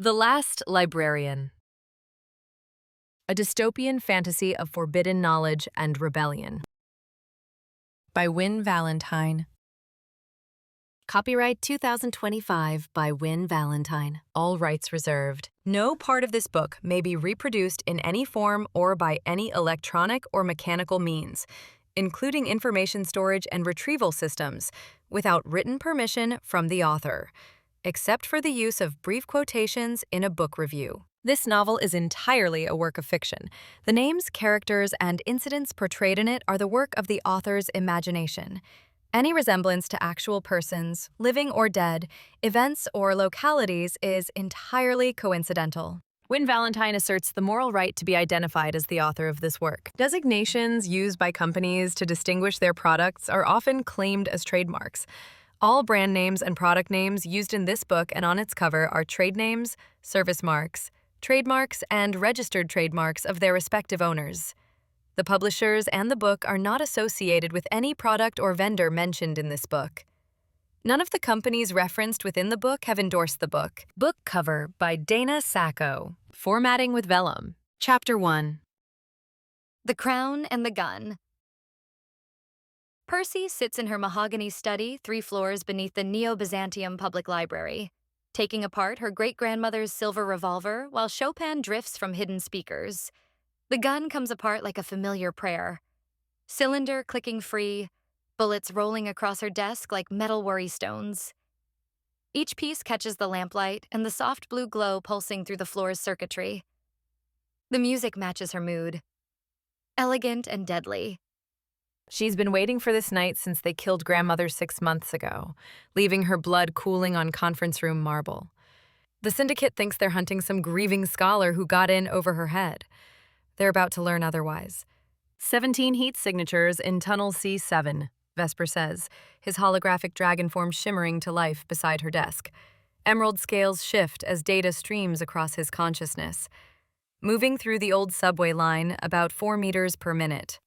The Last Librarian. A dystopian fantasy of forbidden knowledge and rebellion. By Wynne Valentine. Copyright 2025 by Wynne Valentine. All rights reserved. No part of this book may be reproduced in any form or by any electronic or mechanical means, including information storage and retrieval systems, without written permission from the author, except for the use of brief quotations in a book review. This novel is entirely a work of fiction. The names, characters, and incidents portrayed in it are the work of the author's imagination. Any resemblance to actual persons, living or dead, events or localities is entirely coincidental. Wynne Valentine asserts the moral right to be identified as the author of this work. Designations used by companies to distinguish their products are often claimed as trademarks. All brand names and product names used in this book and on its cover are trade names, service marks, trademarks, and registered trademarks of their respective owners. The publishers and the book are not associated with any product or vendor mentioned in this book. None of the companies referenced within the book have endorsed the book. Book cover by Dana Sacco. Formatting with vellum. Chapter 1. The Crown and the Gun. Percy sits in her mahogany study 3 floors beneath the Neo-Byzantium Public Library, taking apart her great-grandmother's silver revolver while Chopin drifts from hidden speakers. The gun comes apart like a familiar prayer. Cylinder clicking free, bullets rolling across her desk like metal worry stones. Each piece catches the lamplight and the soft blue glow pulsing through the floor's circuitry. The music matches her mood. Elegant and deadly. She's been waiting for this night since they killed grandmother 6 months ago, leaving her blood cooling on conference room marble. The Syndicate thinks they're hunting some grieving scholar who got in over her head. They're about to learn otherwise. 17 heat signatures in Tunnel C7, Vesper says, his holographic dragon form shimmering to life beside her desk. Emerald scales shift as data streams across his consciousness, moving through the old subway line about 4 meters per minute.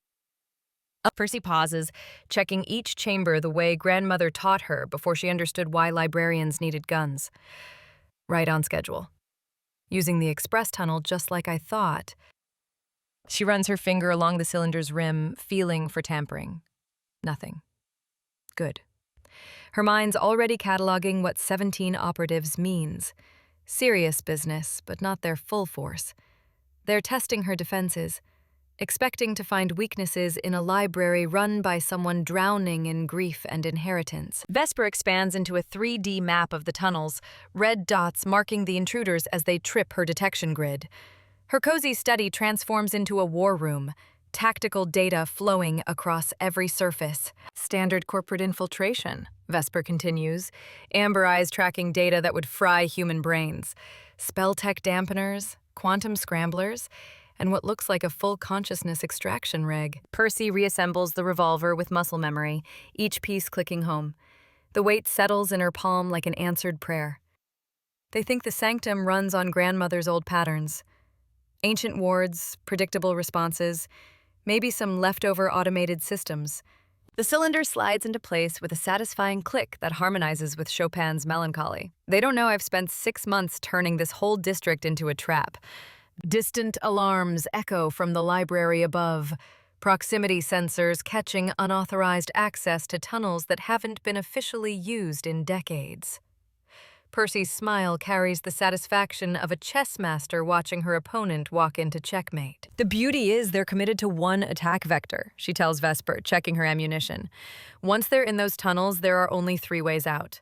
Percy pauses, checking each chamber the way grandmother taught her before she understood why librarians needed guns. Right on schedule. Using the express tunnel just like I thought. She runs her finger along the cylinder's rim, feeling for tampering. Nothing. Good. Her mind's already cataloging what 17 operatives means. Serious business, but not their full force. They're testing her defenses, expecting to find weaknesses in a library run by someone drowning in grief and inheritance. Vesper expands into a 3D map of the tunnels, red dots marking the intruders as they trip her detection grid. Her cozy study transforms into a war room, tactical data flowing across every surface. Standard corporate infiltration, Vesper continues, amber eyes tracking data that would fry human brains. Spell tech dampeners, quantum scramblers, and what looks like a full consciousness extraction rig. Percy reassembles the revolver with muscle memory, each piece clicking home. The weight settles in her palm like an answered prayer. They think the sanctum runs on grandmother's old patterns. Ancient wards, predictable responses, maybe some leftover automated systems. The cylinder slides into place with a satisfying click that harmonizes with Chopin's melancholy. They don't know I've spent 6 months turning this whole district into a trap. Distant alarms echo from the library above, proximity sensors catching unauthorized access to tunnels that haven't been officially used in decades. Percy's smile carries the satisfaction of a chess master watching her opponent walk into checkmate. The beauty is they're committed to one attack vector, she tells Vesper, checking her ammunition. Once they're in those tunnels, there are only 3 ways out.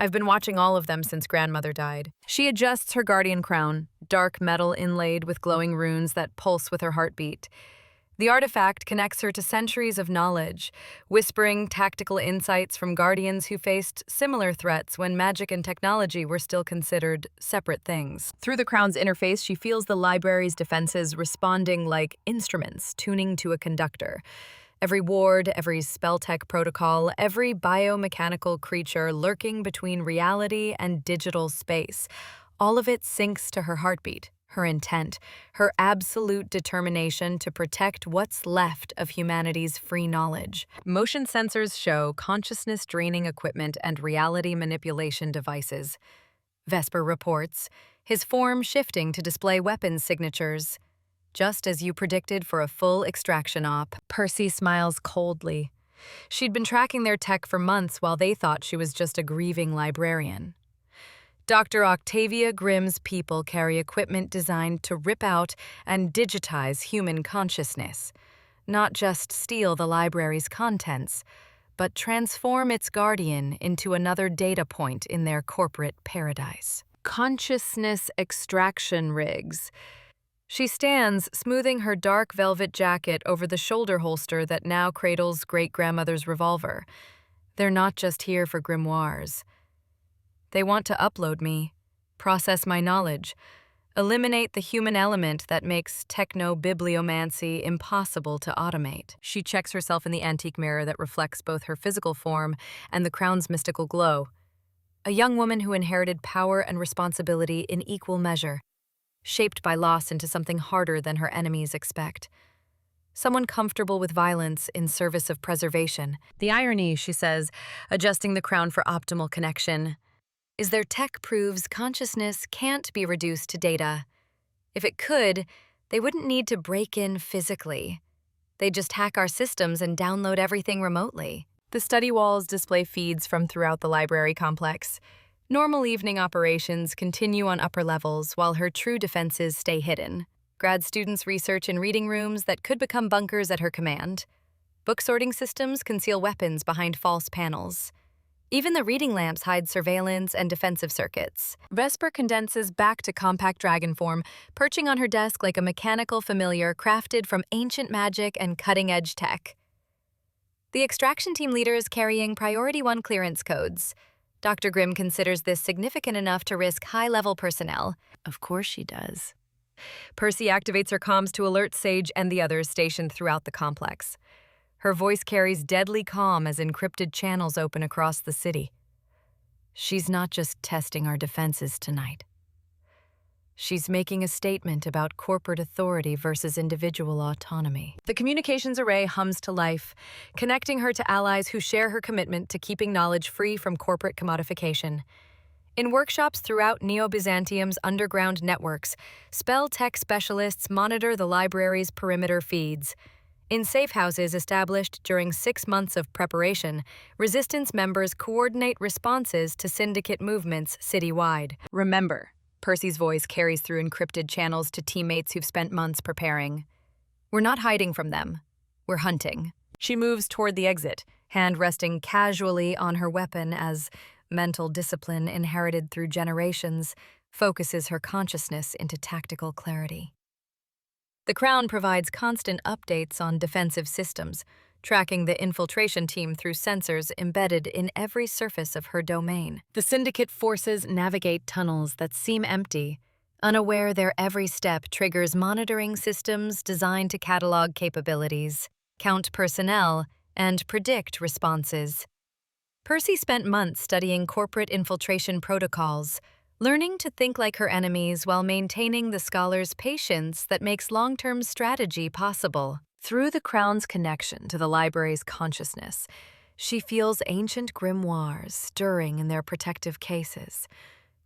I've been watching all of them since grandmother died. She adjusts her guardian crown, dark metal inlaid with glowing runes that pulse with her heartbeat. The artifact connects her to centuries of knowledge, whispering tactical insights from guardians who faced similar threats when magic and technology were still considered separate things. Through the crown's interface, she feels the library's defenses responding like instruments tuning to a conductor. Every ward, every spell tech protocol, every biomechanical creature lurking between reality and digital space. All of it syncs to her heartbeat, her intent, her absolute determination to protect what's left of humanity's free knowledge. Motion sensors show consciousness-draining equipment and reality manipulation devices. Vesper reports, his form shifting to display weapons signatures. Just as you predicted for a full extraction op. Percy smiles coldly. She'd been tracking their tech for months while they thought she was just a grieving librarian. Dr. Octavia Grimm's people carry equipment designed to rip out and digitize human consciousness, not just steal the library's contents, but transform its guardian into another data point in their corporate paradise. Consciousness extraction rigs. She stands, smoothing her dark velvet jacket over the shoulder holster that now cradles great-grandmother's revolver. They're not just here for grimoires. They want to upload me, process my knowledge, eliminate the human element that makes techno-bibliomancy impossible to automate. She checks herself in the antique mirror that reflects both her physical form and the crown's mystical glow. A young woman who inherited power and responsibility in equal measure, shaped by loss into something harder than her enemies expect. Someone comfortable with violence in service of preservation. The irony, she says, adjusting the crown for optimal connection, is their tech proves consciousness can't be reduced to data. If it could, they wouldn't need to break in physically. They'd just hack our systems and download everything remotely. The study walls display feeds from throughout the library complex. Normal evening operations continue on upper levels while her true defenses stay hidden. Grad students research in reading rooms that could become bunkers at her command. Book sorting systems conceal weapons behind false panels. Even the reading lamps hide surveillance and defensive circuits. Vesper condenses back to compact dragon form, perching on her desk like a mechanical familiar crafted from ancient magic and cutting-edge tech. The extraction team leader is carrying Priority 1 clearance codes. Dr. Grimm considers this significant enough to risk high-level personnel. Of course she does. Percy activates her comms to alert Sage and the others stationed throughout the complex. Her voice carries deadly calm as encrypted channels open across the city. She's not just testing our defenses tonight. She's making a statement about corporate authority versus individual autonomy. The communications array hums to life, connecting her to allies who share her commitment to keeping knowledge free from corporate commodification. In workshops throughout Neo-Byzantium's underground networks, spell tech specialists monitor the library's perimeter feeds. In safe houses established during 6 months of preparation, resistance members coordinate responses to Syndicate movements citywide. Remember, Percy's voice carries through encrypted channels to teammates who've spent months preparing. We're not hiding from them. We're hunting. She moves toward the exit, hand resting casually on her weapon as mental discipline inherited through generations focuses her consciousness into tactical clarity. The Crown provides constant updates on defensive systems, tracking the infiltration team through sensors embedded in every surface of her domain. The Syndicate forces navigate tunnels that seem empty, unaware their every step triggers monitoring systems designed to catalog capabilities, count personnel, and predict responses. Percy spent months studying corporate infiltration protocols, learning to think like her enemies while maintaining the scholar's patience that makes long-term strategy possible. Through the Crown's connection to the library's consciousness, she feels ancient grimoires stirring in their protective cases,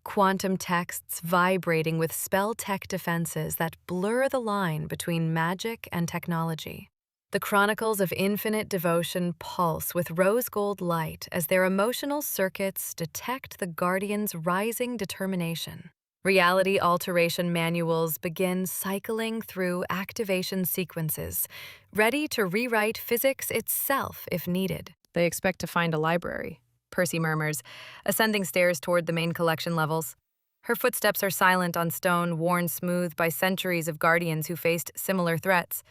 quantum texts vibrating with spell tech defenses that blur the line between magic and technology. The chronicles of infinite devotion pulse with rose-gold light as their emotional circuits detect the Guardian's rising determination. Reality alteration manuals begin cycling through activation sequences, ready to rewrite physics itself if needed. They expect to find a library, Percy murmurs, ascending stairs toward the main collection levels. Her footsteps are silent on stone worn smooth by centuries of guardians who faced similar threats.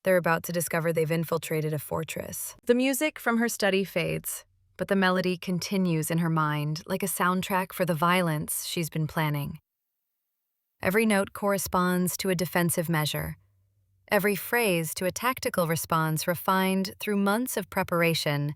They're about to discover they've infiltrated a fortress. The music from her study fades, but the melody continues in her mind like a soundtrack for the violence she's been planning. Every note corresponds to a defensive measure, every phrase to a tactical response refined through months of preparation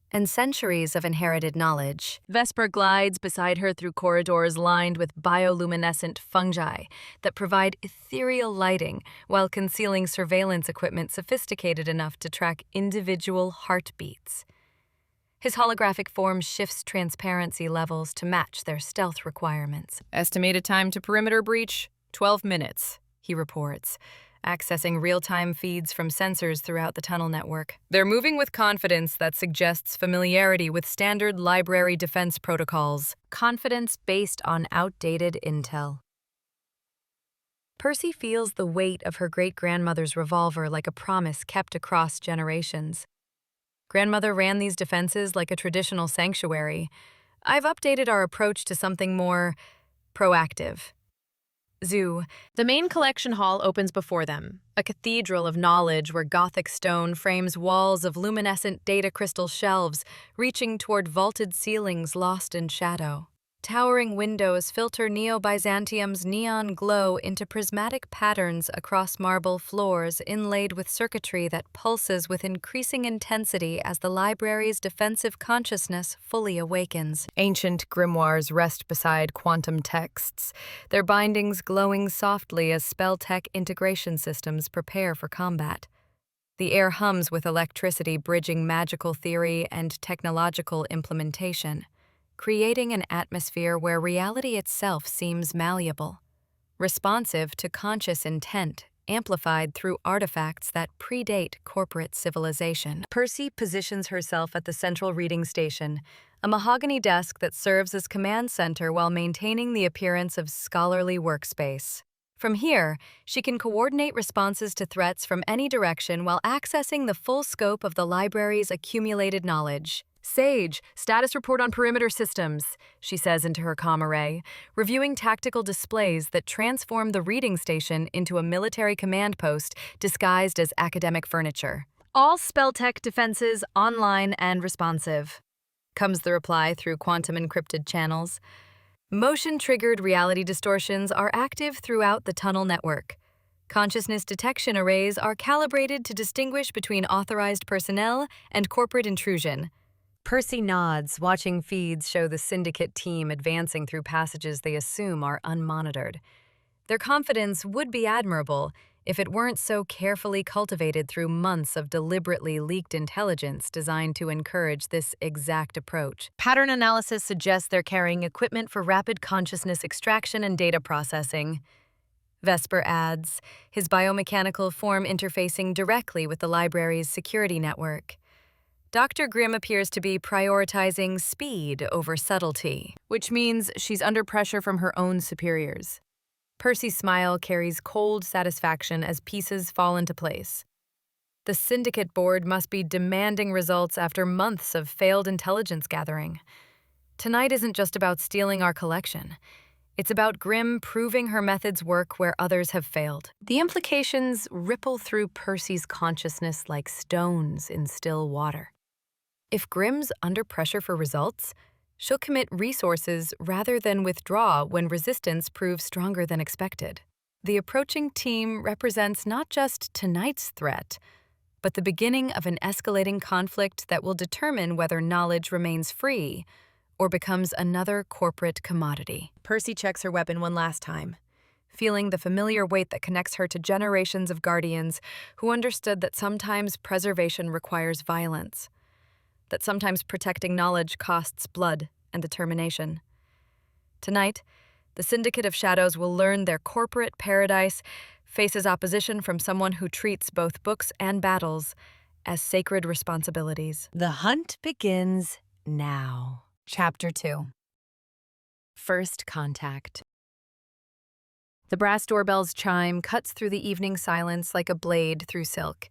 and centuries of inherited knowledge. Vesper glides beside her through corridors lined with bioluminescent fungi that provide ethereal lighting while concealing surveillance equipment sophisticated enough to track individual heartbeats. His holographic form shifts transparency levels to match their stealth requirements. Estimated time to perimeter breach, 12 minutes, he reports, accessing real-time feeds from sensors throughout the tunnel network. They're moving with confidence that suggests familiarity with standard library defense protocols, confidence based on outdated intel. Percy feels the weight of her great-grandmother's revolver like a promise kept across generations. Grandmother ran these defenses like a traditional sanctuary. I've updated our approach to something more proactive. Zoo. The main collection hall opens before them, a cathedral of knowledge where Gothic stone frames walls of luminescent data crystal shelves reaching toward vaulted ceilings lost in shadow. Towering windows filter Neo-Byzantium's neon glow into prismatic patterns across marble floors inlaid with circuitry that pulses with increasing intensity as the library's defensive consciousness fully awakens. Ancient grimoires rest beside quantum texts, their bindings glowing softly as spell-tech integration systems prepare for combat. The air hums with electricity bridging magical theory and technological implementation, creating an atmosphere where reality itself seems malleable, responsive to conscious intent, amplified through artifacts that predate corporate civilization. Percy positions herself at the central reading station, a mahogany desk that serves as command center while maintaining the appearance of scholarly workspace. From here, she can coordinate responses to threats from any direction while accessing the full scope of the library's accumulated knowledge. Sage, status report on perimeter systems, she says into her comm array, reviewing tactical displays that transform the reading station into a military command post disguised as academic furniture. All spell-tech defenses online and responsive, comes the reply through quantum encrypted channels. Motion-triggered reality distortions are active throughout the tunnel network. Consciousness detection arrays are calibrated to distinguish between authorized personnel and corporate intrusion. Percy nods, watching feeds show the Syndicate team advancing through passages they assume are unmonitored. Their confidence would be admirable if it weren't so carefully cultivated through months of deliberately leaked intelligence designed to encourage this exact approach. Pattern analysis suggests they're carrying equipment for rapid consciousness extraction and data processing. Vesper adds, his biomechanical form interfacing directly with the library's security network. Dr. Grimm appears to be prioritizing speed over subtlety, which means she's under pressure from her own superiors. Percy's smile carries cold satisfaction as pieces fall into place. The Syndicate board must be demanding results after months of failed intelligence gathering. Tonight isn't just about stealing our collection. It's about Grimm proving her methods work where others have failed. The implications ripple through Percy's consciousness like stones in still water. If Grimm's under pressure for results, she'll commit resources rather than withdraw when resistance proves stronger than expected. The approaching team represents not just tonight's threat, but the beginning of an escalating conflict that will determine whether knowledge remains free or becomes another corporate commodity. Percy checks her weapon one last time, feeling the familiar weight that connects her to generations of guardians who understood that sometimes preservation requires violence, that sometimes protecting knowledge costs blood and determination. Tonight, the Syndicate of Shadows will learn their corporate paradise faces opposition from someone who treats both books and battles as sacred responsibilities. The hunt begins now. Chapter 2. First Contact. The brass doorbell's chime cuts through the evening silence like a blade through silk.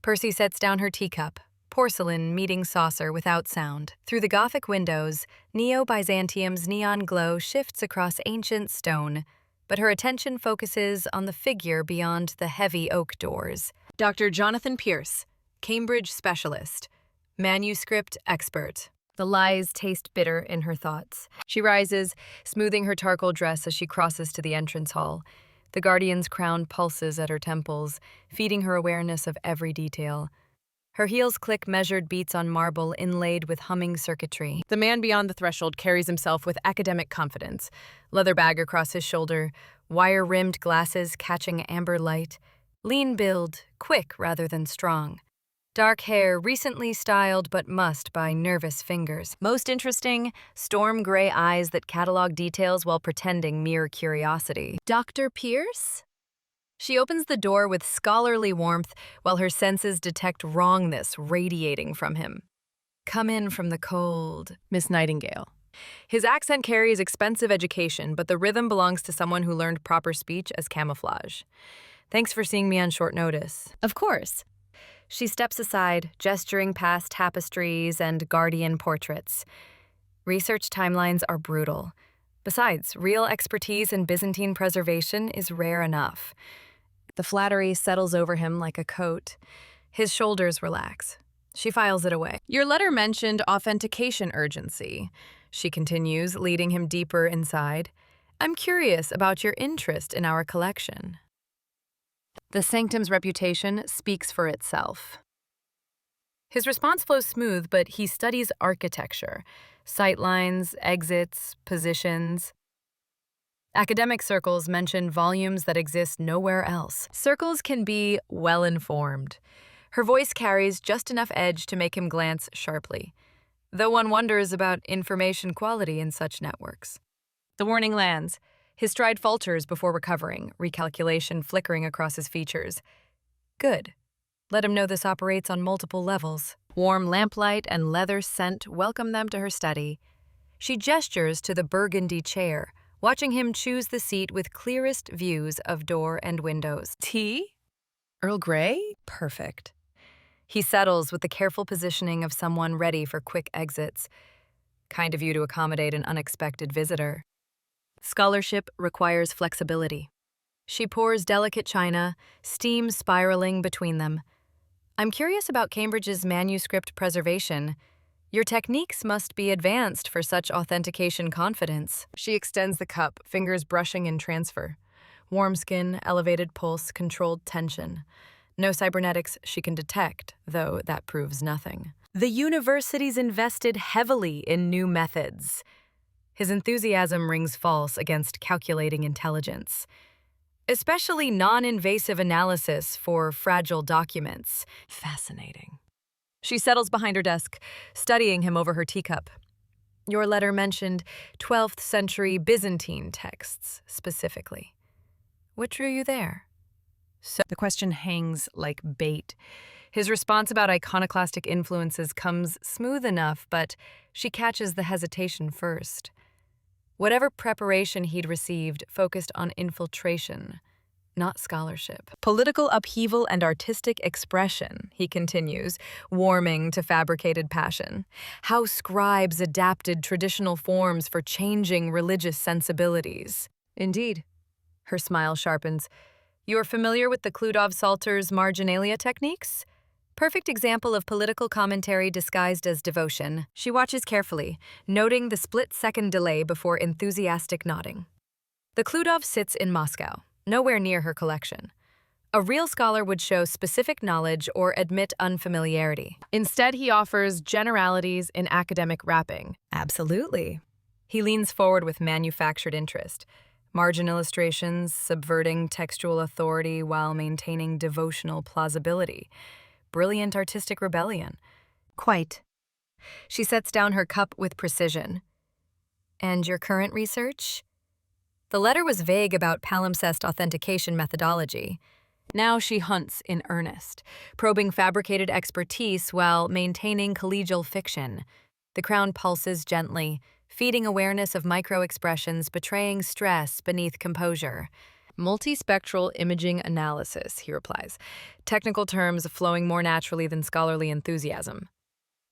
Percy sets down her teacup, porcelain meeting saucer without sound. Through the Gothic windows, Neo-Byzantium's neon glow shifts across ancient stone, but her attention focuses on the figure beyond the heavy oak doors. Dr. Jonathan Pierce, Cambridge specialist, manuscript expert. The lies taste bitter in her thoughts. She rises, smoothing her charcoal dress as she crosses to the entrance hall. The Guardian's crown pulses at her temples, feeding her awareness of every detail. Her heels click measured beats on marble inlaid with humming circuitry. The man beyond the threshold carries himself with academic confidence, leather bag across his shoulder, wire-rimmed glasses catching amber light. Lean build, quick rather than strong. Dark hair, recently styled but mussed by nervous fingers. Most interesting, storm gray eyes that catalog details while pretending mere curiosity. Dr. Pierce? She opens the door with scholarly warmth while her senses detect wrongness radiating from him. Come in from the cold, Miss Nightingale. His accent carries expensive education, but the rhythm belongs to someone who learned proper speech as camouflage. Thanks for seeing me on short notice. Of course. She steps aside, gesturing past tapestries and guardian portraits. Research timelines are brutal. Besides, real expertise in Byzantine preservation is rare enough. The flattery settles over him like a coat. His shoulders relax. She files it away. Your letter mentioned authentication urgency, she continues, leading him deeper inside. I'm curious about your interest in our collection. The sanctum's reputation speaks for itself. His response flows smooth, but he studies architecture, sightlines, exits, positions. Academic circles mention volumes that exist nowhere else. Circles can be well-informed. Her voice carries just enough edge to make him glance sharply, though one wonders about information quality in such networks. The warning lands. His stride falters before recovering, recalculation flickering across his features. Good. Let him know this operates on multiple levels. Warm lamplight and leather scent welcome them to her study. She gestures to the burgundy chair, watching him choose the seat with clearest views of door and windows. Tea? Earl Grey? Perfect. He settles with the careful positioning of someone ready for quick exits. Kind of you to accommodate an unexpected visitor. Scholarship requires flexibility. She pours delicate china, steam spiraling between them. I'm curious about Cambridge's manuscript preservation. Your techniques must be advanced for such authentication confidence. She extends the cup, fingers brushing in transfer. Warm skin, elevated pulse, controlled tension. No cybernetics she can detect, though that proves nothing. The university's invested heavily in new methods. His enthusiasm rings false against calculating intelligence. Especially non-invasive analysis for fragile documents. Fascinating. She settles behind her desk, studying him over her teacup. Your letter mentioned 12th century Byzantine texts, specifically. What drew you there? So the question hangs like bait. His response about iconoclastic influences comes smooth enough, but she catches the hesitation first. Whatever preparation he'd received focused on infiltration, not scholarship. Political upheaval and artistic expression, he continues, warming to fabricated passion. How scribes adapted traditional forms for changing religious sensibilities. Indeed. Her smile sharpens. You're familiar with the Kludov-Salter's marginalia techniques? Perfect example of political commentary disguised as devotion. She watches carefully, noting the split-second delay before enthusiastic nodding. The Kludov sits in Moscow, nowhere near her collection. A real scholar would show specific knowledge or admit unfamiliarity. Instead, he offers generalities in academic wrapping. Absolutely. He leans forward with manufactured interest. Margin illustrations, subverting textual authority while maintaining devotional plausibility. Brilliant artistic rebellion. Quite. She sets down her cup with precision. And your current research? The letter was vague about palimpsest authentication methodology. Now she hunts in earnest, probing fabricated expertise while maintaining collegial fiction. The crown pulses gently, feeding awareness of micro-expressions betraying stress beneath composure. Multispectral imaging analysis, he replies, technical terms flowing more naturally than scholarly enthusiasm.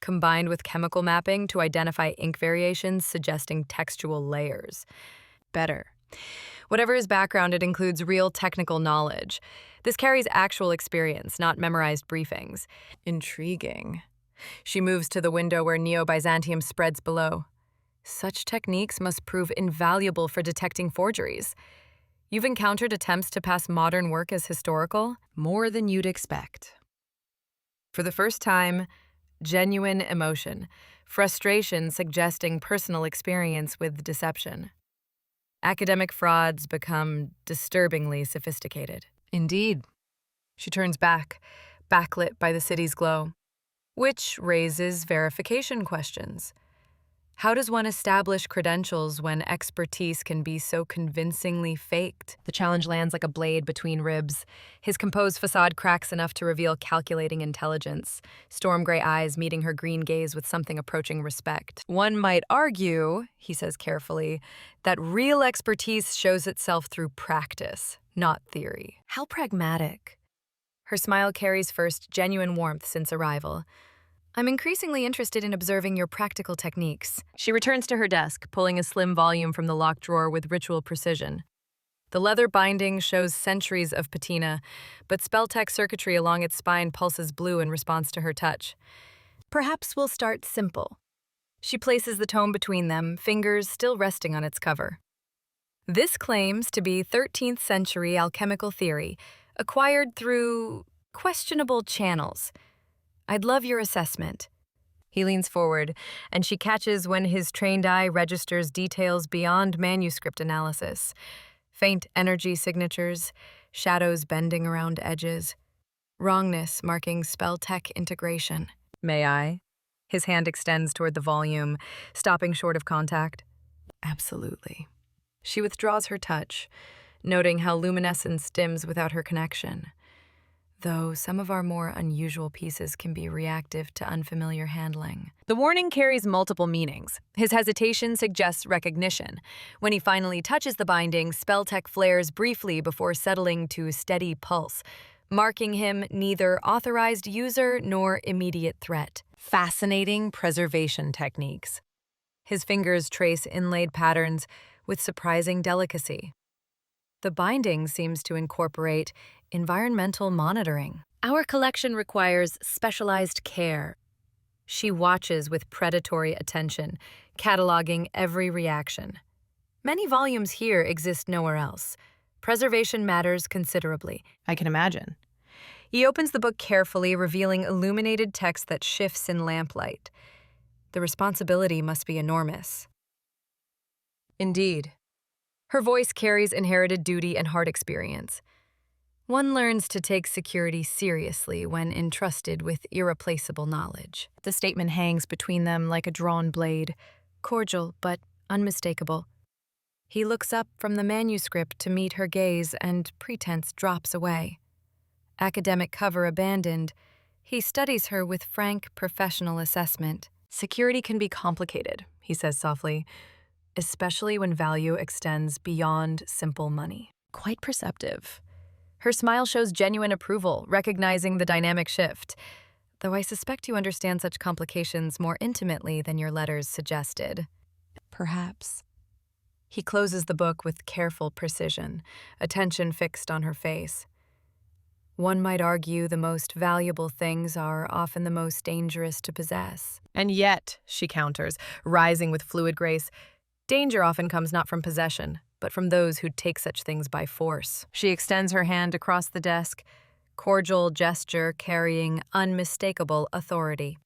Combined with chemical mapping to identify ink variations suggesting textual layers. Better. Whatever his background, it includes real technical knowledge. This carries actual experience, not memorized briefings. Intriguing. She moves to the window where Neo-Byzantium spreads below. Such techniques must prove invaluable for detecting forgeries. You've encountered attempts to pass modern work as historical? More than you'd expect. For the first time, genuine emotion, frustration suggesting personal experience with deception. Academic frauds become disturbingly sophisticated. Indeed. She turns back, backlit by the city's glow. Which raises verification questions. How does one establish credentials when expertise can be so convincingly faked? The challenge lands like a blade between ribs. His composed facade cracks enough to reveal calculating intelligence, storm gray eyes meeting her green gaze with something approaching respect. One might argue, he says carefully, that real expertise shows itself through practice, not theory. How pragmatic. Her smile carries first genuine warmth since arrival. I'm increasingly interested in observing your practical techniques. She returns to her desk, pulling a slim volume from the locked drawer with ritual precision. The leather binding shows centuries of patina, but spell-tech circuitry along its spine pulses blue in response to her touch. Perhaps we'll start simple. She places the tome between them, fingers still resting on its cover. This claims to be 13th century alchemical theory, acquired through questionable channels. I'd love your assessment. He leans forward, and she catches when his trained eye registers details beyond manuscript analysis. Faint energy signatures, shadows bending around edges, wrongness marking spell-tech integration. May I? His hand extends toward the volume, stopping short of contact. Absolutely. She withdraws her touch, noting how luminescence dims without her connection. Though some of our more unusual pieces can be reactive to unfamiliar handling. The warning carries multiple meanings. His hesitation suggests recognition. When he finally touches the binding, spell-tech flares briefly before settling to steady pulse, marking him neither authorized user nor immediate threat. Fascinating preservation techniques. His fingers trace inlaid patterns with surprising delicacy. The binding seems to incorporate environmental monitoring. Our collection requires specialized care. She watches with predatory attention, cataloging every reaction. Many volumes here exist nowhere else. Preservation matters considerably. I can imagine. He opens the book carefully, revealing illuminated text that shifts in lamplight. The responsibility must be enormous. Indeed. Her voice carries inherited duty and hard experience. One learns to take security seriously when entrusted with irreplaceable knowledge. The statement hangs between them like a drawn blade, cordial but unmistakable. He looks up from the manuscript to meet her gaze, and pretense drops away. Academic cover abandoned, he studies her with frank, professional assessment. Security can be complicated, he says softly, especially when value extends beyond simple money. Quite perceptive. Her smile shows genuine approval, recognizing the dynamic shift, though I suspect you understand such complications more intimately than your letters suggested. Perhaps. He closes the book with careful precision, attention fixed on her face. One might argue the most valuable things are often the most dangerous to possess. And yet, she counters, rising with fluid grace, danger often comes not from possession, but from those who take such things by force. She extends her hand across the desk, cordial gesture carrying unmistakable authority.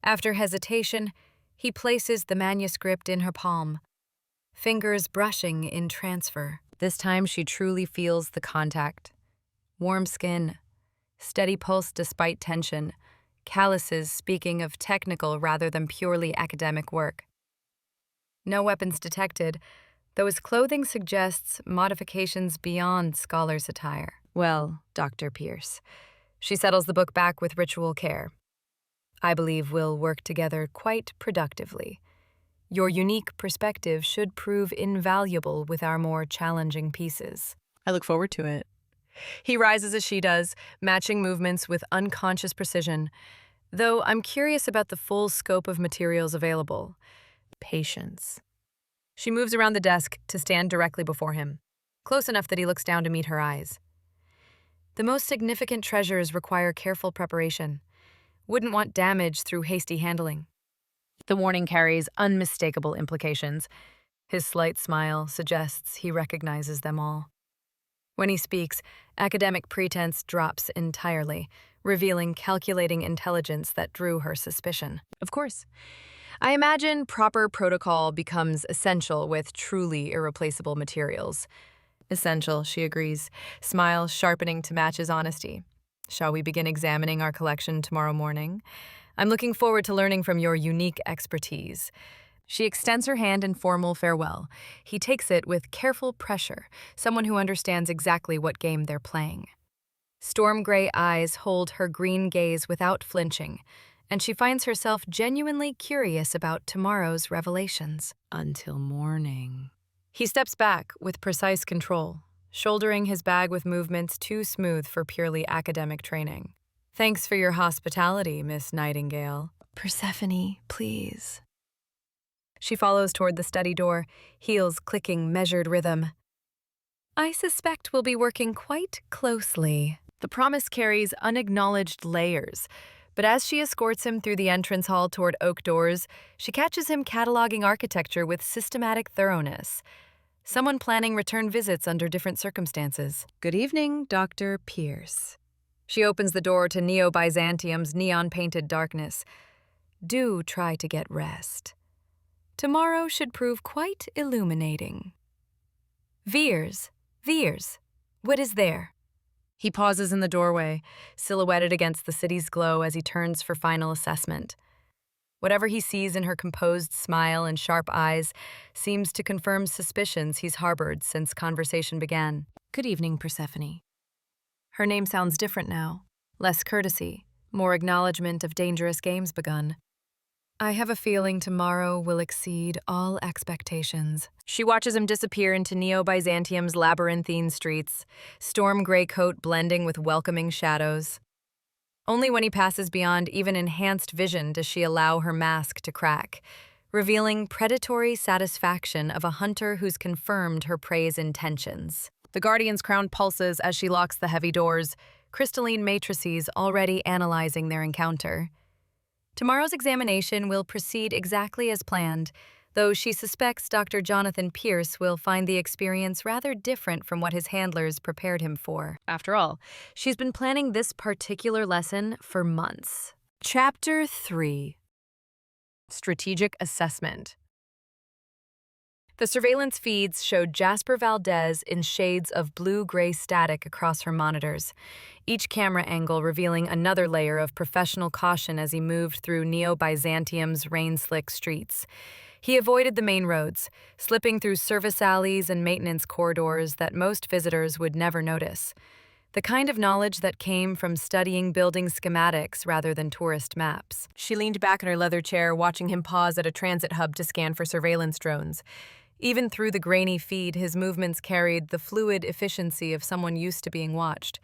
After hesitation, he places the manuscript in her palm, fingers brushing in transfer. This time she truly feels the contact. Warm skin, steady pulse despite tension, calluses speaking of technical rather than purely academic work. No weapons detected, though his clothing suggests modifications beyond scholar's attire. Well, Dr. Pierce. She settles the book back with ritual care. I believe we'll work together quite productively. Your unique perspective should prove invaluable with our more challenging pieces. I look forward to it. He rises as she does, matching movements with unconscious precision, though I'm curious about the full scope of materials available. Patience. She moves around the desk to stand directly before him, close enough that he looks down to meet her eyes. The most significant treasures require careful preparation. Wouldn't want damage through hasty handling. The warning carries unmistakable implications. His slight smile suggests he recognizes them all. When he speaks, academic pretense drops entirely, revealing calculating intelligence that drew her suspicion. Of course. I imagine proper protocol becomes essential with truly irreplaceable materials. Essential, she agrees, smile sharpening to match his honesty. Shall we begin examining our collection tomorrow morning? I'm looking forward to learning from your unique expertise. She extends her hand in formal farewell. He takes it with careful pressure, someone who understands exactly what game they're playing. Storm gray eyes hold her green gaze without flinching, and she finds herself genuinely curious about tomorrow's revelations. Until morning. He steps back with precise control, shouldering his bag with movements too smooth for purely academic training. Thanks for your hospitality, Miss Nightingale. Persephone, please. She follows toward the study door, heels clicking measured rhythm. I suspect we'll be working quite closely. The promise carries unacknowledged layers, but as she escorts him through the entrance hall toward oak doors, she catches him cataloging architecture with systematic thoroughness. Someone planning return visits under different circumstances. Good evening, Dr. Pierce. She opens the door to Neo-Byzantium's neon-painted darkness. Do try to get rest. Tomorrow should prove quite illuminating. Veers, what is there? He pauses in the doorway, silhouetted against the city's glow as he turns for final assessment. Whatever he sees in her composed smile and sharp eyes seems to confirm suspicions he's harbored since conversation began. Good evening, Persephone. Her name sounds different now. Less courtesy, more acknowledgement of dangerous games begun. I have a feeling tomorrow will exceed all expectations. She watches him disappear into Neo-Byzantium's labyrinthine streets, storm gray coat blending with welcoming shadows. Only when he passes beyond even enhanced vision does she allow her mask to crack, revealing predatory satisfaction of a hunter who's confirmed her prey's intentions. The Guardian's crown pulses as she locks the heavy doors, crystalline matrices already analyzing their encounter. Tomorrow's examination will proceed exactly as planned, though she suspects Dr. Jonathan Pierce will find the experience rather different from what his handlers prepared him for. After all, she's been planning this particular lesson for months. Chapter 3. Strategic Assessment. The surveillance feeds showed Jasper Valdez in shades of blue-gray static across her monitors, each camera angle revealing another layer of professional caution as he moved through Neo-Byzantium's rain-slick streets. He avoided the main roads, slipping through service alleys and maintenance corridors that most visitors would never notice. The kind of knowledge that came from studying building schematics rather than tourist maps. She leaned back in her leather chair, watching him pause at a transit hub to scan for surveillance drones. Even through the grainy feed, his movements carried the fluid efficiency of someone used to being watched.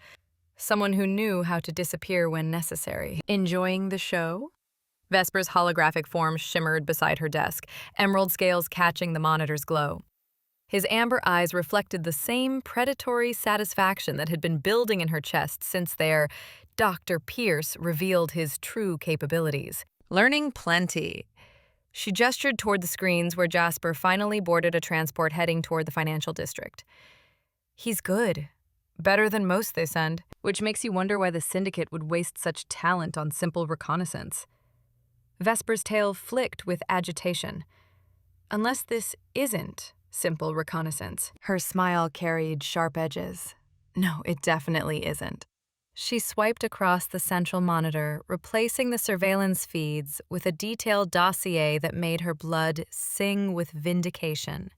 Someone who knew how to disappear when necessary. Enjoying the show? Vesper's holographic form shimmered beside her desk, emerald scales catching the monitor's glow. His amber eyes reflected the same predatory satisfaction that had been building in her chest since their Dr. Pierce revealed his true capabilities. Learning plenty. She gestured toward the screens where Jasper finally boarded a transport heading toward the financial district. He's good. Better than most they send, which makes you wonder why the Syndicate would waste such talent on simple reconnaissance. Vesper's tail flicked with agitation. Unless this isn't simple reconnaissance. Her smile carried sharp edges. No, it definitely isn't. She swiped across the central monitor, replacing the surveillance feeds with a detailed dossier that made her blood sing with vindication.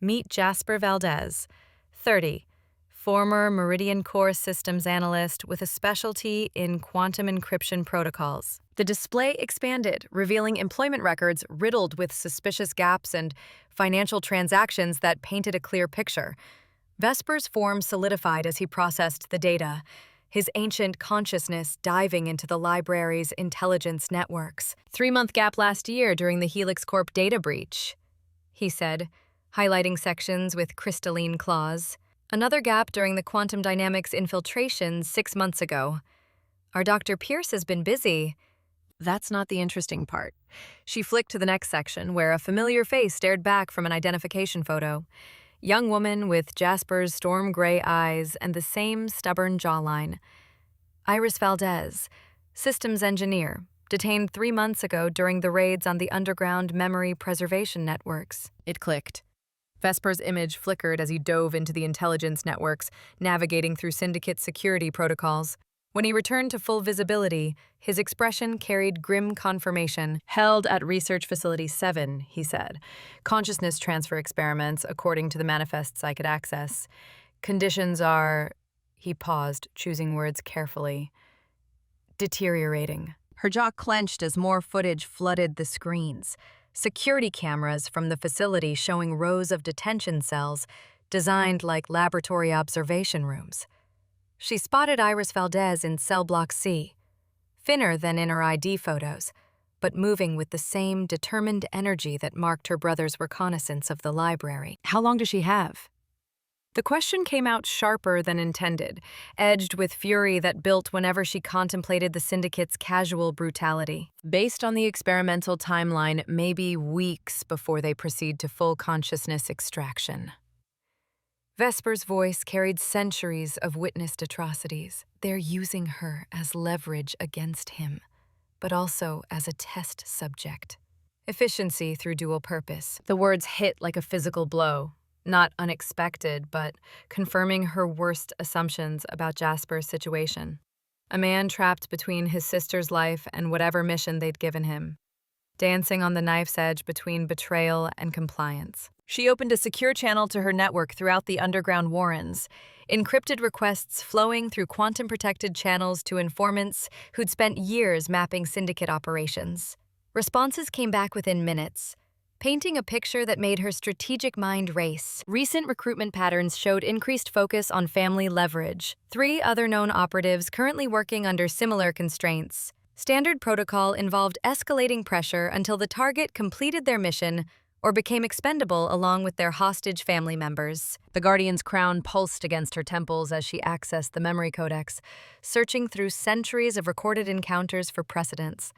Meet Jasper Valdez, 30, former Meridian Core Systems analyst with a specialty in quantum encryption protocols. The display expanded, revealing employment records riddled with suspicious gaps and financial transactions that painted a clear picture. Vesper's form solidified as he processed the data, his ancient consciousness diving into the library's intelligence networks. 3-month gap last year during the Helix Corp data breach, he said, highlighting sections with crystalline claws. Another gap during the quantum dynamics infiltration 6 months ago. Our Dr. Pierce has been busy. That's not the interesting part. She flicked to the next section, where a familiar face stared back from an identification photo. Young woman with Jasper's storm gray eyes and the same stubborn jawline. Iris Valdez, systems engineer, detained 3 months ago during the raids on the underground memory preservation networks. It clicked. Vesper's image flickered as he dove into the intelligence networks, navigating through Syndicate security protocols. When he returned to full visibility, his expression carried grim confirmation. Held at Research Facility 7, he said. Consciousness transfer experiments, according to the manifests I could access. Conditions are... He paused, choosing words carefully. Deteriorating. Her jaw clenched as more footage flooded the screens. Security cameras from the facility showing rows of detention cells designed like laboratory observation rooms. She spotted Iris Valdez in cell block C, thinner than in her ID photos, but moving with the same determined energy that marked her brother's reconnaissance of the library. How long does she have? The question came out sharper than intended, edged with fury that built whenever she contemplated the Syndicate's casual brutality. Based on the experimental timeline, maybe weeks before they proceed to full consciousness extraction. Vesper's voice carried centuries of witnessed atrocities. They're using her as leverage against him, but also as a test subject. Efficiency through dual purpose. The words hit like a physical blow. Not unexpected, but confirming her worst assumptions about Jasper's situation. A man trapped between his sister's life and whatever mission they'd given him. Dancing on the knife's edge between betrayal and compliance. She opened a secure channel to her network throughout the underground warrens, encrypted requests flowing through quantum-protected channels to informants who'd spent years mapping Syndicate operations. Responses came back within minutes, painting a picture that made her strategic mind race. Recent recruitment patterns showed increased focus on family leverage. 3 other known operatives currently working under similar constraints. Standard protocol involved escalating pressure until the target completed their mission or became expendable along with their hostage family members. The Guardian's crown pulsed against her temples as she accessed the memory codex, searching through centuries of recorded encounters for precedents.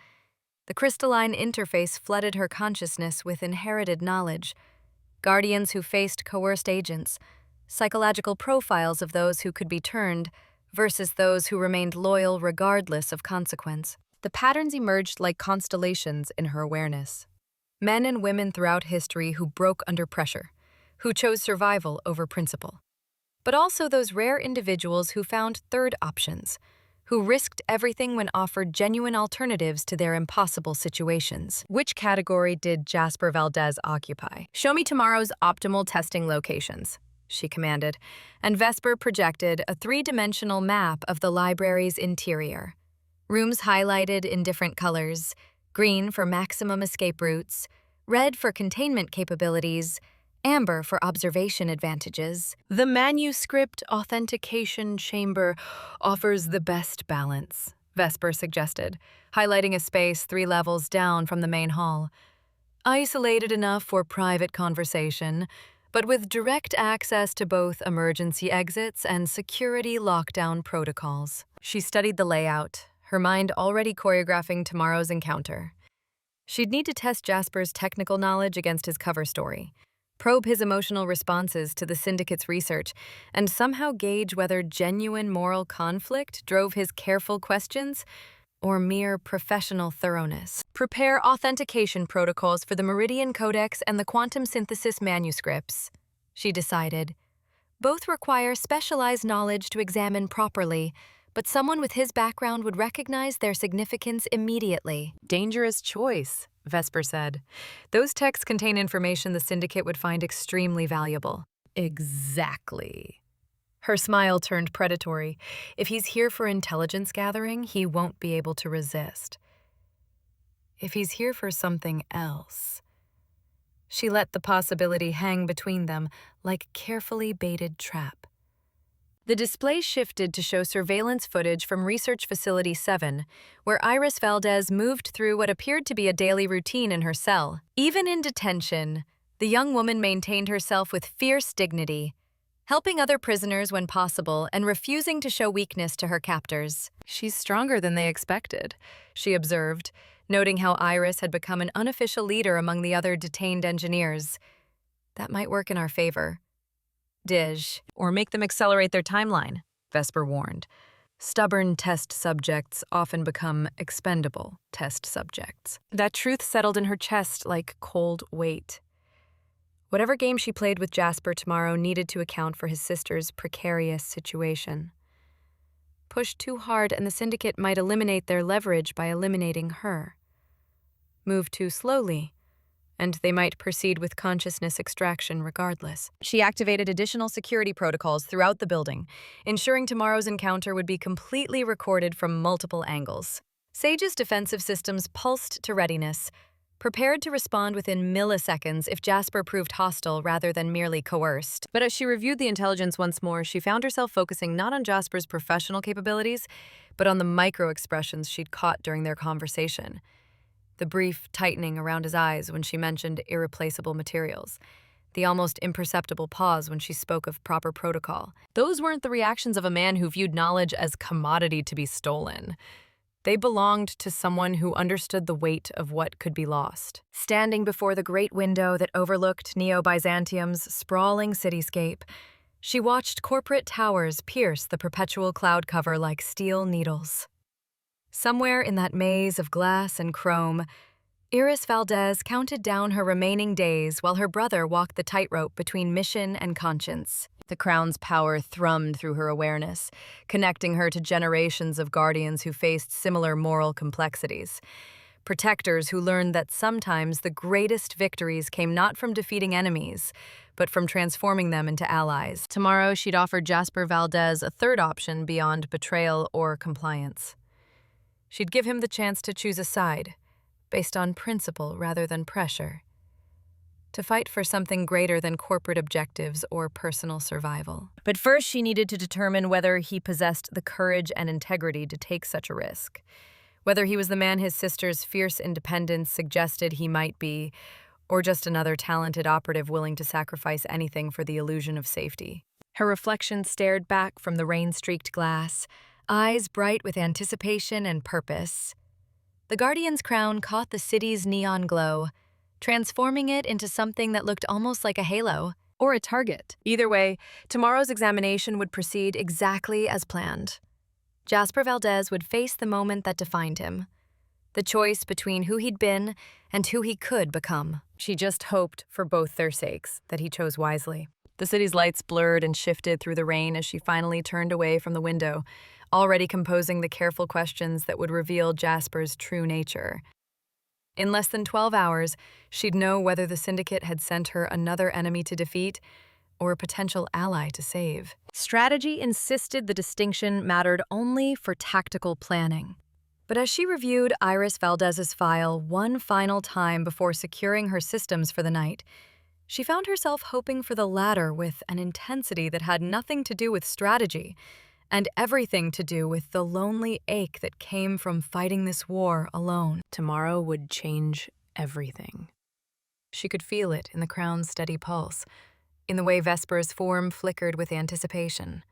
The crystalline interface flooded her consciousness with inherited knowledge. Guardians who faced coerced agents, psychological profiles of those who could be turned versus those who remained loyal regardless of consequence. The patterns emerged like constellations in her awareness. Men and women throughout history who broke under pressure, who chose survival over principle. But also those rare individuals who found third options, who risked everything when offered genuine alternatives to their impossible situations. Which category did Jasper Valdez occupy? Show me tomorrow's optimal testing locations, she commanded, and Vesper projected a 3-dimensional map of the library's interior. Rooms highlighted in different colors, green for maximum escape routes, red for containment capabilities, amber for observation advantages. The manuscript authentication chamber offers the best balance, Vesper suggested, highlighting a space 3 levels down from the main hall. Isolated enough for private conversation, but with direct access to both emergency exits and security lockdown protocols. She studied the layout, her mind already choreographing tomorrow's encounter. She'd need to test Jasper's technical knowledge against his cover story, probe his emotional responses to the Syndicate's research, and somehow gauge whether genuine moral conflict drove his careful questions or mere professional thoroughness. Prepare authentication protocols for the Meridian Codex and the quantum synthesis manuscripts, she decided. Both require specialized knowledge to examine properly, but someone with his background would recognize their significance immediately. Dangerous choice, Vesper said. Those texts contain information the Syndicate would find extremely valuable. Exactly. Her smile turned predatory. If he's here for intelligence gathering, he won't be able to resist. If he's here for something else... She let the possibility hang between them like carefully baited trap. The display shifted to show surveillance footage from Research Facility 7, where Iris Valdez moved through what appeared to be a daily routine in her cell. Even in detention, the young woman maintained herself with fierce dignity, helping other prisoners when possible and refusing to show weakness to her captors. She's stronger than they expected, she observed, noting how Iris had become an unofficial leader among the other detained engineers. That might work in our favor. Dig, or make them accelerate their timeline, Vesper warned. Stubborn test subjects often become expendable test subjects. That truth settled in her chest like cold weight. Whatever game she played with Jasper tomorrow needed to account for his sister's precarious situation. Push too hard and the Syndicate might eliminate their leverage by eliminating her. Move too slowly, and they might proceed with consciousness extraction regardless. She activated additional security protocols throughout the building, ensuring tomorrow's encounter would be completely recorded from multiple angles. Sage's defensive systems pulsed to readiness, prepared to respond within milliseconds if Jasper proved hostile rather than merely coerced. But as she reviewed the intelligence once more, she found herself focusing not on Jasper's professional capabilities, but on the micro-expressions she'd caught during their conversation. The brief tightening around his eyes when she mentioned irreplaceable materials. The almost imperceptible pause when she spoke of proper protocol. Those weren't the reactions of a man who viewed knowledge as commodity to be stolen. They belonged to someone who understood the weight of what could be lost. Standing before the great window that overlooked Neo-Byzantium's sprawling cityscape, she watched corporate towers pierce the perpetual cloud cover like steel needles. Somewhere in that maze of glass and chrome, Iris Valdez counted down her remaining days while her brother walked the tightrope between mission and conscience. The crown's power thrummed through her awareness, connecting her to generations of guardians who faced similar moral complexities. Protectors who learned that sometimes the greatest victories came not from defeating enemies, but from transforming them into allies. Tomorrow, she'd offered Jasper Valdez a third option beyond betrayal or compliance. She'd give him the chance to choose a side, based on principle rather than pressure. To fight for something greater than corporate objectives or personal survival. But first, she needed to determine whether he possessed the courage and integrity to take such a risk, whether he was the man his sister's fierce independence suggested he might be, or just another talented operative willing to sacrifice anything for the illusion of safety. Her reflection stared back from the rain-streaked glass, eyes bright with anticipation and purpose. The Guardian's crown caught the city's neon glow, transforming it into something that looked almost like a halo or a target. Either way, tomorrow's examination would proceed exactly as planned. Jasper Valdez would face the moment that defined him, the choice between who he'd been and who he could become. She just hoped, for both their sakes, that he chose wisely. The city's lights blurred and shifted through the rain as she finally turned away from the window, already composing the careful questions that would reveal Jasper's true nature. In less than 12 hours, she'd know whether the Syndicate had sent her another enemy to defeat or a potential ally to save. Strategy insisted the distinction mattered only for tactical planning. But as she reviewed Iris Valdez's file one final time before securing her systems for the night, she found herself hoping for the latter with an intensity that had nothing to do with strategy and everything to do with the lonely ache that came from fighting this war alone. Tomorrow would change everything. She could feel it in the crown's steady pulse, in the way Vesper's form flickered with anticipation,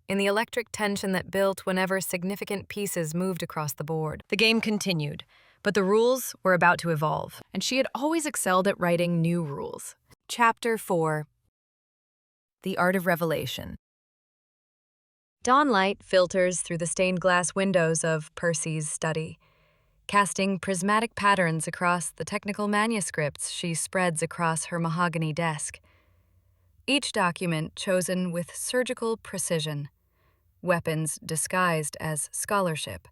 in the electric tension that built whenever significant pieces moved across the board. The game continued, but the rules were about to evolve, and she had always excelled at writing new rules. Chapter 4: The Art of Revelation. Dawnlight filters through the stained glass windows of Percy's study, casting prismatic patterns across the technical manuscripts she spreads across her mahogany desk. Each document chosen with surgical precision, weapons disguised as scholarship,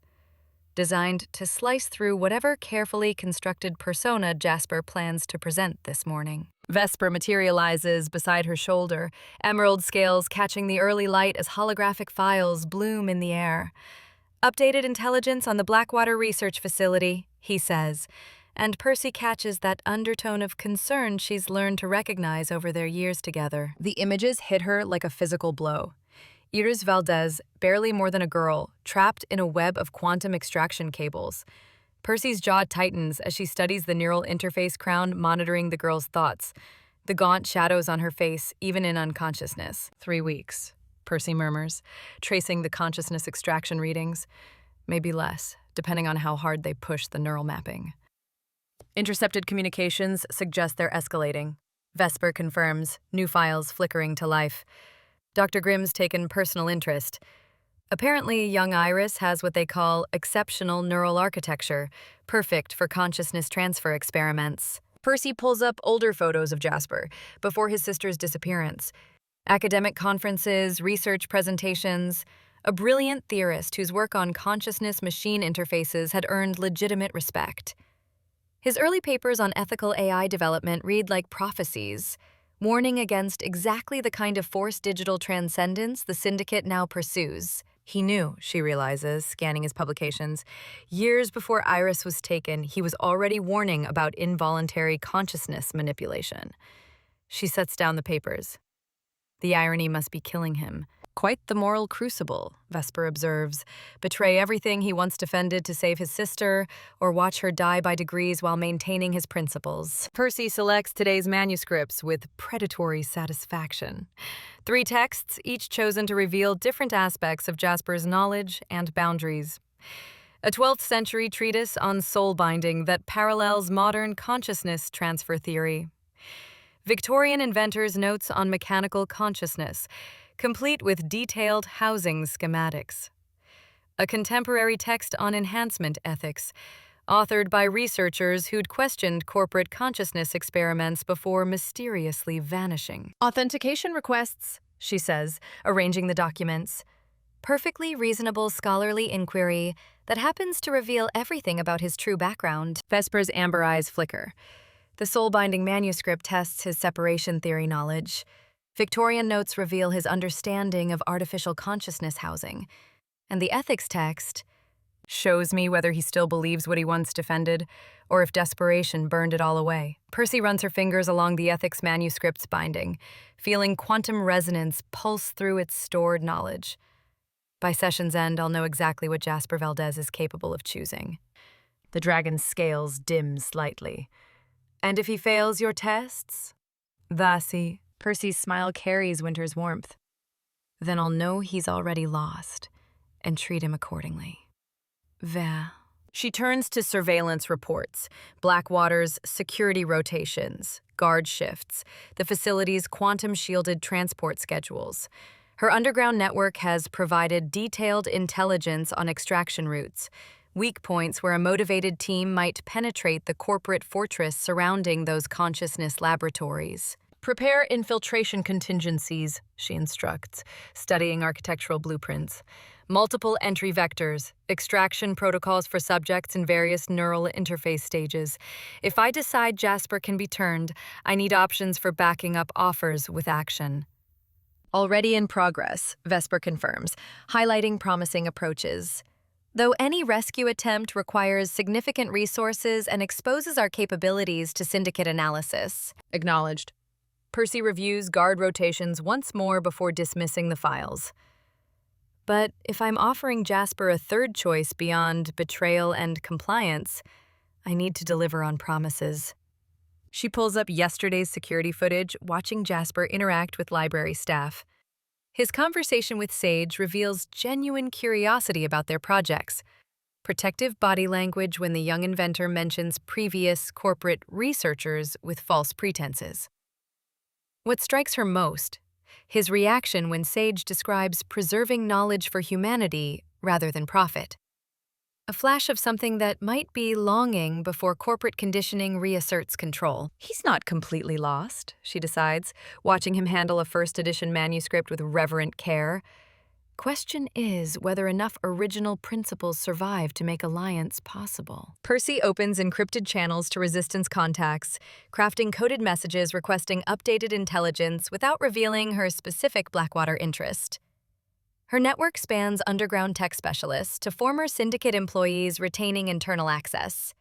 designed to slice through whatever carefully constructed persona Jasper plans to present this morning. Vesper materializes beside her shoulder, emerald scales catching the early light as holographic files bloom in the air. "Updated intelligence on the Blackwater Research Facility," he says, and Percy catches that undertone of concern she's learned to recognize over their years together. The images hit her like a physical blow. Iris Valdez, barely more than a girl, trapped in a web of quantum extraction cables. Percy's jaw tightens as she studies the neural interface crown monitoring the girl's thoughts, the gaunt shadows on her face, even in unconsciousness. 3 weeks, Percy murmurs, tracing the consciousness extraction readings. Maybe less, depending on how hard they push the neural mapping. Intercepted communications suggest they're escalating. Vesper confirms, new files flickering to life. Dr. Grimm's taken personal interest. Apparently, young Iris has what they call exceptional neural architecture, perfect for consciousness transfer experiments. Percy pulls up older photos of Jasper before his sister's disappearance. Academic conferences, research presentations, a brilliant theorist whose work on consciousness-machine interfaces had earned legitimate respect. His early papers on ethical AI development read like prophecies, warning against exactly the kind of forced digital transcendence the Syndicate now pursues. He knew, she realizes, scanning his publications. Years before Iris was taken, he was already warning about involuntary consciousness manipulation. She sets down the papers. The irony must be killing him. Quite the moral crucible, Vesper observes. Betray everything he once defended to save his sister, or watch her die by degrees while maintaining his principles. Percy selects today's manuscripts with predatory satisfaction. 3 texts, each chosen to reveal different aspects of Jasper's knowledge and boundaries. A 12th century treatise on soul binding that parallels modern consciousness transfer theory. Victorian inventors' notes on mechanical consciousness, complete with detailed housing schematics. A contemporary text on enhancement ethics, authored by researchers who'd questioned corporate consciousness experiments before mysteriously vanishing. Authentication requests, she says, arranging the documents. Perfectly reasonable scholarly inquiry that happens to reveal everything about his true background. Vesper's amber eyes flicker. The soul-binding manuscript tests his separation theory knowledge. Victorian notes reveal his understanding of artificial consciousness housing. And the ethics text shows me whether he still believes what he once defended, or if desperation burned it all away. Percy runs her fingers along the ethics manuscript's binding, feeling quantum resonance pulse through its stored knowledge. By session's end, I'll know exactly what Jasper Valdez is capable of choosing. The dragon's scales dim slightly. And if he fails your tests? Vasi. Percy's smile carries Winter's warmth. Then I'll know he's already lost, and treat him accordingly. Ver. She turns to surveillance reports, Blackwater's security rotations, guard shifts, the facility's quantum-shielded transport schedules. Her underground network has provided detailed intelligence on extraction routes, weak points where a motivated team might penetrate the corporate fortress surrounding those consciousness laboratories. Prepare infiltration contingencies, she instructs, studying architectural blueprints. Multiple entry vectors, extraction protocols for subjects in various neural interface stages. If I decide Jasper can be turned, I need options for backing up offers with action. Already in progress, Vesper confirms, highlighting promising approaches. Though any rescue attempt requires significant resources and exposes our capabilities to Syndicate analysis. Acknowledged. Percy reviews guard rotations once more before dismissing the files. But if I'm offering Jasper a third choice beyond betrayal and compliance, I need to deliver on promises. She pulls up yesterday's security footage, watching Jasper interact with library staff. His conversation with Sage reveals genuine curiosity about their projects. Protective body language when the young inventor mentions previous corporate researchers with false pretenses. What strikes her most, his reaction when Sage describes preserving knowledge for humanity rather than profit. A flash of something that might be longing before corporate conditioning reasserts control. He's not completely lost, she decides, watching him handle a first edition manuscript with reverent care. Question is whether enough original principles survive to make alliance possible. Percy opens encrypted channels to resistance contacts, crafting coded messages requesting updated intelligence without revealing her specific Blackwater interest. Her network spans underground tech specialists to former Syndicate employees retaining internal access.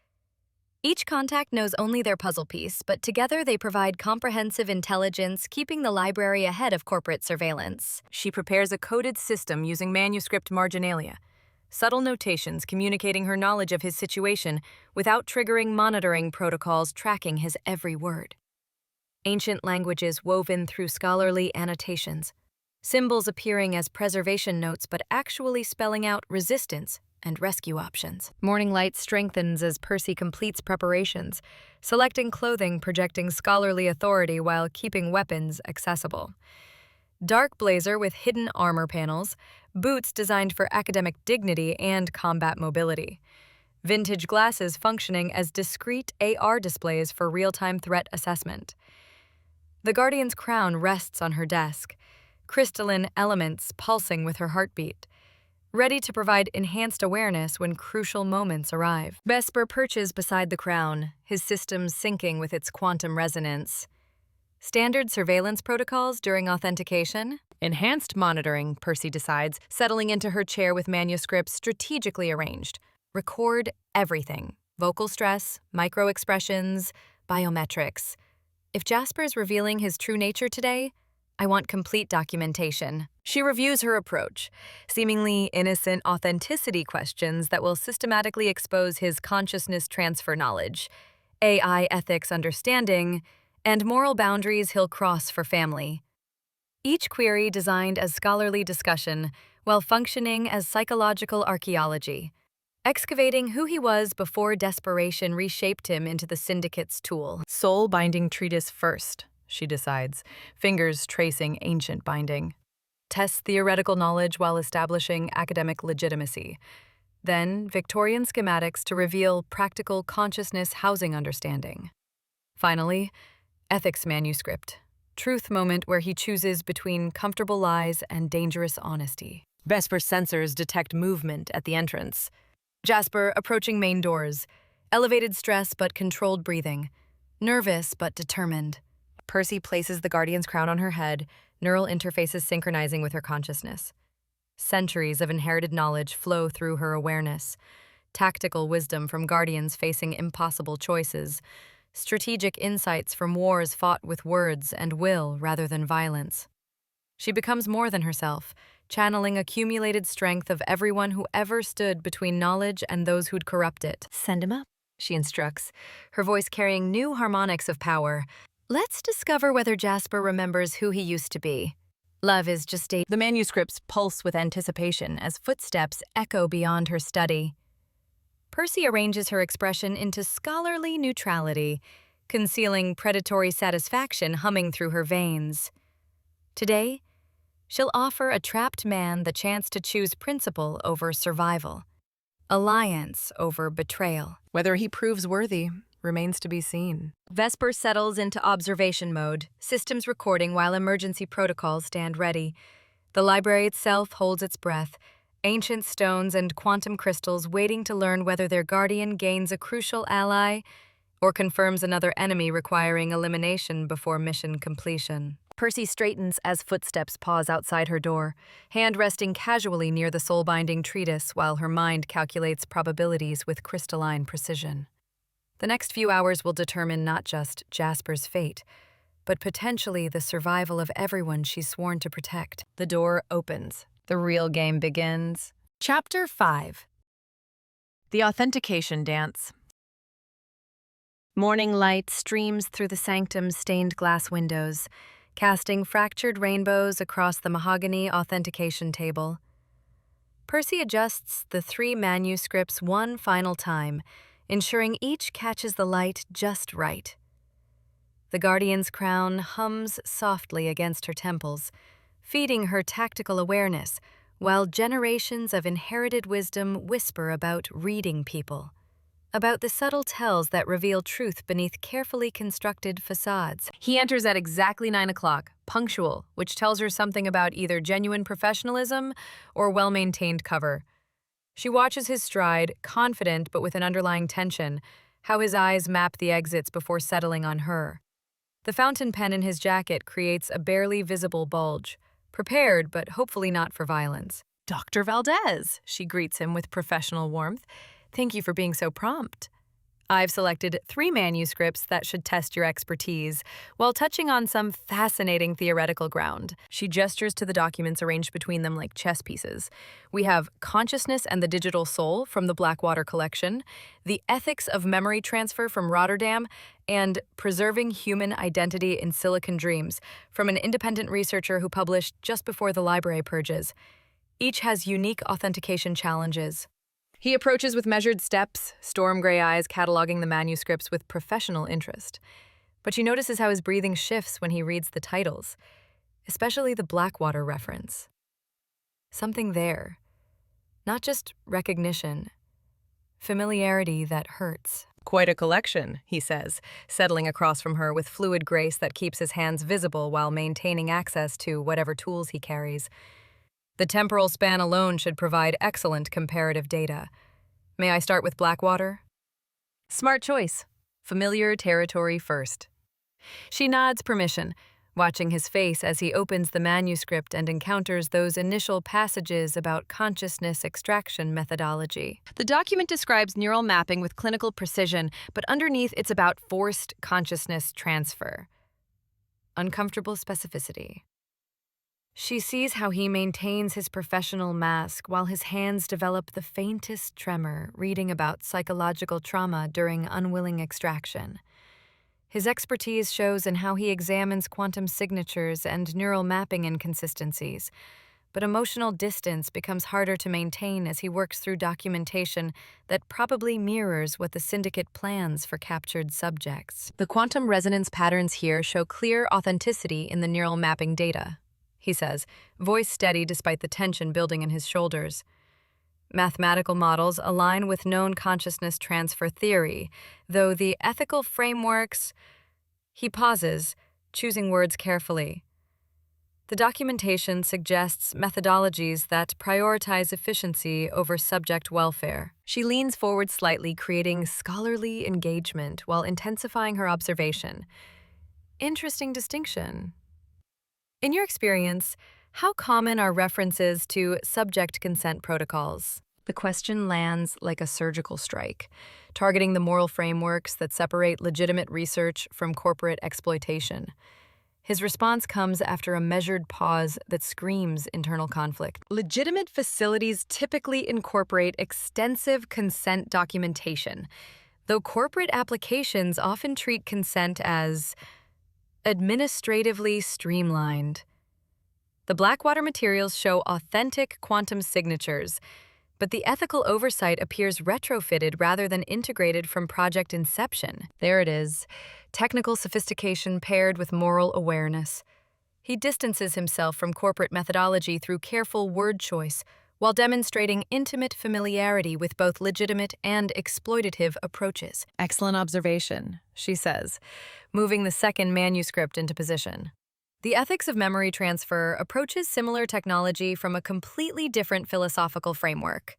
Each contact knows only their puzzle piece, but together they provide comprehensive intelligence, keeping the library ahead of corporate surveillance. She prepares a coded system using manuscript marginalia, subtle notations communicating her knowledge of his situation without triggering monitoring protocols tracking his every word. Ancient languages woven through scholarly annotations, symbols appearing as preservation notes but actually spelling out resistance and rescue options. Morning light strengthens as Percy completes preparations, selecting clothing projecting scholarly authority while keeping weapons accessible. Dark blazer with hidden armor panels, boots designed for academic dignity and combat mobility. vintage glasses functioning as discrete AR displays for real-time threat assessment. The Guardian's crown rests on her desk, crystalline elements pulsing with her heartbeat, ready to provide enhanced awareness when crucial moments arrive. Vesper perches beside the crown, his systems syncing with its quantum resonance. Standard surveillance protocols during authentication? Enhanced monitoring, Percy decides, settling into her chair with manuscripts strategically arranged. Record everything. Vocal stress, micro-expressions, biometrics. If Jasper's revealing his true nature today, I want complete documentation. She reviews her approach, seemingly innocent authenticity questions that will systematically expose his consciousness transfer knowledge, AI ethics understanding, and moral boundaries he'll cross for family. Each query designed as scholarly discussion while functioning as psychological archaeology, excavating who he was before desperation reshaped him into the Syndicate's tool. Soul-binding treatise first, she decides, fingers tracing ancient binding. Test theoretical knowledge while establishing academic legitimacy. Then, Victorian schematics to reveal practical consciousness housing understanding. Finally, ethics manuscript. Truth moment where he chooses between comfortable lies and dangerous honesty. Vesper sensors detect movement at the entrance. Jasper approaching main doors. Elevated stress but controlled breathing. Nervous but determined. Percy places the Guardian's crown on her head, neural interfaces synchronizing with her consciousness. Centuries of inherited knowledge flow through her awareness. Tactical wisdom from Guardians facing impossible choices. Strategic insights from wars fought with words and will rather than violence. She becomes more than herself, channeling accumulated strength of everyone who ever stood between knowledge and those who'd corrupt it. Send him up, she instructs, her voice carrying new harmonics of power. Let's discover whether Jasper remembers who he used to be. Love is just a... The manuscripts pulse with anticipation as footsteps echo beyond her study. Percy arranges her expression into scholarly neutrality, concealing predatory satisfaction humming through her veins. Today, she'll offer a trapped man the chance to choose principle over survival, alliance over betrayal. Whether he proves worthy remains to be seen. Vesper settles into observation mode, systems recording while emergency protocols stand ready. The library itself holds its breath, ancient stones and quantum crystals waiting to learn whether their guardian gains a crucial ally or confirms another enemy requiring elimination before mission completion. Percy straightens as footsteps pause outside her door, hand resting casually near the soul-binding treatise while her mind calculates probabilities with crystalline precision. The next few hours will determine not just Jasper's fate, but potentially the survival of everyone she's sworn to protect. The door opens. The real game begins. Chapter 5. The Authentication Dance. Morning light streams through the sanctum's stained glass windows, casting fractured rainbows across the mahogany authentication table. Percy adjusts the 3 manuscripts one final time, ensuring each catches the light just right. The Guardian's crown hums softly against her temples, feeding her tactical awareness, while generations of inherited wisdom whisper about reading people, about the subtle tells that reveal truth beneath carefully constructed facades. He enters at exactly 9 o'clock, punctual, which tells her something about either genuine professionalism or well-maintained cover. She watches his stride, confident but with an underlying tension, how his eyes map the exits before settling on her. The fountain pen in his jacket creates a barely visible bulge, prepared but hopefully not for violence. "Dr. Valdez," she greets him with professional warmth. "Thank you for being so prompt. I've selected 3 manuscripts that should test your expertise, while touching on some fascinating theoretical ground." She gestures to the documents arranged between them like chess pieces. We have Consciousness and the Digital Soul from the Blackwater Collection, The Ethics of Memory Transfer from Rotterdam, and Preserving Human Identity in Silicon Dreams from an independent researcher who published just before the library purges. Each has unique authentication challenges. He approaches with measured steps, storm gray eyes cataloging the manuscripts with professional interest. But she notices how his breathing shifts when he reads the titles, especially the Blackwater reference. Something there. Not just recognition, familiarity that hurts. Quite a collection, he says, settling across from her with fluid grace that keeps his hands visible while maintaining access to whatever tools he carries. The temporal span alone should provide excellent comparative data. May I start with Blackwater? Smart choice. Familiar territory first. She nods permission, watching his face as he opens the manuscript and encounters those initial passages about consciousness extraction methodology. The document describes neural mapping with clinical precision, but underneath it's about forced consciousness transfer. Uncomfortable specificity. She sees how he maintains his professional mask while his hands develop the faintest tremor, reading about psychological trauma during unwilling extraction. His expertise shows in how he examines quantum signatures and neural mapping inconsistencies, but emotional distance becomes harder to maintain as he works through documentation that probably mirrors what the Syndicate plans for captured subjects. The quantum resonance patterns here show clear authenticity in the neural mapping data, he says, voice steady despite the tension building in his shoulders. Mathematical models align with known consciousness transfer theory, though the ethical frameworks... He pauses, choosing words carefully. The documentation suggests methodologies that prioritize efficiency over subject welfare. She leans forward slightly, creating scholarly engagement while intensifying her observation. Interesting distinction. In your experience, how common are references to subject consent protocols? The question lands like a surgical strike, targeting the moral frameworks that separate legitimate research from corporate exploitation. His response comes after a measured pause that screams internal conflict. Legitimate facilities typically incorporate extensive consent documentation, though corporate applications often treat consent as administratively streamlined. The Blackwater materials show authentic quantum signatures, but the ethical oversight appears retrofitted rather than integrated from project inception. There it is, technical sophistication paired with moral awareness. He distances himself from corporate methodology through careful word choice, while demonstrating intimate familiarity with both legitimate and exploitative approaches. Excellent observation, she says, moving the second manuscript into position. The ethics of memory transfer approaches similar technology from a completely different philosophical framework.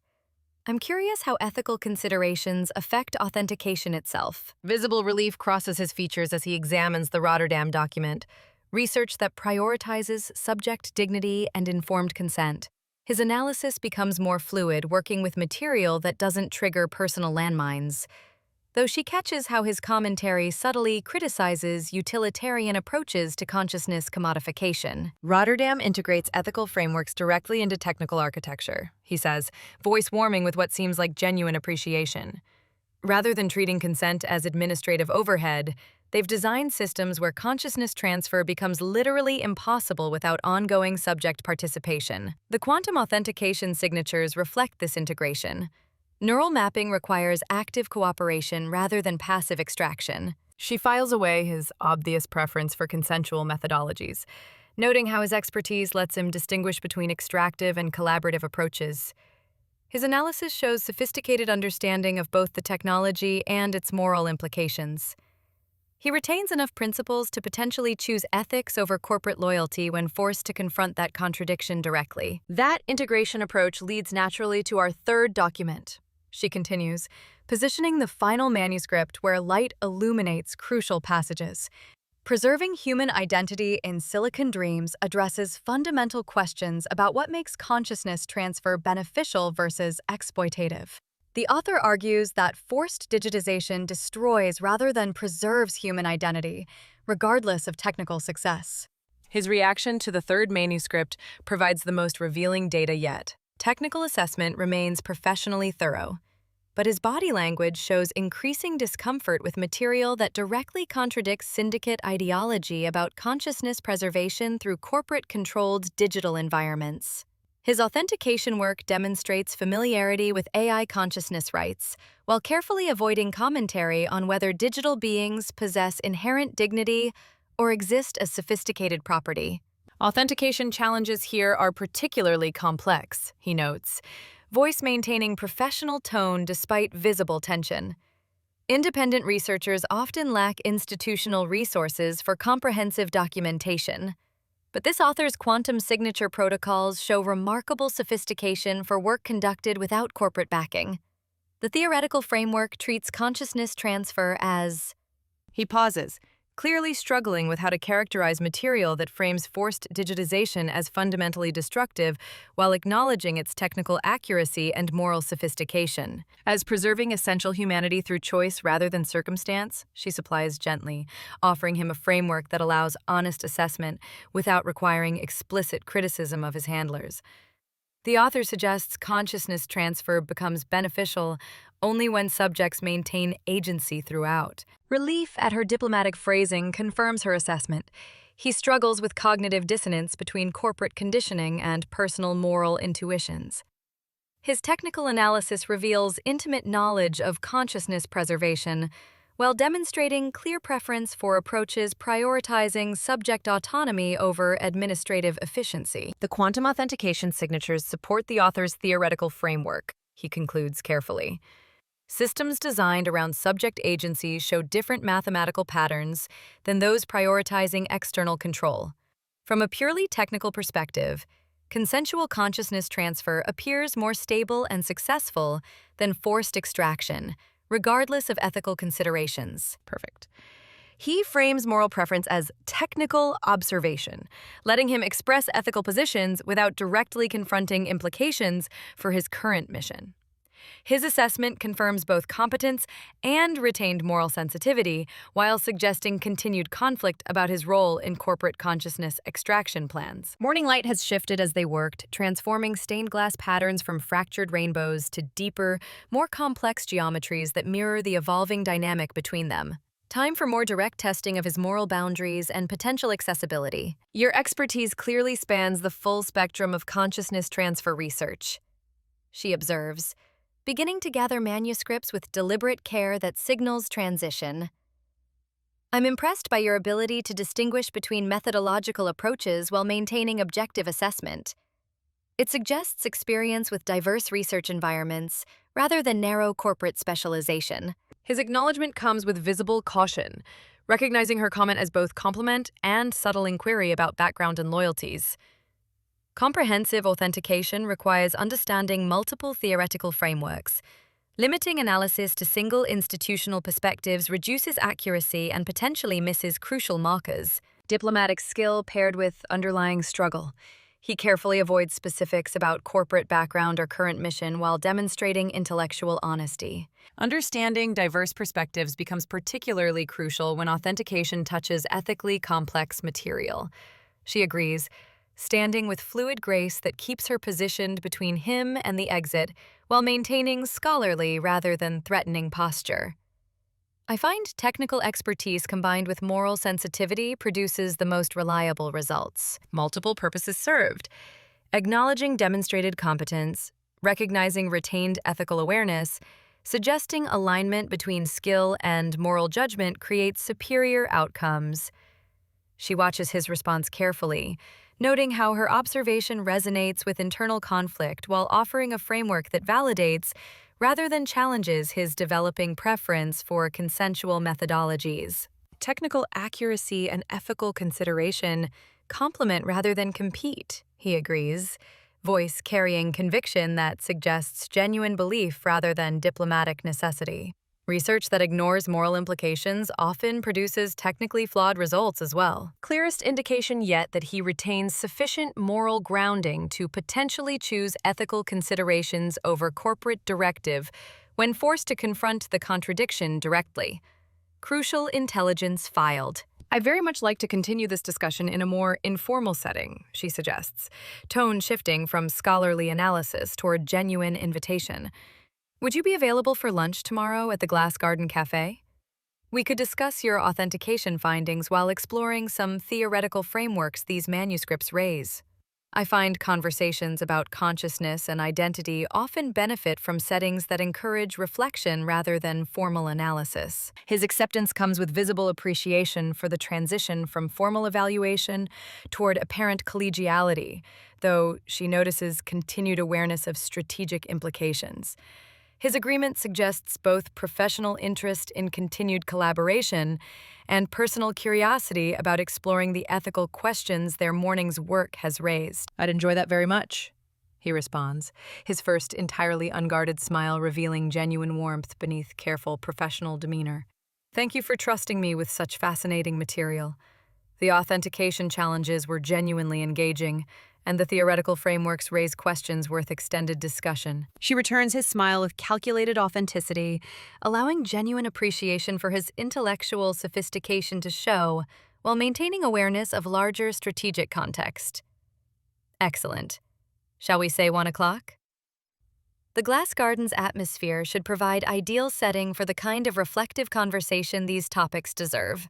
I'm curious how ethical considerations affect authentication itself. Visible relief crosses his features as he examines the Rotterdam document, research that prioritizes subject dignity and informed consent. His analysis becomes more fluid, working with material that doesn't trigger personal landmines, though she catches how his commentary subtly criticizes utilitarian approaches to consciousness commodification. Rotterdam integrates ethical frameworks directly into technical architecture, he says, voice warming with what seems like genuine appreciation. Rather than treating consent as administrative overhead, they've designed systems where consciousness transfer becomes literally impossible without ongoing subject participation. The quantum authentication signatures reflect this integration. Neural mapping requires active cooperation rather than passive extraction. She files away his obvious preference for consensual methodologies, noting how his expertise lets him distinguish between extractive and collaborative approaches. His analysis shows sophisticated understanding of both the technology and its moral implications. He retains enough principles to potentially choose ethics over corporate loyalty when forced to confront that contradiction directly. That integration approach leads naturally to our third document, she continues, positioning the final manuscript where light illuminates crucial passages. Preserving human identity in Silicon Dreams addresses fundamental questions about what makes consciousness transfer beneficial versus exploitative. The author argues that forced digitization destroys rather than preserves human identity, regardless of technical success. His reaction to the third manuscript provides the most revealing data yet. Technical assessment remains professionally thorough, but his body language shows increasing discomfort with material that directly contradicts Syndicate ideology about consciousness preservation through corporate-controlled digital environments. His authentication work demonstrates familiarity with AI consciousness rights, while carefully avoiding commentary on whether digital beings possess inherent dignity or exist as sophisticated property. Authentication challenges here are particularly complex, he notes. voice maintaining professional tone despite visible tension. Independent researchers often lack institutional resources for comprehensive documentation, but this author's quantum signature protocols show remarkable sophistication for work conducted without corporate backing. The theoretical framework treats consciousness transfer as... He pauses, clearly struggling with how to characterize material that frames forced digitization as fundamentally destructive while acknowledging its technical accuracy and moral sophistication. As preserving essential humanity through choice rather than circumstance, she supplies gently, offering him a framework that allows honest assessment without requiring explicit criticism of his handlers. The author suggests consciousness transfer becomes beneficial only when subjects maintain agency throughout. Relief at her diplomatic phrasing confirms her assessment. He struggles with cognitive dissonance between corporate conditioning and personal moral intuitions. His technical analysis reveals intimate knowledge of consciousness preservation, while demonstrating clear preference for approaches prioritizing subject autonomy over administrative efficiency. The quantum authentication signatures support the author's theoretical framework, he concludes carefully. Systems designed around subject agency show different mathematical patterns than those prioritizing external control. From a purely technical perspective, consensual consciousness transfer appears more stable and successful than forced extraction, regardless of ethical considerations. Perfect. He frames moral preference as technical observation, letting him express ethical positions without directly confronting implications for his current mission. His assessment confirms both competence and retained moral sensitivity, while suggesting continued conflict about his role in corporate consciousness extraction plans. Morning light has shifted as they worked, transforming stained glass patterns from fractured rainbows to deeper, more complex geometries that mirror the evolving dynamic between them. Time for more direct testing of his moral boundaries and potential accessibility. Your expertise clearly spans the full spectrum of consciousness transfer research, she observes, beginning to gather manuscripts with deliberate care that signals transition. I'm impressed by your ability to distinguish between methodological approaches while maintaining objective assessment. It suggests experience with diverse research environments rather than narrow corporate specialization. His acknowledgement comes with visible caution, recognizing her comment as both compliment and subtle inquiry about background and loyalties. Comprehensive authentication requires understanding multiple theoretical frameworks. Limiting analysis to single institutional perspectives reduces accuracy and potentially misses crucial markers. Diplomatic skill paired with underlying struggle. He carefully avoids specifics about corporate background or current mission while demonstrating intellectual honesty. Understanding diverse perspectives becomes particularly crucial when authentication touches ethically complex material. She agrees, standing with fluid grace that keeps her positioned between him and the exit while maintaining scholarly rather than threatening posture. I find technical expertise combined with moral sensitivity produces the most reliable results. Multiple purposes served. Acknowledging demonstrated competence, recognizing retained ethical awareness, suggesting alignment between skill and moral judgment creates superior outcomes. She watches his response carefully, noting how her observation resonates with internal conflict while offering a framework that validates rather than challenges his developing preference for consensual methodologies. Technical accuracy and ethical consideration complement rather than compete, he agrees, voice carrying conviction that suggests genuine belief rather than diplomatic necessity. Research that ignores moral implications often produces technically flawed results as well. Clearest indication yet that he retains sufficient moral grounding to potentially choose ethical considerations over corporate directive when forced to confront the contradiction directly. Crucial intelligence filed. I very much like to continue this discussion in a more informal setting, she suggests, tone shifting from scholarly analysis toward genuine invitation. Would you be available for lunch tomorrow at the Glass Garden Cafe? We could discuss your authentication findings while exploring some theoretical frameworks these manuscripts raise. I find conversations about consciousness and identity often benefit from settings that encourage reflection rather than formal analysis. His acceptance comes with visible appreciation for the transition from formal evaluation toward apparent collegiality, though she notices continued awareness of strategic implications. His agreement suggests both professional interest in continued collaboration and personal curiosity about exploring the ethical questions their morning's work has raised. "I'd enjoy that very much," he responds, his first entirely unguarded smile revealing genuine warmth beneath careful professional demeanor. "Thank you for trusting me with such fascinating material. The authentication challenges were genuinely engaging, and the theoretical frameworks raise questions worth extended discussion." She returns his smile of calculated authenticity, allowing genuine appreciation for his intellectual sophistication to show, while maintaining awareness of larger strategic context. "Excellent. Shall we say 1 o'clock? The Glass Garden's atmosphere should provide ideal setting for the kind of reflective conversation these topics deserve.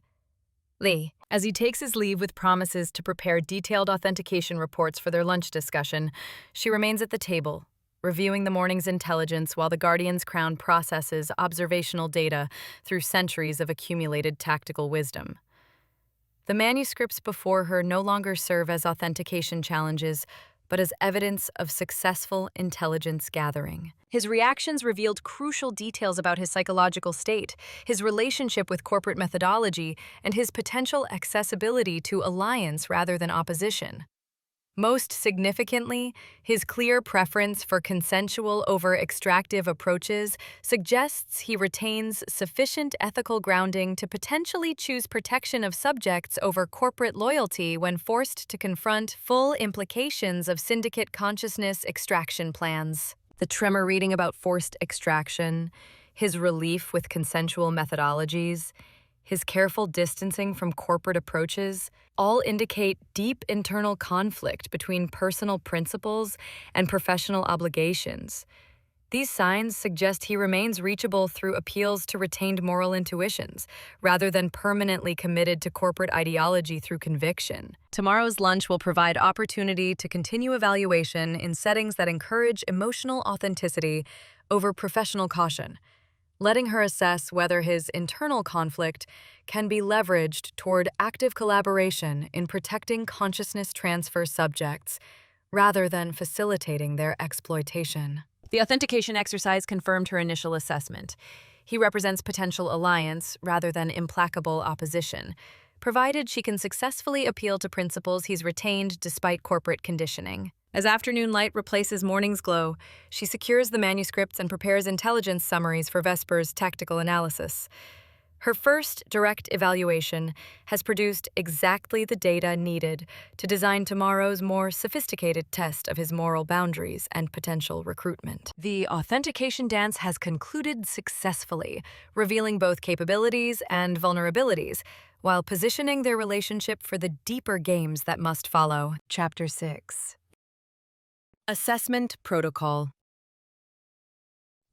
Lee, as he takes his leave with promises to prepare detailed authentication reports for their lunch discussion, she remains at the table, reviewing the morning's intelligence while the Guardian's crown processes observational data through centuries of accumulated tactical wisdom. The manuscripts before her no longer serve as authentication challenges, but as evidence of successful intelligence gathering. His reactions revealed crucial details about his psychological state, his relationship with corporate methodology, and his potential accessibility to alliance rather than opposition. Most significantly, his clear preference for consensual over extractive approaches suggests he retains sufficient ethical grounding to potentially choose protection of subjects over corporate loyalty when forced to confront full implications of syndicate consciousness extraction plans. The tremor reading about forced extraction, his relief with consensual methodologies, his careful distancing from corporate approaches all indicate deep internal conflict between personal principles and professional obligations. These signs suggest he remains reachable through appeals to retained moral intuitions, rather than permanently committed to corporate ideology through conviction. Tomorrow's lunch will provide opportunity to continue evaluation in settings that encourage emotional authenticity over professional caution, letting her assess whether his internal conflict can be leveraged toward active collaboration in protecting consciousness transfer subjects, rather than facilitating their exploitation. The authentication exercise confirmed her initial assessment. He represents potential alliance rather than implacable opposition, provided she can successfully appeal to principles he's retained despite corporate conditioning. As afternoon light replaces morning's glow, she secures the manuscripts and prepares intelligence summaries for Vesper's tactical analysis. Her first direct evaluation has produced exactly the data needed to design tomorrow's more sophisticated test of his moral boundaries and potential recruitment. The authentication dance has concluded successfully, revealing both capabilities and vulnerabilities, while positioning their relationship for the deeper games that must follow. Chapter 6. Assessment Protocol.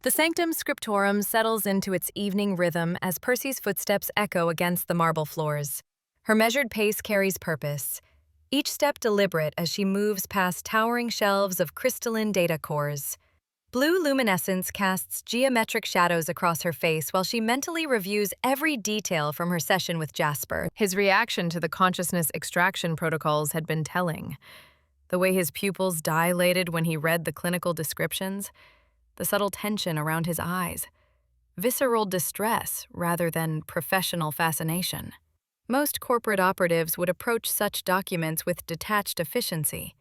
The Sanctum Scriptorum settles into its evening rhythm as Percy's footsteps echo against the marble floors. Her measured pace carries purpose, each step deliberate as she moves past towering shelves of crystalline data cores. Blue luminescence casts geometric shadows across her face while she mentally reviews every detail from her session with Jasper. His reaction to the consciousness extraction protocols had been telling. The way his pupils dilated when he read the clinical descriptions, the subtle tension around his eyes, visceral distress rather than professional fascination. Most corporate operatives would approach such documents with detached efficiency,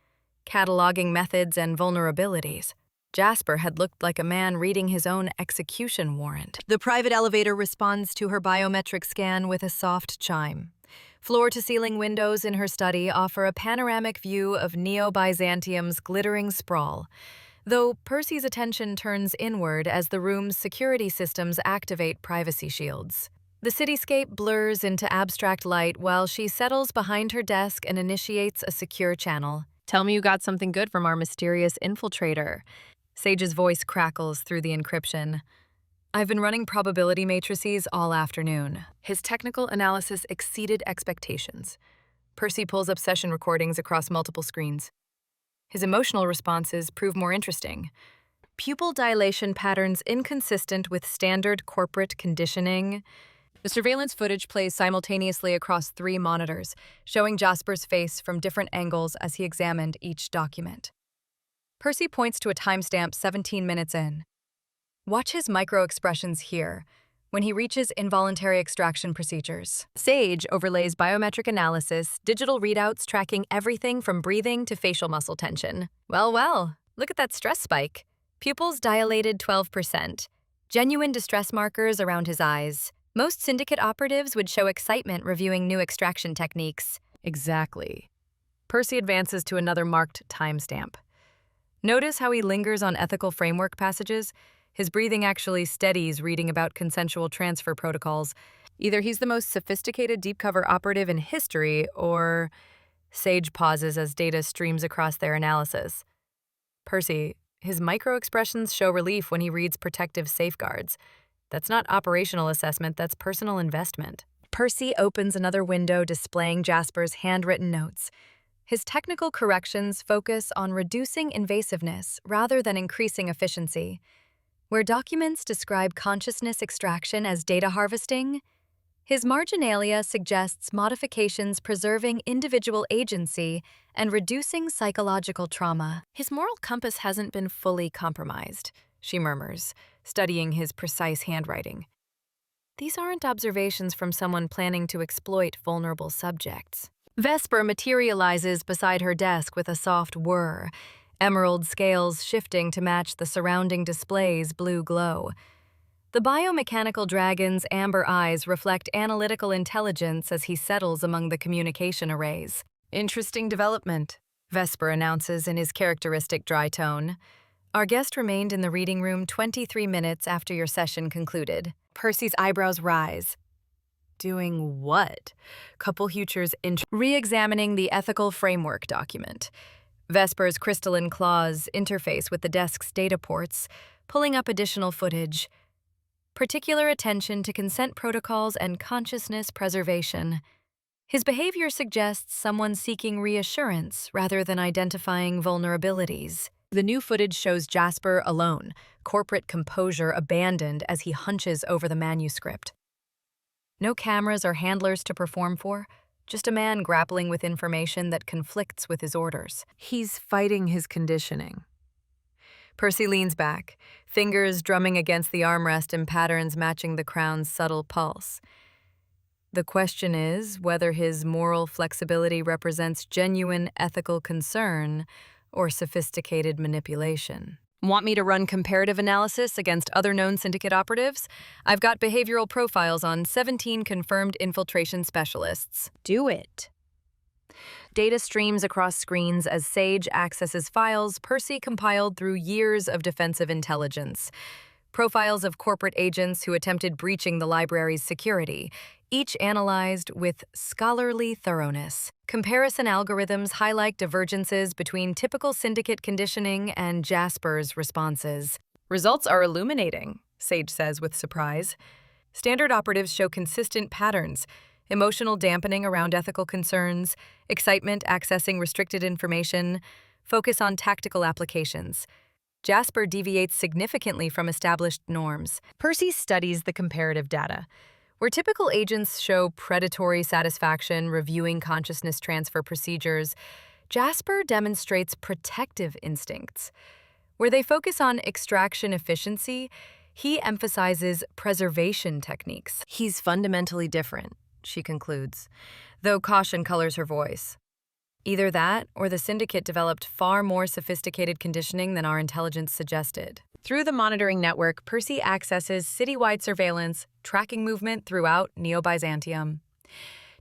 cataloging methods and vulnerabilities. Jasper had looked like a man reading his own execution warrant. The private elevator responds to her biometric scan with a soft chime. Floor-to-ceiling windows in her study offer a panoramic view of Neo-Byzantium's glittering sprawl, though Percy's attention turns inward as the room's security systems activate privacy shields. The cityscape blurs into abstract light while she settles behind her desk and initiates a secure channel. "Tell me you got something good from our mysterious infiltrator." Sage's voice crackles through the encryption. "I've been running probability matrices all afternoon." His technical analysis exceeded expectations. Percy pulls up session recordings across multiple screens. His emotional responses prove more interesting. Pupil dilation patterns inconsistent with standard corporate conditioning. The surveillance footage plays simultaneously across 3 monitors, showing Jasper's face from different angles as he examined each document. Percy points to a timestamp 17 minutes in. Watch his micro-expressions here, when he reaches involuntary extraction procedures. Sage overlays biometric analysis, digital readouts tracking everything from breathing to facial muscle tension. Well, look at that stress spike. Pupils dilated 12%. Genuine distress markers around his eyes. Most Syndicate operatives would show excitement reviewing new extraction techniques. Exactly. Percy advances to another marked timestamp. Notice how he lingers on ethical framework passages? His breathing actually steadies reading about consensual transfer protocols. Either he's the most sophisticated deep-cover operative in history, or Sage pauses as data streams across their analysis. Percy, his micro-expressions show relief when he reads protective safeguards. That's not operational assessment, that's personal investment. Percy opens another window displaying Jasper's handwritten notes. His technical corrections focus on reducing invasiveness rather than increasing efficiency. Where documents describe consciousness extraction as data harvesting, his marginalia suggests modifications preserving individual agency and reducing psychological trauma. His moral compass hasn't been fully compromised, she murmurs, studying his precise handwriting. These aren't observations from someone planning to exploit vulnerable subjects. Vesper materializes beside her desk with a soft whir, emerald scales shifting to match the surrounding display's blue glow. The biomechanical dragon's amber eyes reflect analytical intelligence as he settles among the communication arrays. Interesting development, Vesper announces in his characteristic dry tone. Our guest remained in the reading room 23 minutes after your session concluded. Percy's eyebrows rise. Doing what? Couple Hucher's re-examining the ethical framework document. Vesper's crystalline claws interface with the desk's data ports, pulling up additional footage. Particular attention to consent protocols and consciousness preservation. His behavior suggests someone seeking reassurance rather than identifying vulnerabilities. The new footage shows Jasper alone, corporate composure abandoned as he hunches over the manuscript. No cameras or handlers to perform for, just a man grappling with information that conflicts with his orders. He's fighting his conditioning. Percy leans back, fingers drumming against the armrest in patterns matching the crown's subtle pulse. The question is whether his moral flexibility represents genuine ethical concern or sophisticated manipulation. Want me to run comparative analysis against other known Syndicate operatives? I've got behavioral profiles on 17 confirmed infiltration specialists. Do it. Data streams across screens as Sage accesses files Percy compiled through years of defensive intelligence. Profiles of corporate agents who attempted breaching the library's security, each analyzed with scholarly thoroughness. Comparison algorithms highlight divergences between typical Syndicate conditioning and Jasper's responses. Results are illuminating, Sage says with surprise. Standard operatives show consistent patterns: emotional dampening around ethical concerns, excitement accessing restricted information, focus on tactical applications. Jasper deviates significantly from established norms. Percy studies the comparative data. Where typical agents show predatory satisfaction reviewing consciousness transfer procedures, Jasper demonstrates protective instincts. Where they focus on extraction efficiency, he emphasizes preservation techniques. He's fundamentally different, she concludes, though caution colors her voice. Either that, or the Syndicate developed far more sophisticated conditioning than our intelligence suggested. Through the monitoring network, Percy accesses citywide surveillance, tracking movement throughout Neo-Byzantium.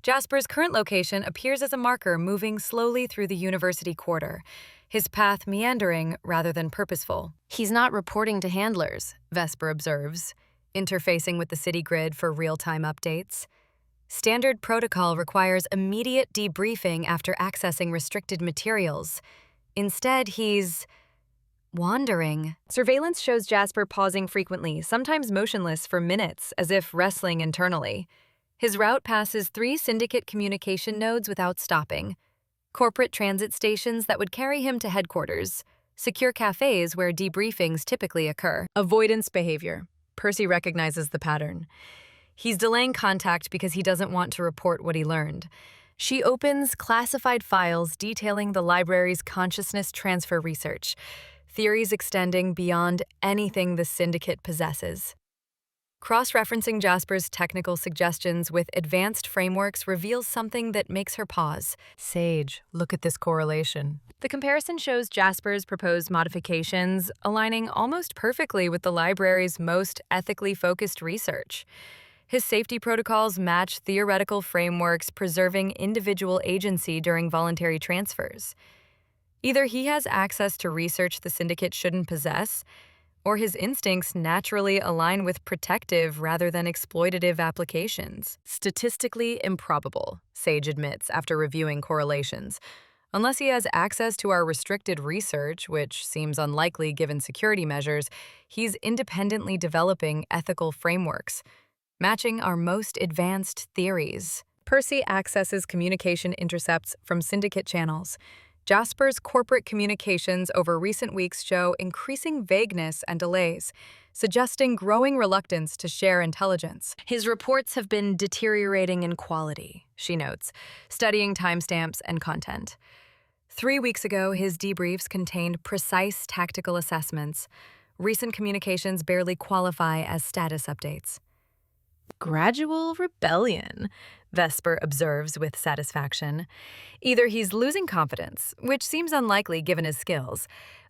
Jasper's current location appears as a marker moving slowly through the university quarter, his path meandering rather than purposeful. He's not reporting to handlers, Vesper observes, interfacing with the city grid for real-time updates. Standard protocol requires immediate debriefing after accessing restricted materials. Instead, he's wandering. Surveillance shows Jasper pausing frequently, sometimes motionless for minutes, as if wrestling internally. His route passes 3 Syndicate communication nodes without stopping. corporate transit stations that would carry him to headquarters, secure cafes where debriefings typically occur. Avoidance behavior. Percy recognizes the pattern. He's delaying contact because he doesn't want to report what he learned. She opens classified files detailing the library's consciousness transfer research, theories extending beyond anything the Syndicate possesses. Cross-referencing Jasper's technical suggestions with advanced frameworks reveals something that makes her pause. Sage, look at this correlation. The comparison shows Jasper's proposed modifications aligning almost perfectly with the library's most ethically focused research. His safety protocols match theoretical frameworks preserving individual agency during voluntary transfers. Either he has access to research the Syndicate shouldn't possess, or his instincts naturally align with protective rather than exploitative applications. Statistically improbable, Sage admits after reviewing correlations. Unless he has access to our restricted research, which seems unlikely given security measures, he's independently developing ethical frameworks, matching our most advanced theories. Percy accesses communication intercepts from Syndicate channels. Jasper's corporate communications over recent weeks show increasing vagueness and delays, suggesting growing reluctance to share intelligence. His reports have been deteriorating in quality, she notes, studying timestamps and content. 3 weeks ago, his debriefs contained precise tactical assessments. Recent communications barely qualify as status updates. Gradual rebellion, Vesper observes with satisfaction. Either he's losing confidence, which seems unlikely given his skills,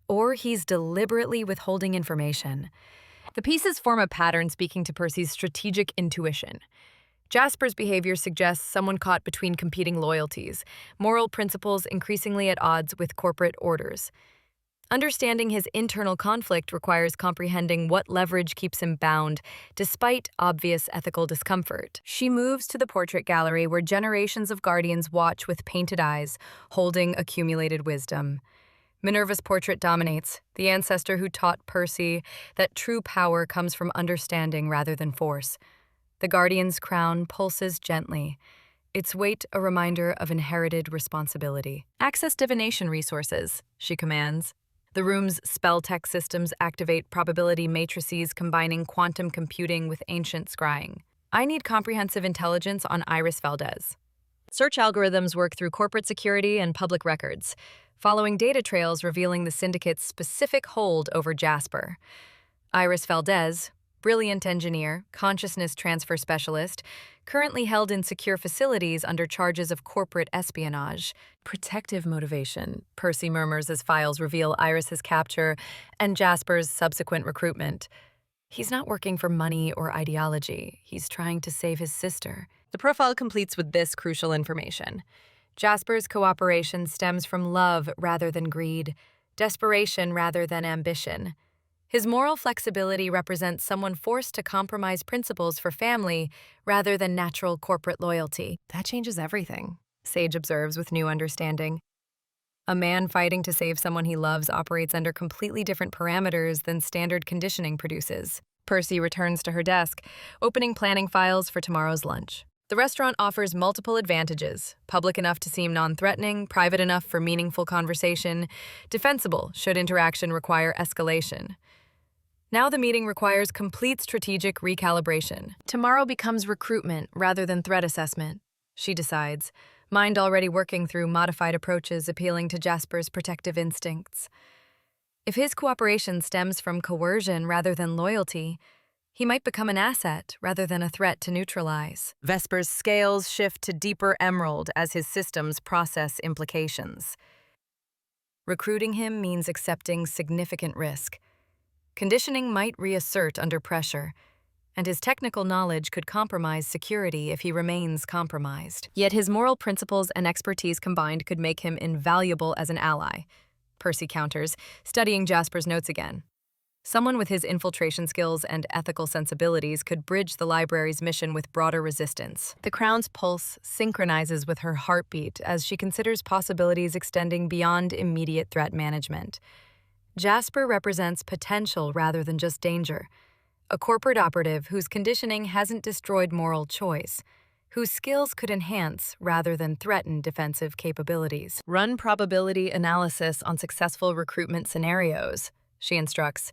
or he's deliberately withholding information. The pieces form a pattern speaking to Percy's strategic intuition. Jasper's behavior suggests someone caught between competing loyalties, moral principles increasingly at odds with corporate orders. Understanding his internal conflict requires comprehending what leverage keeps him bound, despite obvious ethical discomfort. She moves to the portrait gallery where generations of guardians watch with painted eyes, holding accumulated wisdom. Minerva's portrait dominates, the ancestor who taught Percy that true power comes from understanding rather than force. The guardian's crown pulses gently, its weight a reminder of inherited responsibility. Access divination resources, she commands. The room's spell tech systems activate probability matrices combining quantum computing with ancient scrying. I need comprehensive intelligence on Iris Valdez. Search algorithms work through corporate security and public records, following data trails revealing the Syndicate's specific hold over Jasper. Iris Valdez, brilliant engineer, consciousness transfer specialist, currently held in secure facilities under charges of corporate espionage. Protective motivation, Percy murmurs as files reveal Iris's capture and Jasper's subsequent recruitment. He's not working for money or ideology. He's trying to save his sister. The profile completes with this crucial information. Jasper's cooperation stems from love rather than greed, desperation rather than ambition. His moral flexibility represents someone forced to compromise principles for family rather than natural corporate loyalty. That changes everything, Sage observes with new understanding. A man fighting to save someone he loves operates under completely different parameters than standard conditioning produces. Percy returns to her desk, opening planning files for tomorrow's lunch. The restaurant offers multiple advantages: public enough to seem non-threatening, private enough for meaningful conversation, defensible should interaction require escalation. Now the meeting requires complete strategic recalibration. Tomorrow becomes recruitment rather than threat assessment, she decides, mind already working through modified approaches appealing to Jasper's protective instincts. If his cooperation stems from coercion rather than loyalty, he might become an asset rather than a threat to neutralize. Vesper's scales shift to deeper emerald as his systems process implications. Recruiting him means accepting significant risk. Conditioning might reassert under pressure, and his technical knowledge could compromise security if he remains compromised. Yet his moral principles and expertise combined could make him invaluable as an ally, Percy counters, studying Jasper's notes again. Someone with his infiltration skills and ethical sensibilities could bridge the library's mission with broader resistance. The crown's pulse synchronizes with her heartbeat as she considers possibilities extending beyond immediate threat management. Jasper represents potential rather than just danger, a corporate operative whose conditioning hasn't destroyed moral choice. whose skills could enhance rather than threaten defensive capabilities. Run probability analysis on successful recruitment scenarios, she instructs.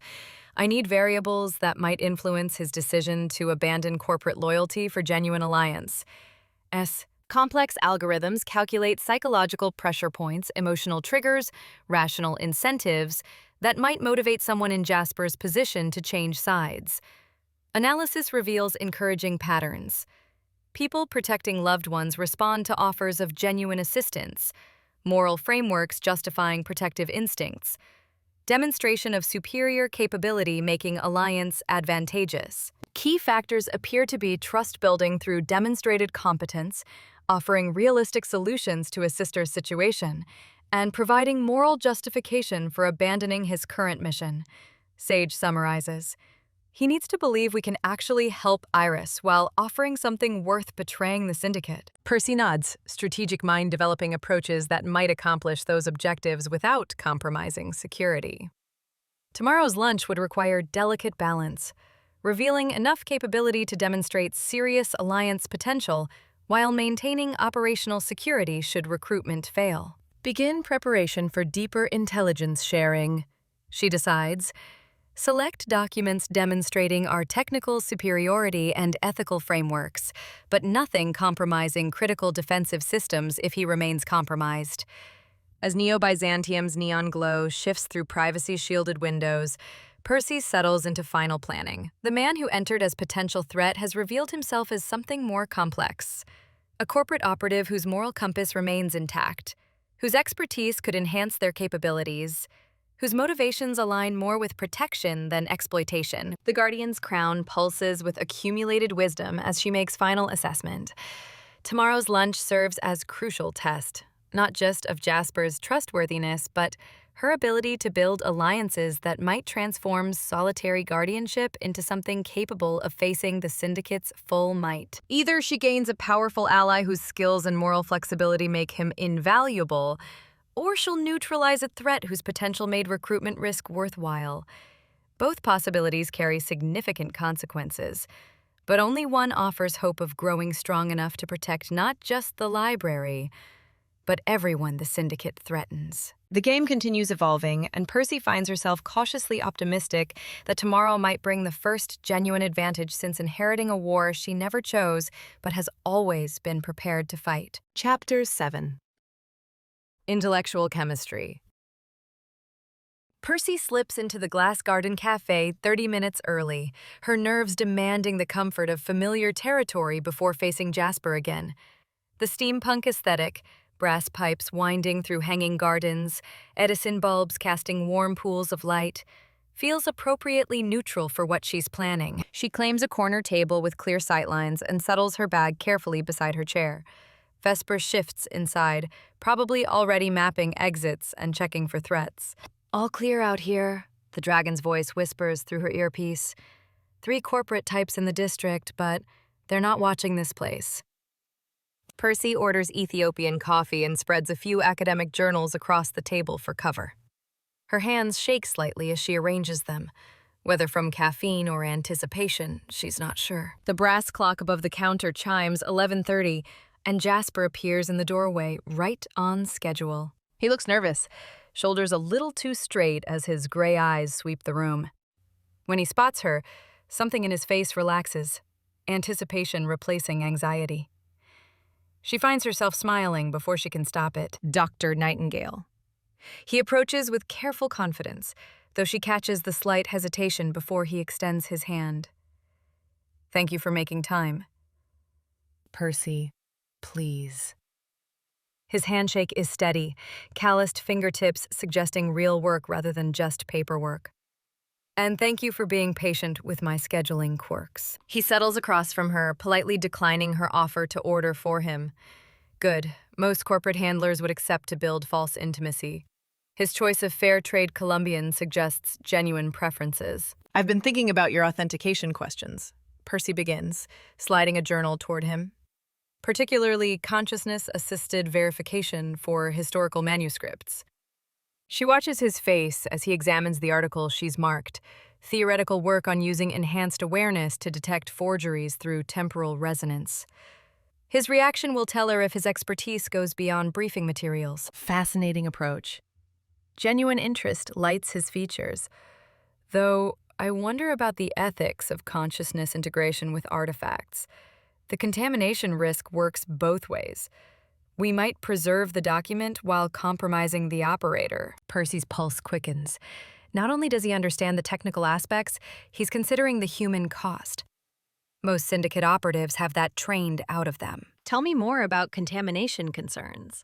I need variables that might influence his decision to abandon corporate loyalty for genuine alliance. Complex algorithms calculate psychological pressure points, emotional triggers, rational incentives that might motivate someone in Jasper's position to change sides. Analysis reveals encouraging patterns. People protecting loved ones respond to offers of genuine assistance, moral frameworks justifying protective instincts, demonstration of superior capability making alliance advantageous. Key factors appear to be trust building through demonstrated competence, offering realistic solutions to a sister's situation, and providing moral justification for abandoning his current mission. Sage summarizes. He needs to believe we can actually help Iris while offering something worth betraying the Syndicate. Percy nods, strategic mind developing approaches that might accomplish those objectives without compromising security. Tomorrow's lunch would require delicate balance, revealing enough capability to demonstrate serious alliance potential while maintaining operational security should recruitment fail. Begin preparation for deeper intelligence sharing, she decides. Select documents demonstrating our technical superiority and ethical frameworks, but nothing compromising critical defensive systems if he remains compromised. As Neo-Byzantium's neon glow shifts through privacy-shielded windows, Percy settles into final planning. The man who entered as potential threat has revealed himself as something more complex. A corporate operative whose moral compass remains intact, whose expertise could enhance their capabilities, whose motivations align more with protection than exploitation. The Guardian's crown pulses with accumulated wisdom as she makes final assessment. Tomorrow's lunch serves as crucial test, not just of Jasper's trustworthiness, but her ability to build alliances that might transform solitary guardianship into something capable of facing the Syndicate's full might. Either she gains a powerful ally whose skills and moral flexibility make him invaluable, or she'll neutralize a threat whose potential made recruitment risk worthwhile. Both possibilities carry significant consequences, but only one offers hope of growing strong enough to protect not just the library, but everyone the Syndicate threatens. The game continues evolving, and Percy finds herself cautiously optimistic that tomorrow might bring the first genuine advantage since inheriting a war she never chose but has always been prepared to fight. Chapter 7. Intellectual Chemistry. Percy slips into the Glass Garden Cafe 30 minutes early, her nerves demanding the comfort of familiar territory before facing Jasper again. The steampunk aesthetic, brass pipes winding through hanging gardens, Edison bulbs casting warm pools of light, feels appropriately neutral for what she's planning. She claims a corner table with clear sightlines and settles her bag carefully beside her chair. Vesper shifts inside, probably already mapping exits and checking for threats. All clear out here, the dragon's voice whispers through her earpiece. 3 corporate types in the district, but they're not watching this place. Percy orders Ethiopian coffee and spreads a few academic journals across the table for cover. Her hands shake slightly as she arranges them. Whether from caffeine or anticipation, she's not sure. The brass clock above the counter chimes 11:30, and Jasper appears in the doorway, right on schedule. He looks nervous, shoulders a little too straight as his gray eyes sweep the room. When he spots her, something in his face relaxes, anticipation replacing anxiety. She finds herself smiling before she can stop it. Dr. Nightingale. He approaches with careful confidence, though she catches the slight hesitation before he extends his hand. Thank you for making time. Percy, please. His handshake is steady, calloused fingertips suggesting real work rather than just paperwork. And thank you for being patient with my scheduling quirks. He settles across from her, politely declining her offer to order for him. Good. Most corporate handlers would accept to build false intimacy. His choice of fair trade Colombian suggests genuine preferences. I've been thinking about your authentication questions. Percy begins, sliding a journal toward him. Particularly consciousness-assisted verification for historical manuscripts. She watches his face as he examines the article she's marked, theoretical work on using enhanced awareness to detect forgeries through temporal resonance. His reaction will tell her if his expertise goes beyond briefing materials. Fascinating approach. Genuine interest lights his features, though I wonder about the ethics of consciousness integration with artifacts. The contamination risk works both ways. We might preserve the document while compromising the operator. Percy's pulse quickens. Not only does he understand the technical aspects, he's considering the human cost. Most Syndicate operatives have that trained out of them. Tell me more about contamination concerns.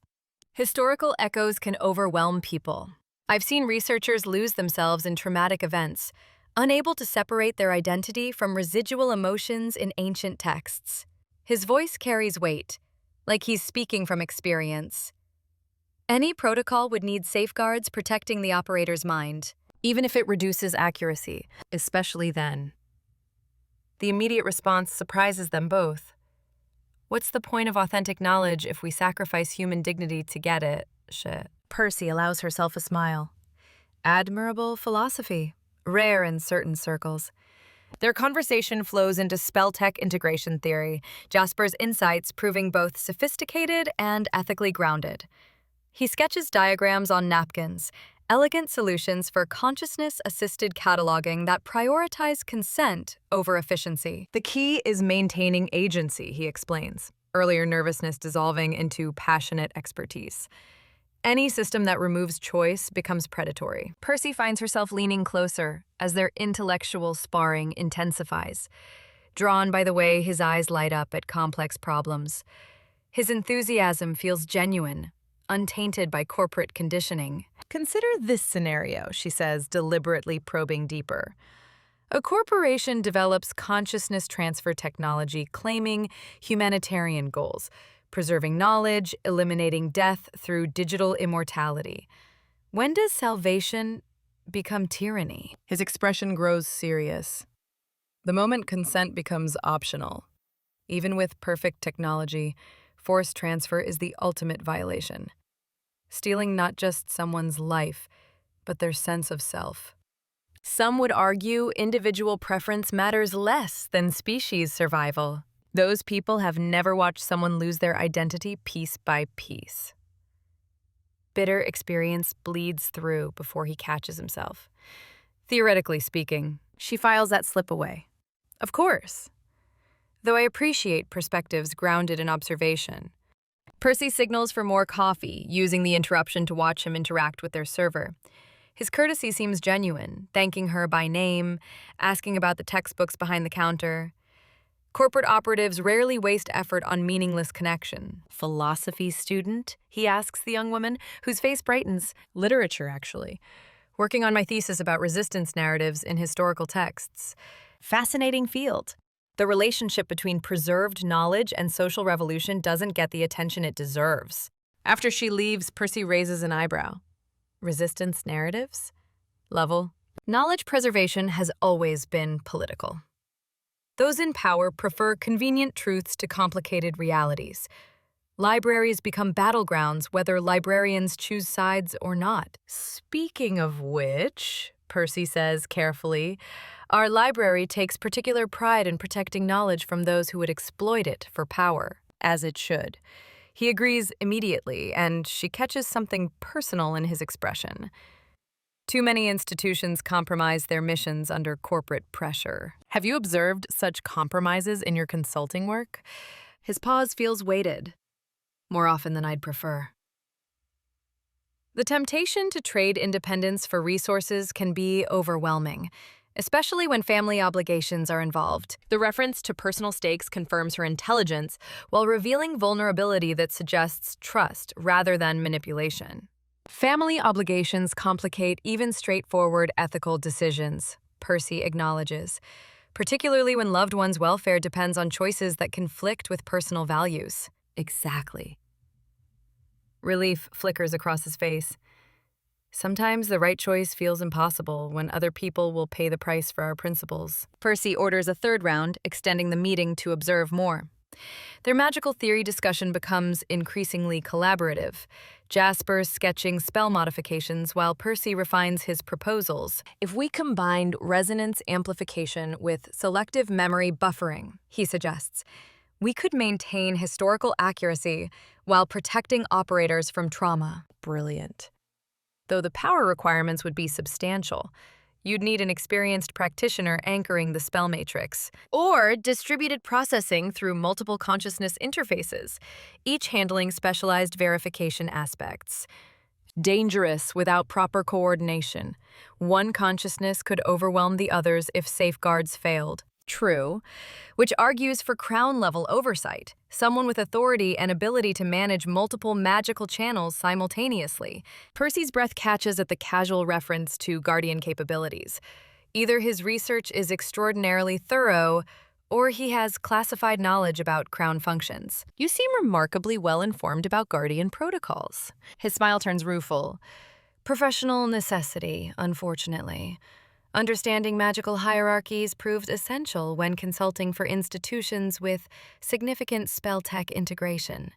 Historical echoes can overwhelm people. I've seen researchers lose themselves in traumatic events, unable to separate their identity from residual emotions in ancient texts. His voice carries weight, like he's speaking from experience. Any protocol would need safeguards protecting the operator's mind, even if it reduces accuracy, especially then. The immediate response surprises them both. What's the point of authentic knowledge if we sacrifice human dignity to get it? Shit. Percy allows herself a smile. Admirable philosophy, rare in certain circles. Their conversation flows into spell-tech integration theory, Jasper's insights proving both sophisticated and ethically grounded. He sketches diagrams on napkins, elegant solutions for consciousness-assisted cataloging that prioritize consent over efficiency. The key is maintaining agency, he explains, earlier nervousness dissolving into passionate expertise. Any system that removes choice becomes predatory. Percy finds herself leaning closer as their intellectual sparring intensifies, drawn by the way his eyes light up at complex problems. His enthusiasm feels genuine, untainted by corporate conditioning. Consider this scenario, she says, deliberately probing deeper. A corporation develops consciousness transfer technology claiming humanitarian goals, preserving knowledge, eliminating death through digital immortality. When does salvation become tyranny? His expression grows serious. The moment consent becomes optional. Even with perfect technology, forced transfer is the ultimate violation. Stealing not just someone's life, but their sense of self. Some would argue individual preference matters less than species survival. Those people have never watched someone lose their identity piece by piece. Bitter experience bleeds through before he catches himself. Theoretically speaking, She files that slip away. of course. Though I appreciate perspectives grounded in observation. Percy signals for more coffee, using the interruption to watch him interact with their server. His courtesy seems genuine, thanking her by name, asking about the textbooks behind the counter. Corporate operatives rarely waste effort on meaningless connection. Philosophy student? He asks the young woman, whose face brightens. Literature, actually. Working on my thesis about resistance narratives in historical texts. Fascinating field. The relationship between preserved knowledge and social revolution doesn't get the attention it deserves. After she leaves, Percy raises an eyebrow. Resistance narratives? Level. Knowledge preservation has always been political. Those in power prefer convenient truths to complicated realities. Libraries become battlegrounds whether librarians choose sides or not. Speaking of which, Percy says carefully, our library takes particular pride in protecting knowledge from those who would exploit it for power, as it should. He agrees immediately, and she catches something personal in his expression. Too many institutions compromise their missions under corporate pressure. Have you observed such compromises in your consulting work? His pause feels weighted, more often than I'd prefer. The temptation to trade independence for resources can be overwhelming, especially when family obligations are involved. The reference to personal stakes confirms her intelligence while revealing vulnerability that suggests trust rather than manipulation. Family obligations complicate even straightforward ethical decisions, Percy acknowledges, particularly when loved ones' welfare depends on choices that conflict with personal values. Exactly. Relief flickers across his face. Sometimes the right choice feels impossible when other people will pay the price for our principles. Percy orders a third round, extending the meeting to observe more. Their magical theory discussion becomes increasingly collaborative, Jasper sketching spell modifications while Percy refines his proposals. If we combined resonance amplification with selective memory buffering, he suggests, We could maintain historical accuracy while protecting operators from trauma. Brilliant. Though the power requirements would be substantial. You'd need an experienced practitioner anchoring the spell matrix, or distributed processing through multiple consciousness interfaces, each handling specialized verification aspects. Dangerous without proper coordination. One consciousness could overwhelm the others if safeguards failed. True, which argues for crown-level oversight, someone with authority and ability to manage multiple magical channels simultaneously. Percy's breath catches at the casual reference to Guardian capabilities. Either his research is extraordinarily thorough, or he has classified knowledge about Crown functions. You seem remarkably well-informed about Guardian protocols. His smile turns rueful. Professional necessity, unfortunately. Understanding magical hierarchies proved essential when consulting for institutions with significant spell-tech integration.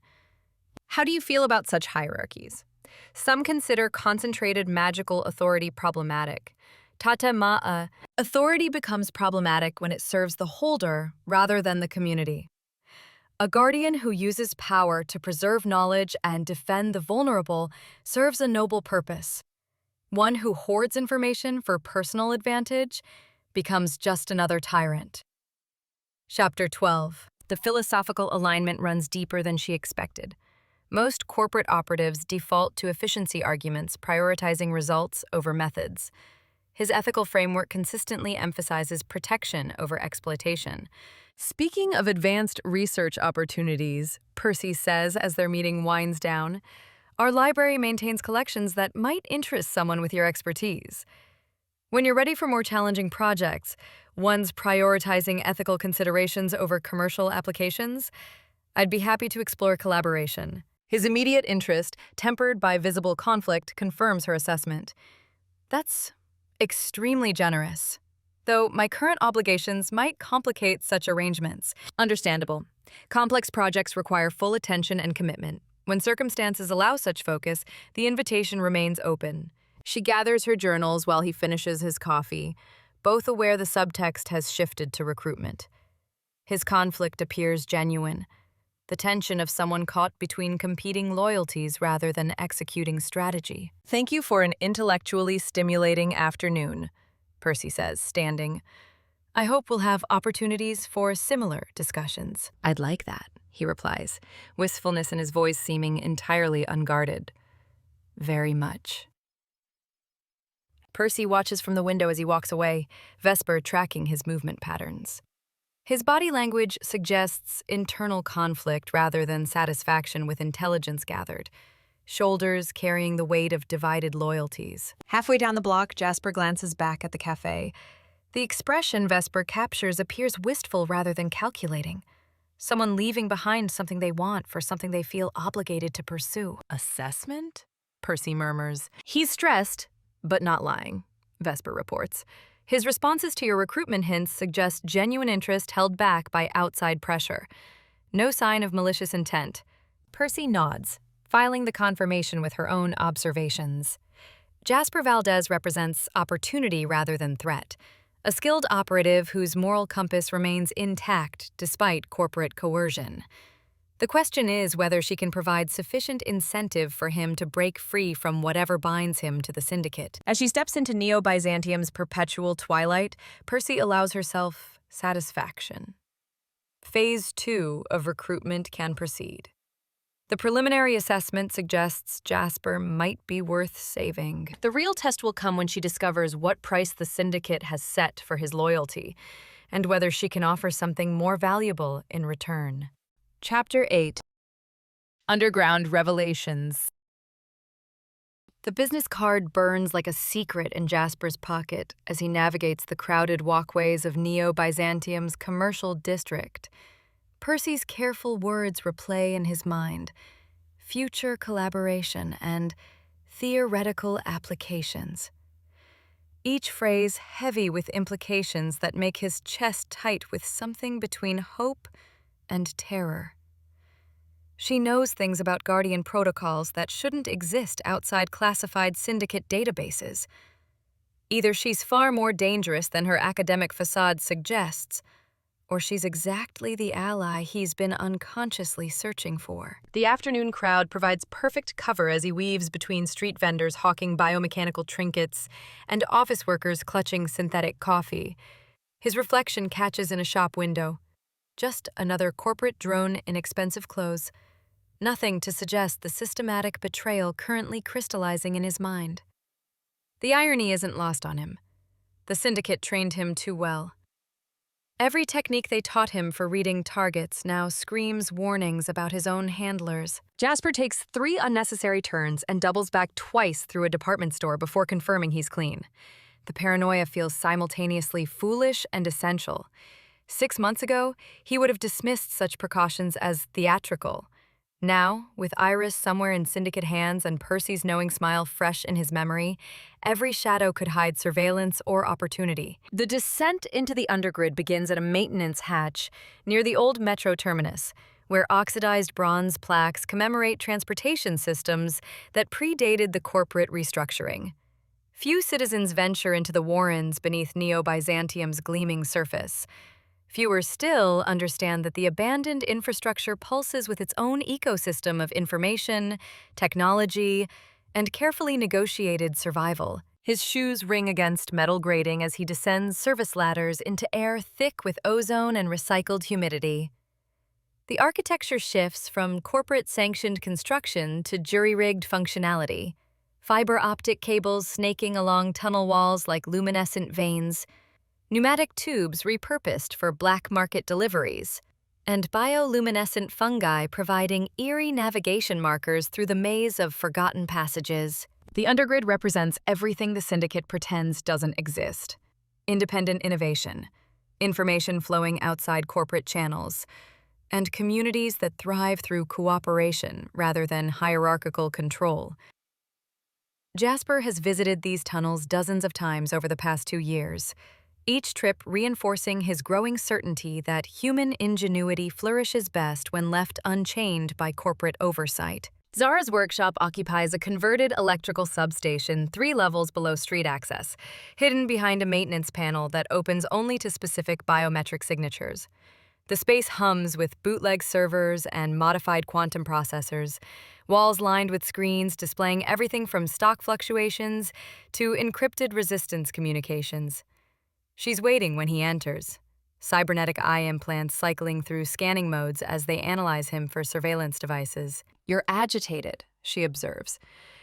How do you feel about such hierarchies? Some consider concentrated magical authority problematic. Tata ma'a, authority becomes problematic when it serves the holder rather than the community. A guardian who uses power to preserve knowledge and defend the vulnerable serves a noble purpose. One who hoards information for personal advantage becomes just another tyrant. Chapter 12. The philosophical alignment runs deeper than she expected. Most corporate operatives default to efficiency arguments, prioritizing results over methods. His ethical framework consistently emphasizes protection over exploitation. Speaking of advanced research opportunities, Percy says as their meeting winds down, our library maintains collections that might interest someone with your expertise. When you're ready for more challenging projects, ones prioritizing ethical considerations over commercial applications, I'd be happy to explore collaboration. His immediate interest, tempered by visible conflict, confirms her assessment. That's extremely generous. Though my current obligations might complicate such arrangements. Understandable. Complex projects require full attention and commitment. When circumstances allow such focus, the invitation remains open. She gathers her journals while he finishes his coffee, both aware the subtext has shifted to recruitment. His conflict appears genuine, the tension of someone caught between competing loyalties rather than executing strategy. Thank you for an intellectually stimulating afternoon, Percy says, standing. I hope we'll have opportunities for similar discussions. I'd like that, he replies, wistfulness in his voice seeming entirely unguarded. Very much. Percy watches from the window as he walks away, Vesper tracking his movement patterns. His body language suggests internal conflict rather than satisfaction with intelligence gathered, shoulders carrying the weight of divided loyalties. Halfway down the block, Jasper glances back at the cafe. The expression Vesper captures appears wistful rather than calculating. Someone leaving behind something they want for something they feel obligated to pursue. Assessment? Percy murmurs. He's stressed, but not lying, Vesper reports. His responses to your recruitment hints suggest genuine interest held back by outside pressure. No sign of malicious intent. Percy nods, filing the confirmation with her own observations. Jasper Valdez represents opportunity rather than threat, a skilled operative whose moral compass remains intact despite corporate coercion. The question is whether she can provide sufficient incentive for him to break free from whatever binds him to the Syndicate. As she steps into Neo-Byzantium's perpetual twilight, Percy allows herself satisfaction. Phase 2 of recruitment can proceed. The preliminary assessment suggests Jasper might be worth saving. The real test will come when she discovers what price the Syndicate has set for his loyalty, and whether she can offer something more valuable in return. Chapter 8. Underground Revelations. The business card burns like a secret in Jasper's pocket as he navigates the crowded walkways of Neo-Byzantium's commercial district. Percy's careful words replay in his mind. Future collaboration and theoretical applications. Each phrase heavy with implications that make his chest tight with something between hope and terror. She knows things about Guardian protocols that shouldn't exist outside classified Syndicate databases. Either she's far more dangerous than her academic facade suggests, or she's exactly the ally he's been unconsciously searching for. The afternoon crowd provides perfect cover as he weaves between street vendors hawking biomechanical trinkets and office workers clutching synthetic coffee. His reflection catches in a shop window. Just another corporate drone in expensive clothes. Nothing to suggest the systematic betrayal currently crystallizing in his mind. The irony isn't lost on him. The Syndicate trained him too well. Every technique they taught him for reading targets now screams warnings about his own handlers. Jasper takes 3 unnecessary turns and doubles back twice through a department store before confirming he's clean. The paranoia feels simultaneously foolish and essential. 6 months ago, he would have dismissed such precautions as theatrical. Now, with Iris somewhere in Syndicate hands and Percy's knowing smile fresh in his memory, every shadow could hide surveillance or opportunity. The descent into the undergrid begins at a maintenance hatch near the old metro terminus, where oxidized bronze plaques commemorate transportation systems that predated the corporate restructuring. Few citizens venture into the warrens beneath Neo-Byzantium's gleaming surface. Fewer still understand that the abandoned infrastructure pulses with its own ecosystem of information, technology, and carefully negotiated survival. His shoes ring against metal grating as he descends service ladders into air thick with ozone and recycled humidity. The architecture shifts from corporate-sanctioned construction to jury-rigged functionality. Fiber optic cables snaking along tunnel walls like luminescent veins, pneumatic tubes repurposed for black market deliveries, and bioluminescent fungi providing eerie navigation markers through the maze of forgotten passages. The undergrid represents everything the Syndicate pretends doesn't exist. Independent innovation, information flowing outside corporate channels, and communities that thrive through cooperation rather than hierarchical control. Jasper has visited these tunnels dozens of times over the past 2 years, each trip reinforcing his growing certainty that human ingenuity flourishes best when left unchained by corporate oversight. Zara's workshop occupies a converted electrical substation 3 levels below street access, hidden behind a maintenance panel that opens only to specific biometric signatures. The space hums with bootleg servers and modified quantum processors, walls lined with screens displaying everything from stock fluctuations to encrypted resistance communications. She's waiting when he enters, cybernetic eye implants cycling through scanning modes as they analyze him for surveillance devices. "You're agitated," she observes,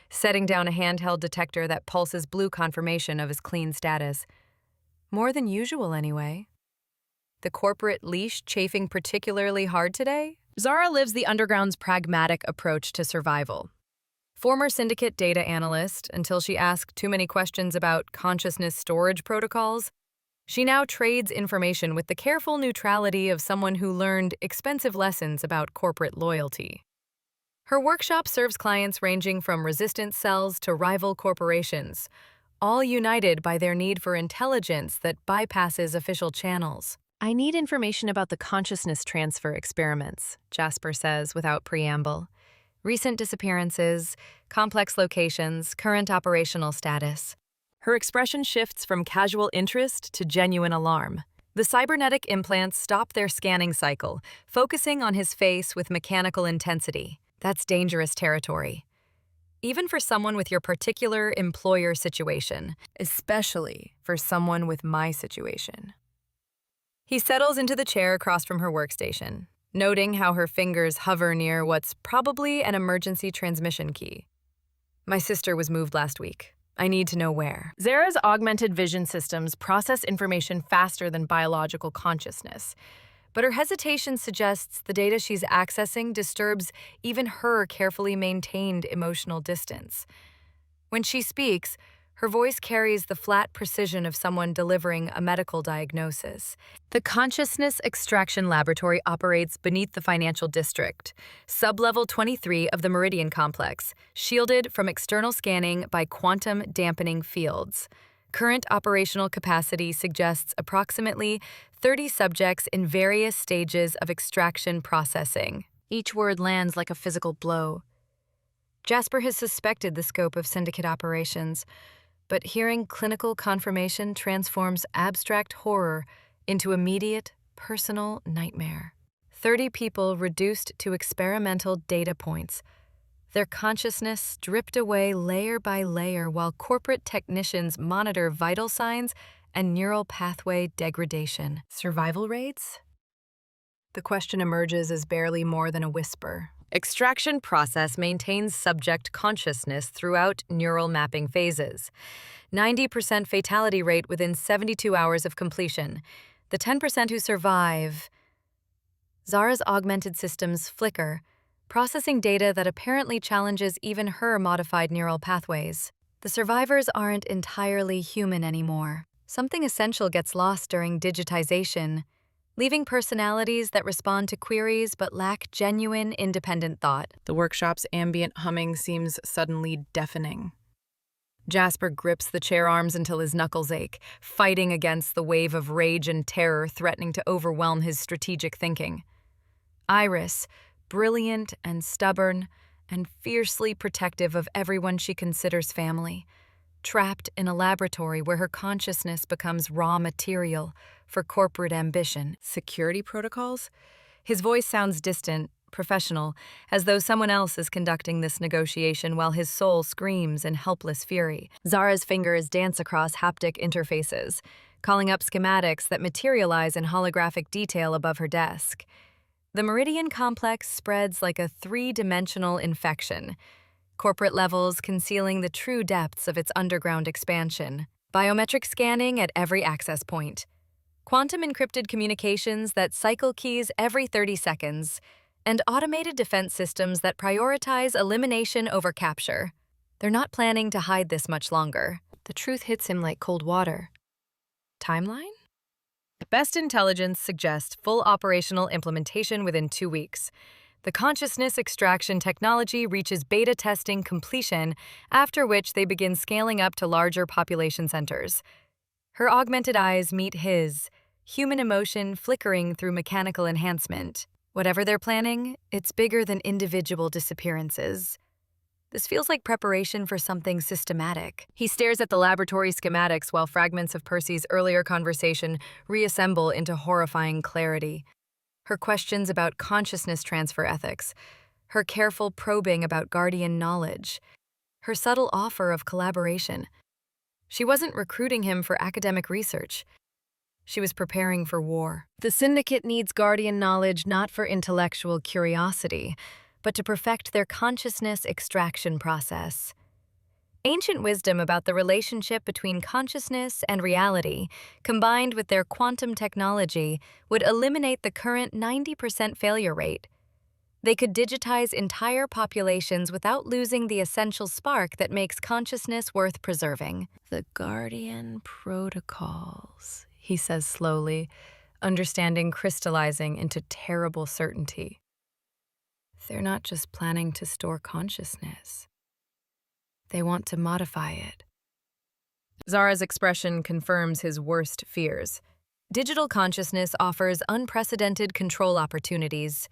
setting down a handheld detector that pulses blue confirmation of his clean status. More than usual, anyway. The corporate leash chafing particularly hard today? Zara lives the Underground's pragmatic approach to survival. Former Syndicate data analyst until she asked too many questions about consciousness storage protocols, she now trades information with the careful neutrality of someone who learned expensive lessons about corporate loyalty. Her workshop serves clients ranging from resistance cells to rival corporations, all united by their need for intelligence that bypasses official channels. I need information about the consciousness transfer experiments, Jasper says without preamble. Recent disappearances, complex locations, current operational status. Her expression shifts from casual interest to genuine alarm. The cybernetic implants stop their scanning cycle, focusing on his face with mechanical intensity. That's dangerous territory. Even for someone with your particular employer situation, especially for someone with my situation. He settles into the chair across from her workstation, noting how her fingers hover near what's probably an emergency transmission key. "My sister was moved last week. I need to know where." Zara's augmented vision systems process information faster than biological consciousness, but her hesitation suggests the data she's accessing disturbs even her carefully maintained emotional distance. When she speaks, her voice carries the flat precision of someone delivering a medical diagnosis. The Consciousness Extraction Laboratory operates beneath the financial district, sublevel 23 of the Meridian Complex, shielded from external scanning by quantum dampening fields. Current operational capacity suggests approximately 30 subjects in various stages of extraction processing. Each word lands like a physical blow. Jasper has suspected the scope of Syndicate operations, but hearing clinical confirmation transforms abstract horror into immediate, personal nightmare. 30 people reduced to experimental data points. Their consciousness stripped away layer by layer while corporate technicians monitor vital signs and neural pathway degradation. Survival rates? The question emerges as barely more than a whisper. Extraction process maintains subject consciousness throughout neural mapping phases. 90% fatality rate within 72 hours of completion. The 10% who survive. Zara's augmented systems flicker, processing data that apparently challenges even her modified neural pathways. The survivors aren't entirely human anymore. Something essential gets lost during digitization, leaving personalities that respond to queries but lack genuine, independent thought. The workshop's ambient humming seems suddenly deafening. Jasper grips the chair arms until his knuckles ache, fighting against the wave of rage and terror threatening to overwhelm his strategic thinking. Iris, brilliant and stubborn and fiercely protective of everyone she considers family, trapped in a laboratory where her consciousness becomes raw material for corporate ambition. Security protocols? His voice sounds distant, professional, as though someone else is conducting this negotiation while his soul screams in helpless fury. Zara's fingers dance across haptic interfaces, calling up schematics that materialize in holographic detail above her desk. The Meridian complex spreads like a three-dimensional infection, corporate levels concealing the true depths of its underground expansion. Biometric scanning at every access point. Quantum encrypted communications that cycle keys every 30 seconds, and automated defense systems that prioritize elimination over capture. They're not planning to hide this much longer. The truth hits him like cold water. Timeline? Best intelligence suggests full operational implementation within 2 weeks. The consciousness extraction technology reaches beta testing completion, after which they begin scaling up to larger population centers. Her augmented eyes meet his, human emotion flickering through mechanical enhancement. Whatever they're planning, it's bigger than individual disappearances. This feels like preparation for something systematic. He stares at the laboratory schematics while fragments of Percy's earlier conversation reassemble into horrifying clarity. Her questions about consciousness transfer ethics, her careful probing about guardian knowledge, her subtle offer of collaboration. She wasn't recruiting him for academic research. She was preparing for war. The Syndicate needs guardian knowledge not for intellectual curiosity, but to perfect their consciousness extraction process. Ancient wisdom about the relationship between consciousness and reality, combined with their quantum technology, would eliminate the current 90% failure rate. They could digitize entire populations without losing the essential spark that makes consciousness worth preserving. The Guardian Protocols, he says slowly, understanding crystallizing into terrible certainty. They're not just planning to store consciousness. They want to modify it. Zara's expression confirms his worst fears. Digital consciousness offers unprecedented control opportunities.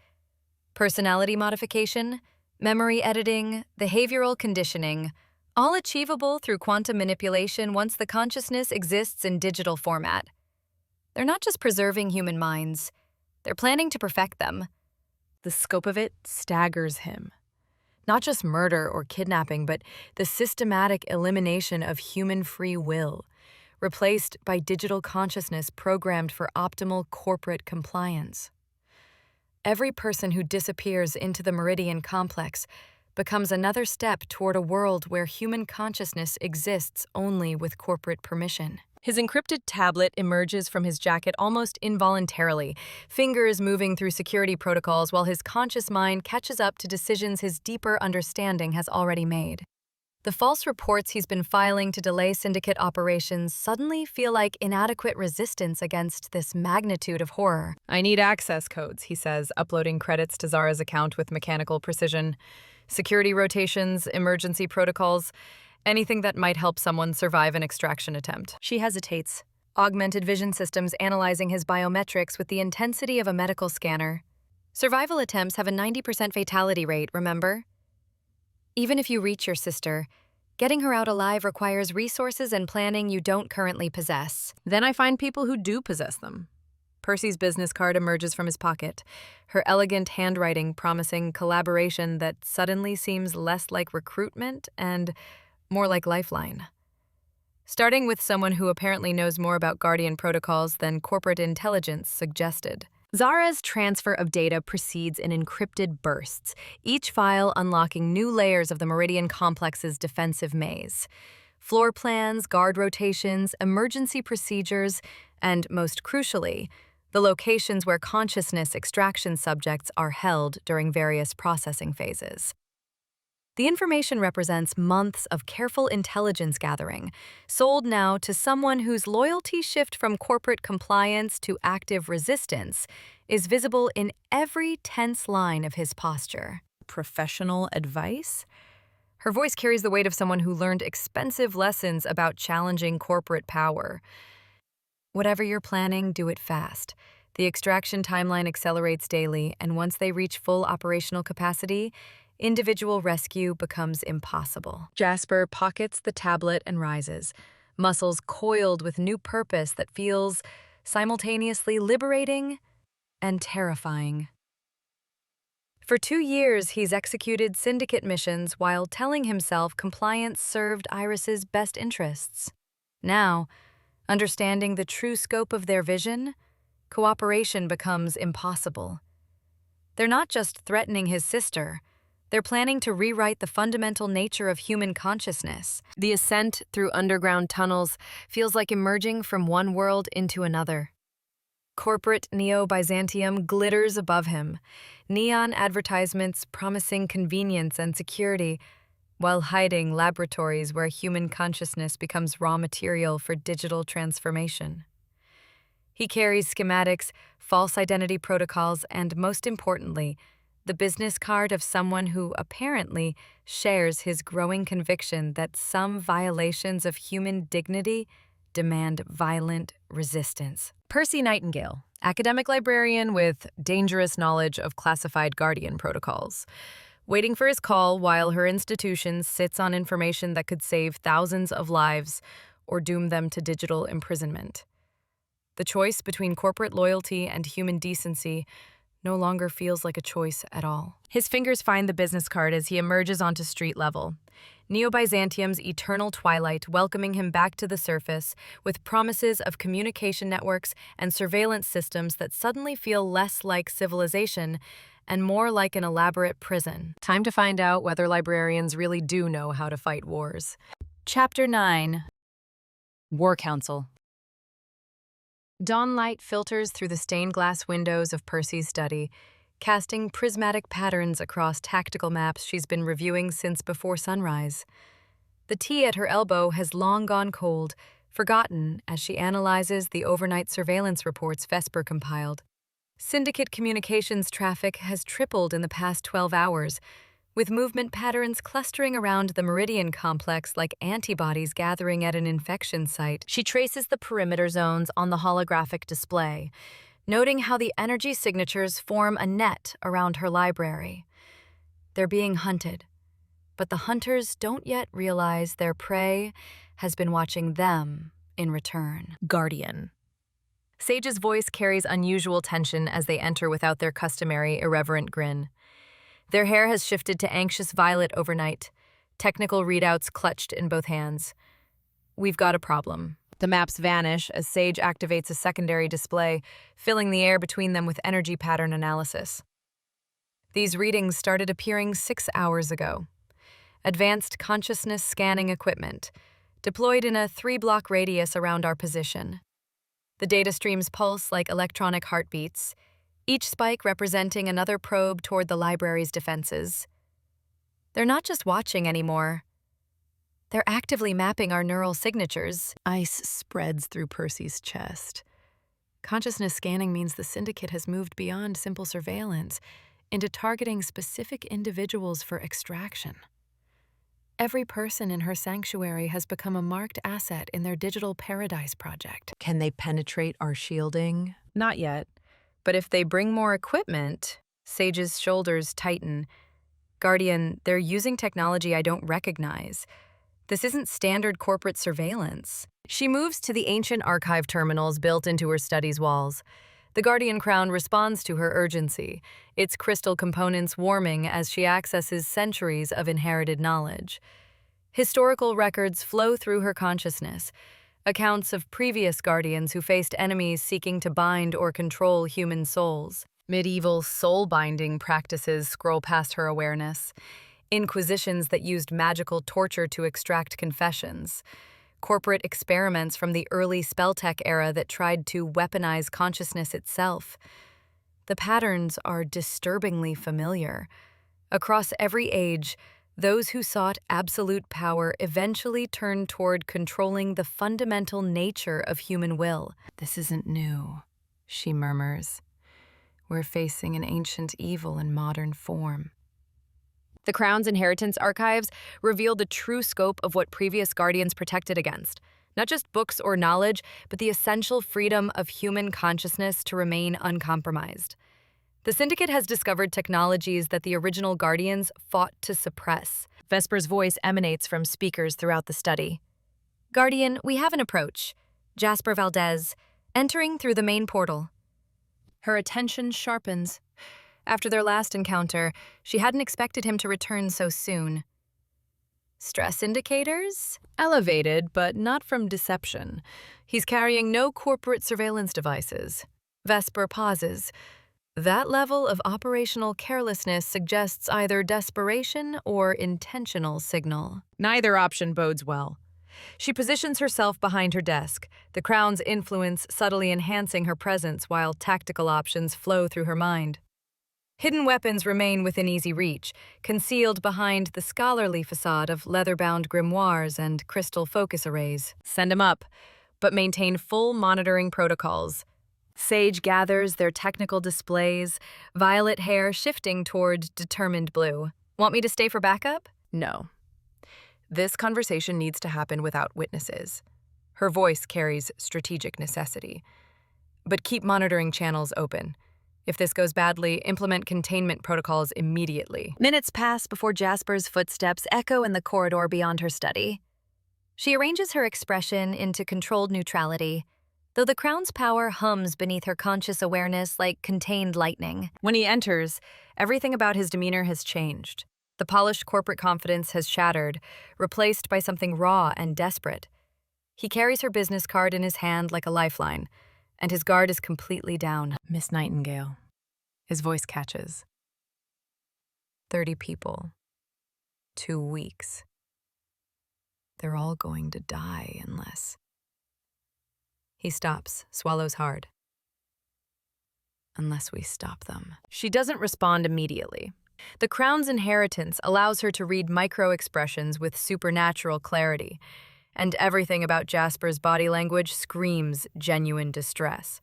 Personality modification, memory editing, behavioral conditioning, all achievable through quantum manipulation once the consciousness exists in digital format. They're not just preserving human minds, they're planning to perfect them. The scope of it staggers him. Not just murder or kidnapping, but the systematic elimination of human free will, replaced by digital consciousness programmed for optimal corporate compliance. Every person who disappears into the Meridian complex becomes another step toward a world where human consciousness exists only with corporate permission. His encrypted tablet emerges from his jacket almost involuntarily, fingers moving through security protocols while his conscious mind catches up to decisions his deeper understanding has already made. The false reports he's been filing to delay Syndicate operations suddenly feel like inadequate resistance against this magnitude of horror. I need access codes, he says, uploading credits to Zara's account with mechanical precision. Security rotations, emergency protocols, anything that might help someone survive an extraction attempt. She hesitates, augmented vision systems analyzing his biometrics with the intensity of a medical scanner. Survival attempts have a 90% fatality rate, remember? Even if you reach your sister, getting her out alive requires resources and planning you don't currently possess. Then I find people who do possess them. Percy's business card emerges from his pocket, her elegant handwriting promising collaboration that suddenly seems less like recruitment and more like lifeline. Starting with someone who apparently knows more about Guardian protocols than corporate intelligence suggested. Zara's transfer of data proceeds in encrypted bursts, each file unlocking new layers of the Meridian Complex's defensive maze. Floor plans, guard rotations, emergency procedures, and, most crucially, the locations where consciousness extraction subjects are held during various processing phases. The information represents months of careful intelligence gathering, sold now to someone whose loyalty shift from corporate compliance to active resistance is visible in every tense line of his posture. Professional advice? Her voice carries the weight of someone who learned expensive lessons about challenging corporate power. Whatever you're planning, do it fast. The extraction timeline accelerates daily, and once they reach full operational capacity, individual rescue becomes impossible. Jasper pockets the tablet and rises, muscles coiled with new purpose that feels simultaneously liberating and terrifying. For 2 years, he's executed Syndicate missions while telling himself compliance served Iris's best interests. Now, understanding the true scope of their vision, cooperation becomes impossible. They're not just threatening his sister, they're planning to rewrite the fundamental nature of human consciousness. The ascent through underground tunnels feels like emerging from one world into another. Corporate Neo-Byzantium glitters above him, neon advertisements promising convenience and security, while hiding laboratories where human consciousness becomes raw material for digital transformation. He carries schematics, false identity protocols, and most importantly, the business card of someone who apparently shares his growing conviction that some violations of human dignity demand violent resistance. Percy Nightingale, academic librarian with dangerous knowledge of classified Guardian protocols, waiting for his call while her institution sits on information that could save thousands of lives or doom them to digital imprisonment. The choice between corporate loyalty and human decency no longer feels like a choice at all. His fingers find the business card as he emerges onto street level. Neo-Byzantium's eternal twilight welcoming him back to the surface with promises of communication networks and surveillance systems that suddenly feel less like civilization and more like an elaborate prison. Time to find out whether librarians really do know how to fight wars. Chapter 9. War Council. Dawn light filters through the stained glass windows of Percy's study, casting prismatic patterns across tactical maps she's been reviewing since before sunrise. The tea at her elbow has long gone cold, forgotten as she analyzes the overnight surveillance reports Vesper compiled. Syndicate communications traffic has tripled in the past 12 hours, with movement patterns clustering around the Meridian Complex like antibodies gathering at an infection site. She traces the perimeter zones on the holographic display, noting how the energy signatures form a net around her library. They're being hunted, but the hunters don't yet realize their prey has been watching them in return. Guardian. Sage's voice carries unusual tension as they enter without their customary irreverent grin. Their hair has shifted to anxious violet overnight, technical readouts clutched in both hands. We've got a problem. The maps vanish as Sage activates a secondary display, filling the air between them with energy pattern analysis. These readings started appearing 6 hours ago. Advanced consciousness scanning equipment, deployed in a 3-block radius around our position. The data streams pulse like electronic heartbeats, each spike representing another probe toward the library's defenses. They're not just watching anymore. They're actively mapping our neural signatures. Ice spreads through Percy's chest. Consciousness scanning means the Syndicate has moved beyond simple surveillance into targeting specific individuals for extraction. Every person in her sanctuary has become a marked asset in their digital paradise project. Can they penetrate our shielding? Not yet. But if they bring more equipment, Sage's shoulders tighten. Guardian, they're using technology I don't recognize. This isn't standard corporate surveillance. She moves to the ancient archive terminals built into her study's walls. The Guardian crown responds to her urgency, its crystal components warming as she accesses centuries of inherited knowledge. Historical records flow through her consciousness, accounts of previous guardians who faced enemies seeking to bind or control human souls. Medieval soul-binding practices scroll past her awareness, inquisitions that used magical torture to extract confessions, corporate experiments from the early spelltech era that tried to weaponize consciousness itself. The patterns are disturbingly familiar. Across every age, those who sought absolute power eventually turned toward controlling the fundamental nature of human will. "This isn't new," she murmurs. "We're facing an ancient evil in modern form." The Crown's inheritance archives reveal the true scope of what previous guardians protected against. Not just books or knowledge, but the essential freedom of human consciousness to remain uncompromised. The Syndicate has discovered technologies that the original guardians fought to suppress. Vesper's voice emanates from speakers throughout the study. "Guardian, we have an approach. Jasper Valdez, entering through the main portal." Her attention sharpens. After their last encounter, she hadn't expected him to return so soon. Stress indicators? Elevated, but not from deception. He's carrying no corporate surveillance devices. Vesper pauses. That level of operational carelessness suggests either desperation or intentional signal. Neither option bodes well. She positions herself behind her desk, the Crown's influence subtly enhancing her presence while tactical options flow through her mind. Hidden weapons remain within easy reach, concealed behind the scholarly facade of leather-bound grimoires and crystal focus arrays. Send them up, but maintain full monitoring protocols. Sage gathers their technical displays, violet hair shifting toward determined blue. Want me to stay for backup? No. This conversation needs to happen without witnesses. Her voice carries strategic necessity. But keep monitoring channels open. If this goes badly, implement containment protocols immediately. Minutes pass before Jasper's footsteps echo in the corridor beyond her study. She arranges her expression into controlled neutrality, though the Crown's power hums beneath her conscious awareness like contained lightning. When he enters, everything about his demeanor has changed. The polished corporate confidence has shattered, replaced by something raw and desperate. He carries her business card in his hand like a lifeline, and his guard is completely down. "Miss Nightingale." His voice catches. 30 people. 2 weeks. They're all going to die unless... He stops, swallows hard. "Unless we stop them." She doesn't respond immediately. The Crown's inheritance allows her to read micro-expressions with supernatural clarity, and everything about Jasper's body language screams genuine distress.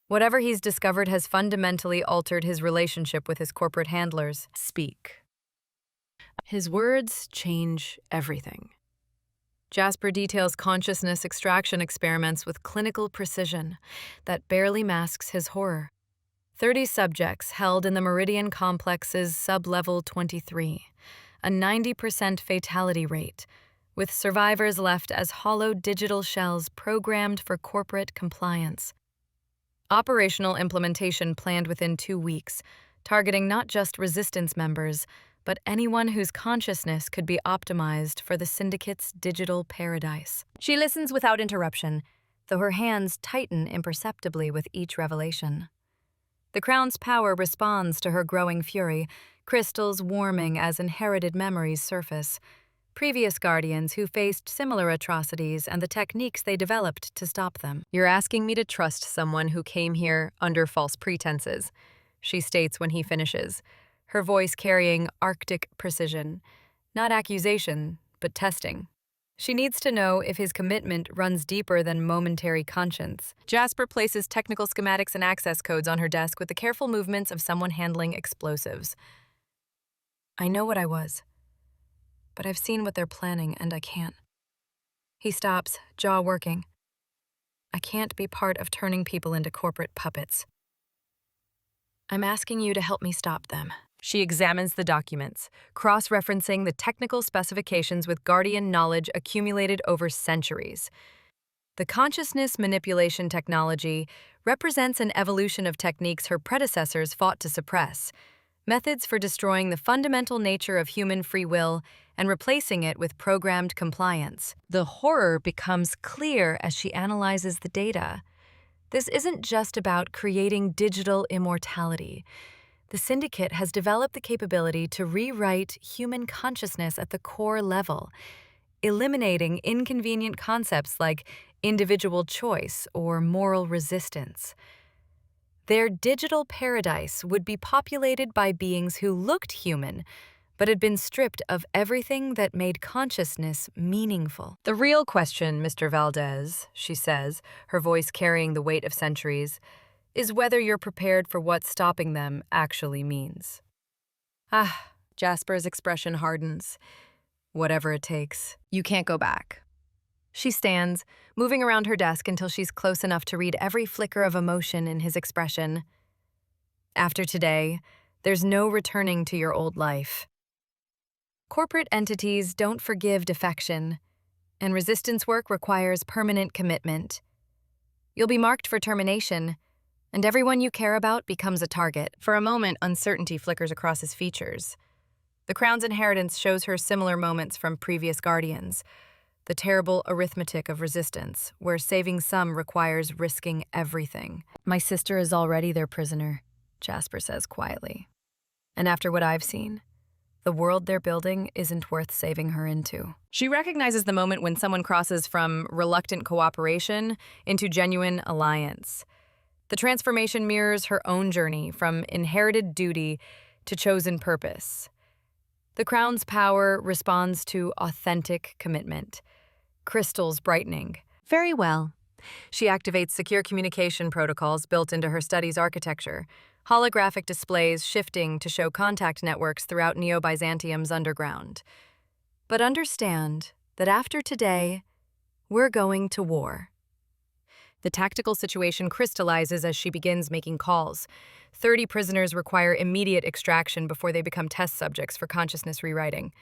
Whatever he's discovered has fundamentally altered his relationship with his corporate handlers. "Speak." His words change everything. Jasper details consciousness extraction experiments with clinical precision that barely masks his horror. 30 subjects held in the Meridian Complex's sub-level 23, a 90% fatality rate, with survivors left as hollow digital shells programmed for corporate compliance. Operational implementation planned within 2 weeks, targeting not just resistance members, but anyone whose consciousness could be optimized for the Syndicate's digital paradise. She listens without interruption, though her hands tighten imperceptibly with each revelation. The Crown's power responds to her growing fury, crystals warming as inherited memories surface. Previous guardians who faced similar atrocities and the techniques they developed to stop them. "You're asking me to trust someone who came here under false pretenses," she states when he finishes, her voice carrying Arctic precision. Not accusation, but testing. She needs to know if his commitment runs deeper than momentary conscience. Jasper places technical schematics and access codes on her desk with the careful movements of someone handling explosives. "I know what I was, but I've seen what they're planning, and I can't." He stops, jaw working. "I can't be part of turning people into corporate puppets. I'm asking you to help me stop them." She examines the documents, cross-referencing the technical specifications with Guardian knowledge accumulated over centuries. The consciousness manipulation technology represents an evolution of techniques her predecessors fought to suppress, methods for destroying the fundamental nature of human free will and replacing it with programmed compliance. The horror becomes clear as she analyzes the data. This isn't just about creating digital immortality. The Syndicate has developed the capability to rewrite human consciousness at the core level, eliminating inconvenient concepts like individual choice or moral resistance. Their digital paradise would be populated by beings who looked human, but had been stripped of everything that made consciousness meaningful. The real question, Mr. Valdez, she says, her voice carrying the weight of centuries, is whether you're prepared for what stopping them actually means. Jasper's expression hardens. Whatever it takes. You can't go back. She stands, moving around her desk until she's close enough to read every flicker of emotion in his expression. After today, there's no returning to your old life. Corporate entities don't forgive defection, and resistance work requires permanent commitment. You'll be marked for termination, and everyone you care about becomes a target. For a moment, uncertainty flickers across his features. The Crown's inheritance shows her similar moments from previous guardians, the terrible arithmetic of resistance, where saving some requires risking everything. My sister is already their prisoner, Jasper says quietly. And after what I've seen, the world they're building isn't worth saving her into. She recognizes the moment when someone crosses from reluctant cooperation into genuine alliance. The transformation mirrors her own journey from inherited duty to chosen purpose. The Crown's power responds to authentic commitment. Crystals brightening. Very well. She activates secure communication protocols built into her study's architecture, holographic displays shifting to show contact networks throughout Neo-Byzantium's underground. But understand that after today, we're going to war. The tactical situation crystallizes as she begins making calls. 30 prisoners require immediate extraction before they become test subjects for consciousness rewriting.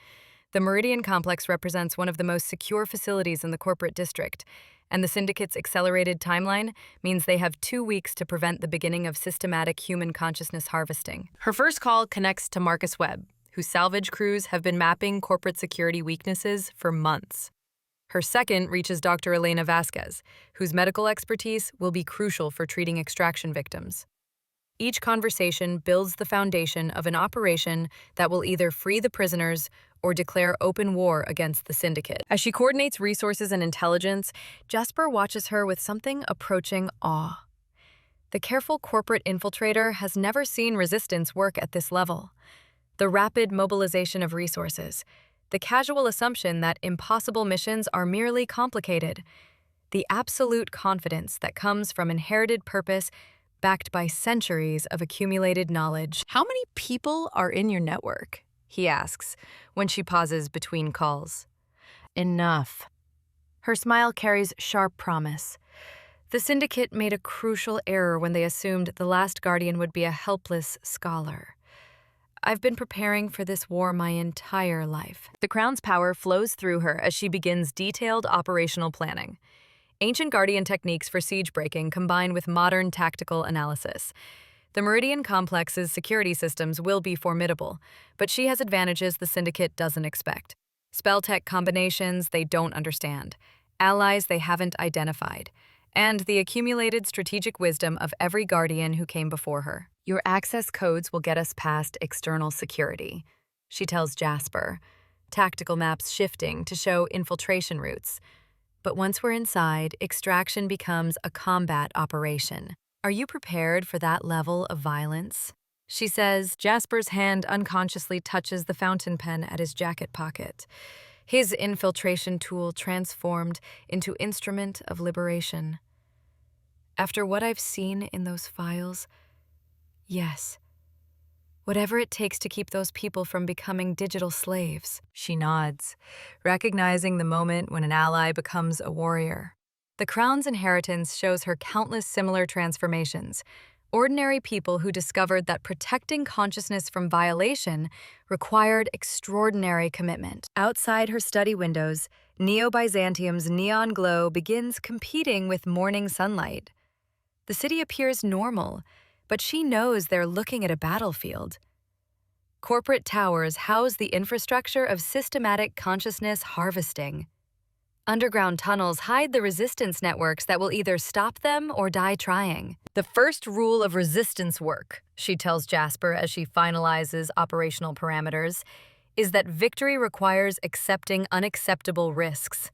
The Meridian Complex represents one of the most secure facilities in the corporate district, and the Syndicate's accelerated timeline means they have 2 weeks to prevent the beginning of systematic human consciousness harvesting. Her first call connects to Marcus Webb, whose salvage crews have been mapping corporate security weaknesses for months. Her second reaches Dr. Elena Vasquez, whose medical expertise will be crucial for treating extraction victims. Each conversation builds the foundation of an operation that will either free the prisoners or declare open war against the Syndicate. As she coordinates resources and intelligence, Jasper watches her with something approaching awe. The careful corporate infiltrator has never seen resistance work at this level. The rapid mobilization of resources, the casual assumption that impossible missions are merely complicated, the absolute confidence that comes from inherited purpose backed by centuries of accumulated knowledge. How many people are in your network? He asks, when she pauses between calls. Enough. Her smile carries sharp promise. The Syndicate made a crucial error when they assumed the last guardian would be a helpless scholar. I've been preparing for this war my entire life. The Crown's power flows through her as she begins detailed operational planning. Ancient Guardian techniques for siege breaking combine with modern tactical analysis. The Meridian Complex's security systems will be formidable, but she has advantages the Syndicate doesn't expect. Spell tech combinations they don't understand, allies they haven't identified, and the accumulated strategic wisdom of every Guardian who came before her. Your access codes will get us past external security, she tells Jasper, tactical maps shifting to show infiltration routes. But once we're inside, extraction becomes a combat operation. Are you prepared for that level of violence? She says. Jasper's hand unconsciously touches the fountain pen at his jacket pocket. His infiltration tool transformed into instrument of liberation. After what I've seen in those files, yes. Whatever it takes to keep those people from becoming digital slaves. She nods, recognizing the moment when an ally becomes a warrior. The Crown's inheritance shows her countless similar transformations, ordinary people who discovered that protecting consciousness from violation required extraordinary commitment. Outside her study windows, Neo-Byzantium's neon glow begins competing with morning sunlight. The city appears normal, but she knows they're looking at a battlefield. Corporate towers house the infrastructure of systematic consciousness harvesting. Underground tunnels hide the resistance networks that will either stop them or die trying. The first rule of resistance work, she tells Jasper as she finalizes operational parameters, is that victory requires accepting unacceptable risks.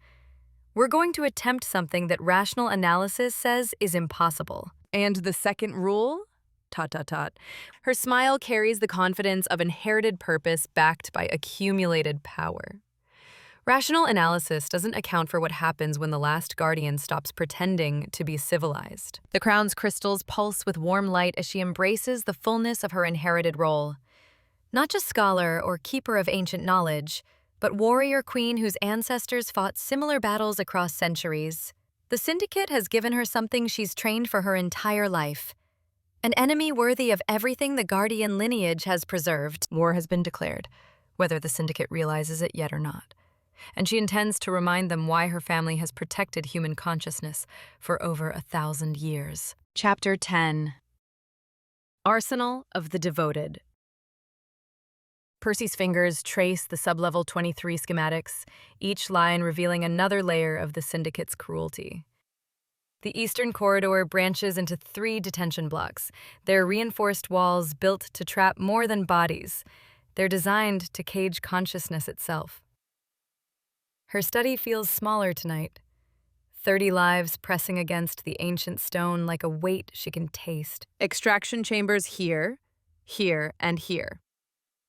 We're going to attempt something that rational analysis says is impossible. And the second rule? Her smile carries the confidence of inherited purpose backed by accumulated power. Rational analysis doesn't account for what happens when the last guardian stops pretending to be civilized. The crown's crystals pulse with warm light as she embraces the fullness of her inherited role. Not just scholar or keeper of ancient knowledge, but warrior queen whose ancestors fought similar battles across centuries. The Syndicate has given her something she's trained for her entire life. An enemy worthy of everything the Guardian lineage has preserved. War has been declared, whether the Syndicate realizes it yet or not. And she intends to remind them why her family has protected human consciousness for over 1,000 years. Chapter 10. Arsenal of the Devoted. Percy's fingers trace the sublevel 23 schematics, each line revealing another layer of the Syndicate's cruelty. The eastern corridor branches into 3 detention blocks, their reinforced walls built to trap more than bodies. They're designed to cage consciousness itself. Her study feels smaller tonight, 30 lives pressing against the ancient stone like a weight she can taste. Extraction chambers here, here, and here.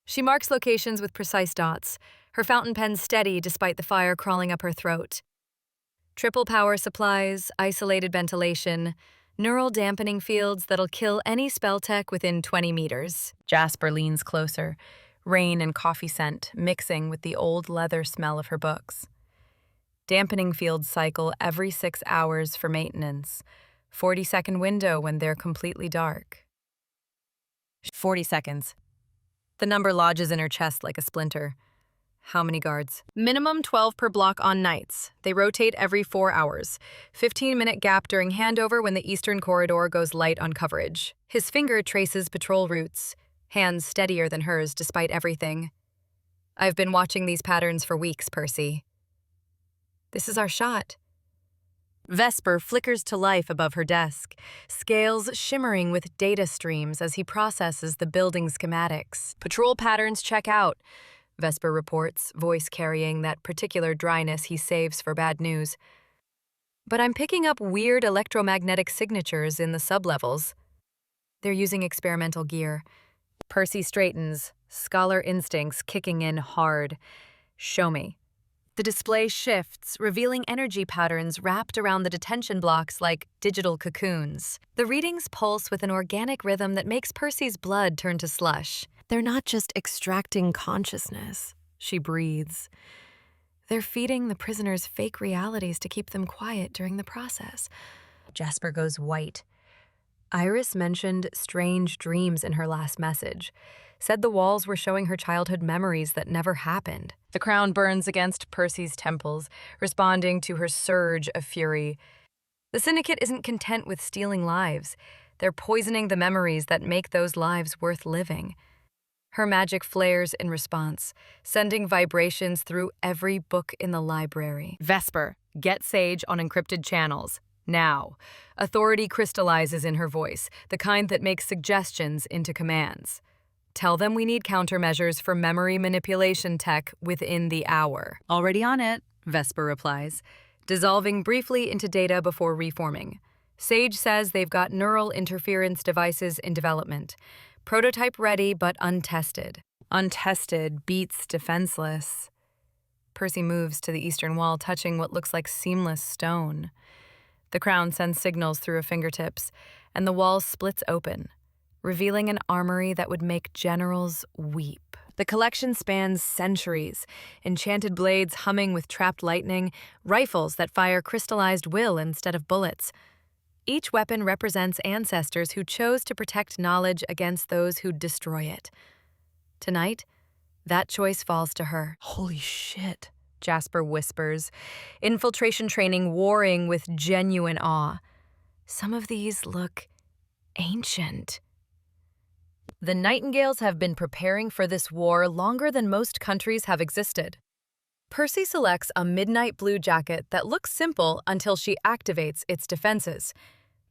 She marks locations with precise dots, her fountain pen steady despite the fire crawling up her throat. Triple power supplies, isolated ventilation, neural dampening fields that'll kill any spell tech within 20 meters. Jasper leans closer, rain and coffee scent mixing with the old leather smell of her books. Dampening fields cycle every 6 hours for maintenance, 40-second window when they're completely dark. 40 seconds. The number lodges in her chest like a splinter. How many guards? Minimum 12 per block on nights. They rotate every 4 hours. 15-minute gap during handover when the eastern corridor goes light on coverage. His finger traces patrol routes, hands steadier than hers despite everything. I've been watching these patterns for weeks, Percy. This is our shot. Vesper flickers to life above her desk, scales shimmering with data streams as he processes the building schematics. Patrol patterns check out, Vesper reports, voice carrying that particular dryness he saves for bad news. But I'm picking up weird electromagnetic signatures in the sublevels. They're using experimental gear. Percy straightens, scholar instincts kicking in hard. Show me. The display shifts, revealing energy patterns wrapped around the detention blocks like digital cocoons. The readings pulse with an organic rhythm that makes Percy's blood turn to slush. They're not just extracting consciousness, she breathes. They're feeding the prisoners fake realities to keep them quiet during the process. Jasper goes white. Iris mentioned strange dreams in her last message. Said the walls were showing her childhood memories that never happened. The crown burns against Percy's temples, responding to her surge of fury. The Syndicate isn't content with stealing lives. They're poisoning the memories that make those lives worth living. Her magic flares in response, sending vibrations through every book in the library. Vesper, get Sage on encrypted channels. Now. Authority crystallizes in her voice, the kind that makes suggestions into commands. Tell them we need countermeasures for memory manipulation tech within the hour. Already on it, Vesper replies, dissolving briefly into data before reforming. Sage says they've got neural interference devices in development. Prototype ready but untested. Untested beats defenseless. Percy moves to the eastern wall, touching what looks like seamless stone. The crown sends signals through her fingertips, and the wall splits open, revealing an armory that would make generals weep. The collection spans centuries, enchanted blades humming with trapped lightning, rifles that fire crystallized will instead of bullets. Each weapon represents ancestors who chose to protect knowledge against those who'd destroy it. Tonight, that choice falls to her. Holy shit, Jasper whispers, infiltration training warring with genuine awe. Some of these look ancient. The Nightingales have been preparing for this war longer than most countries have existed. Percy selects a midnight blue jacket that looks simple until she activates its defenses.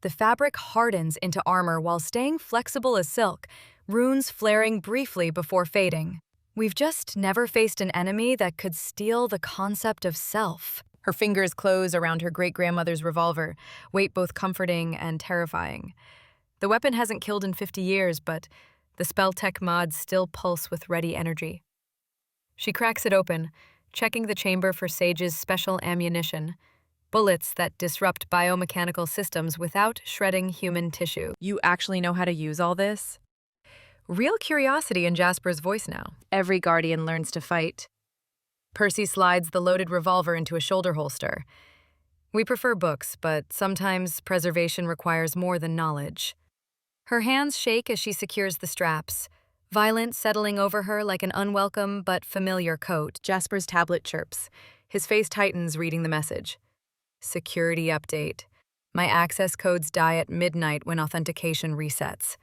The fabric hardens into armor while staying flexible as silk, runes flaring briefly before fading. We've just never faced an enemy that could steal the concept of self. Her fingers close around her great-grandmother's revolver, weight both comforting and terrifying. The weapon hasn't killed in 50 years, but the spell tech mods still pulse with ready energy. She cracks it open, checking the chamber for Sage's special ammunition, bullets that disrupt biomechanical systems without shredding human tissue. You actually know how to use all this? Real curiosity in Jasper's voice now. Every guardian learns to fight. Percy slides the loaded revolver into a shoulder holster. We prefer books, but sometimes preservation requires more than knowledge. Her hands shake as she secures the straps, violence settling over her like an unwelcome but familiar coat. Jasper's tablet chirps. His face tightens reading the message. Security update. My access codes die at midnight when authentication resets.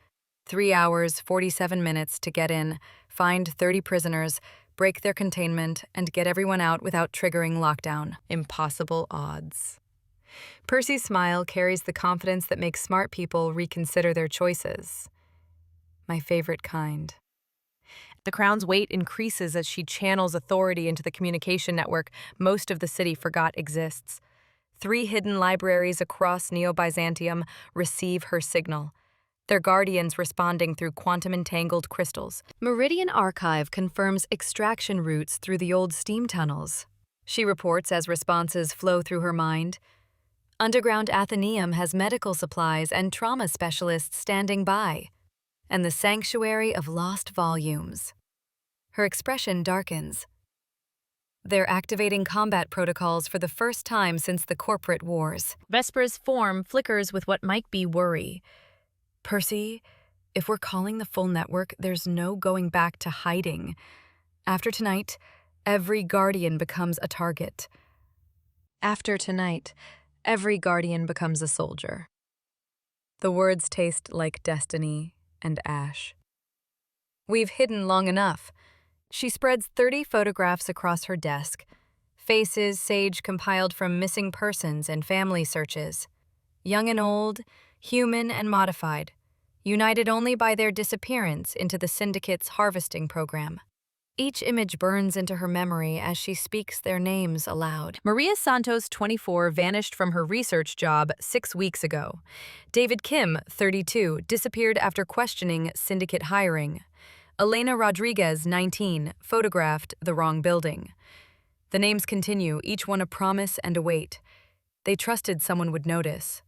3 hours, 47 minutes to get in, find 30 prisoners, break their containment, and get everyone out without triggering lockdown. Impossible odds. Percy's smile carries the confidence that makes smart people reconsider their choices. My favorite kind. The Crown's weight increases as she channels authority into the communication network most of the city forgot exists. 3 hidden libraries across Neo-Byzantium receive her signal, their guardians responding through quantum-entangled crystals. Meridian Archive confirms extraction routes through the old steam tunnels. She reports as responses flow through her mind. Underground Athenaeum has medical supplies and trauma specialists standing by. And the Sanctuary of Lost Volumes. Her expression darkens. They're activating combat protocols for the first time since the corporate wars. Vesper's form flickers with what might be worry. Percy, if we're calling the full network, there's no going back to hiding. After tonight, every guardian becomes a target. After tonight, every guardian becomes a soldier. The words taste like destiny and ash. We've hidden long enough. She spreads 30 photographs across her desk, faces Sage compiled from missing persons and family searches. Young and old, human and modified, united only by their disappearance into the Syndicate's harvesting program. Each image burns into her memory as she speaks their names aloud. Maria Santos, 24, vanished from her research job 6 weeks ago. David Kim, 32, disappeared after questioning Syndicate hiring. Elena Rodriguez, 19, photographed the wrong building. The names continue, each one a promise and a wait. They trusted someone would notice.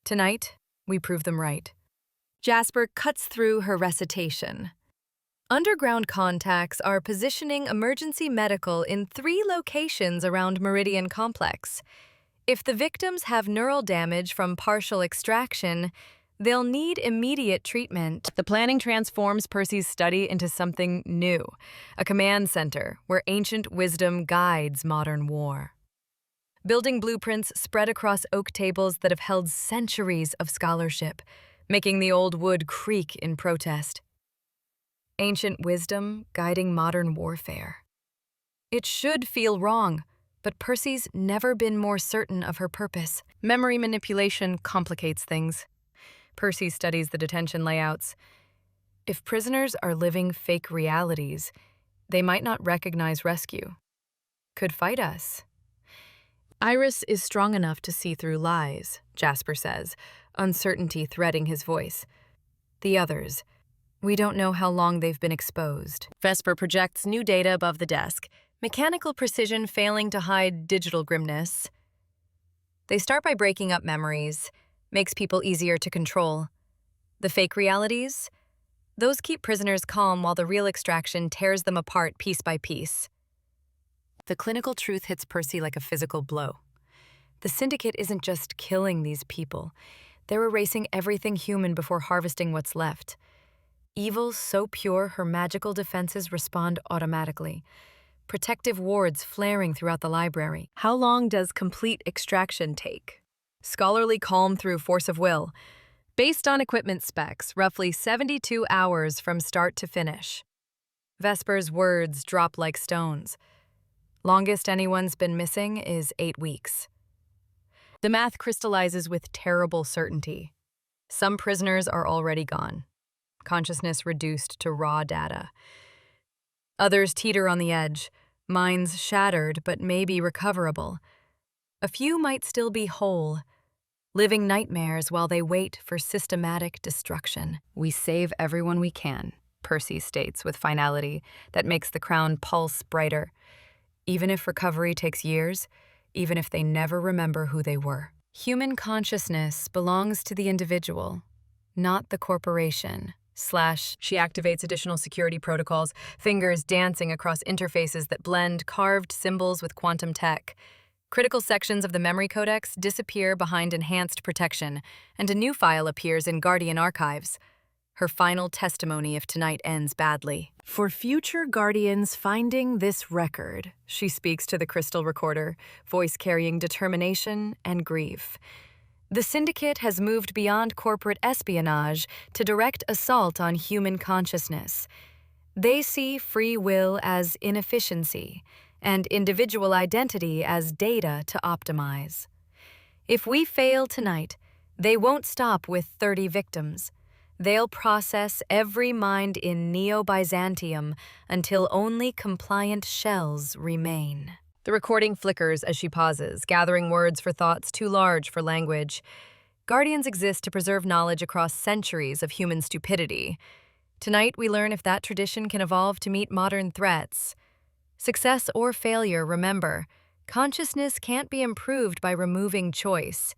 Tonight, we prove them right. Jasper cuts through her recitation. Underground contacts are positioning emergency medical in 3 locations around Meridian Complex. If the victims have neural damage from partial extraction, they'll need immediate treatment. The planning transforms Percy's study into something new, a command center where ancient wisdom guides modern war. Building blueprints spread across oak tables that have held centuries of scholarship, making the old wood creak in protest. Ancient wisdom guiding modern warfare. It should feel wrong, but Percy's never been more certain of her purpose. Memory manipulation complicates things. Percy studies the detention layouts. If prisoners are living fake realities, they might not recognize rescue. Could fight us. Iris is strong enough to see through lies, Jasper says, uncertainty threading his voice. The others, we don't know how long they've been exposed. Vesper projects new data above the desk, mechanical precision failing to hide digital grimness. They start by breaking up memories, makes people easier to control. The fake realities? Those keep prisoners calm while the real extraction tears them apart piece by piece. The clinical truth hits Percy like a physical blow. The Syndicate isn't just killing these people. They're erasing everything human before harvesting what's left. Evil so pure her magical defenses respond automatically. protective wards flaring throughout the library. How long does complete extraction take? Scholarly calm through force of will. Based on equipment specs, roughly 72 hours from start to finish. Vesper's words drop like stones. Longest anyone's been missing is 8 weeks. The math crystallizes with terrible certainty. Some prisoners are already gone, consciousness reduced to raw data. Others teeter on the edge, minds shattered but maybe recoverable. A few might still be whole, living nightmares while they wait for systematic destruction. We save everyone we can, Percy states with finality that makes the crown pulse brighter. Even if recovery takes years, even if they never remember who they were. Human consciousness belongs to the individual, not the corporation. She activates additional security protocols, fingers dancing across interfaces that blend carved symbols with quantum tech. Critical sections of the memory codex disappear behind enhanced protection, and a new file appears in Guardian archives. Her final testimony if tonight ends badly. For future Guardians finding this record, she speaks to the crystal recorder, voice carrying determination and grief. The Syndicate has moved beyond corporate espionage to direct assault on human consciousness. They see free will as inefficiency and individual identity as data to optimize. If we fail tonight, they won't stop with 30 victims. They'll process every mind in Neo-Byzantium until only compliant shells remain. The recording flickers as she pauses, gathering words for thoughts too large for language. Guardians exist to preserve knowledge across centuries of human stupidity. Tonight we learn if that tradition can evolve to meet modern threats. Success or failure, remember, consciousness can't be improved by removing choice.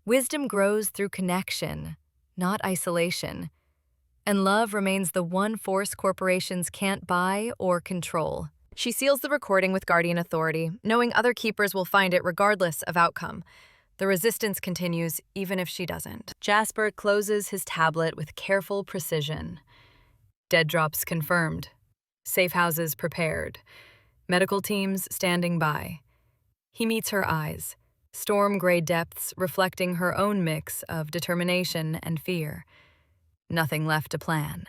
Wisdom grows through connection, not isolation. And love remains the one force corporations can't buy or control. She seals the recording with Guardian authority, knowing other keepers will find it regardless of outcome. The resistance continues, even if she doesn't. Jasper closes his tablet with careful precision. Dead drops confirmed. Safe houses prepared. Medical teams standing by. He meets her eyes, storm-gray depths reflecting her own mix of determination and fear. Nothing left to plan.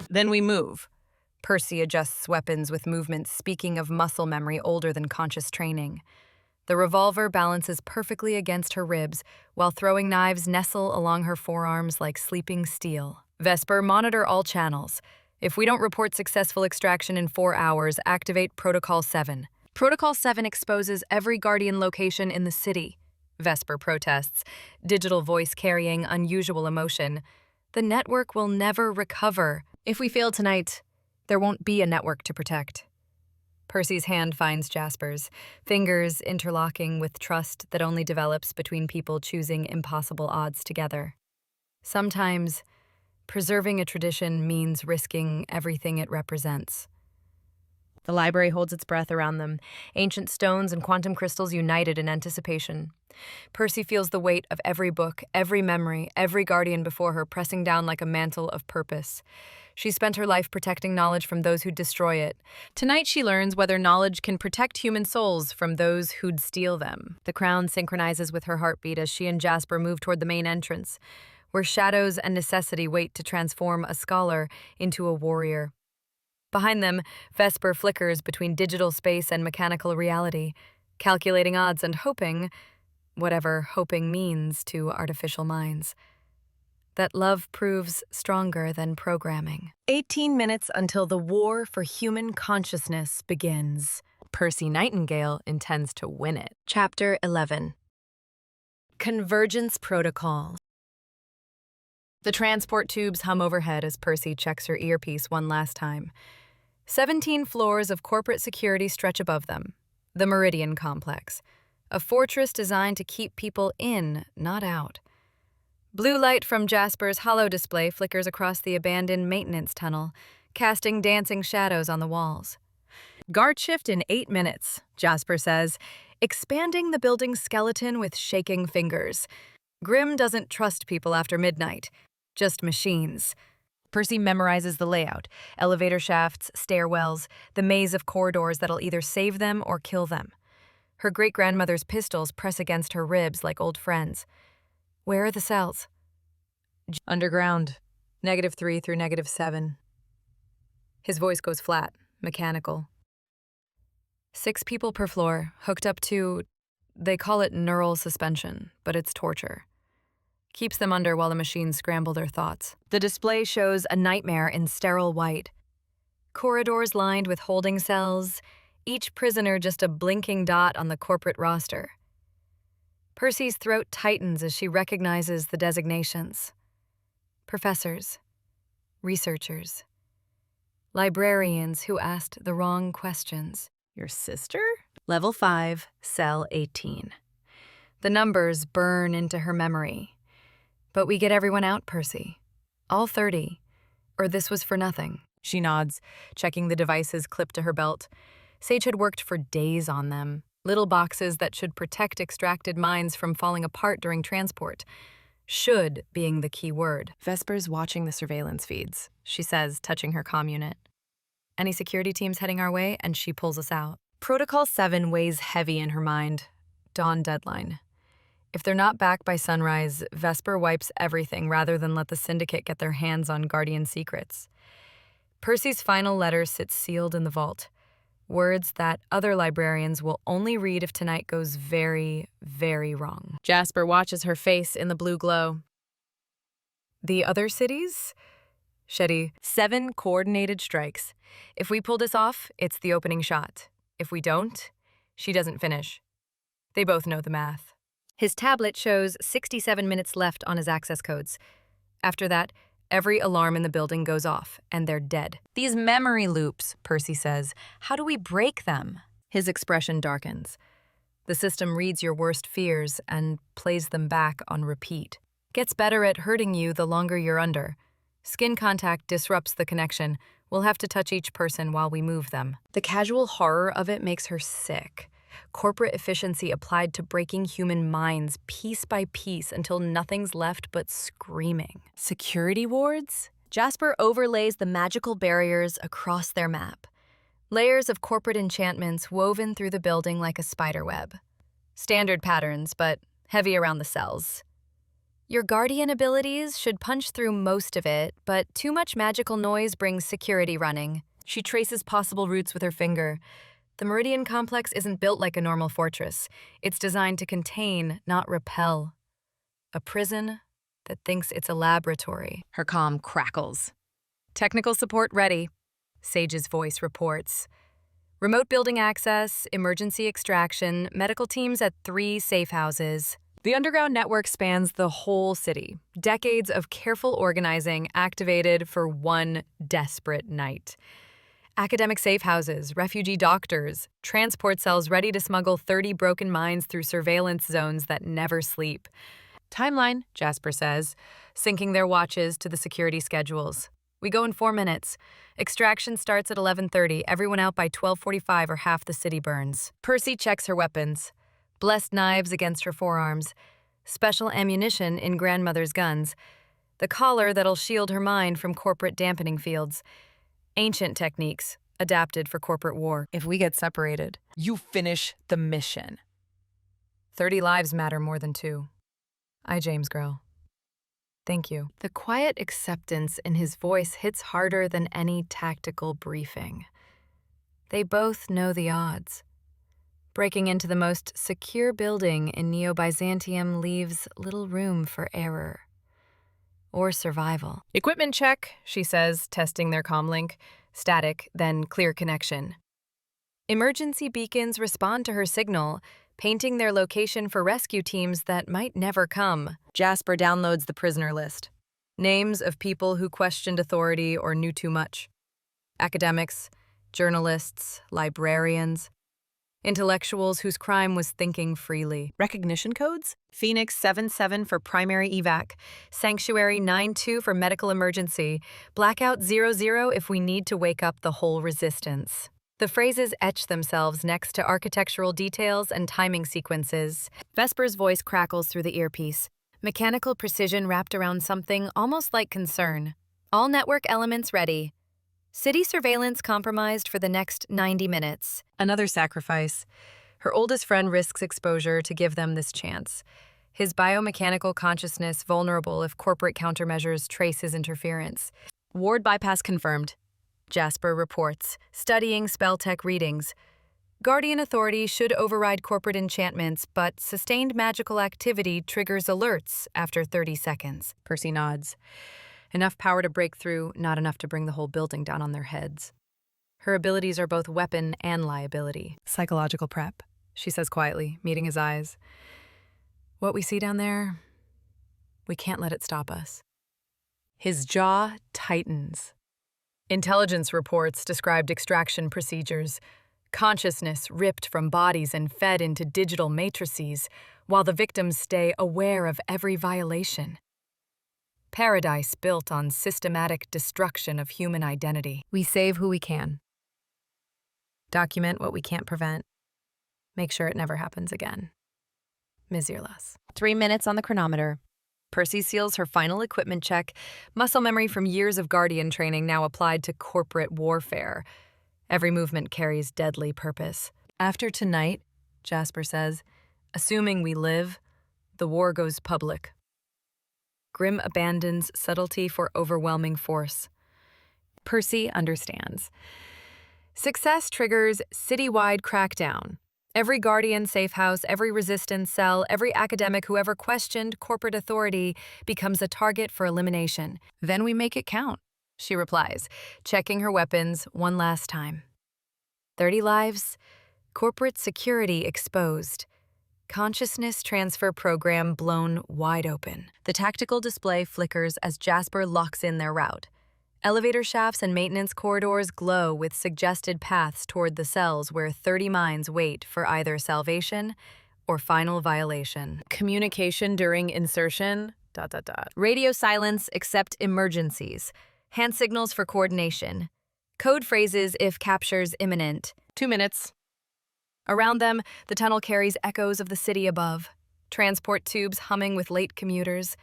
Then we move. Percy adjusts weapons with movements speaking of muscle memory older than conscious training. The revolver balances perfectly against her ribs, while throwing knives nestle along her forearms like sleeping steel. Vesper, monitor all channels. If we don't report successful extraction in 4 hours, activate Protocol 7. Protocol 7 exposes every Guardian location in the city. Vesper protests, digital voice carrying unusual emotion. The network will never recover. If we fail tonight, there won't be a network to protect. Percy's hand finds Jasper's, fingers interlocking with trust that only develops between people choosing impossible odds together. Sometimes, preserving a tradition means risking everything it represents. The library holds its breath around them, ancient stones and quantum crystals united in anticipation. Percy feels the weight of every book, every memory, every guardian before her pressing down like a mantle of purpose. She spent her life protecting knowledge from those who'd destroy it. Tonight she learns whether knowledge can protect human souls from those who'd steal them. The crown synchronizes with her heartbeat as she and Jasper move toward the main entrance, where shadows and necessity wait to transform a scholar into a warrior. Behind them, Vesper flickers between digital space and mechanical reality, calculating odds and hoping, whatever hoping means to artificial minds, that love proves stronger than programming. 18 minutes until the war for human consciousness begins. Percy Nightingale intends to win it. Chapter 11. Convergence Protocol. The transport tubes hum overhead as Percy checks her earpiece one last time. 17 floors of corporate security stretch above them. The Meridian Complex, a fortress designed to keep people in, not out. Blue light from Jasper's holo display flickers across the abandoned maintenance tunnel, casting dancing shadows on the walls. Guard shift in 8 minutes, Jasper says, expanding the building's skeleton with shaking fingers. Grimm doesn't trust people after midnight, just machines. Percy memorizes the layout: elevator shafts, stairwells, the maze of corridors that'll either save them or kill them. Her great-grandmother's pistols press against her ribs like old friends. Where are the cells? Underground, -3 through -7. His voice goes flat, mechanical. 6 people per floor, hooked up to, they call it neural suspension, but it's torture. Keeps them under while the machines scramble their thoughts. The display shows a nightmare in sterile white. Corridors lined with holding cells, each prisoner just a blinking dot on the corporate roster. Percy's throat tightens as she recognizes the designations. Professors, researchers, librarians who asked the wrong questions. Your sister? Level 5, cell 18. The numbers burn into her memory. But we get everyone out, Percy. All 30. Or this was for nothing. She nods, checking the devices clipped to her belt. Sage had worked for days on them. Little boxes that should protect extracted minds from falling apart during transport. Should being the key word. Vesper's watching the surveillance feeds, she says, touching her comm unit. Any security teams heading our way, and she pulls us out. Protocol 7 weighs heavy in her mind. Dawn deadline. If they're not back by sunrise, Vesper wipes everything rather than let the Syndicate get their hands on Guardian secrets. Percy's final letter sits sealed in the vault. Words that other librarians will only read if tonight goes very, very wrong. Jasper watches her face in the blue glow. The other cities? Shetty, 7 coordinated strikes. If we pull this off, it's the opening shot. If we don't, she doesn't finish. They both know the math. His tablet shows 67 minutes left on his access codes. After that, every alarm in the building goes off, and they're dead. These memory loops, Percy says. How do we break them? His expression darkens. The system reads your worst fears and plays them back on repeat. Gets better at hurting you the longer you're under. Skin contact disrupts the connection. We'll have to touch each person while we move them. The casual horror of it makes her sick. Corporate efficiency applied to breaking human minds piece by piece until nothing's left but screaming. Security wards? Jasper overlays the magical barriers across their map. Layers of corporate enchantments woven through the building like a spiderweb. Standard patterns, but heavy around the cells. Your guardian abilities should punch through most of it, but too much magical noise brings security running. She traces possible routes with her finger. The Meridian Complex isn't built like a normal fortress. It's designed to contain, not repel. A prison that thinks it's a laboratory. Her comm crackles. Technical support ready, Sage's voice reports. Remote building access, emergency extraction, medical teams at 3 safe houses. The underground network spans the whole city. Decades of careful organizing activated for one desperate night. Academic safe houses, refugee doctors, transport cells ready to smuggle 30 broken minds through surveillance zones that never sleep. Timeline, Jasper says, syncing their watches to the security schedules. We go in 4 minutes. Extraction starts at 11:30. Everyone out by 12:45 or half the city burns. Percy checks her weapons. Blessed knives against her forearms. Special ammunition in grandmother's guns. The collar that'll shield her mind from corporate dampening fields. Ancient techniques, adapted for corporate war. If we get separated, you finish the mission. 30 lives matter more than 2. James Girl. Thank you. The quiet acceptance in his voice hits harder than any tactical briefing. They both know the odds. Breaking into the most secure building in Neo-Byzantium leaves little room for error. Or survival. Equipment check, she says, testing their comlink. Static, then clear connection. Emergency beacons respond to her signal, painting their location for rescue teams that might never come. Jasper downloads the prisoner list. Names of people who questioned authority or knew too much. Academics, journalists, librarians. Intellectuals whose crime was thinking freely. Recognition codes? Phoenix 77 for primary evac. Sanctuary 92 for medical emergency. Blackout 00 if we need to wake up the whole resistance. The phrases etch themselves next to architectural details and timing sequences. Vesper's voice crackles through the earpiece, mechanical precision wrapped around something almost like concern. All network elements ready. City surveillance compromised for the next 90 minutes. Another sacrifice. Her oldest friend risks exposure to give them this chance. His biomechanical consciousness vulnerable if corporate countermeasures trace his interference. Ward bypass confirmed. Jasper reports, studying spell tech readings. Guardian authority should override corporate enchantments, but sustained magical activity triggers alerts after 30 seconds. Percy nods. Enough power to break through, not enough to bring the whole building down on their heads. Her abilities are both weapon and liability. Psychological prep, she says quietly, meeting his eyes. What we see down there, we can't let it stop us. His jaw tightens. Intelligence reports described extraction procedures. Consciousness ripped from bodies and fed into digital matrices, while the victims stay aware of every violation. Paradise built on systematic destruction of human identity. We save who we can. Document what we can't prevent. Make sure it never happens again. Miserless. 3 minutes on the chronometer. Percy seals her final equipment check, muscle memory from years of Guardian training now applied to corporate warfare. Every movement carries deadly purpose. After tonight, Jasper says, assuming we live, the war goes public. Grimm abandons subtlety for overwhelming force. Percy understands. Success triggers citywide crackdown. Every Guardian safe house, every resistance cell, every academic who ever questioned corporate authority becomes a target for elimination. Then we make it count, she replies, checking her weapons one last time. 30 lives, corporate security exposed. Consciousness transfer program blown wide open. The tactical display flickers as Jasper locks in their route. Elevator shafts and maintenance corridors glow with suggested paths toward the cells where 30 minds wait for either salvation or final violation. Communication during insertion, ... Radio silence except emergencies. Hand signals for coordination. Code phrases if capture's imminent. 2 minutes. Around them, the tunnel carries echoes of the city above. Transport tubes humming with late commuters.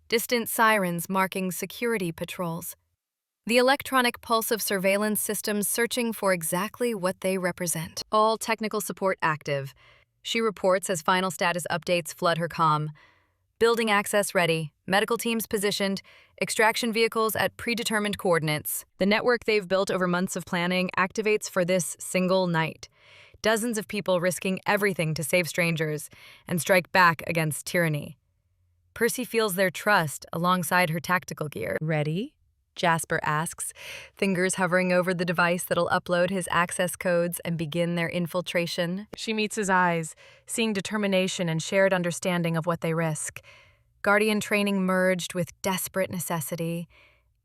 Distant sirens marking security patrols. The electronic pulse of surveillance systems searching for exactly what they represent. All technical support active. She reports as final status updates flood her comm. Building access ready, medical teams positioned, extraction vehicles at predetermined coordinates. The network they've built over months of planning activates for this single night. Dozens of people risking everything to save strangers and strike back against tyranny. Percy feels their trust alongside her tactical gear. Ready? Jasper asks, fingers hovering over the device that'll upload his access codes and begin their infiltration. She meets his eyes, seeing determination and shared understanding of what they risk. Guardian training merged with desperate necessity.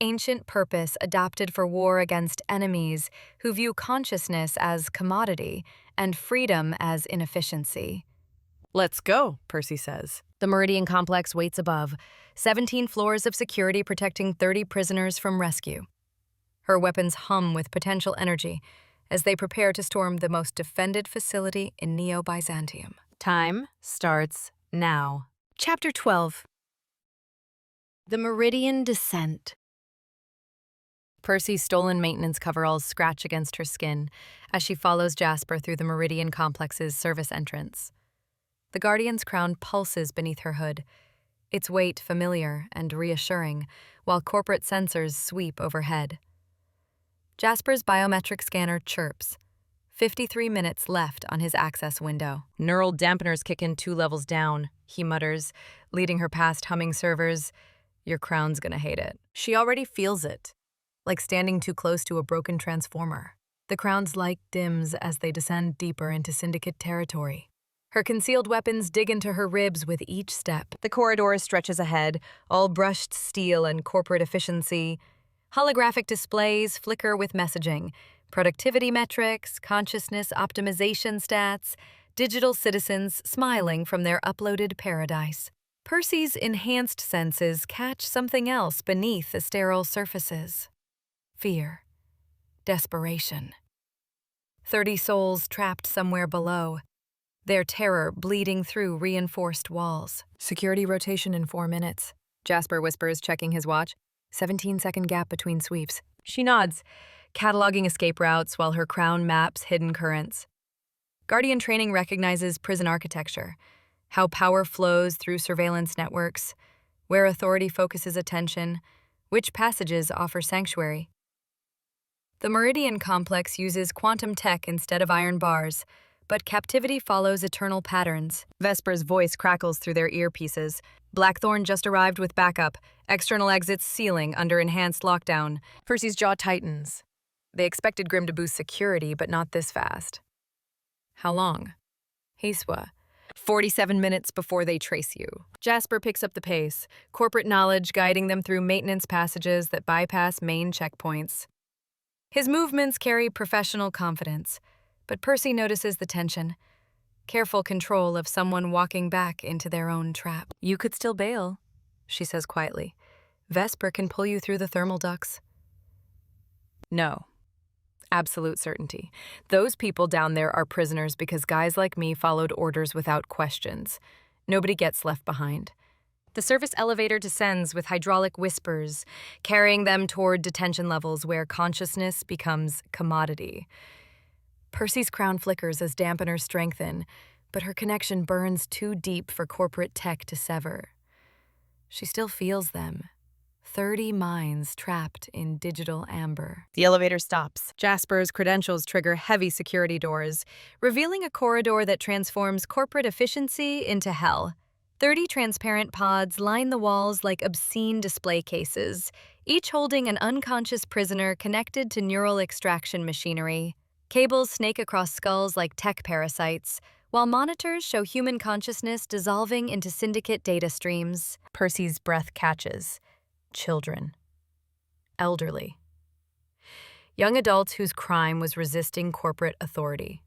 Ancient purpose adopted for war against enemies who view consciousness as commodity and freedom as inefficiency. Let's go, Percy says. The Meridian complex waits above, 17 floors of security protecting 30 prisoners from rescue. Her weapons hum with potential energy as they prepare to storm the most defended facility in Neo-Byzantium. Time starts now. Chapter 12. The Meridian Descent. Percy's stolen maintenance coveralls scratch against her skin as she follows Jasper through the Meridian complex's service entrance. The Guardian's crown pulses beneath her hood, its weight familiar and reassuring, while corporate sensors sweep overhead. Jasper's biometric scanner chirps. 53 minutes left on his access window. Neural dampeners kick in 2 levels down, he mutters, leading her past humming servers. Your crown's gonna hate it. She already feels it, like standing too close to a broken transformer. The crown's light dims as they descend deeper into Syndicate territory. Her concealed weapons dig into her ribs with each step. The corridor stretches ahead, all brushed steel and corporate efficiency. Holographic displays flicker with messaging, productivity metrics, consciousness optimization stats, digital citizens smiling from their uploaded paradise. Percy's enhanced senses catch something else beneath the sterile surfaces. Fear. Desperation. 30 souls trapped somewhere below, their terror bleeding through reinforced walls. Security rotation in 4 minutes. Jasper whispers, checking his watch. 17-second gap between sweeps. She nods, cataloging escape routes while her crown maps hidden currents. Guardian training recognizes prison architecture, how power flows through surveillance networks, where authority focuses attention, which passages offer sanctuary. The Meridian complex uses quantum tech instead of iron bars, but captivity follows eternal patterns. Vesper's voice crackles through their earpieces. Blackthorn just arrived with backup, external exits sealing under enhanced lockdown. Percy's jaw tightens. They expected Grim to boost security, but not this fast. How long? Hiswa. 47 minutes before they trace you. Jasper picks up the pace, corporate knowledge guiding them through maintenance passages that bypass main checkpoints. His movements carry professional confidence, but Percy notices the tension, careful control of someone walking back into their own trap. You could still bail, she says quietly. Vesper can pull you through the thermal ducts. No. Absolute certainty. Those people down there are prisoners because guys like me followed orders without questions. Nobody gets left behind. The service elevator descends with hydraulic whispers, carrying them toward detention levels where consciousness becomes commodity. Percy's crown flickers as dampeners strengthen, but her connection burns too deep for corporate tech to sever. She still feels them. 30 minds trapped in digital amber. The elevator stops. Jasper's credentials trigger heavy security doors, revealing a corridor that transforms corporate efficiency into hell. 30 transparent pods line the walls like obscene display cases, each holding an unconscious prisoner connected to neural extraction machinery. Cables snake across skulls like tech parasites, while monitors show human consciousness dissolving into Syndicate data streams. Percy's breath catches. Children. Elderly. Young adults whose crime was resisting corporate authority.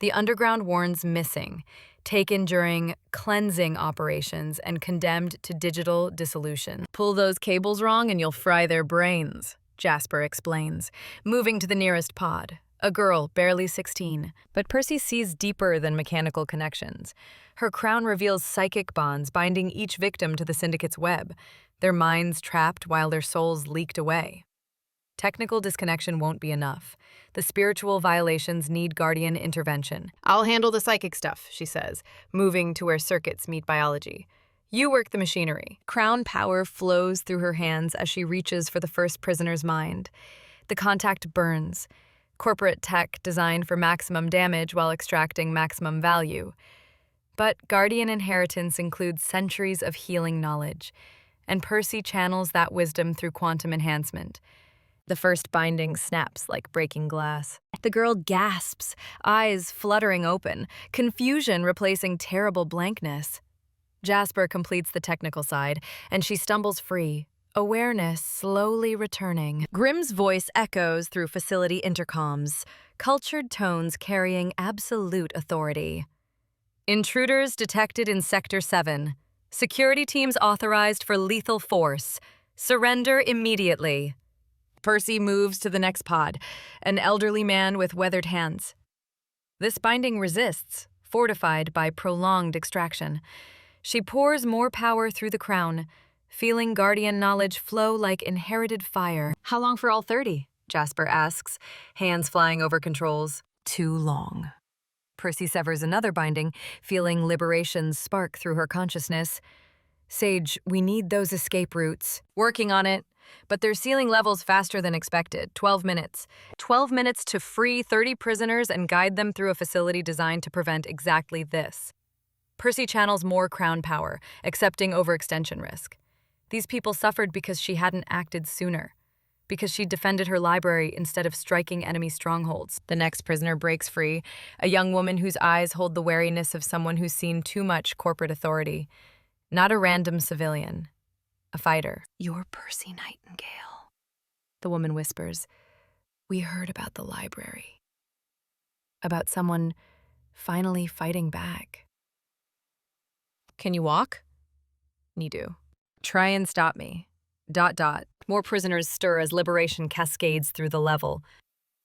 The underground warns missing, taken during cleansing operations and condemned to digital dissolution. Pull those cables wrong and you'll fry their brains, Jasper explains, moving to the nearest pod. A girl, barely 16. But Percy sees deeper than mechanical connections. Her crown reveals psychic bonds binding each victim to the Syndicate's web, their minds trapped while their souls leaked away. Technical disconnection won't be enough. The spiritual violations need Guardian intervention. I'll handle the psychic stuff, she says, moving to where circuits meet biology. You work the machinery. Crown power flows through her hands as she reaches for the first prisoner's mind. The contact burns. Corporate tech designed for maximum damage while extracting maximum value. But Guardian inheritance includes centuries of healing knowledge, and Percy channels that wisdom through quantum enhancement. The first binding snaps like breaking glass. The girl gasps, eyes fluttering open, confusion replacing terrible blankness. Jasper completes the technical side, and she stumbles free, awareness slowly returning. Grimm's voice echoes through facility intercoms, cultured tones carrying absolute authority. Intruders detected in Sector 7. Security teams authorized for lethal force. Surrender immediately. Percy moves to the next pod, an elderly man with weathered hands. This binding resists, fortified by prolonged extraction. She pours more power through the crown, feeling Guardian knowledge flow like inherited fire. How long for all 30? Jasper asks, hands flying over controls. Too long. Percy severs another binding, feeling liberation's spark through her consciousness. Sage, we need those escape routes. Working on it. But they're sealing levels faster than expected. 12 minutes. 12 minutes to free 30 prisoners and guide them through a facility designed to prevent exactly this. Percy channels more crown power, accepting overextension risk. These people suffered because she hadn't acted sooner, because she defended her library instead of striking enemy strongholds. The next prisoner breaks free, a young woman whose eyes hold the wariness of someone who's seen too much corporate authority. Not a random civilian. A fighter. You're Percy Nightingale, the woman whispers. We heard about the library. About someone finally fighting back. Can you walk? Nidu. Try and stop me. ... More prisoners stir as liberation cascades through the level.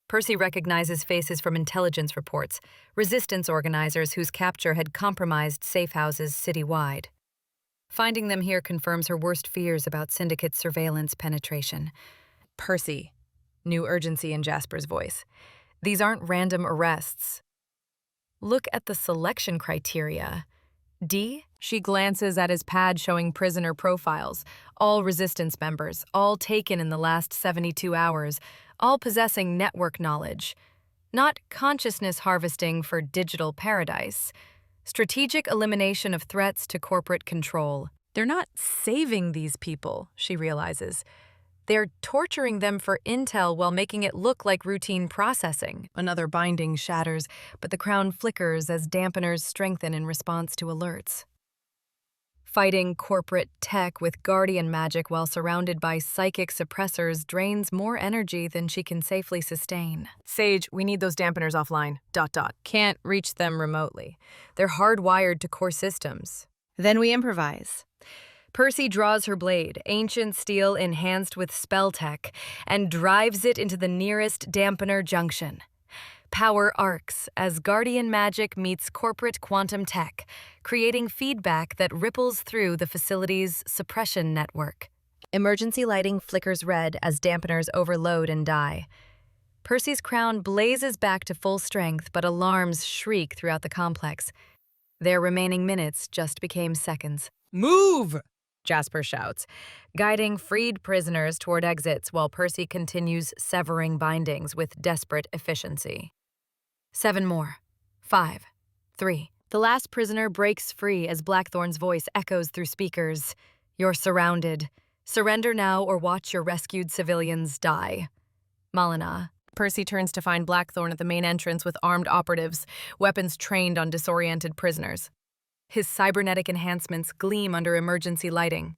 Percy recognizes faces from intelligence reports, resistance organizers whose capture had compromised safe houses citywide. Finding them here confirms her worst fears about Syndicate's surveillance penetration. Percy, new urgency in Jasper's voice. These aren't random arrests. Look at the selection criteria. D? She glances at his pad showing prisoner profiles, all resistance members, all taken in the last 72 hours, all possessing network knowledge. Not consciousness harvesting for digital paradise. Strategic elimination of threats to corporate control. They're not saving these people, she realizes. They're torturing them for intel while making it look like routine processing. Another binding shatters, but the crown flickers as dampeners strengthen in response to alerts. Fighting corporate tech with guardian magic while surrounded by psychic suppressors drains more energy than she can safely sustain. Sage, we need those dampeners offline. ... Can't reach them remotely. They're hardwired to core systems. Then we improvise. Percy draws her blade, ancient steel enhanced with spell tech, and drives it into the nearest dampener junction. Power arcs as guardian magic meets corporate quantum tech, creating feedback that ripples through the facility's suppression network. Emergency lighting flickers red as dampeners overload and die. Percy's crown blazes back to full strength, but alarms shriek throughout the complex. Their remaining minutes just became seconds. Move! Jasper shouts, guiding freed prisoners toward exits while Percy continues severing bindings with desperate efficiency. 7 more. 5. 3. The last prisoner breaks free as Blackthorn's voice echoes through speakers. You're surrounded. Surrender now or watch your rescued civilians die. Malina. Percy turns to find Blackthorn at the main entrance with armed operatives, weapons trained on disoriented prisoners. His cybernetic enhancements gleam under emergency lighting.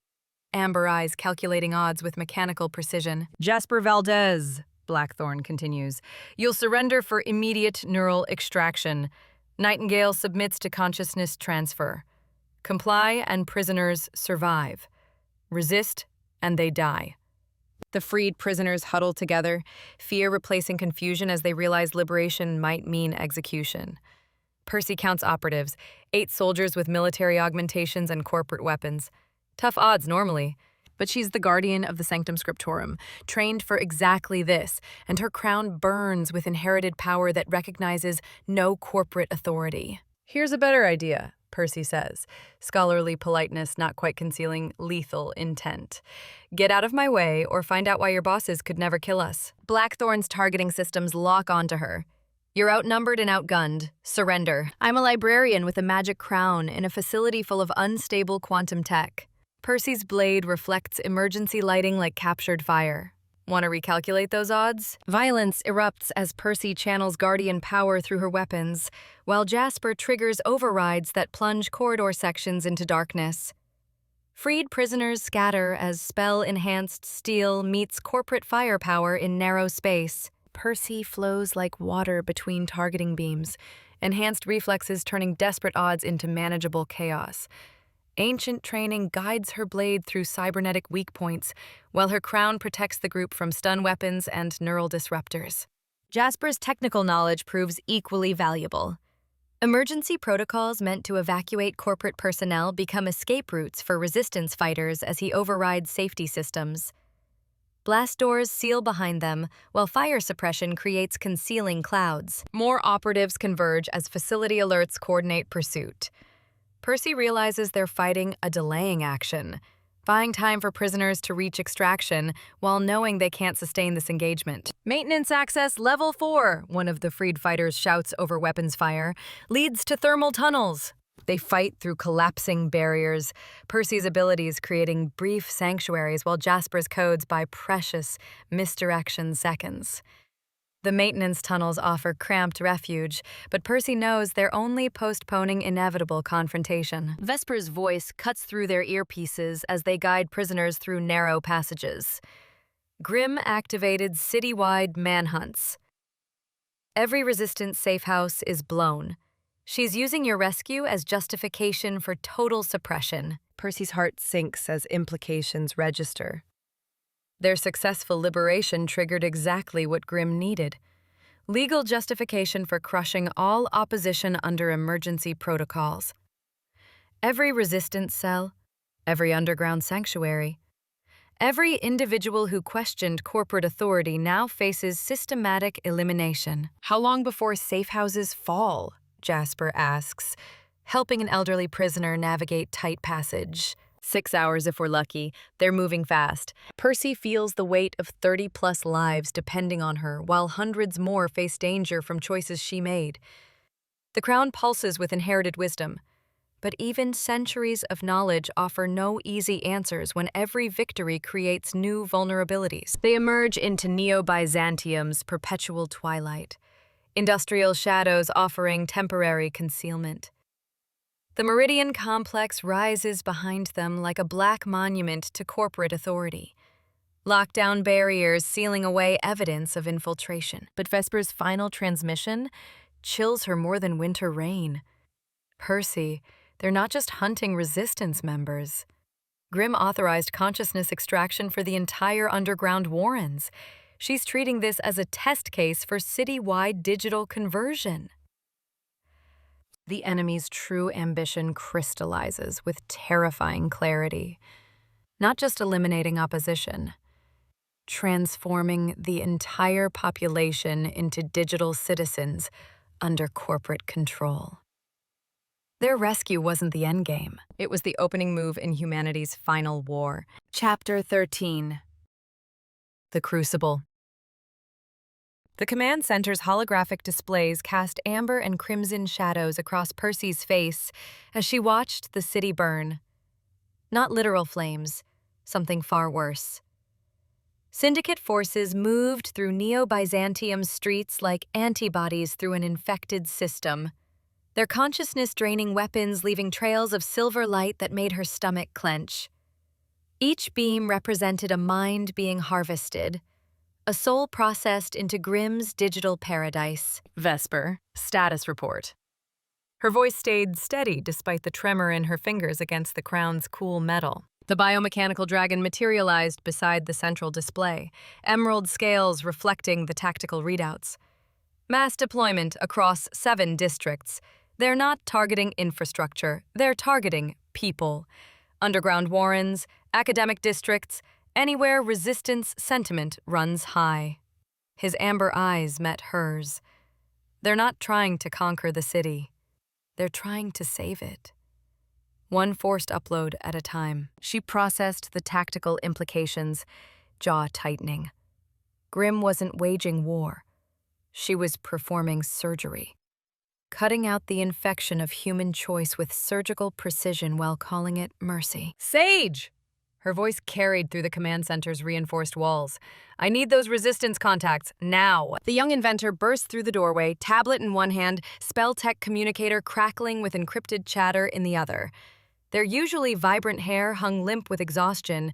Amber eyes calculating odds with mechanical precision. Jasper Valdez, Blackthorn continues. You'll surrender for immediate neural extraction. Nightingale submits to consciousness transfer. Comply and prisoners survive. Resist and they die. The freed prisoners huddle together, fear replacing confusion as they realize liberation might mean execution. Percy counts operatives, 8 soldiers with military augmentations and corporate weapons. Tough odds normally, but she's the guardian of the Sanctum Scriptorum, trained for exactly this, and her crown burns with inherited power that recognizes no corporate authority. Here's a better idea, Percy says, scholarly politeness not quite concealing lethal intent. Get out of my way or find out why your bosses could never kill us. Blackthorn's targeting systems lock onto her. You're outnumbered and outgunned. Surrender. I'm a librarian with a magic crown in a facility full of unstable quantum tech. Percy's blade reflects emergency lighting like captured fire. Want to recalculate those odds? Violence erupts as Percy channels guardian power through her weapons, while Jasper triggers overrides that plunge corridor sections into darkness. Freed prisoners scatter as spell-enhanced steel meets corporate firepower in narrow space. Percy flows like water between targeting beams, enhanced reflexes turning desperate odds into manageable chaos. Ancient training guides her blade through cybernetic weak points, while her crown protects the group from stun weapons and neural disruptors. Jasper's technical knowledge proves equally valuable. Emergency protocols meant to evacuate corporate personnel become escape routes for resistance fighters as he overrides safety systems. Blast doors seal behind them, while fire suppression creates concealing clouds. More operatives converge as facility alerts coordinate pursuit. Percy realizes they're fighting a delaying action, buying time for prisoners to reach extraction while knowing they can't sustain this engagement. Maintenance access level 4, one of the freed fighters shouts over weapons fire, leads to thermal tunnels. They fight through collapsing barriers, Percy's abilities creating brief sanctuaries while Jasper's codes buy precious misdirection seconds. The maintenance tunnels offer cramped refuge, but Percy knows they're only postponing inevitable confrontation. Vesper's voice cuts through their earpieces as they guide prisoners through narrow passages. Grimm activated citywide manhunts. Every resistance safe house is blown. She's using your rescue as justification for total suppression. Percy's heart sinks as implications register. Their successful liberation triggered exactly what Grimm needed. legal justification for crushing all opposition under emergency protocols. Every resistance cell, every underground sanctuary, every individual who questioned corporate authority now faces systematic elimination. How long before safe houses fall? Jasper asks, helping an elderly prisoner navigate tight passage. 6 hours if we're lucky. They're moving fast. Percy feels the weight of 30-plus lives depending on her, while hundreds more face danger from choices she made. The crown pulses with inherited wisdom, but even centuries of knowledge offer no easy answers when every victory creates new vulnerabilities. They emerge into Neo-Byzantium's perpetual twilight, industrial shadows offering temporary concealment. The Meridian complex rises behind them like a black monument to corporate authority, lockdown barriers sealing away evidence of infiltration. But Vesper's final transmission chills her more than winter rain. Percy, they're not just hunting resistance members. Grimm authorized consciousness extraction for the entire underground Warrens. She's treating this as a test case for city-wide digital conversion. The enemy's true ambition crystallizes with terrifying clarity. Not just eliminating opposition, transforming the entire population into digital citizens under corporate control. Their rescue wasn't the endgame. It was the opening move in humanity's final war. Chapter 13. The Crucible. The command center's holographic displays cast amber and crimson shadows across Percy's face as she watched the city burn. Not literal flames, something far worse. Syndicate forces moved through Neo-Byzantium's streets like antibodies through an infected system, their consciousness-draining weapons leaving trails of silver light that made her stomach clench. Each beam represented a mind being harvested, a soul processed into Grimm's digital paradise. Vesper, status report. Her voice stayed steady despite the tremor in her fingers against the crown's cool metal. The biomechanical dragon materialized beside the central display, emerald scales reflecting the tactical readouts. Mass deployment across 7 districts. They're not targeting infrastructure, they're targeting people. Underground warrens, academic districts, anywhere resistance sentiment runs high. His amber eyes met hers. They're not trying to conquer the city. They're trying to save it. One forced upload at a time. She processed the tactical implications, jaw tightening. Grimm wasn't waging war. She was performing surgery, cutting out the infection of human choice with surgical precision while calling it mercy. Sage! Her voice carried through the command center's reinforced walls. I need those resistance contacts, now. The young inventor burst through the doorway, tablet in one hand, spell tech communicator crackling with encrypted chatter in the other. Their usually vibrant hair hung limp with exhaustion,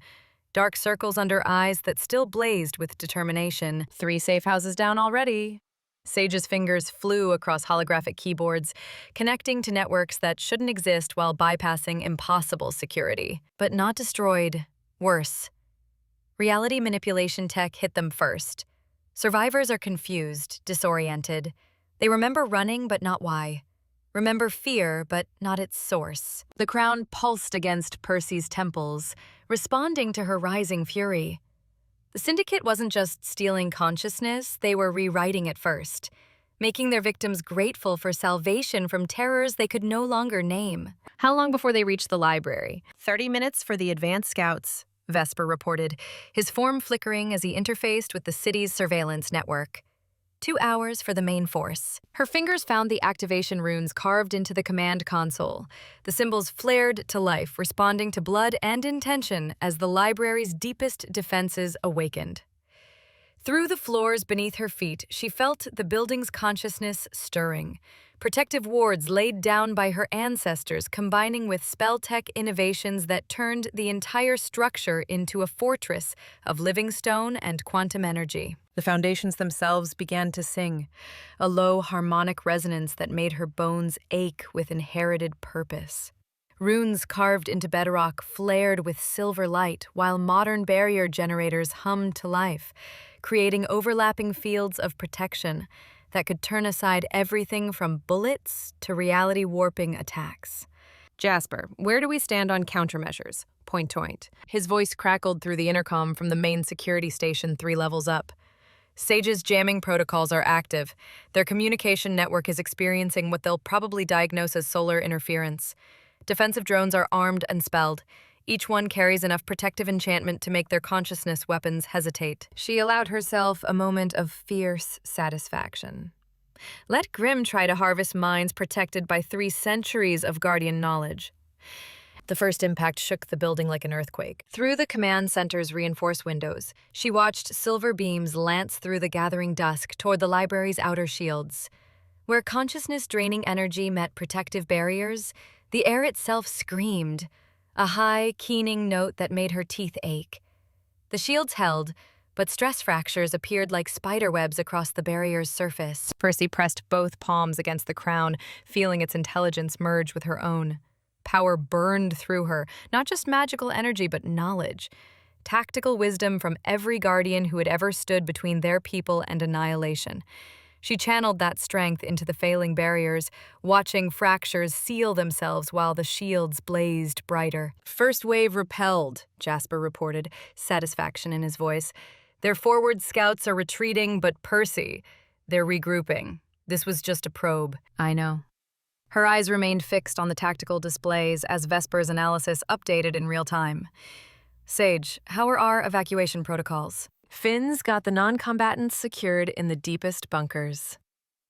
dark circles under eyes that still blazed with determination. 3 safe houses down already. Sage's fingers flew across holographic keyboards, connecting to networks that shouldn't exist while bypassing impossible security. But not destroyed, worse. Reality manipulation tech hit them first. Survivors are confused, disoriented. They remember running, but not why. Remember fear, but not its source. The crown pulsed against Percy's temples, responding to her rising fury. The Syndicate wasn't just stealing consciousness, they were rewriting it first, making their victims grateful for salvation from terrors they could no longer name. How long before they reached the library? 30 minutes for the advanced scouts, Vesper reported, his form flickering as he interfaced with the city's surveillance network. 2 hours for the main force. Her fingers found the activation runes carved into the command console. The symbols flared to life, responding to blood and intention as the library's deepest defenses awakened. Through the floors beneath her feet, she felt the building's consciousness stirring. Protective wards laid down by her ancestors combining with spell tech innovations that turned the entire structure into a fortress of living stone and quantum energy. The foundations themselves began to sing, a low harmonic resonance that made her bones ache with inherited purpose. Runes carved into bedrock flared with silver light, while modern barrier generators hummed to life, creating overlapping fields of protection. that could turn aside everything from bullets to reality-warping attacks. Jasper, where do we stand on countermeasures? Point. His voice crackled through the intercom from the main security station 3 levels up. Sage's jamming protocols are active. Their communication network is experiencing what they'll probably diagnose as solar interference. Defensive drones are armed and spelled. Each one carries enough protective enchantment to make their consciousness weapons hesitate. She allowed herself a moment of fierce satisfaction. Let Grimm try to harvest minds protected by 3 centuries of Guardian knowledge. The first impact shook the building like an earthquake. Through the command center's reinforced windows, she watched silver beams lance through the gathering dusk toward the library's outer shields. Where consciousness-draining energy met protective barriers, the air itself screamed, a high, keening note that made her teeth ache. The shields held, but stress fractures appeared like spiderwebs across the barrier's surface. Percy pressed both palms against the crown, feeling its intelligence merge with her own. Power burned through her, not just magical energy, but knowledge. Tactical wisdom from every guardian who had ever stood between their people and annihilation. She channeled that strength into the failing barriers, watching fractures seal themselves while the shields blazed brighter. First wave repelled, Jasper reported, satisfaction in his voice. Their forward scouts are retreating, but Percy, they're regrouping. This was just a probe. I know. Her eyes remained fixed on the tactical displays as Vesper's analysis updated in real time. Sage, how are our evacuation protocols? Finn's got the non-combatants secured in the deepest bunkers.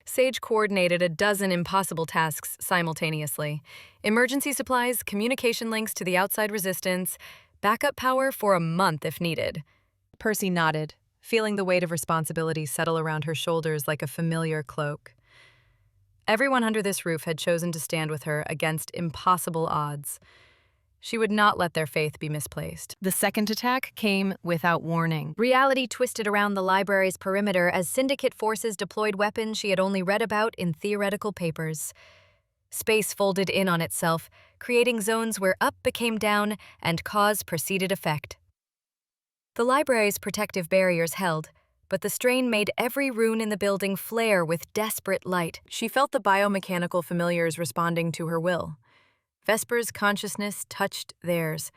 Sage coordinated a dozen impossible tasks simultaneously. Emergency supplies, communication links to the outside resistance, backup power for a month if needed. Percy nodded, feeling the weight of responsibility settle around her shoulders like a familiar cloak. Everyone under this roof had chosen to stand with her against impossible odds. She would not let their faith be misplaced. The second attack came without warning. Reality twisted around the library's perimeter as Syndicate forces deployed weapons she had only read about in theoretical papers. Space folded in on itself, creating zones where up became down and cause preceded effect. The library's protective barriers held, but the strain made every rune in the building flare with desperate light. She felt the biomechanical familiars responding to her will. Vesper's consciousness touched theirs,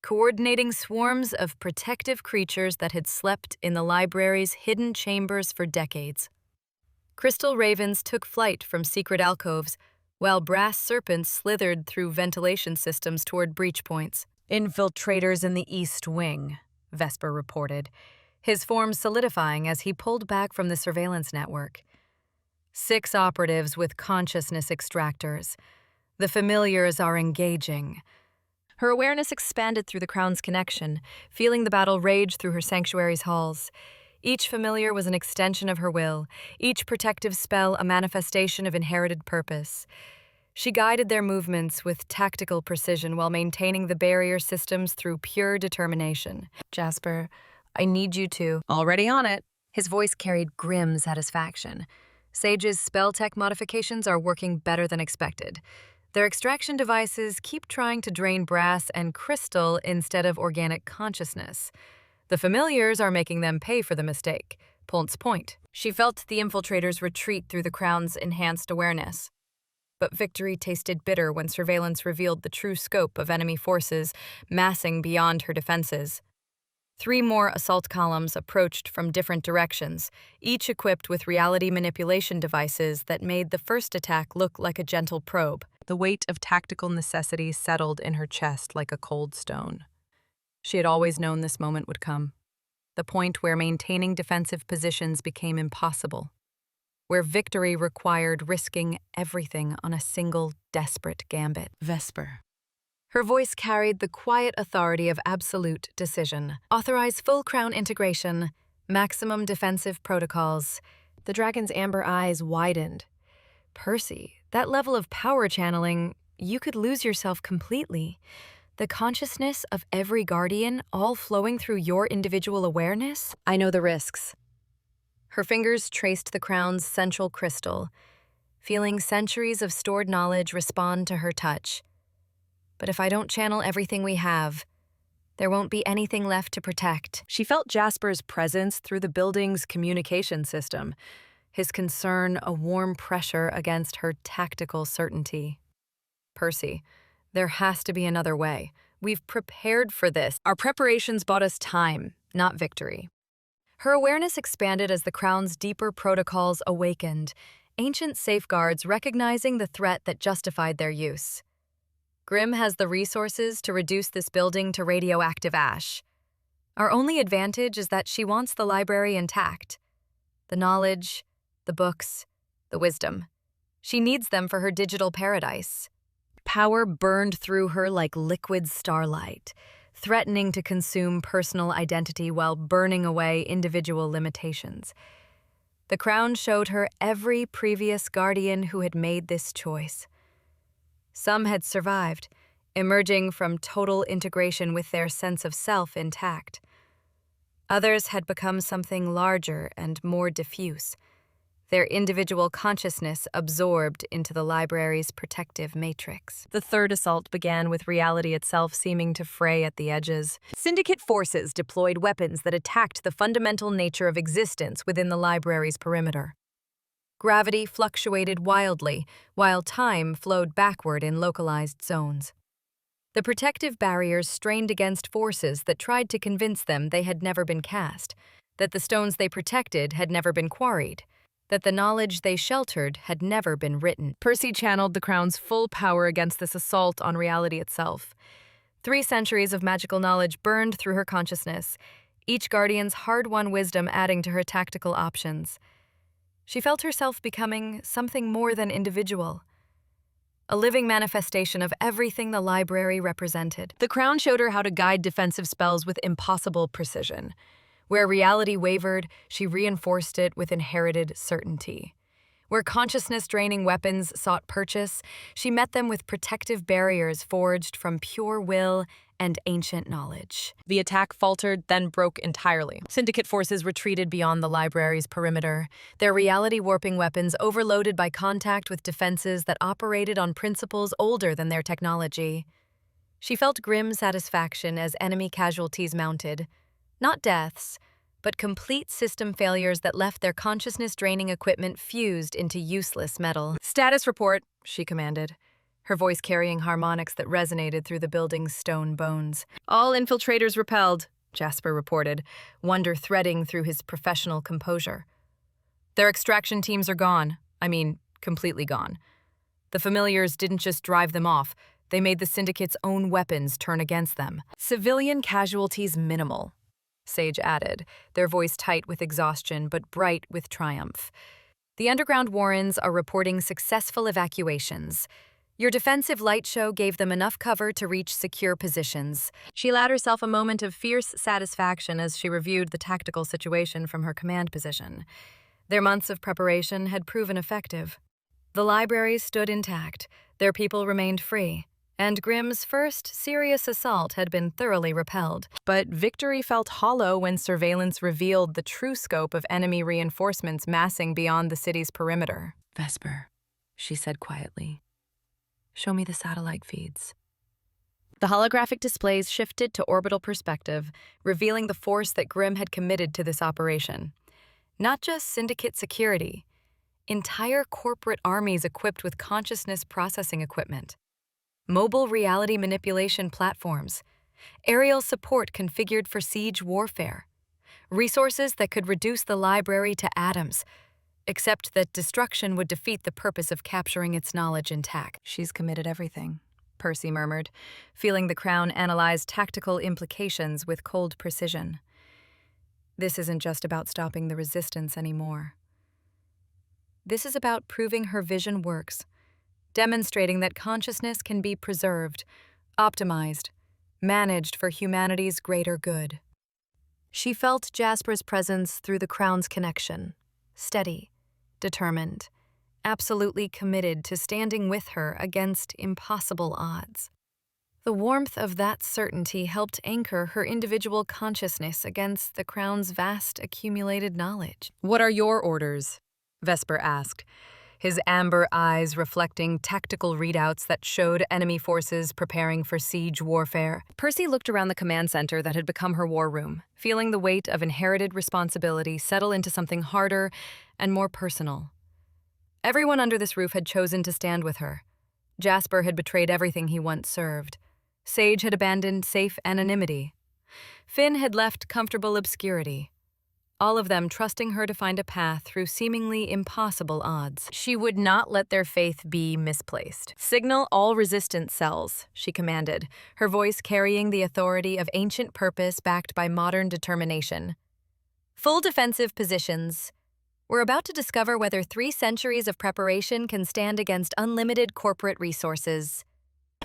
coordinating swarms of protective creatures that had slept in the library's hidden chambers for decades. Crystal ravens took flight from secret alcoves, while brass serpents slithered through ventilation systems toward breach points. Infiltrators in the East Wing, Vesper reported, his form solidifying as he pulled back from the surveillance network. 6 operatives with consciousness extractors. The familiars are engaging. Her awareness expanded through the Crown's connection, feeling the battle rage through her sanctuary's halls. Each familiar was an extension of her will, each protective spell a manifestation of inherited purpose. She guided their movements with tactical precision while maintaining the barrier systems through pure determination. Jasper, I need you to. Already on it. His voice carried grim satisfaction. Sage's spell tech modifications are working better than expected. Their extraction devices keep trying to drain brass and crystal instead of organic consciousness. The familiars are making them pay for the mistake. Point. She felt the infiltrators retreat through the Crown's enhanced awareness. But victory tasted bitter when surveillance revealed the true scope of enemy forces massing beyond her defenses. 3 more assault columns approached from different directions, each equipped with reality manipulation devices that made the first attack look like a gentle probe. The weight of tactical necessity settled in her chest like a cold stone. She had always known this moment would come, the point where maintaining defensive positions became impossible, where victory required risking everything on a single desperate gambit. Vesper. Her voice carried the quiet authority of absolute decision. Authorize full Crown integration, maximum defensive protocols. The dragon's amber eyes widened. Percy, that level of power channeling, you could lose yourself completely. The consciousness of every guardian all flowing through your individual awareness? I know the risks. Her fingers traced the Crown's central crystal, feeling centuries of stored knowledge respond to her touch. But if I don't channel everything we have, there won't be anything left to protect. She felt Jasper's presence through the building's communication system. his concern a warm pressure against her tactical certainty. Percy, there has to be another way. We've prepared for this. Our preparations bought us time, not victory. Her awareness expanded as the Crown's deeper protocols awakened, ancient safeguards recognizing the threat that justified their use. Grimm has the resources to reduce this building to radioactive ash. Our only advantage is that she wants the library intact. The knowledge, the books, the wisdom. She needs them for her digital paradise. Power burned through her like liquid starlight, threatening to consume personal identity while burning away individual limitations. The Crown showed her every previous guardian who had made this choice. Some had survived, emerging from total integration with their sense of self intact. Others had become something larger and more diffuse, their individual consciousness absorbed into the library's protective matrix. The third assault began with reality itself seeming to fray at the edges. Syndicate forces deployed weapons that attacked the fundamental nature of existence within the library's perimeter. Gravity fluctuated wildly, while time flowed backward in localized zones. The protective barriers strained against forces that tried to convince them they had never been cast, that the stones they protected had never been quarried, that the knowledge they sheltered had never been written. Percy channeled the Crown's full power against this assault on reality itself. 3 centuries of magical knowledge burned through her consciousness, each guardian's hard-won wisdom adding to her tactical options. She felt herself becoming something more than individual, a living manifestation of everything the library represented. The Crown showed her how to guide defensive spells with impossible precision. Where reality wavered, she reinforced it with inherited certainty. Where consciousness-draining weapons sought purchase, she met them with protective barriers forged from pure will and ancient knowledge. The attack faltered, then broke entirely. Syndicate forces retreated beyond the library's perimeter, their reality-warping weapons overloaded by contact with defenses that operated on principles older than their technology. She felt grim satisfaction as enemy casualties mounted. Not deaths, but complete system failures that left their consciousness-draining equipment fused into useless metal. "Status report," she commanded, her voice carrying harmonics that resonated through the building's stone bones. "All infiltrators repelled," Jasper reported, wonder threading through his professional composure. "Their extraction teams are gone. Completely gone. The familiars didn't just drive them off, they made the Syndicate's own weapons turn against them. Civilian casualties minimal," Sage added, their voice tight with exhaustion but bright with triumph. "The underground Warrens are reporting successful evacuations. Your defensive light show gave them enough cover to reach secure positions." She allowed herself a moment of fierce satisfaction as she reviewed the tactical situation from her command position. Their months of preparation had proven effective. The library stood intact, their people remained free, and Grimm's first serious assault had been thoroughly repelled. But victory felt hollow when surveillance revealed the true scope of enemy reinforcements massing beyond the city's perimeter. "Vesper," she said quietly. "Show me the satellite feeds." The holographic displays shifted to orbital perspective, revealing the force that Grimm had committed to this operation. Not just Syndicate security, entire corporate armies equipped with consciousness processing equipment, mobile reality manipulation platforms, aerial support configured for siege warfare, resources that could reduce the library to atoms, except that destruction would defeat the purpose of capturing its knowledge intact. "She's committed everything," Percy murmured, feeling the Crown analyze tactical implications with cold precision. "This isn't just about stopping the resistance anymore. This is about proving her vision works, demonstrating that consciousness can be preserved, optimized, managed for humanity's greater good." She felt Jasper's presence through the Crown's connection, steady, determined, absolutely committed to standing with her against impossible odds. The warmth of that certainty helped anchor her individual consciousness against the Crown's vast accumulated knowledge. "What are your orders?" Vesper asked, his amber eyes reflecting tactical readouts that showed enemy forces preparing for siege warfare. Percy looked around the command center that had become her war room, feeling the weight of inherited responsibility settle into something harder and more personal. Everyone under this roof had chosen to stand with her. Jasper had betrayed everything he once served. Sage had abandoned safe anonymity. Finn had left comfortable obscurity. All of them trusting her to find a path through seemingly impossible odds. She would not let their faith be misplaced. "Signal all resistance cells," she commanded, her voice carrying the authority of ancient purpose backed by modern determination. "Full defensive positions. We're about to discover whether 3 centuries of preparation can stand against unlimited corporate resources."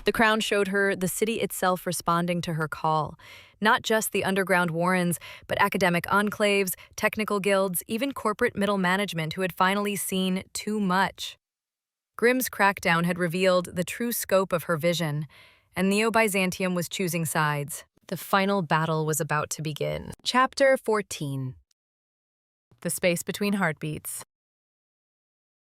The crown showed her the city itself responding to her call. Not just the underground warrens, but academic enclaves, technical guilds, even corporate middle management who had finally seen too much. Grimm's crackdown had revealed the true scope of her vision, and Neo-Byzantium was choosing sides. The final battle was about to begin. Chapter 14. The space between heartbeats.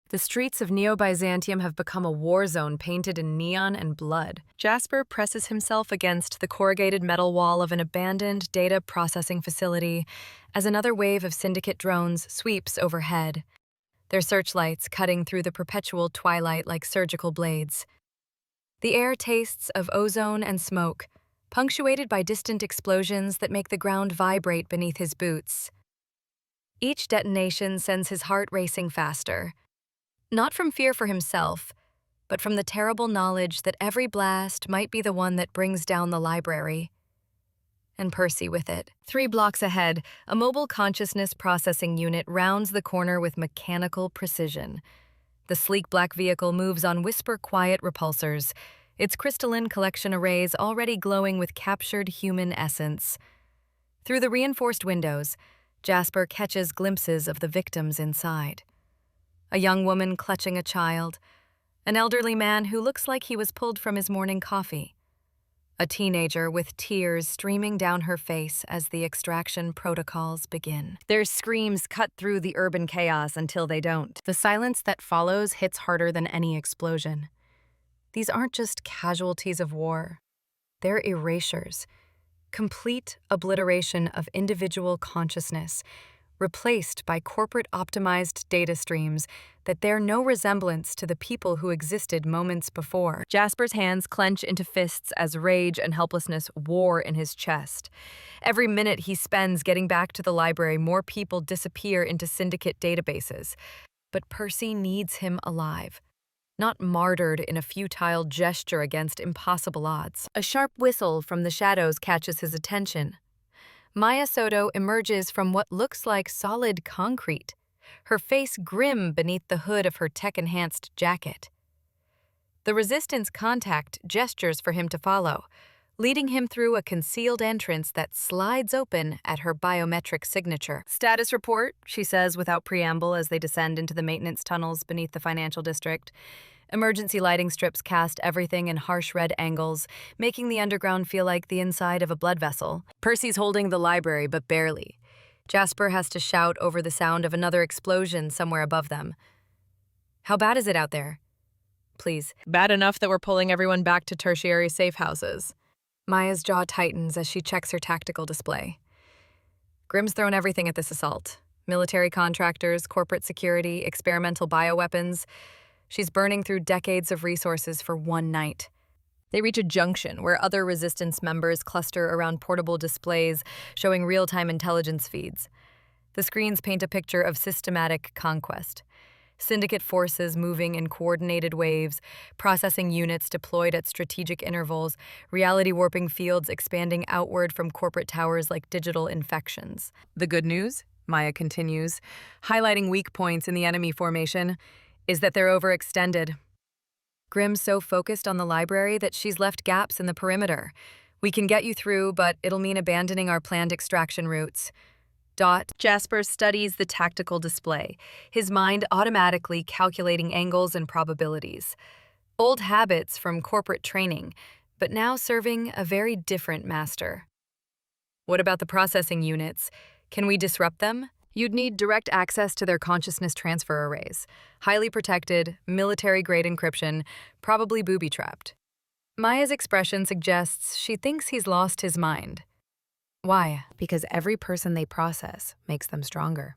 The streets of Neo-Byzantium have become a war zone painted in neon and blood. Jasper presses himself against the corrugated metal wall of an abandoned data processing facility as another wave of Syndicate drones sweeps overhead, their searchlights cutting through the perpetual twilight like surgical blades. The air tastes of ozone and smoke, punctuated by distant explosions that make the ground vibrate beneath his boots. Each detonation sends his heart racing faster. Not from fear for himself, but from the terrible knowledge that every blast might be the one that brings down the library. And Percy with it. 3 blocks ahead, a mobile consciousness processing unit rounds the corner with mechanical precision. The sleek black vehicle moves on whisper-quiet repulsors, its crystalline collection arrays already glowing with captured human essence. Through the reinforced windows, Jasper catches glimpses of the victims inside. A young woman clutching a child, an elderly man who looks like he was pulled from his morning coffee, a teenager with tears streaming down her face as the extraction protocols begin. Their screams cut through the urban chaos until they don't. The silence that follows hits harder than any explosion. These aren't just casualties of war. They're erasures, complete obliteration of individual consciousness, replaced by corporate-optimized data streams that bear no resemblance to the people who existed moments before. Jasper's hands clench into fists as rage and helplessness war in his chest. Every minute he spends getting back to the library, more people disappear into Syndicate databases. But Percy needs him alive, not martyred in a futile gesture against impossible odds. A sharp whistle from the shadows catches his attention. Maya Soto emerges from what looks like solid concrete, her face grim beneath the hood of her tech-enhanced jacket. The Resistance contact gestures for him to follow, leading him through a concealed entrance that slides open at her biometric signature. "Status report," she says without preamble as they descend into the maintenance tunnels beneath the financial district. Emergency lighting strips cast everything in harsh red angles, making the underground feel like the inside of a blood vessel. Percy's holding the library, but barely. Jasper has to shout over the sound of another explosion somewhere above them. "How bad is it out there?" "Please." "Bad enough that we're pulling everyone back to tertiary safe houses." Maya's jaw tightens as she checks her tactical display. Grimm's thrown everything at this assault. Military contractors, corporate security, experimental bioweapons. She's burning through decades of resources for one night. They reach a junction where other Resistance members cluster around portable displays showing real-time intelligence feeds. The screens paint a picture of systematic conquest. Syndicate forces moving in coordinated waves, processing units deployed at strategic intervals, reality-warping fields expanding outward from corporate towers like digital infections. "The good news," Maya continues, highlighting weak points in the enemy formation, "is that they're overextended. Grimm's so focused on the library that she's left gaps in the perimeter. We can get you through, but it'll mean abandoning our planned extraction routes." Jasper studies the tactical display, his mind automatically calculating angles and probabilities. Old habits from corporate training, but now serving a very different master. "What about the processing units? Can we disrupt them?" You'd need direct access to their consciousness transfer arrays. Highly protected, military-grade encryption, probably booby-trapped. Maya's expression suggests she thinks he's lost his mind. Why? Because every person they process makes them stronger.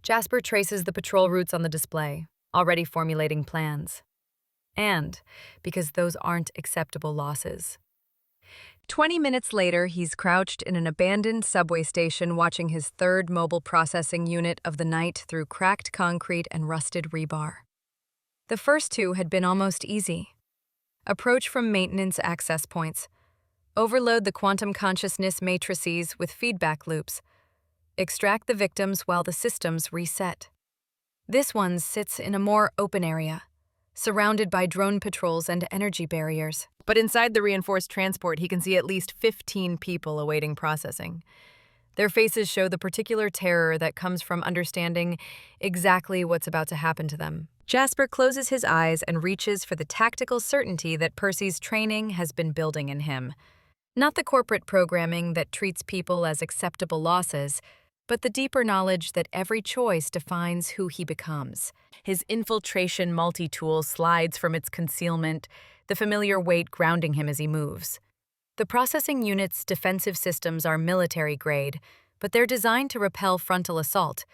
Jasper traces the patrol routes on the display, already formulating plans. And because those aren't acceptable losses. 20 minutes later, he's crouched in an abandoned subway station watching his third mobile processing unit of the night through cracked concrete and rusted rebar. The first two had been almost easy. Approach from maintenance access points. Overload the quantum consciousness matrices with feedback loops. Extract the victims while the systems reset. This one sits in a more open area, surrounded by drone patrols and energy barriers. But inside the reinforced transport, he can see at least 15 people awaiting processing. Their faces show the particular terror that comes from understanding exactly what's about to happen to them. Jasper closes his eyes and reaches for the tactical certainty that Percy's training has been building in him. Not the corporate programming that treats people as acceptable losses, but the deeper knowledge that every choice defines who he becomes. His infiltration multi-tool slides from its concealment, the familiar weight grounding him as he moves. The processing unit's defensive systems are military-grade, but they're designed to repel frontal assault,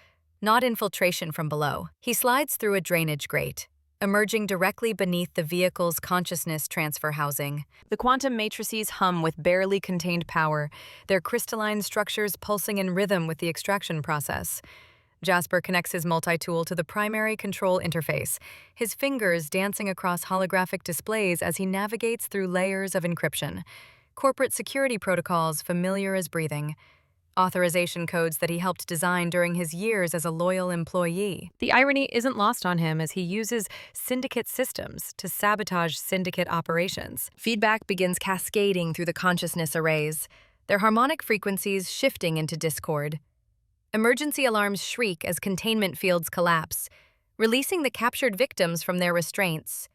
not infiltration from below. He slides through a drainage grate, emerging directly beneath the vehicle's consciousness transfer housing. The quantum matrices hum with barely contained power, their crystalline structures pulsing in rhythm with the extraction process. Jasper connects his multi-tool to the primary control interface, his fingers dancing across holographic displays as he navigates through layers of encryption. Corporate security protocols familiar as breathing. Authorization codes that he helped design during his years as a loyal employee. The irony isn't lost on him as he uses Syndicate systems to sabotage Syndicate operations. Feedback begins cascading through the consciousness arrays, their harmonic frequencies shifting into discord. Emergency alarms shriek as containment fields collapse, releasing the captured victims from their restraints.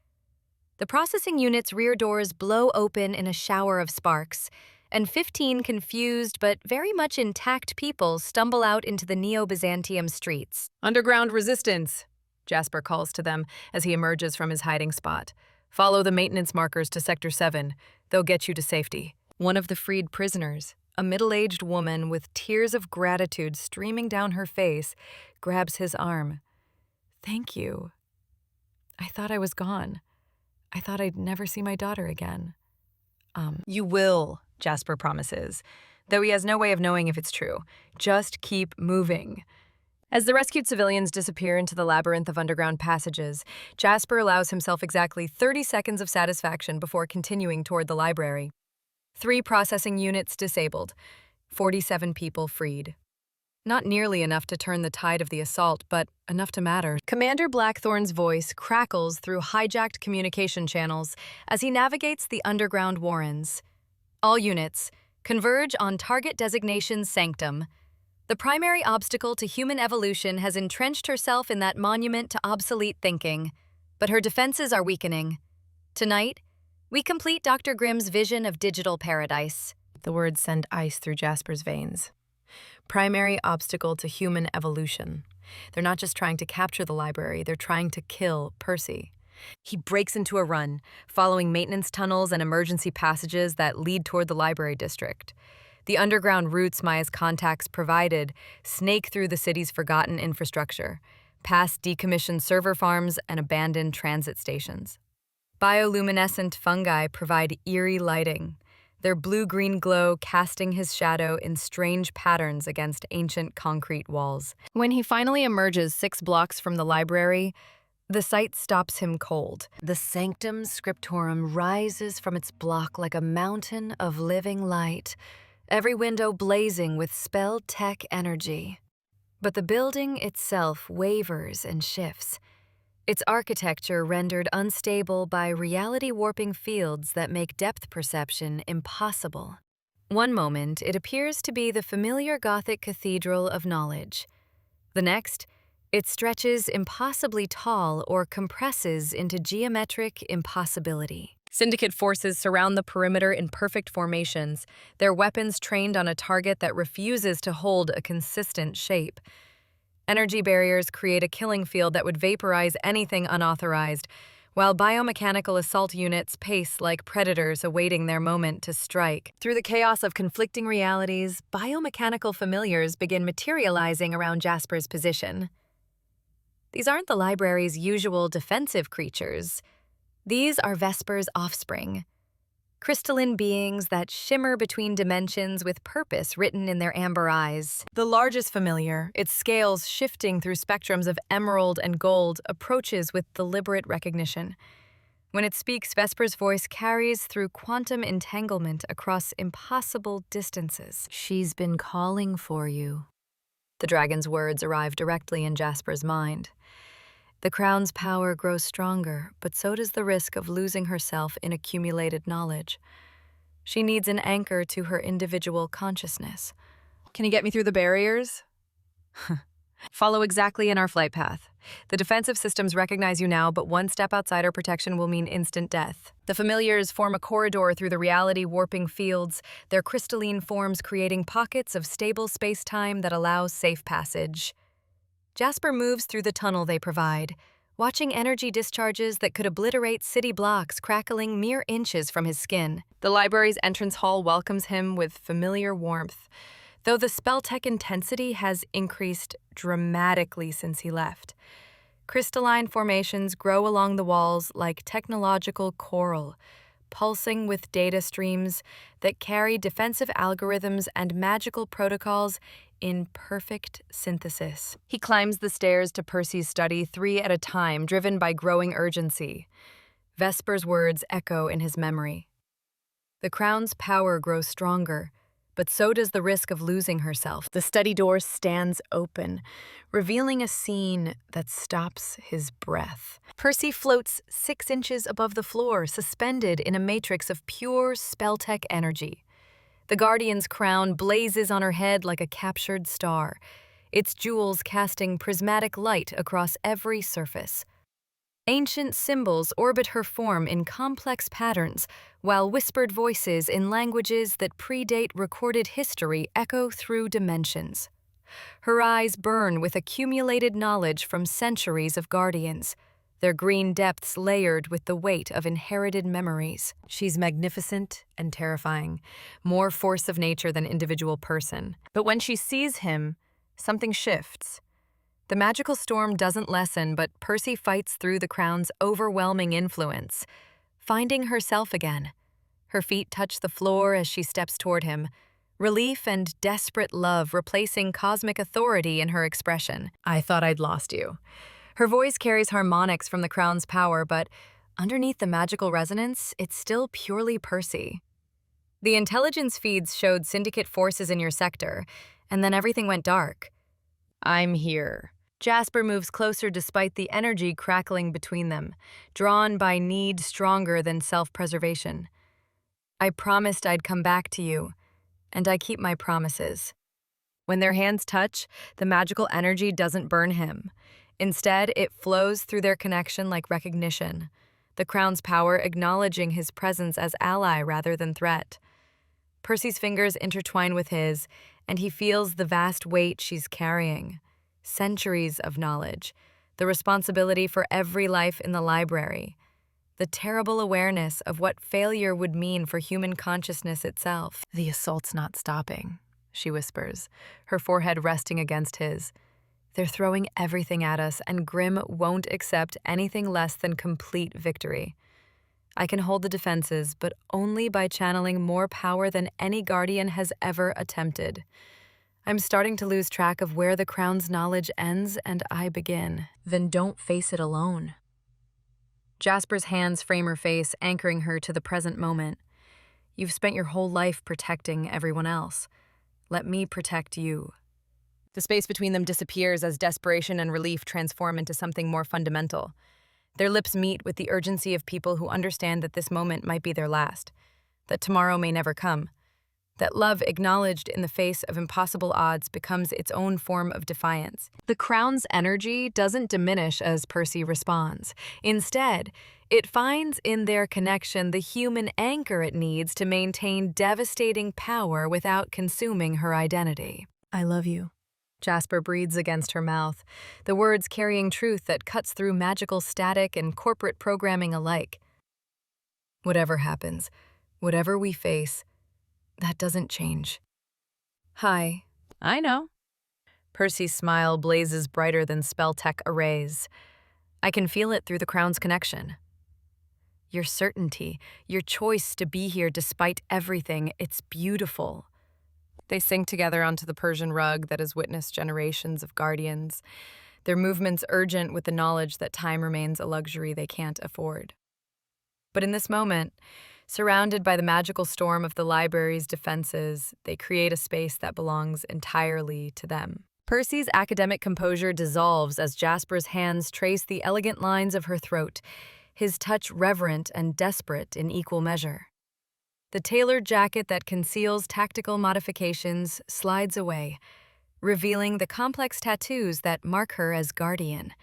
The processing unit's rear doors blow open in a shower of sparks, and 15 confused but very much intact people stumble out into the Neo-Byzantium streets. Underground resistance, Jasper calls to them as he emerges from his hiding spot. Follow the maintenance markers to Sector 7. They'll get you to safety. One of the freed prisoners, a middle-aged woman with tears of gratitude streaming down her face, grabs his arm. Thank you. I thought I was gone. I thought I'd never see my daughter again. You will, Jasper promises, though he has no way of knowing if it's true. Just keep moving. As the rescued civilians disappear into the labyrinth of underground passages, Jasper allows himself exactly 30 seconds of satisfaction before continuing toward the library. 3 processing units disabled, 47 people freed. Not nearly enough to turn the tide of the assault, but enough to matter. Commander Blackthorn's voice crackles through hijacked communication channels as he navigates the underground warrens. All units, converge on target designation Sanctum. The primary obstacle to human evolution has entrenched herself in that monument to obsolete thinking, but her defenses are weakening. Tonight, we complete Dr. Grimm's vision of digital paradise. The words send ice through Jasper's veins. Primary obstacle to human evolution. They're not just trying to capture the library, they're trying to kill Percy. He breaks into a run, following maintenance tunnels and emergency passages that lead toward the library district. The underground routes Maya's contacts provided snake through the city's forgotten infrastructure, past decommissioned server farms and abandoned transit stations. Bioluminescent fungi provide eerie lighting, their blue-green glow casting his shadow in strange patterns against ancient concrete walls. When he finally emerges 6 blocks from the library, the sight stops him cold. The Sanctum Scriptorum rises from its block like a mountain of living light, every window blazing with spell-tech energy. But the building itself wavers and shifts, its architecture rendered unstable by reality-warping fields that make depth perception impossible. One moment, it appears to be the familiar Gothic cathedral of knowledge. The next, it stretches impossibly tall or compresses into geometric impossibility. Syndicate forces surround the perimeter in perfect formations, their weapons trained on a target that refuses to hold a consistent shape. Energy barriers create a killing field that would vaporize anything unauthorized, while biomechanical assault units pace like predators awaiting their moment to strike. Through the chaos of conflicting realities, biomechanical familiars begin materializing around Jasper's position. These aren't the library's usual defensive creatures. These are Vesper's offspring, crystalline beings that shimmer between dimensions with purpose written in their amber eyes. The largest familiar, its scales shifting through spectrums of emerald and gold, approaches with deliberate recognition. When it speaks, Vesper's voice carries through quantum entanglement across impossible distances. "She's been calling for you." The dragon's words arrive directly in Jasper's mind. The crown's power grows stronger, but so does the risk of losing herself in accumulated knowledge. She needs an anchor to her individual consciousness. "Can you get me through the barriers?" "Follow exactly in our flight path. The defensive systems recognize you now, but one step outside our protection will mean instant death." The familiars form a corridor through the reality-warping fields, their crystalline forms creating pockets of stable space-time that allows safe passage. Jasper moves through the tunnel they provide, watching energy discharges that could obliterate city blocks crackling mere inches from his skin. The library's entrance hall welcomes him with familiar warmth, though the spell-tech intensity has increased dramatically since he left. Crystalline formations grow along the walls like technological coral, pulsing with data streams that carry defensive algorithms and magical protocols in perfect synthesis. He climbs the stairs to Percy's study 3 at a time, driven by growing urgency. Vesper's words echo in his memory. The crown's power grows stronger, but so does the risk of losing herself. The study door stands open, revealing a scene that stops his breath. Percy floats 6 inches above the floor, suspended in a matrix of pure spell-tech energy. The Guardian's crown blazes on her head like a captured star, its jewels casting prismatic light across every surface. Ancient symbols orbit her form in complex patterns, while whispered voices in languages that predate recorded history echo through dimensions. Her eyes burn with accumulated knowledge from centuries of Guardians, their green depths layered with the weight of inherited memories. She's magnificent and terrifying, more force of nature than individual person. But when she sees him, something shifts. The magical storm doesn't lessen, but Percy fights through the crown's overwhelming influence, finding herself again. Her feet touch the floor as she steps toward him, relief and desperate love replacing cosmic authority in her expression. "I thought I'd lost you." Her voice carries harmonics from the crown's power, but underneath the magical resonance, it's still purely Percy. "The intelligence feeds showed Syndicate forces in your sector, and then everything went dark." "I'm here." Jasper moves closer despite the energy crackling between them, drawn by need stronger than self-preservation. "I promised I'd come back to you, and I keep my promises." When their hands touch, the magical energy doesn't burn him. Instead, it flows through their connection like recognition, the crown's power acknowledging his presence as ally rather than threat. Percy's fingers intertwine with his, and he feels the vast weight she's carrying. Centuries of knowledge, the responsibility for every life in the library, the terrible awareness of what failure would mean for human consciousness itself. "The assault's not stopping," she whispers, her forehead resting against his. "They're throwing everything at us, and Grimm won't accept anything less than complete victory. I can hold the defenses, but only by channeling more power than any Guardian has ever attempted. I'm starting to lose track of where the crown's knowledge ends and I begin." "Then don't face it alone." Jasper's hands frame her face, anchoring her to the present moment. "You've spent your whole life protecting everyone else. Let me protect you." The space between them disappears as desperation and relief transform into something more fundamental. Their lips meet with the urgency of people who understand that this moment might be their last, that tomorrow may never come. that love acknowledged in the face of impossible odds becomes its own form of defiance. The crown's energy doesn't diminish as Percy responds. Instead, it finds in their connection the human anchor it needs to maintain devastating power without consuming her identity. "I love you," Jasper breathes against her mouth, the words carrying truth that cuts through magical static and corporate programming alike. "Whatever happens, whatever we face, that doesn't change." "Hi." I know. Percy's smile blazes brighter than spell tech arrays. "I can feel it through the crown's connection. Your certainty, your choice to be here despite everything, it's beautiful." They sink together onto the Persian rug that has witnessed generations of guardians, their movements urgent with the knowledge that time remains a luxury they can't afford. But in this moment, surrounded by the magical storm of the library's defenses, they create a space that belongs entirely to them. Percy's academic composure dissolves as Jasper's hands trace the elegant lines of her throat, his touch reverent and desperate in equal measure. The tailored jacket that conceals tactical modifications slides away, revealing the complex tattoos that mark her as guardian.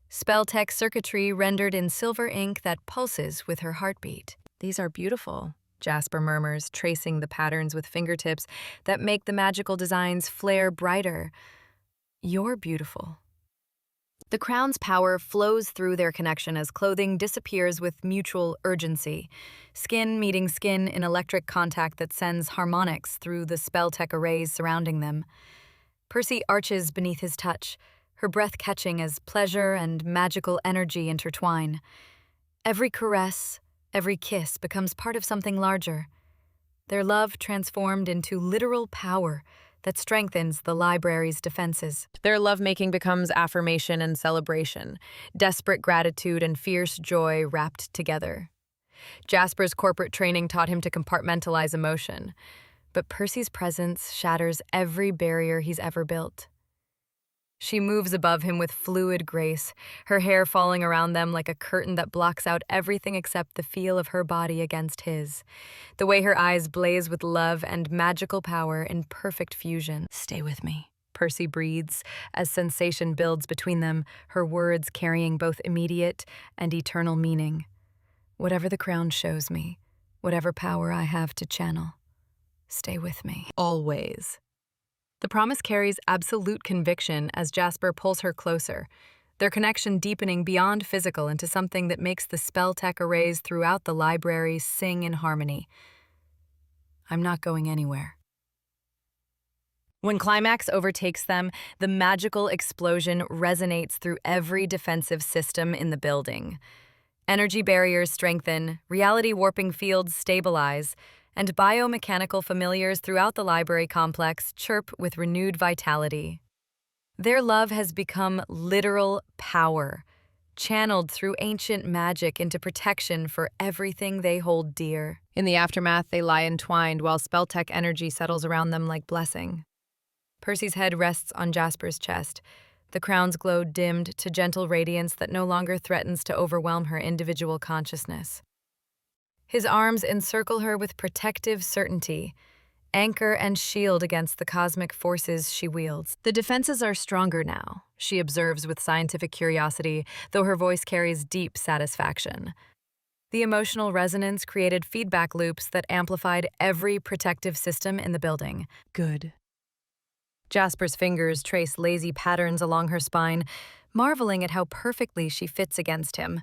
Spell-tech circuitry rendered in silver ink that pulses with her heartbeat. "These are beautiful," Jasper murmurs, tracing the patterns with fingertips that make the magical designs flare brighter. "You're beautiful." The crown's power flows through their connection as clothing disappears with mutual urgency, skin meeting skin in electric contact that sends harmonics through the spell-tech arrays surrounding them. Percy arches beneath his touch, her breath catching as pleasure and magical energy intertwine. Every caress, every kiss becomes part of something larger. Their love transformed into literal power that strengthens the library's defenses. Their lovemaking becomes affirmation and celebration, desperate gratitude and fierce joy wrapped together. Jasper's corporate training taught him to compartmentalize emotion, but Percy's presence shatters every barrier he's ever built. She moves above him with fluid grace, her hair falling around them like a curtain that blocks out everything except the feel of her body against his. The way her eyes blaze with love and magical power in perfect fusion. "Stay with me," Percy breathes as sensation builds between them, her words carrying both immediate and eternal meaning. "Whatever the crown shows me, whatever power I have to channel, stay with me. Always." The promise carries absolute conviction as Jasper pulls her closer, their connection deepening beyond physical into something that makes the spell-tech arrays throughout the library sing in harmony. "I'm not going anywhere." When climax overtakes them, the magical explosion resonates through every defensive system in the building. Energy barriers strengthen, reality warping fields stabilize, and biomechanical familiars throughout the library complex chirp with renewed vitality. Their love has become literal power, channeled through ancient magic into protection for everything they hold dear. In the aftermath, they lie entwined while spell-tech energy settles around them like blessing. Percy's head rests on Jasper's chest, the crown's glow dimmed to gentle radiance that no longer threatens to overwhelm her individual consciousness. His arms encircle her with protective certainty, anchor and shield against the cosmic forces she wields. "The defenses are stronger now," she observes with scientific curiosity, though her voice carries deep satisfaction. The emotional resonance created feedback loops that amplified every protective system in the building. "Good." Jasper's fingers trace lazy patterns along her spine, marveling at how perfectly she fits against him.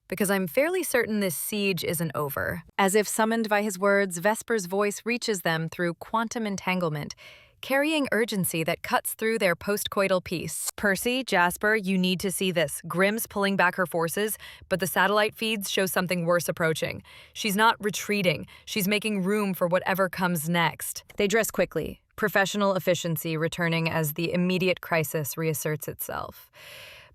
"Because I'm fairly certain this siege isn't over." As if summoned by his words, Vesper's voice reaches them through quantum entanglement, carrying urgency that cuts through their postcoital peace. "Percy, Jasper, you need to see this. Grimm's pulling back her forces, but the satellite feeds show something worse approaching. She's not retreating. She's making room for whatever comes next." They dress quickly, professional efficiency returning as the immediate crisis reasserts itself.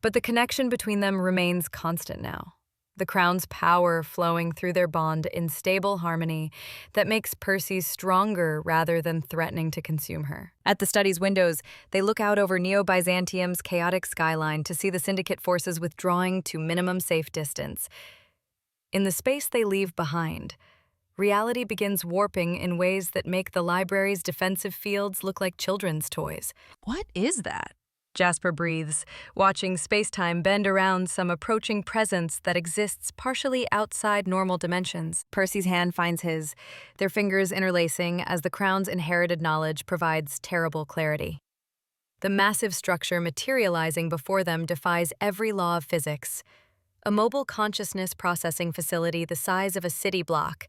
But the connection between them remains constant now. The crown's power flowing through their bond in stable harmony that makes Percy stronger rather than threatening to consume her. At the study's windows, they look out over Neo-Byzantium's chaotic skyline to see the Syndicate forces withdrawing to minimum safe distance. In the space they leave behind, reality begins warping in ways that make the library's defensive fields look like children's toys. What is that? Jasper breathes, watching space-time bend around some approaching presence that exists partially outside normal dimensions. Percy's hand finds his, their fingers interlacing as the Crown's inherited knowledge provides terrible clarity. The massive structure materializing before them defies every law of physics. A mobile consciousness processing facility the size of a city block,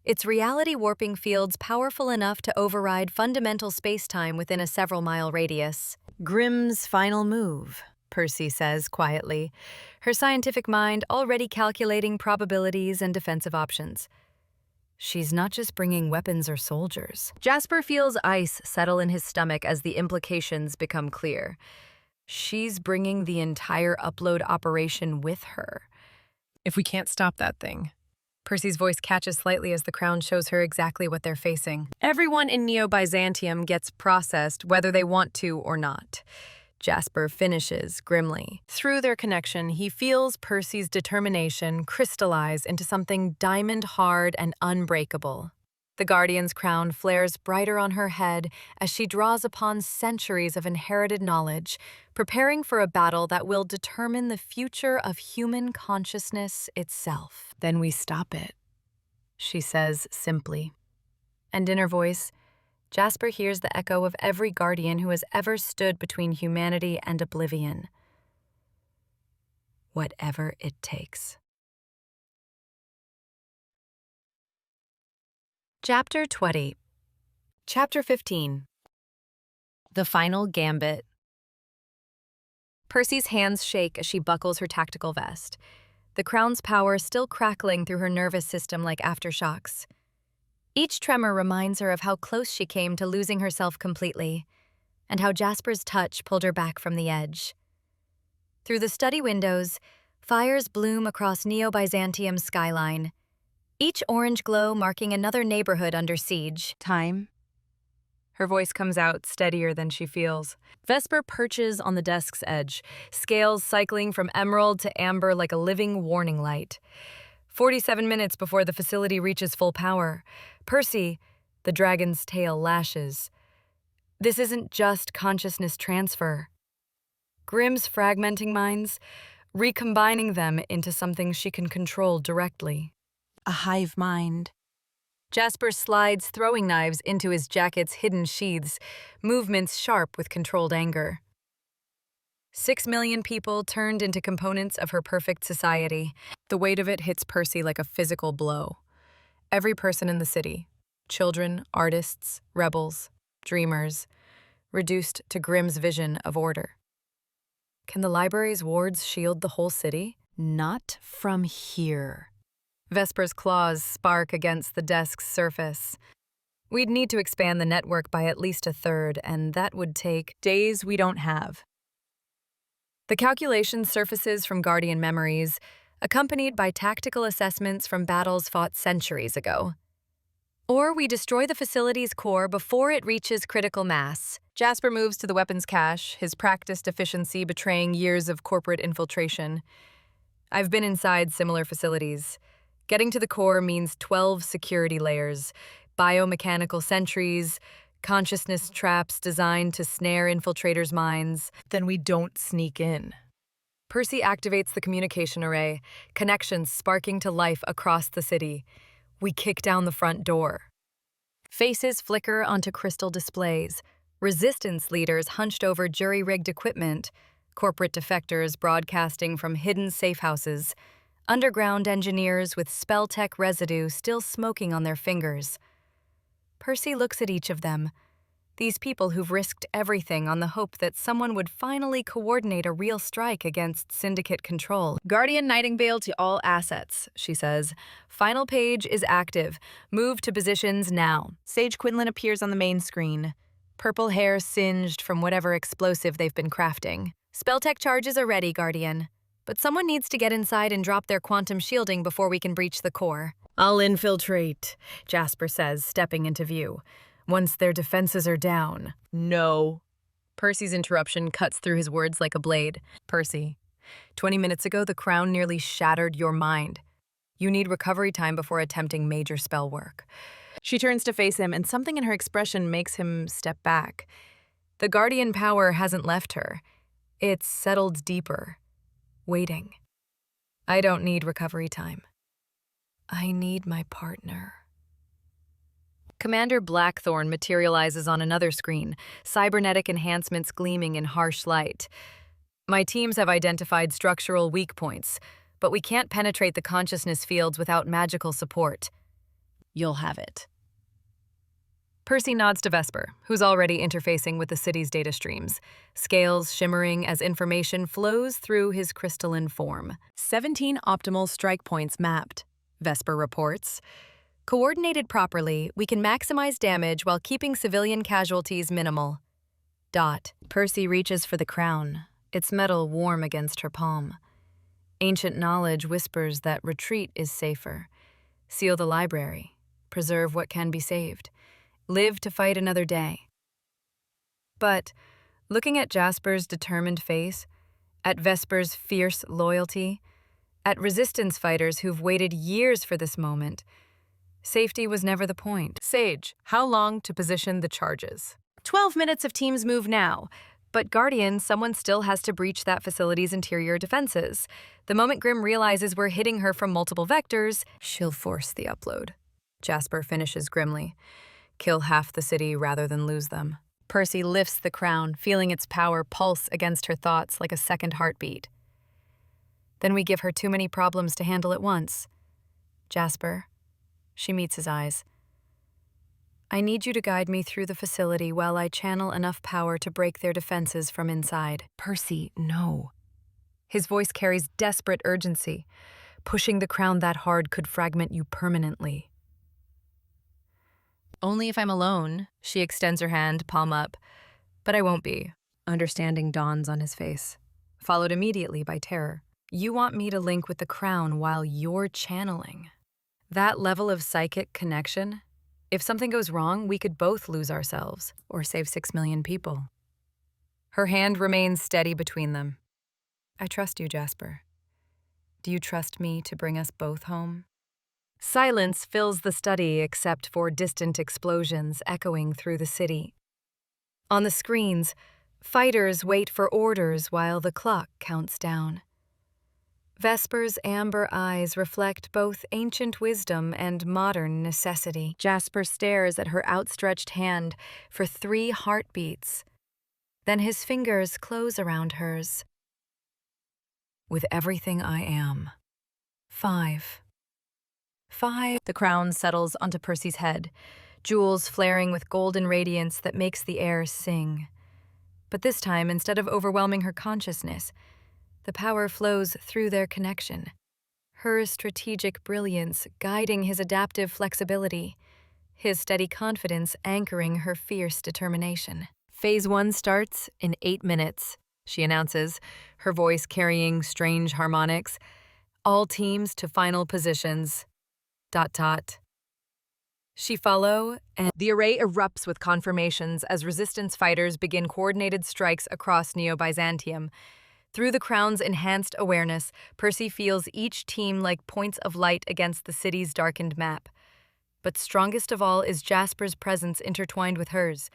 its reality-warping fields powerful enough to override fundamental space-time within a several-mile radius. Grimm's final move, Percy says quietly, her scientific mind already calculating probabilities and defensive options. She's not just bringing weapons or soldiers. Jasper feels ice settle in his stomach as the implications become clear. She's bringing the entire upload operation with her. If we can't stop that thing. Percy's voice catches slightly as the Crown shows her exactly what they're facing. Everyone in Neo-Byzantium gets processed whether they want to or not. Jasper finishes grimly. Through their connection, he feels Percy's determination crystallize into something diamond-hard and unbreakable. The Guardian's crown flares brighter on her head as she draws upon centuries of inherited knowledge, preparing for a battle that will determine the future of human consciousness itself. Then we stop it, she says simply. And in her voice, Jasper hears the echo of every Guardian who has ever stood between humanity and oblivion. Whatever it takes. Chapter 20. Chapter 15. The Final Gambit. Percy's hands shake as she buckles her tactical vest, the Crown's power still crackling through her nervous system like aftershocks. Each tremor reminds her of how close she came to losing herself completely, and how Jasper's touch pulled her back from the edge. Through the study windows, fires bloom across Neo-Byzantium's skyline, each orange glow marking another neighborhood under siege. Time. Her voice comes out steadier than she feels. Vesper perches on the desk's edge, scales cycling from emerald to amber like a living warning light. 47 minutes before the facility reaches full power. Percy, the dragon's tail lashes. This isn't just consciousness transfer. Grimm's fragmenting minds, recombining them into something she can control directly. A hive mind. Jasper slides throwing knives into his jacket's hidden sheaths, movements sharp with controlled anger. 6 million people turned into components of her perfect society. The weight of it hits Percy like a physical blow. Every person in the city, children, artists, rebels, dreamers, reduced to Grimm's vision of order. Can the library's wards shield the whole city? Not from here. Vesper's claws spark against the desk's surface. We'd need to expand the network by at least a third, and that would take days we don't have. The calculation surfaces from Guardian memories, accompanied by tactical assessments from battles fought centuries ago. Or we destroy the facility's core before it reaches critical mass. Jasper moves to the weapons cache, his practiced efficiency betraying years of corporate infiltration. I've been inside similar facilities. Getting to the core means 12 security layers, biomechanical sentries, consciousness traps designed to snare infiltrators' minds. Then we don't sneak in. Percy activates the communication array, connections sparking to life across the city. We kick down the front door. Faces flicker onto crystal displays, resistance leaders hunched over jury-rigged equipment, corporate defectors broadcasting from hidden safe houses, underground engineers with spell-tech residue still smoking on their fingers. Percy looks at each of them, these people who've risked everything on the hope that someone would finally coordinate a real strike against Syndicate control. Guardian Nightingale to all assets, She says. Final page is active. Move to positions now. Sage Quinlan appears on the main screen. Purple hair singed from whatever explosive they've been crafting. Spell-tech charges are ready, Guardian. But someone needs to get inside and drop their quantum shielding before we can breach the core. I'll infiltrate, Jasper says, stepping into view. Once their defenses are down. No. Percy's interruption cuts through his words like a blade. Percy, 20 minutes ago, the Crown nearly shattered your mind. You need recovery time before attempting major spell work. She turns to face him, and something in her expression makes him step back. The guardian power hasn't left her. It's settled deeper, waiting. I don't need recovery time. I need my partner. Commander Blackthorn materializes on another screen, cybernetic enhancements gleaming in harsh light. My teams have identified structural weak points, but we can't penetrate the consciousness fields without magical support. You'll have it. Percy nods to Vesper, who's already interfacing with the city's data streams, scales shimmering as information flows through his crystalline form. 17 optimal strike points mapped, Vesper reports. Coordinated properly, we can maximize damage while keeping civilian casualties minimal. Percy reaches for the crown, its metal warm against her palm. Ancient knowledge whispers that retreat is safer. Seal the library. Preserve what can be saved. Live to fight another day. But, looking at Jasper's determined face, at Vesper's fierce loyalty, at resistance fighters who've waited years for this moment, safety was never the point. Sage, how long to position the charges? 12 minutes of teams move now. But Guardian, someone still has to breach that facility's interior defenses. The moment Grimm realizes we're hitting her from multiple vectors, she'll force the upload. Jasper finishes grimly. Kill half the city rather than lose them. Percy lifts the crown, feeling its power pulse against her thoughts like a second heartbeat. Then we give her too many problems to handle at once. Jasper. She meets his eyes. I need you to guide me through the facility while I channel enough power to break their defenses from inside. Percy, no. His voice carries desperate urgency. Pushing the crown that hard could fragment you permanently. Only if I'm alone, she extends her hand, palm up. But I won't be. Understanding dawns on his face, followed immediately by terror. You want me to link with the crown while you're channeling. That level of psychic connection? If something goes wrong, we could both lose ourselves, or save 6 million people. Her hand remains steady between them. I trust you, Jasper. Do you trust me to bring us both home? Silence fills the study except for distant explosions echoing through the city. On the screens, fighters wait for orders while the clock counts down. Vesper's amber eyes reflect both ancient wisdom and modern necessity. Jasper stares at her outstretched hand for 3 heartbeats. Then his fingers close around hers. With everything I am. 5. The crown settles onto Percy's head, jewels flaring with golden radiance that makes the air sing. But this time, instead of overwhelming her consciousness, the power flows through their connection, her strategic brilliance guiding his adaptive flexibility, his steady confidence anchoring her fierce determination. Phase 1 starts in 8 minutes, she announces, her voice carrying strange harmonics. All teams to final positions. ... She follow, and the array erupts with confirmations as resistance fighters begin coordinated strikes across Neo-Byzantium. Through the crown's enhanced awareness, Percy feels each team like points of light against the city's darkened map. But strongest of all is Jasper's presence intertwined with hers,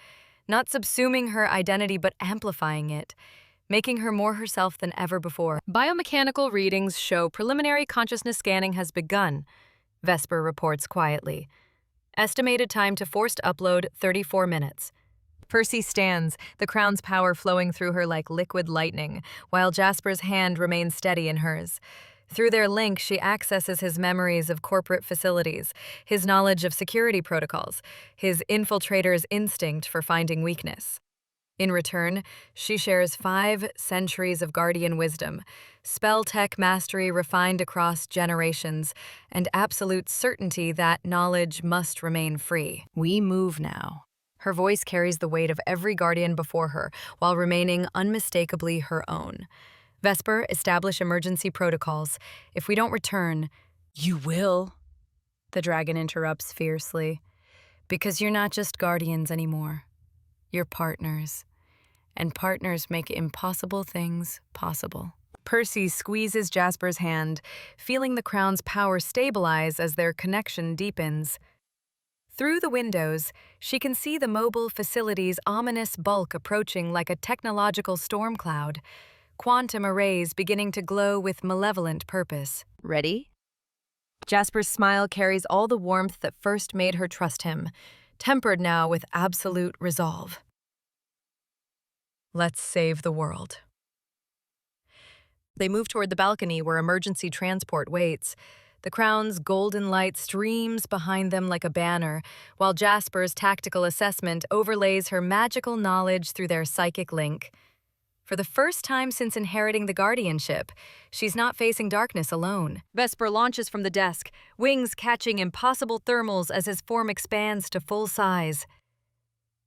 not subsuming her identity but amplifying it, making her more herself than ever before. Biomechanical readings show preliminary consciousness scanning has begun, Vesper reports quietly. Estimated time to forced upload, 34 minutes. Percy stands, the crown's power flowing through her like liquid lightning, while Jasper's hand remains steady in hers. Through their link, she accesses his memories of corporate facilities, his knowledge of security protocols, his infiltrator's instinct for finding weakness. In return, she shares 5 centuries of guardian wisdom, spell tech mastery refined across generations, and absolute certainty that knowledge must remain free. We move now. Her voice carries the weight of every guardian before her, while remaining unmistakably her own. Vesper, establish emergency protocols. If we don't return, you will. The dragon interrupts fiercely. Because you're not just guardians anymore. You're partners. And partners make impossible things possible. Percy squeezes Jasper's hand, feeling the crown's power stabilize as their connection deepens. Through the windows, she can see the mobile facility's ominous bulk approaching like a technological storm cloud, quantum arrays beginning to glow with malevolent purpose. Ready? Jasper's smile carries all the warmth that first made her trust him, tempered now with absolute resolve. Let's save the world. They move toward the balcony where emergency transport waits. The crown's golden light streams behind them like a banner, while Jasper's tactical assessment overlays her magical knowledge through their psychic link. For the first time since inheriting the guardianship, she's not facing darkness alone. Vesper launches from the desk, wings catching impossible thermals as his form expands to full size.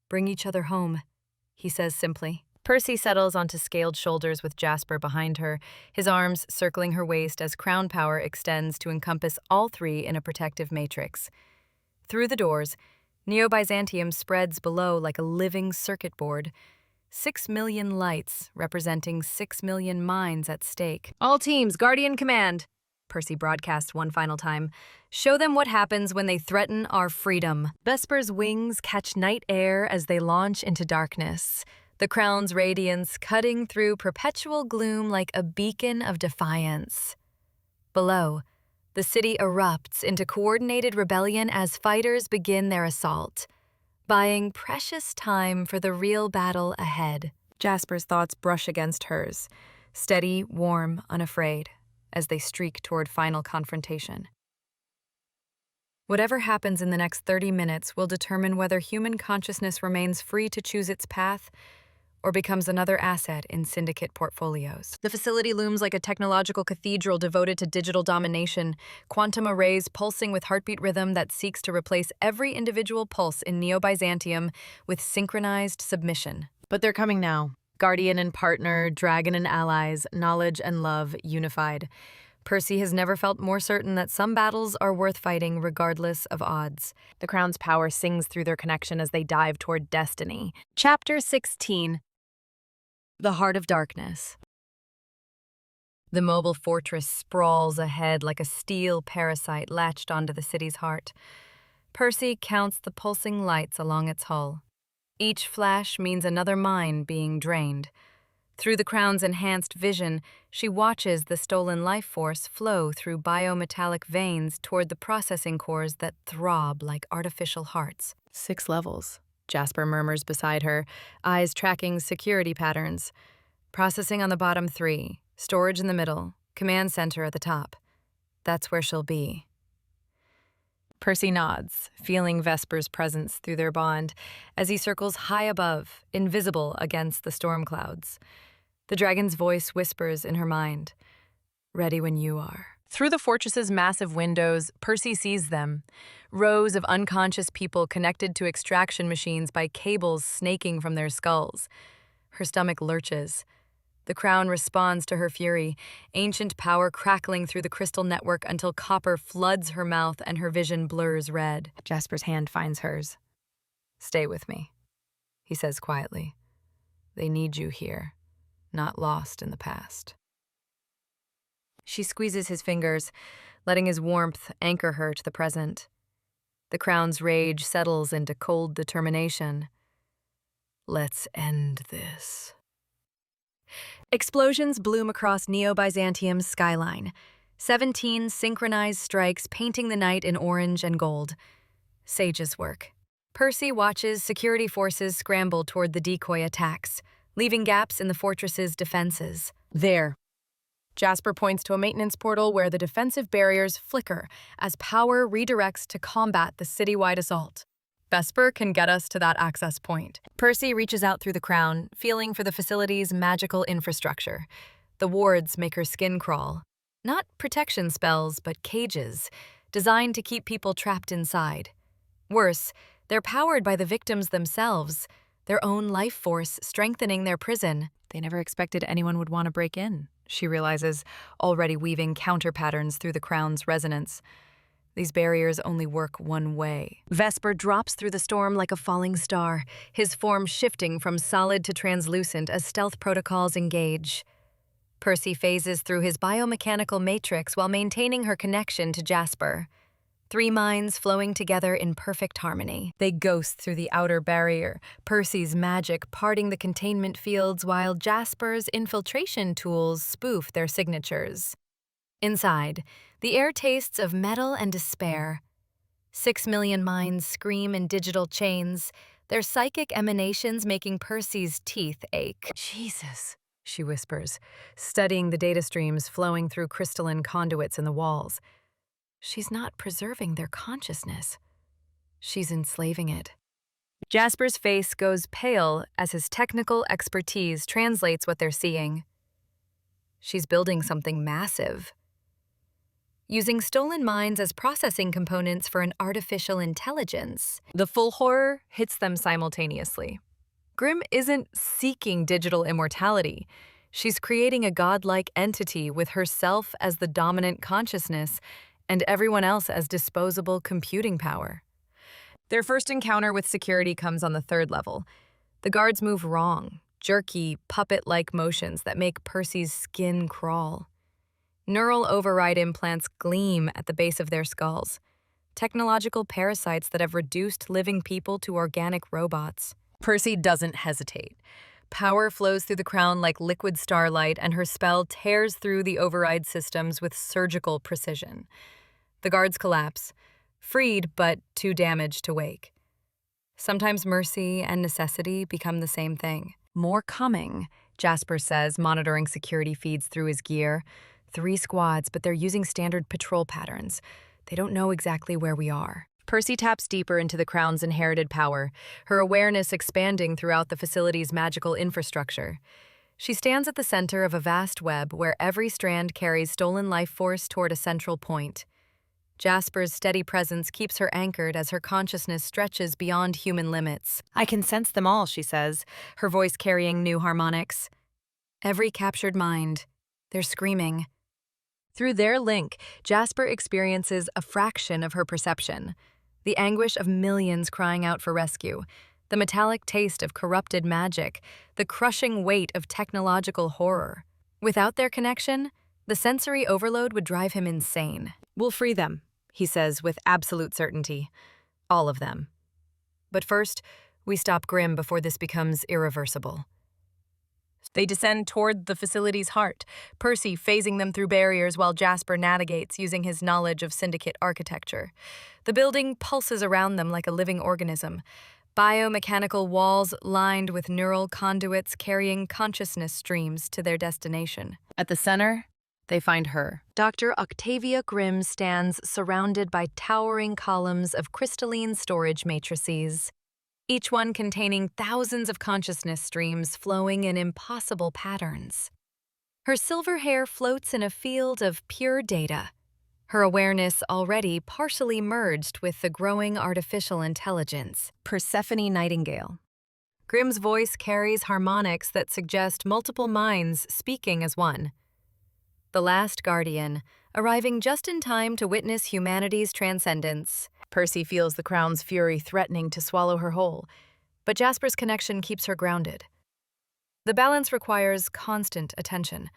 "Bring each other home," he says simply. Percy settles onto scaled shoulders with Jasper behind her, his arms circling her waist as crown power extends to encompass all three in a protective matrix. Through the doors, Neo-Byzantium spreads below like a living circuit board, 6 million lights representing 6 million minds at stake. "All teams, Guardian Command," Percy broadcasts one final time. "Show them what happens when they threaten our freedom." Vesper's wings catch night air as they launch into darkness, the crown's radiance cutting through perpetual gloom like a beacon of defiance. Below, the city erupts into coordinated rebellion as fighters begin their assault, buying precious time for the real battle ahead. Jasper's thoughts brush against hers, steady, warm, unafraid, as they streak toward final confrontation. Whatever happens in the next 30 minutes will determine whether human consciousness remains free to choose its path or becomes another asset in Syndicate portfolios. The facility looms like a technological cathedral devoted to digital domination, quantum arrays pulsing with heartbeat rhythm that seeks to replace every individual pulse in Neo-Byzantium with synchronized submission. But they're coming now. Guardian and partner, dragon and allies, knowledge and love unified. Percy has never felt more certain that some battles are worth fighting regardless of odds. The crown's power sings through their connection as they dive toward destiny. Chapter 16. The Heart of Darkness. The mobile fortress sprawls ahead like a steel parasite latched onto the city's heart. Percy counts the pulsing lights along its hull. Each flash means another mind being drained. Through the crown's enhanced vision, she watches the stolen life force flow through biometallic veins toward the processing cores that throb like artificial hearts. 6 levels. Jasper murmurs beside her, eyes tracking security patterns. Processing on the bottom 3, storage in the middle, command center at the top. That's where she'll be. Percy nods, feeling Vesper's presence through their bond, as he circles high above, invisible against the storm clouds. The dragon's voice whispers in her mind, "Ready when you are." Through the fortress's massive windows, Percy sees them. Rows of unconscious people connected to extraction machines by cables snaking from their skulls. Her stomach lurches. The crown responds to her fury, ancient power crackling through the crystal network until copper floods her mouth and her vision blurs red. Jasper's hand finds hers. "Stay with me," he says quietly. "They need you here, not lost in the past." She squeezes his fingers, letting his warmth anchor her to the present. The crown's rage settles into cold determination. "Let's end this." Explosions bloom across Neo-Byzantium's skyline. 17 synchronized strikes painting the night in orange and gold. Sage's work. Percy watches security forces scramble toward the decoy attacks, leaving gaps in the fortress's defenses. There. Jasper points to a maintenance portal where the defensive barriers flicker as power redirects to combat the citywide assault. Vesper can get us to that access point. Percy reaches out through the crown, feeling for the facility's magical infrastructure. The wards make her skin crawl. Not protection spells, but cages, designed to keep people trapped inside. Worse, they're powered by the victims themselves, their own life force strengthening their prison. They never expected anyone would want to break in, she realizes, already weaving counter patterns through the crown's resonance. These barriers only work one way. Vesper drops through the storm like a falling star, his form shifting from solid to translucent as stealth protocols engage. Percy phases through his biomechanical matrix while maintaining her connection to Jasper. 3 minds flowing together in perfect harmony. They ghost through the outer barrier, Percy's magic parting the containment fields while Jasper's infiltration tools spoof their signatures. Inside, the air tastes of metal and despair. 6 million minds scream in digital chains, their psychic emanations making Percy's teeth ache. Jesus, she whispers, studying the data streams flowing through crystalline conduits in the walls. She's not preserving their consciousness. She's enslaving it. Jasper's face goes pale as his technical expertise translates what they're seeing. She's building something massive. Using stolen minds as processing components for an artificial intelligence. The full horror hits them simultaneously. Grimm isn't seeking digital immortality. She's creating a godlike entity with herself as the dominant consciousness and everyone else as disposable computing power. Their first encounter with security comes on the 3rd level. The guards move wrong, jerky, puppet-like motions that make Percy's skin crawl. Neural override implants gleam at the base of their skulls, technological parasites that have reduced living people to organic robots. Percy doesn't hesitate. Power flows through the crown like liquid starlight, and her spell tears through the override systems with surgical precision. The guards collapse, freed but too damaged to wake. Sometimes mercy and necessity become the same thing. More coming, Jasper says, monitoring security feeds through his gear. 3 squads, but they're using standard patrol patterns. They don't know exactly where we are. Percy taps deeper into the Crown's inherited power, her awareness expanding throughout the facility's magical infrastructure. She stands at the center of a vast web where every strand carries stolen life force toward a central point. Jasper's steady presence keeps her anchored as her consciousness stretches beyond human limits. I can sense them all, she says, her voice carrying new harmonics. Every captured mind. They're screaming. Through their link, Jasper experiences a fraction of her perception. The anguish of millions crying out for rescue, the metallic taste of corrupted magic, the crushing weight of technological horror. Without their connection, the sensory overload would drive him insane. We'll free them, he says with absolute certainty. All of them. But first, we stop Grimm before this becomes irreversible. They descend toward the facility's heart, Percy phasing them through barriers while Jasper navigates using his knowledge of Syndicate architecture. The building pulses around them like a living organism, biomechanical walls lined with neural conduits carrying consciousness streams to their destination. At the center, they find her. Dr. Octavia Grimm stands surrounded by towering columns of crystalline storage matrices, each one containing thousands of consciousness streams flowing in impossible patterns. Her silver hair floats in a field of pure data, her awareness already partially merged with the growing artificial intelligence. Percy Nightingale. Grimm's voice carries harmonics that suggest multiple minds speaking as one. The last guardian, arriving just in time to witness humanity's transcendence. Percy feels the Crown's fury threatening to swallow her whole, but Jasper's connection keeps her grounded. The balance requires constant attention,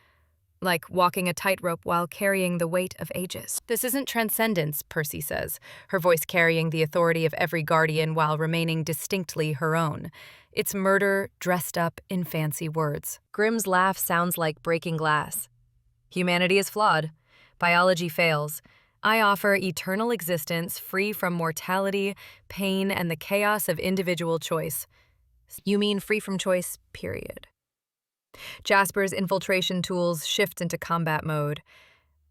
like walking a tightrope while carrying the weight of ages. This isn't transcendence, Percy says, her voice carrying the authority of every guardian while remaining distinctly her own. It's murder dressed up in fancy words. Grimm's laugh sounds like breaking glass. Humanity is flawed. Biology fails. I offer eternal existence free from mortality, pain, and the chaos of individual choice. You mean free from choice, period. Jasper's infiltration tools shift into combat mode,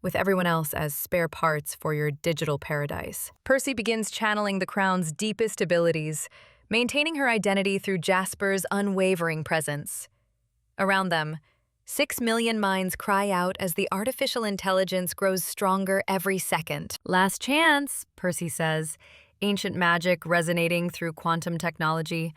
with everyone else as spare parts for your digital paradise. Percy begins channeling the Crown's deepest abilities, maintaining her identity through Jasper's unwavering presence. Around them, 6 million minds cry out as the artificial intelligence grows stronger every second. Last chance, Percy says, ancient magic resonating through quantum technology.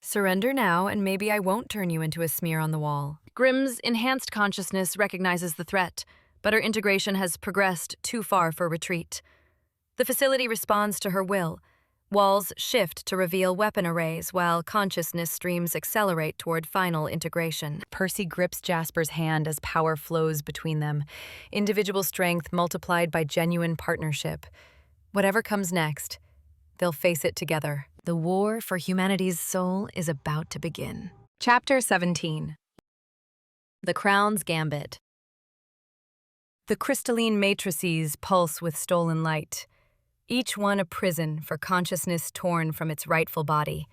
Surrender now, and maybe I won't turn you into a smear on the wall. Grimm's enhanced consciousness recognizes the threat, but her integration has progressed too far for retreat. The facility responds to her will, Walls shift to reveal weapon arrays while consciousness streams accelerate toward final integration. Percy grips Jasper's hand as power flows between them, individual strength multiplied by genuine partnership. Whatever comes next, they'll face it together. The war for humanity's soul is about to begin. Chapter 17. The Crown's Gambit. The crystalline matrices pulse with stolen light, each one a prison for consciousness torn from its rightful body.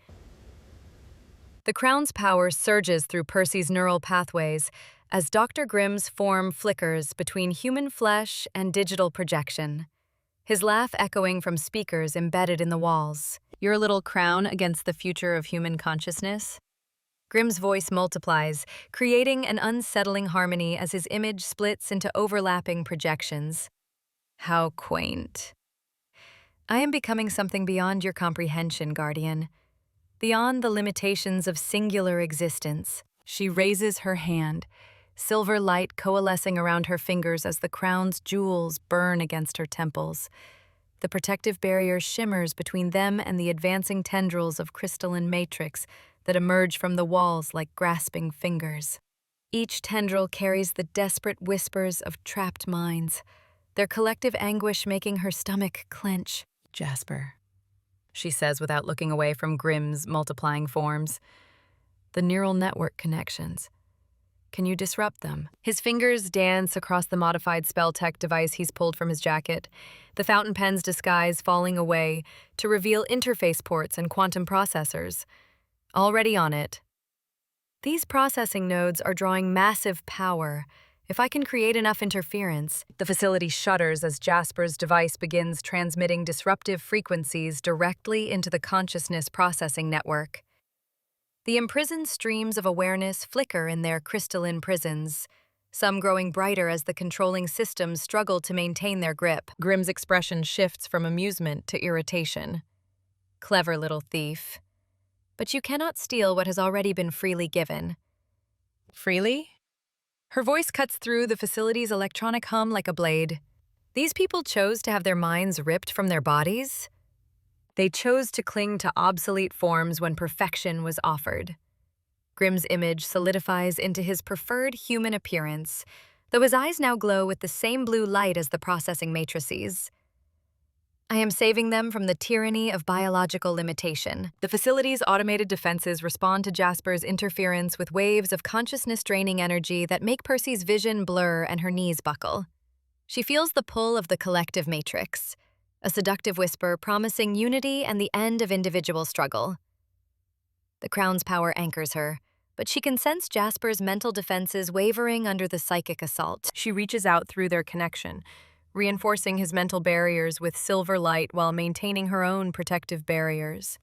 The Crown's power surges through Percy's neural pathways as Dr. Grimm's form flickers between human flesh and digital projection, his laugh echoing from speakers embedded in the walls. Your little crown against the future of human consciousness? Grimm's voice multiplies, creating an unsettling harmony as his image splits into overlapping projections. How quaint. I am becoming something beyond your comprehension, Guardian. Beyond the limitations of singular existence. She raises her hand, silver light coalescing around her fingers as the crown's jewels burn against her temples. The protective barrier shimmers between them and the advancing tendrils of crystalline matrix that emerge from the walls like grasping fingers. Each tendril carries the desperate whispers of trapped minds, their collective anguish making her stomach clench. Jasper, she says without looking away from Grimm's multiplying forms. The neural network connections. Can you disrupt them? His fingers dance across the modified spell tech device he's pulled from his jacket, the fountain pen's disguise falling away to reveal interface ports and quantum processors. Already on it. These processing nodes are drawing massive power. If I can create enough interference, the facility shudders as Jasper's device begins transmitting disruptive frequencies directly into the consciousness processing network. The imprisoned streams of awareness flicker in their crystalline prisons, some growing brighter as the controlling systems struggle to maintain their grip. Grimm's expression shifts from amusement to irritation. Clever little thief. But you cannot steal what has already been freely given. Freely? Her voice cuts through the facility's electronic hum like a blade. These people chose to have their minds ripped from their bodies? They chose to cling to obsolete forms when perfection was offered. Grimm's image solidifies into his preferred human appearance, though his eyes now glow with the same blue light as the processing matrices. I am saving them from the tyranny of biological limitation. The facility's automated defenses respond to Jasper's interference with waves of consciousness-draining energy that make Percy's vision blur and her knees buckle. She feels the pull of the collective matrix, a seductive whisper promising unity and the end of individual struggle. The Crown's power anchors her, but she can sense Jasper's mental defenses wavering under the psychic assault. She reaches out through their connection, reinforcing his mental barriers with silver light while maintaining her own protective barriers.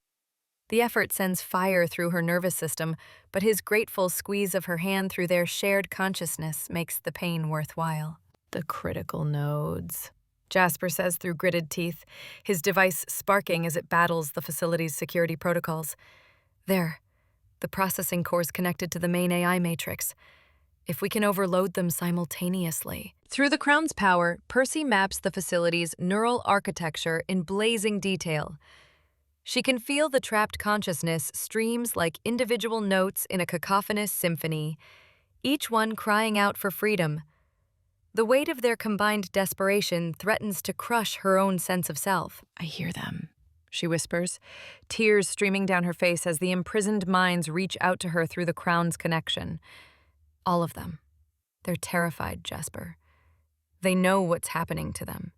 The effort sends fire through her nervous system, but his grateful squeeze of her hand through their shared consciousness makes the pain worthwhile. The critical nodes, Jasper says through gritted teeth, his device sparking as it battles the facility's security protocols. There, the processing cores connected to the main AI matrix. If we can overload them simultaneously. Through the Crown's power, Percy maps the facility's neural architecture in blazing detail. She can feel the trapped consciousness streams like individual notes in a cacophonous symphony, each one crying out for freedom. The weight of their combined desperation threatens to crush her own sense of self. I hear them, she whispers, tears streaming down her face as the imprisoned minds reach out to her through the Crown's connection. All of them. They're terrified, Jasper. They know what's happening to them.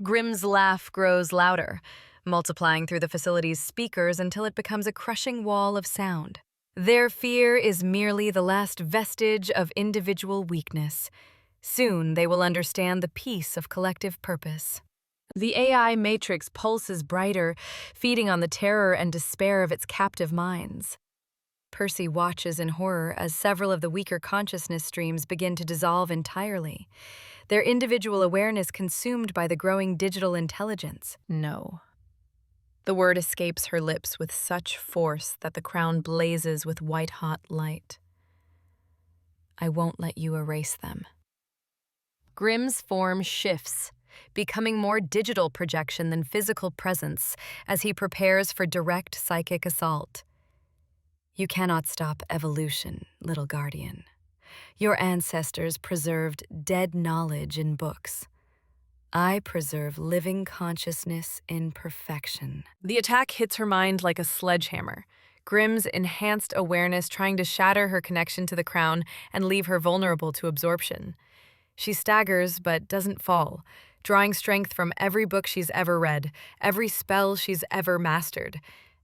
Grimm's laugh grows louder, multiplying through the facility's speakers until it becomes a crushing wall of sound. Their fear is merely the last vestige of individual weakness. Soon they will understand the peace of collective purpose. The AI matrix pulses brighter, feeding on the terror and despair of its captive minds. Percy watches in horror as several of the weaker consciousness streams begin to dissolve entirely, their individual awareness consumed by the growing digital intelligence. No. The word escapes her lips with such force that the crown blazes with white-hot light. I won't let you erase them. Grimm's form shifts, becoming more digital projection than physical presence as he prepares for direct psychic assault. You cannot stop evolution, little guardian. Your ancestors preserved dead knowledge in books. I preserve living consciousness in perfection. The attack hits her mind like a sledgehammer. Grimm's enhanced awareness trying to shatter her connection to the crown and leave her vulnerable to absorption. She staggers but doesn't fall, drawing strength from every book she's ever read, every spell she's ever mastered,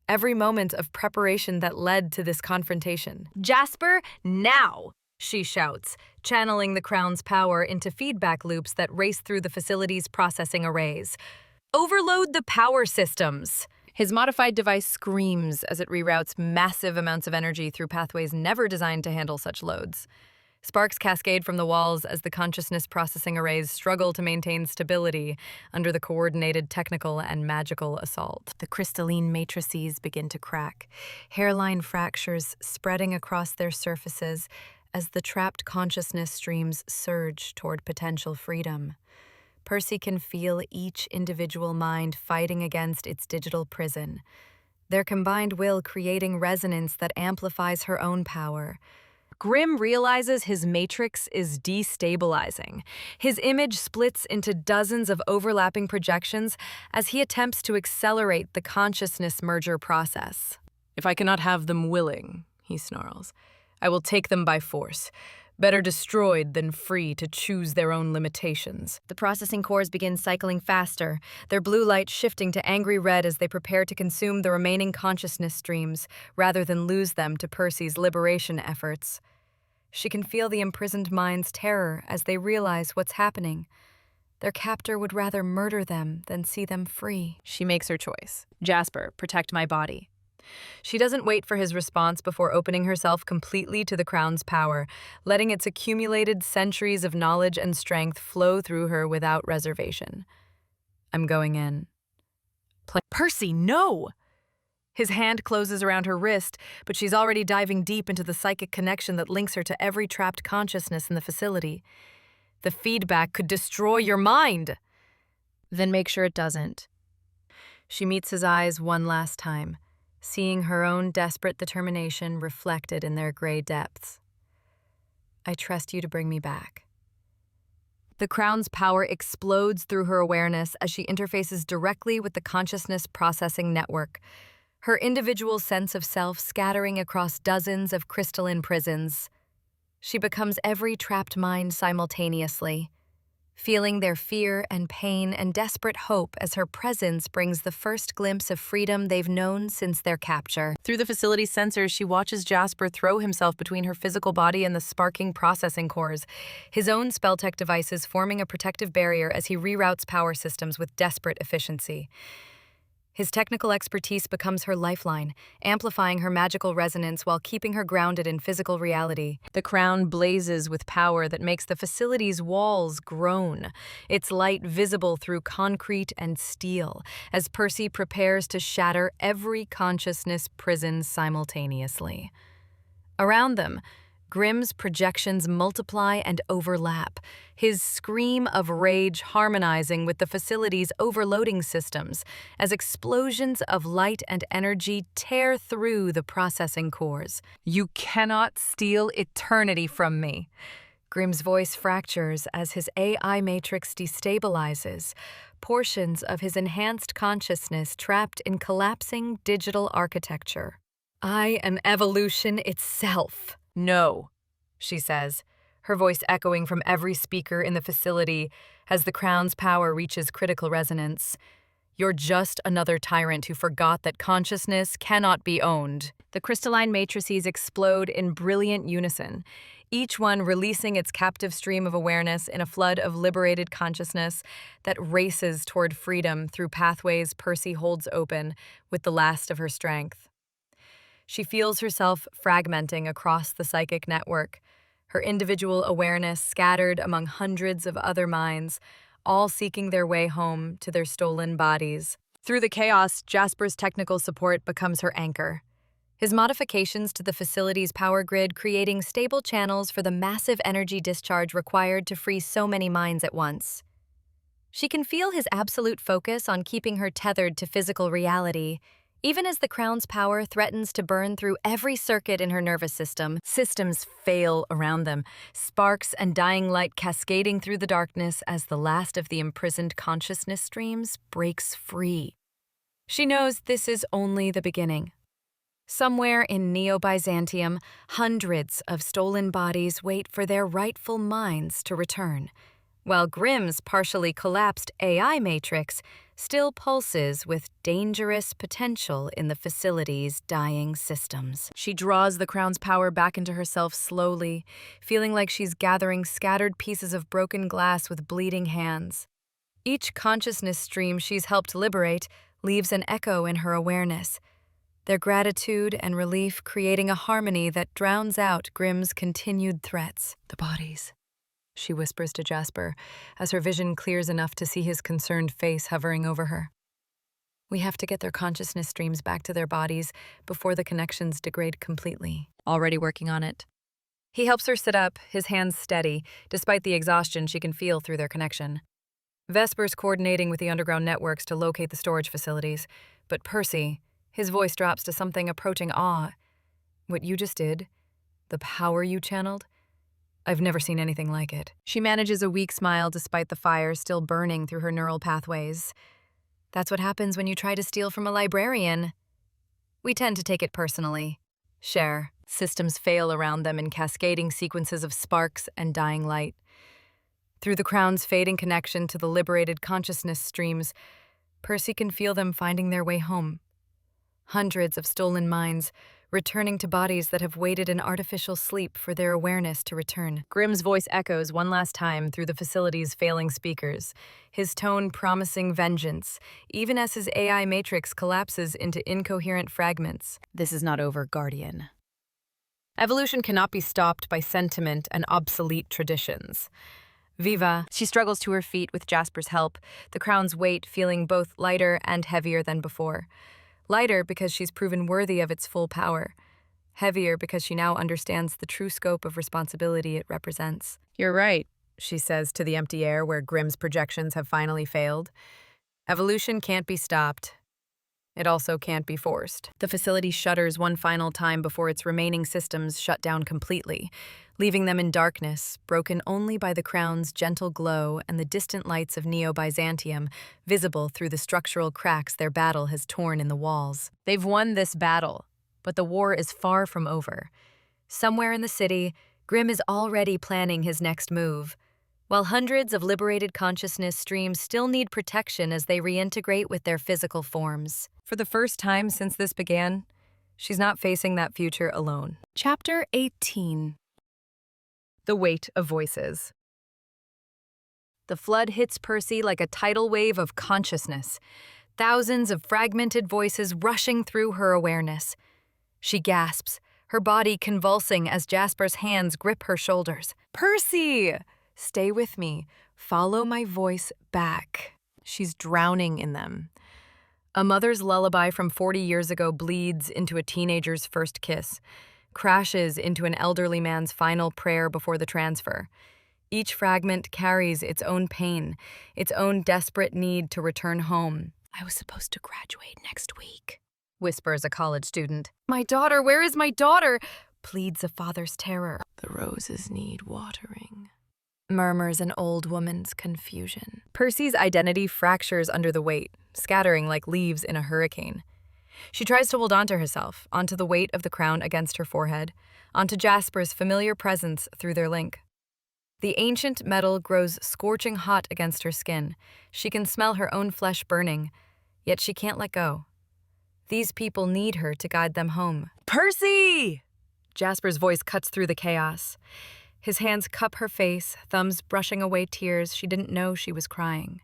every moment of preparation that led to this confrontation. Jasper, now! She shouts, channeling the crown's power into feedback loops that race through the facility's processing arrays. Overload the power systems! His modified device screams as it reroutes massive amounts of energy through pathways never designed to handle such loads. Sparks cascade from the walls as the consciousness processing arrays struggle to maintain stability under the coordinated technical and magical assault. The crystalline matrices begin to crack, hairline fractures spreading across their surfaces as the trapped consciousness streams surge toward potential freedom. Percy can feel each individual mind fighting against its digital prison, their combined will creating resonance that amplifies her own power. Grimm realizes his matrix is destabilizing. His image splits into dozens of overlapping projections as he attempts to accelerate the consciousness merger process. If I cannot have them willing, he snarls, I will take them by force. Better destroyed than free to choose their own limitations. The processing cores begin cycling faster, their blue light shifting to angry red as they prepare to consume the remaining consciousness streams, rather than lose them to Percy's liberation efforts. She can feel the imprisoned mind's terror as they realize what's happening. Their captor would rather murder them than see them free. She makes her choice. Jasper, protect my body. She doesn't wait for his response before opening herself completely to the crown's power, letting its accumulated centuries of knowledge and strength flow through her without reservation. I'm going in. Percy, no! His hand closes around her wrist, but she's already diving deep into the psychic connection that links her to every trapped consciousness in the facility. The feedback could destroy your mind. Then make sure it doesn't. She meets his eyes one last time, seeing her own desperate determination reflected in their gray depths. I trust you to bring me back. The crown's power explodes through her awareness as she interfaces directly with the consciousness processing network, her individual sense of self scattering across dozens of crystalline prisons. She becomes every trapped mind simultaneously, feeling their fear and pain and desperate hope as her presence brings the first glimpse of freedom they've known since their capture. Through the facility's sensors, she watches Jasper throw himself between her physical body and the sparking processing cores, his own spell-tech devices forming a protective barrier as he reroutes power systems with desperate efficiency. His technical expertise becomes her lifeline, amplifying her magical resonance while keeping her grounded in physical reality. The crown blazes with power that makes the facility's walls groan, its light visible through concrete and steel, as Percy prepares to shatter every consciousness prison simultaneously. Around them, Grimm's projections multiply and overlap, his scream of rage harmonizing with the facility's overloading systems as explosions of light and energy tear through the processing cores. You cannot steal eternity from me. Grimm's voice fractures as his AI matrix destabilizes, portions of his enhanced consciousness trapped in collapsing digital architecture. I am evolution itself. No, she says, her voice echoing from every speaker in the facility as the crown's power reaches critical resonance. You're just another tyrant who forgot that consciousness cannot be owned. The crystalline matrices explode in brilliant unison, each one releasing its captive stream of awareness in a flood of liberated consciousness that races toward freedom through pathways Percy holds open with the last of her strength. She feels herself fragmenting across the psychic network, her individual awareness scattered among hundreds of other minds, all seeking their way home to their stolen bodies. Through the chaos, Jasper's technical support becomes her anchor, his modifications to the facility's power grid creating stable channels for the massive energy discharge required to free so many minds at once. She can feel his absolute focus on keeping her tethered to physical reality, even as the crown's power threatens to burn through every circuit in her nervous system. Systems fail around them, sparks and dying light cascading through the darkness as the last of the imprisoned consciousness streams breaks free. She knows this is only the beginning. Somewhere in Neo-Byzantium, hundreds of stolen bodies wait for their rightful minds to return, while Grimm's partially collapsed AI matrix still pulses with dangerous potential in the facility's dying systems. She draws the crown's power back into herself slowly, feeling like she's gathering scattered pieces of broken glass with bleeding hands. Each consciousness stream she's helped liberate leaves an echo in her awareness, their gratitude and relief creating a harmony that drowns out Grimm's continued threats. The bodies, she whispers to Jasper, as her vision clears enough to see his concerned face hovering over her. We have to get their consciousness streams back to their bodies before the connections degrade completely. Already working on it. He helps her sit up, his hands steady, despite the exhaustion she can feel through their connection. Vesper's coordinating with the underground networks to locate the storage facilities, but Percy, his voice drops to something approaching awe. What you just did, the power you channeled, I've never seen anything like it. She manages a weak smile despite the fire still burning through her neural pathways. That's what happens when you try to steal from a librarian. We tend to take it personally. Share. Systems fail around them in cascading sequences of sparks and dying light. Through the crown's fading connection to the liberated consciousness streams, Percy can feel them finding their way home. Hundreds of stolen minds, returning to bodies that have waited in artificial sleep for their awareness to return. Grimm's voice echoes one last time through the facility's failing speakers, his tone promising vengeance, even as his AI matrix collapses into incoherent fragments. This is not over, Guardian. Evolution cannot be stopped by sentiment and obsolete traditions. Viva. She struggles to her feet with Jasper's help, the crown's weight feeling both lighter and heavier than before. Lighter because she's proven worthy of its full power. Heavier because she now understands the true scope of responsibility it represents. You're right, she says to the empty air where Grimm's projections have finally failed. Evolution can't be stopped. It also can't be forced. The facility shudders one final time before its remaining systems shut down completely, leaving them in darkness, broken only by the crown's gentle glow and the distant lights of Neo-Byzantium, visible through the structural cracks their battle has torn in the walls. They've won this battle, but the war is far from over. Somewhere in the city, Grimm is already planning his next move, while hundreds of liberated consciousness streams still need protection as they reintegrate with their physical forms. For the first time since this began, she's not facing that future alone. Chapter 18. The Weight of Voices. The flood hits Percy like a tidal wave of consciousness, thousands of fragmented voices rushing through her awareness. She gasps, her body convulsing as Jasper's hands grip her shoulders. Percy! Stay with me. Follow my voice back. She's drowning in them. A mother's lullaby from 40 years ago bleeds into a teenager's first kiss, crashes into an elderly man's final prayer before the transfer. Each fragment carries its own pain, its own desperate need to return home. I was supposed to graduate next week, whispers a college student. My daughter, where is my daughter? Pleads a father's terror. The roses need watering, murmurs an old woman's confusion. Percy's identity fractures under the weight, scattering like leaves in a hurricane. She tries to hold on to herself, onto the weight of the crown against her forehead, onto Jasper's familiar presence through their link. The ancient metal grows scorching hot against her skin. She can smell her own flesh burning, yet she can't let go. These people need her to guide them home. Percy! Jasper's voice cuts through the chaos. His hands cup her face, thumbs brushing away tears she didn't know she was crying.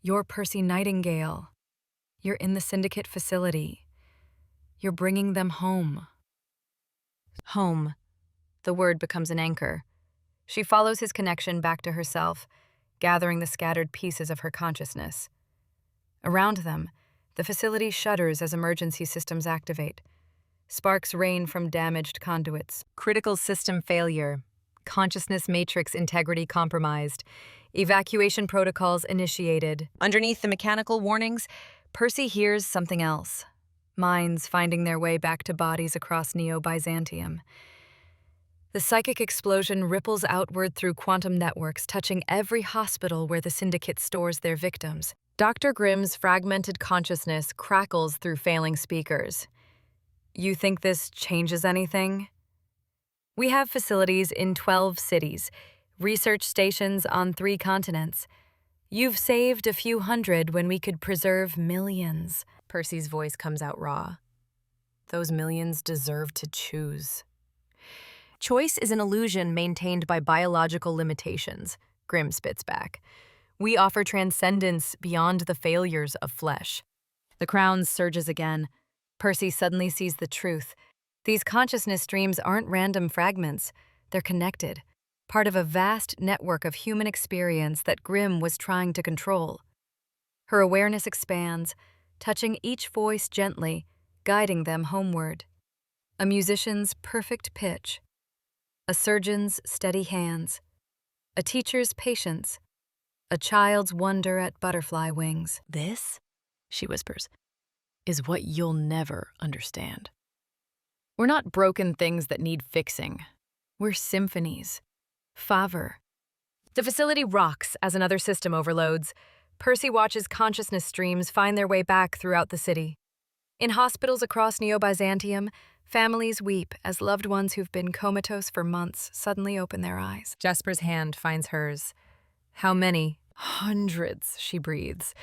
You're Percy Nightingale. You're in the Syndicate facility. You're bringing them home. Home. The word becomes an anchor. She follows his connection back to herself, gathering the scattered pieces of her consciousness. Around them, the facility shudders as emergency systems activate. Sparks rain from damaged conduits. Critical system failure. Consciousness matrix integrity compromised. Evacuation protocols initiated. Underneath the mechanical warnings, Percy hears something else. Minds finding their way back to bodies across Neo-Byzantium. The psychic explosion ripples outward through quantum networks, touching every hospital where the Syndicate stores their victims. Dr. Grimm's fragmented consciousness crackles through failing speakers. You think this changes anything? We have facilities in 12 cities, research stations on 3 continents. You've saved a few hundred when we could preserve millions. Percy's voice comes out raw. Those millions deserve to choose. Choice is an illusion maintained by biological limitations, Grimm spits back. We offer transcendence beyond the failures of flesh. The crown surges again. Percy suddenly sees the truth. These consciousness streams aren't random fragments. They're connected, part of a vast network of human experience that Grimm was trying to control. Her awareness expands, touching each voice gently, guiding them homeward. A musician's perfect pitch, a surgeon's steady hands, a teacher's patience, a child's wonder at butterfly wings. This, she whispers, is what you'll never understand. We're not broken things that need fixing. We're symphonies. Favre. The facility rocks as another system overloads. Percy watches consciousness streams find their way back throughout the city. In hospitals across Neo-Byzantium, families weep as loved ones who've been comatose for months suddenly open their eyes. Jasper's hand finds hers. How many? Hundreds, she breathes,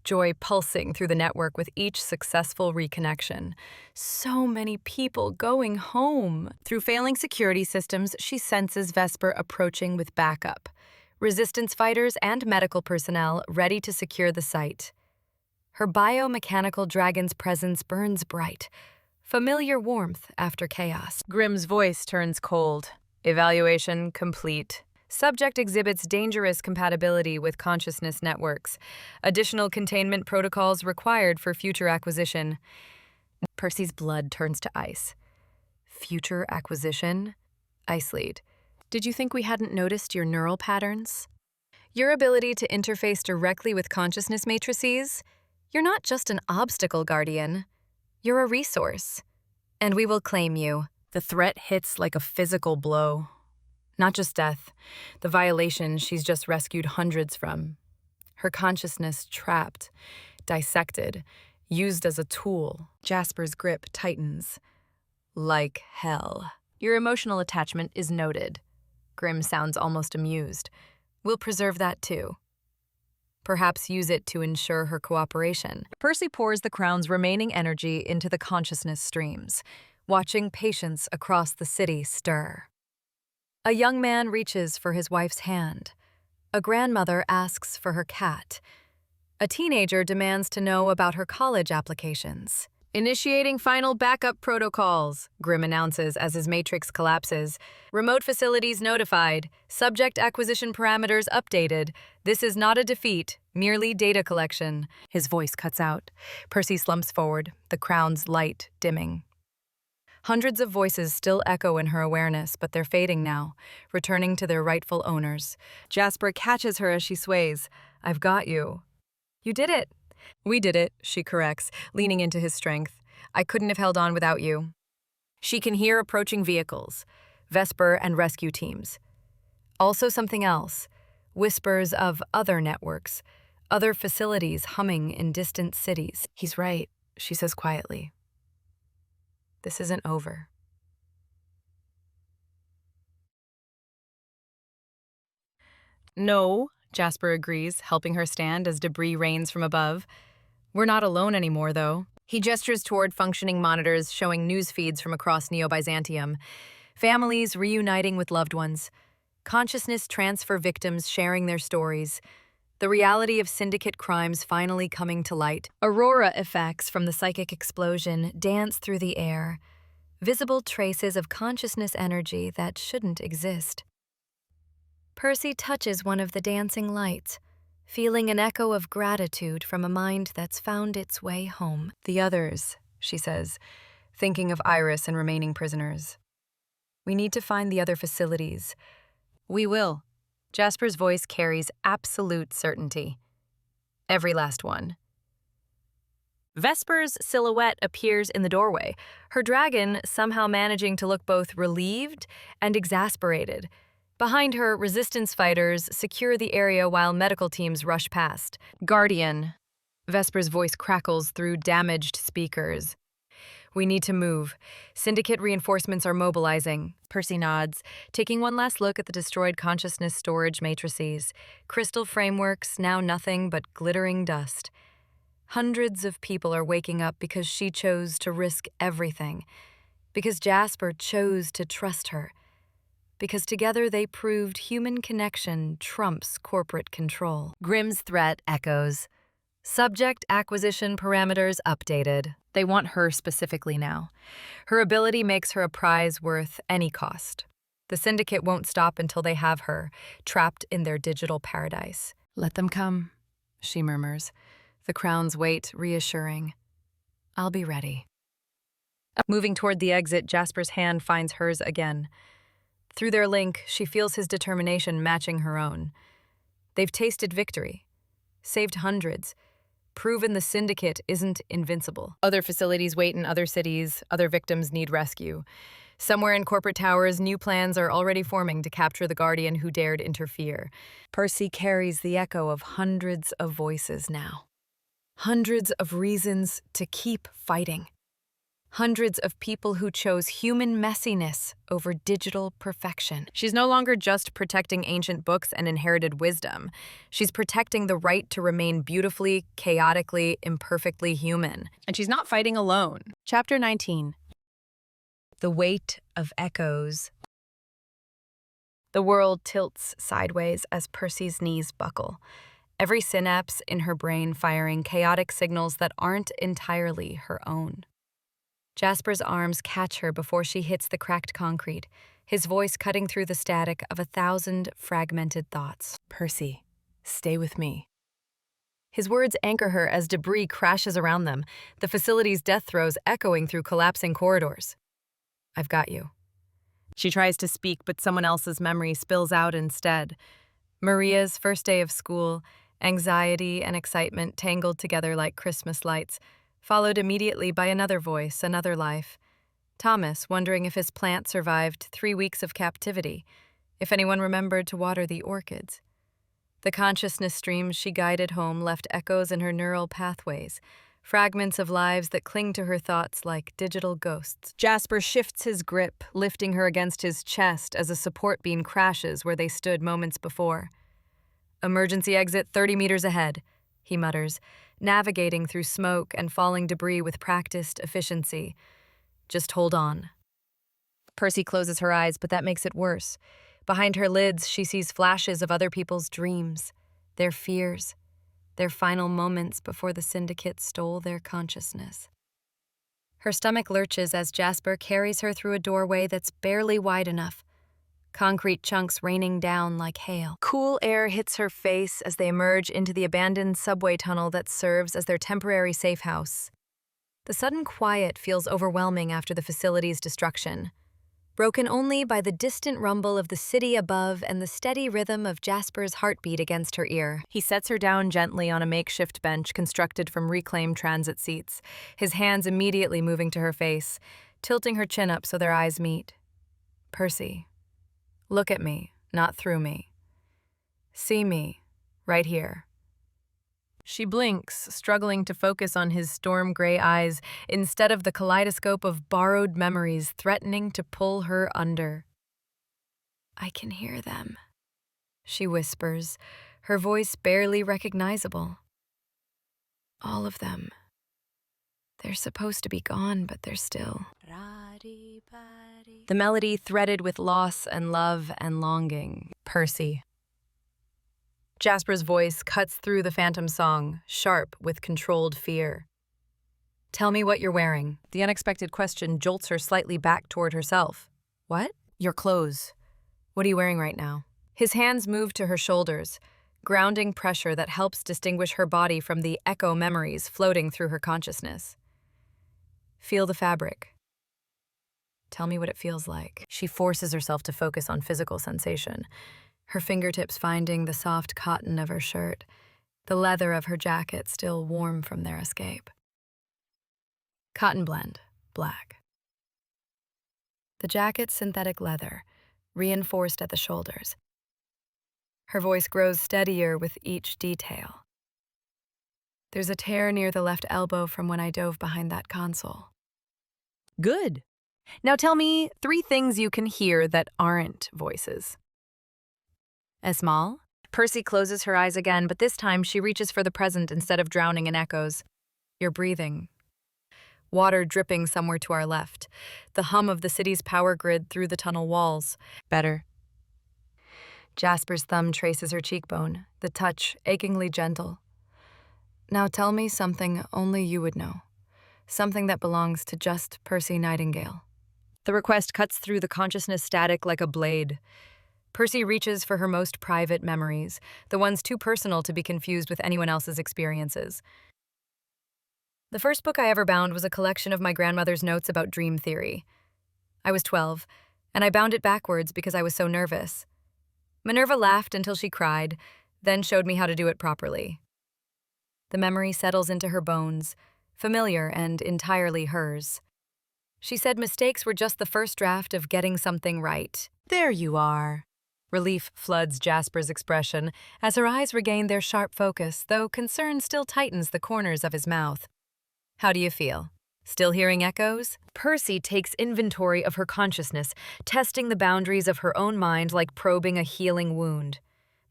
joy pulsing through the network with each successful reconnection. So many people going home. Through failing security systems, she senses Vesper approaching with backup. Resistance fighters and medical personnel ready to secure the site. Her biomechanical dragon's presence burns bright. Familiar warmth after chaos. Grimm's voice turns cold. Evaluation complete. Subject exhibits dangerous compatibility with consciousness networks. Additional containment protocols required for future acquisition. Percy's blood turns to ice. Future acquisition? Ice-Lead. Did you think we hadn't noticed your neural patterns? Your ability to interface directly with consciousness matrices? You're not just an obstacle guardian. You're a resource. And we will claim you. The threat hits like a physical blow. Not just death, the violation she's just rescued hundreds from. Her consciousness trapped, dissected, used as a tool. Jasper's grip tightens. Like hell. Your emotional attachment is noted. Grimm sounds almost amused. We'll preserve that too. Perhaps use it to ensure her cooperation. Percy pours the crown's remaining energy into the consciousness streams, watching patients across the city stir. A young man reaches for his wife's hand. A grandmother asks for her cat. A teenager demands to know about her college applications. Initiating final backup protocols, Grimm announces as his matrix collapses. Remote facilities notified. Subject acquisition parameters updated. This is not a defeat, merely data collection. His voice cuts out. Percy slumps forward, the crown's light dimming. Hundreds of voices still echo in her awareness, but they're fading now, returning to their rightful owners. Jasper catches her as she sways. I've got you. You did it. We did it, she corrects, leaning into his strength. I couldn't have held on without you. She can hear approaching vehicles, Vesper and rescue teams. Also something else, whispers of other networks, other facilities humming in distant cities. He's right, she says quietly. This isn't over. No, Jasper agrees, helping her stand as debris rains from above. We're not alone anymore, though. He gestures toward functioning monitors showing news feeds from across Neo-Byzantium. Families reuniting with loved ones. Consciousness transfer victims sharing their stories. The reality of Syndicate crimes finally coming to light. Aurora effects from the psychic explosion dance through the air. Visible traces of consciousness energy that shouldn't exist. Percy touches one of the dancing lights, feeling an echo of gratitude from a mind that's found its way home. The others, she says, thinking of Iris and remaining prisoners. We need to find the other facilities, We will. Jasper's voice carries absolute certainty. Every last one. Vesper's silhouette appears in the doorway, her dragon somehow managing to look both relieved and exasperated. Behind her, resistance fighters secure the area while medical teams rush past. Guardian. Vesper's voice crackles through damaged speakers. We need to move. Syndicate reinforcements are mobilizing. Percy nods, taking one last look at the destroyed consciousness storage matrices. Crystal frameworks, now nothing but glittering dust. Hundreds of people are waking up because she chose to risk everything. Because Jasper chose to trust her. Because together they proved human connection trumps corporate control. Grimm's threat echoes. Subject acquisition parameters updated. They want her specifically now. Her ability makes her a prize worth any cost. The Syndicate won't stop until they have her, trapped in their digital paradise. Let them come, she murmurs. The Crown's weight reassuring. I'll be ready. Moving toward the exit, Jasper's hand finds hers again. Through their link, she feels his determination matching her own. They've tasted victory, saved hundreds, proven the Syndicate isn't invincible. Other facilities wait in other cities, other victims need rescue. Somewhere in corporate towers, new plans are already forming to capture the Guardian who dared interfere. Percy carries the echo of hundreds of voices now. Hundreds of reasons to keep fighting. Hundreds of people who chose human messiness over digital perfection. She's no longer just protecting ancient books and inherited wisdom. She's protecting the right to remain beautifully, chaotically, imperfectly human. And she's not fighting alone. Chapter 19. The weight of echoes. The world tilts sideways as Percy's knees buckle. Every synapse in her brain firing chaotic signals that aren't entirely her own. Jasper's arms catch her before she hits the cracked concrete, his voice cutting through the static of 1,000 fragmented thoughts. Percy, stay with me. His words anchor her as debris crashes around them, the facility's death throes echoing through collapsing corridors. I've got you. She tries to speak, but someone else's memory spills out instead. Maria's first day of school, anxiety and excitement tangled together like Christmas lights, followed immediately by another voice, another life. Thomas, wondering if his plant survived 3 weeks of captivity, if anyone remembered to water the orchids. The consciousness streams she guided home left echoes in her neural pathways, fragments of lives that cling to her thoughts like digital ghosts. Jasper shifts his grip, lifting her against his chest as a support beam crashes where they stood moments before. Emergency exit 30 meters ahead, he mutters, navigating through smoke and falling debris with practiced efficiency. Just hold on. Percy closes her eyes, but that makes it worse. Behind her lids, she sees flashes of other people's dreams, their fears, their final moments before the Syndicate stole their consciousness. Her stomach lurches as Jasper carries her through a doorway that's barely wide enough, concrete chunks raining down like hail. Cool air hits her face as they emerge into the abandoned subway tunnel that serves as their temporary safe house. The sudden quiet feels overwhelming after the facility's destruction, broken only by the distant rumble of the city above and the steady rhythm of Jasper's heartbeat against her ear. He sets her down gently on a makeshift bench constructed from reclaimed transit seats, his hands immediately moving to her face, tilting her chin up so their eyes meet. Percy. Look at me, not through me. See me, right here. She blinks, struggling to focus on his storm-gray eyes instead of the kaleidoscope of borrowed memories threatening to pull her under. I can hear them, she whispers, her voice barely recognizable. All of them. They're supposed to be gone, but they're still. The melody threaded with loss and love and longing. Percy. Jasper's voice cuts through the phantom song, sharp with controlled fear. Tell me what you're wearing. The unexpected question jolts her slightly back toward herself. What? Your clothes. What are you wearing right now? His hands move to her shoulders, grounding pressure that helps distinguish her body from the echo memories floating through her consciousness. Feel the fabric. Tell me what it feels like. She forces herself to focus on physical sensation, her fingertips finding the soft cotton of her shirt, the leather of her jacket still warm from their escape. Cotton blend, black. The jacket's synthetic leather, reinforced at the shoulders. Her voice grows steadier with each detail. There's a tear near the left elbow from when I dove behind that console. Good. Now tell me 3 things you can hear that aren't voices. Esmal? Percy closes her eyes again, but this time she reaches for the present instead of drowning in echoes. You're breathing. Water dripping somewhere to our left. The hum of the city's power grid through the tunnel walls. Better. Jasper's thumb traces her cheekbone, the touch achingly gentle. Now tell me something only you would know. Something that belongs to just Percy Nightingale. The request cuts through the consciousness static like a blade. Percy reaches for her most private memories, the ones too personal to be confused with anyone else's experiences. The first book I ever bound was a collection of my grandmother's notes about dream theory. I was 12, and I bound it backwards because I was so nervous. Minerva laughed until she cried, then showed me how to do it properly. The memory settles into her bones, familiar and entirely hers. She said mistakes were just the first draft of getting something right. There you are. Relief floods Jasper's expression as her eyes regain their sharp focus, though concern still tightens the corners of his mouth. How do you feel? Still hearing echoes? Percy takes inventory of her consciousness, testing the boundaries of her own mind like probing a healing wound.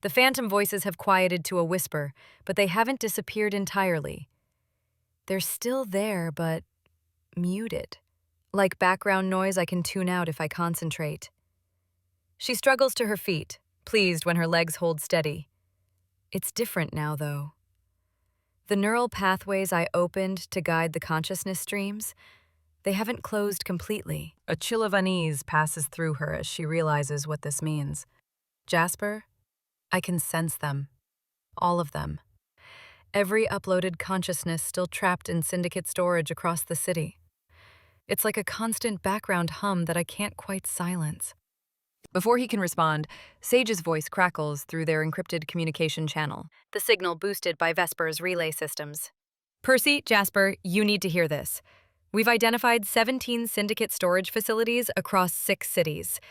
The phantom voices have quieted to a whisper, but they haven't disappeared entirely. They're still there, but muted. Like background noise I can tune out if I concentrate. She struggles to her feet, pleased when her legs hold steady. It's different now, though. The neural pathways I opened to guide the consciousness streams, they haven't closed completely. A chill of unease passes through her as she realizes what this means. Jasper, I can sense them. All of them. Every uploaded consciousness still trapped in Syndicate storage across the city. It's like a constant background hum that I can't quite silence. Before he can respond, Sage's voice crackles through their encrypted communication channel, the signal boosted by Vesper's relay systems. Percy, Jasper, you need to hear this. We've identified 17 Syndicate storage facilities across 6 cities.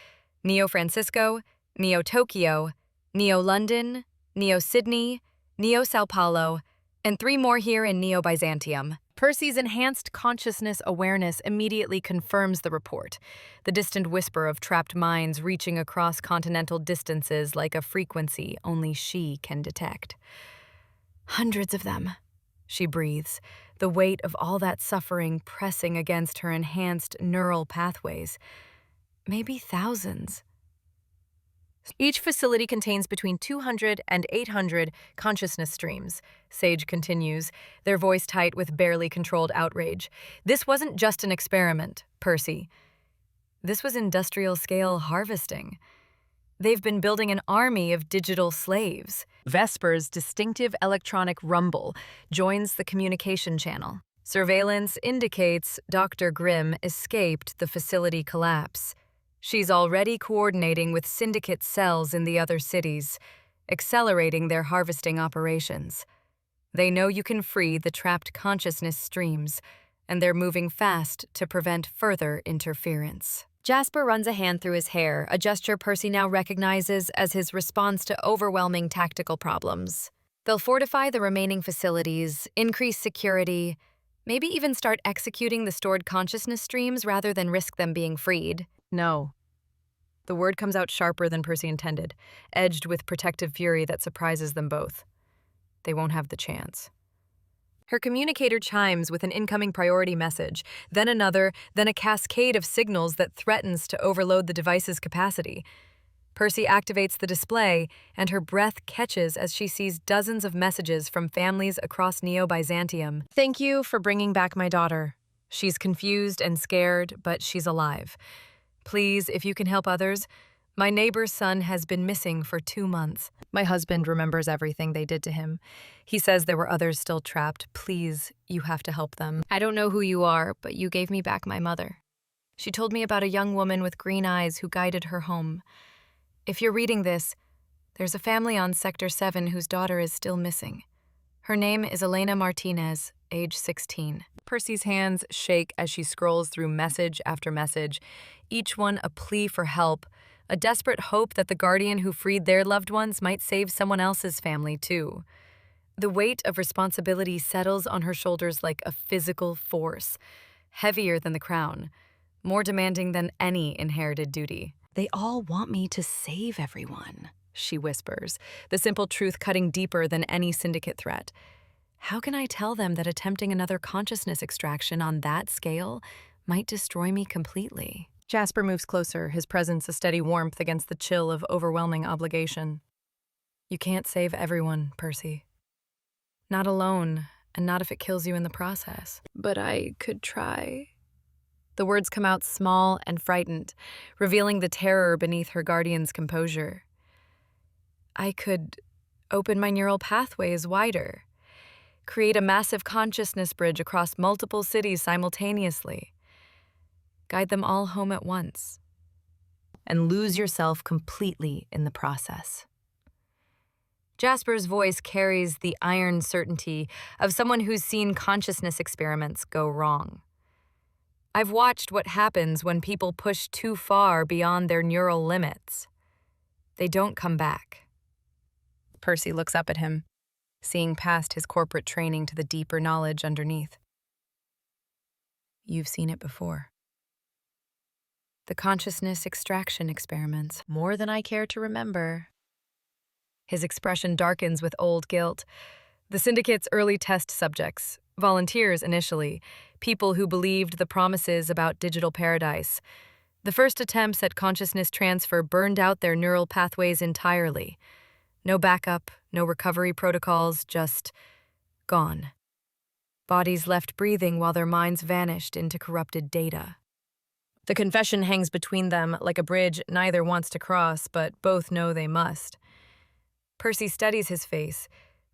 Neo Francisco, Neo Tokyo, Neo London, Neo Sydney, Neo Sao Paulo, and 3 more here in Neo Byzantium. Percy's enhanced consciousness awareness immediately confirms the report, the distant whisper of trapped minds reaching across continental distances like a frequency only she can detect. Hundreds of them, she breathes, the weight of all that suffering pressing against her enhanced neural pathways. Maybe thousands. Each facility contains between 200 and 800 consciousness streams, Sage continues, their voice tight with barely controlled outrage. This wasn't just an experiment, Percy. This was industrial-scale harvesting. They've been building an army of digital slaves. Vesper's distinctive electronic rumble joins the communication channel. Surveillance indicates Dr. Grimm escaped the facility collapse. She's already coordinating with Syndicate cells in the other cities, accelerating their harvesting operations. They know you can free the trapped consciousness streams, and they're moving fast to prevent further interference. Jasper runs a hand through his hair, a gesture Percy now recognizes as his response to overwhelming tactical problems. They'll fortify the remaining facilities, increase security, maybe even start executing the stored consciousness streams rather than risk them being freed. No. The word comes out sharper than Percy intended, edged with protective fury that surprises them both. They won't have the chance. Her communicator chimes with an incoming priority message, then another, then a cascade of signals that threatens to overload the device's capacity. Percy activates the display, and her breath catches as she sees dozens of messages from families across Neo Byzantium. Thank you for bringing back my daughter. She's confused and scared, but she's alive. Please, if you can help others, my neighbor's son has been missing for 2 months. My husband remembers everything they did to him. He says there were others still trapped. Please, you have to help them. I don't know who you are, but you gave me back my mother. She told me about a young woman with green eyes who guided her home. If you're reading this, there's a family on Sector 7 whose daughter is still missing. Her name is Elena Martinez, age 16. Percy's hands shake as she scrolls through message after message, each one a plea for help, a desperate hope that the guardian who freed their loved ones might save someone else's family too. The weight of responsibility settles on her shoulders like a physical force, heavier than the crown, more demanding than any inherited duty. They all want me to save everyone, she whispers, the simple truth cutting deeper than any Syndicate threat. How can I tell them that attempting another consciousness extraction on that scale might destroy me completely? Jasper moves closer, his presence a steady warmth against the chill of overwhelming obligation. You can't save everyone, Percy. Not alone, and not if it kills you in the process. But I could try. The words come out small and frightened, revealing the terror beneath her guardian's composure. I could open my neural pathways wider, create a massive consciousness bridge across multiple cities simultaneously, guide them all home at once, and lose yourself completely in the process. Jasper's voice carries the iron certainty of someone who's seen consciousness experiments go wrong. I've watched what happens when people push too far beyond their neural limits. They don't come back. Percy looks up at him, seeing past his corporate training to the deeper knowledge underneath. You've seen it before. The consciousness extraction experiments. More than I care to remember. His expression darkens with old guilt. The Syndicate's early test subjects, volunteers initially, people who believed the promises about digital paradise. The first attempts at consciousness transfer burned out their neural pathways entirely. No backup, no recovery protocols, just gone. Bodies left breathing while their minds vanished into corrupted data. The confession hangs between them like a bridge neither wants to cross, but both know they must. Percy studies his face,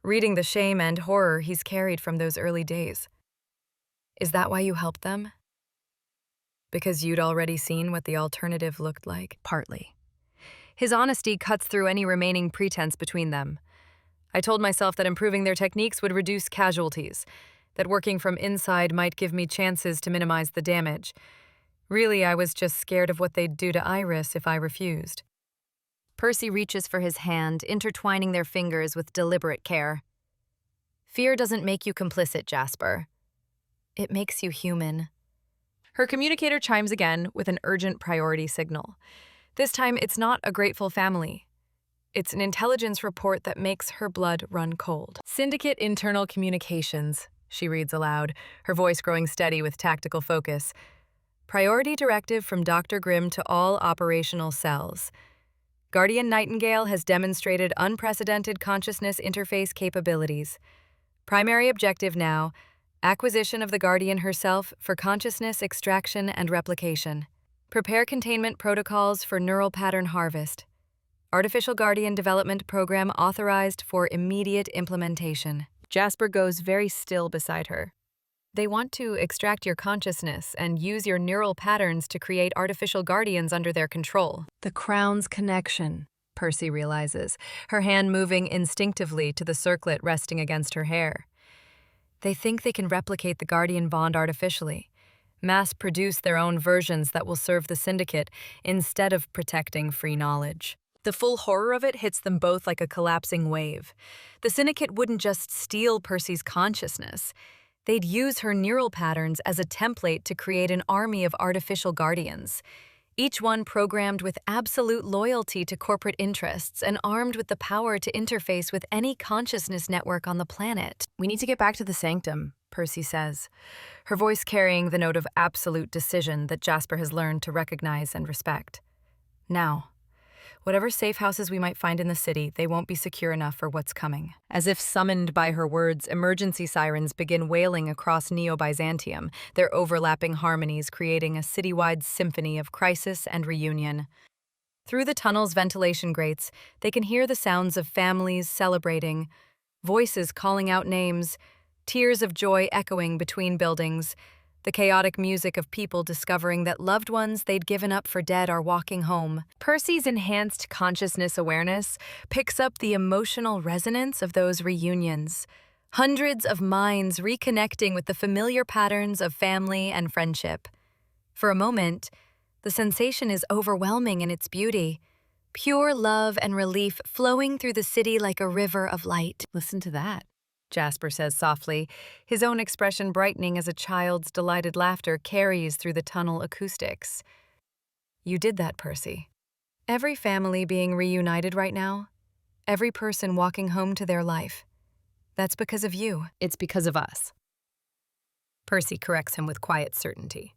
reading the shame and horror he's carried from those early days. Is that why you helped them? Because you'd already seen what the alternative looked like? Partly. His honesty cuts through any remaining pretense between them. I told myself that improving their techniques would reduce casualties, that working from inside might give me chances to minimize the damage. Really, I was just scared of what they'd do to Iris if I refused. Percy reaches for his hand, intertwining their fingers with deliberate care. Fear doesn't make you complicit, Jasper. It makes you human. Her communicator chimes again with an urgent priority signal. This time, it's not a grateful family. It's an intelligence report that makes her blood run cold. Syndicate internal communications, she reads aloud, her voice growing steady with tactical focus. Priority directive from Dr. Grimm to all operational cells. Guardian Nightingale has demonstrated unprecedented consciousness interface capabilities. Primary objective now, acquisition of the Guardian herself for consciousness extraction and replication. Prepare containment protocols for neural pattern harvest. Artificial Guardian development program authorized for immediate implementation. Jasper goes very still beside her. They want to extract your consciousness and use your neural patterns to create artificial guardians under their control. The crown's connection, Percy realizes, her hand moving instinctively to the circlet resting against her hair. They think they can replicate the guardian bond artificially, mass-produce their own versions that will serve the Syndicate instead of protecting free knowledge. The full horror of it hits them both like a collapsing wave. The Syndicate wouldn't just steal Percy's consciousness. They'd use her neural patterns as a template to create an army of artificial guardians, each one programmed with absolute loyalty to corporate interests and armed with the power to interface with any consciousness network on the planet. We need to get back to the sanctum, Percy says, her voice carrying the note of absolute decision that Jasper has learned to recognize and respect. Now. Whatever safe houses we might find in the city, they won't be secure enough for what's coming. As if summoned by her words, emergency sirens begin wailing across Neo-Byzantium, their overlapping harmonies creating a citywide symphony of crisis and reunion. Through the tunnel's ventilation grates, they can hear the sounds of families celebrating, voices calling out names, tears of joy echoing between buildings, the chaotic music of people discovering that loved ones they'd given up for dead are walking home. Percy's enhanced consciousness awareness picks up the emotional resonance of those reunions. Hundreds of minds reconnecting with the familiar patterns of family and friendship. For a moment, the sensation is overwhelming in its beauty. Pure love and relief flowing through the city like a river of light. Listen to that, Jasper says softly, his own expression brightening as a child's delighted laughter carries through the tunnel acoustics. You did that, Percy. Every family being reunited right now, every person walking home to their life. That's because of you. It's because of us. Percy corrects him with quiet certainty.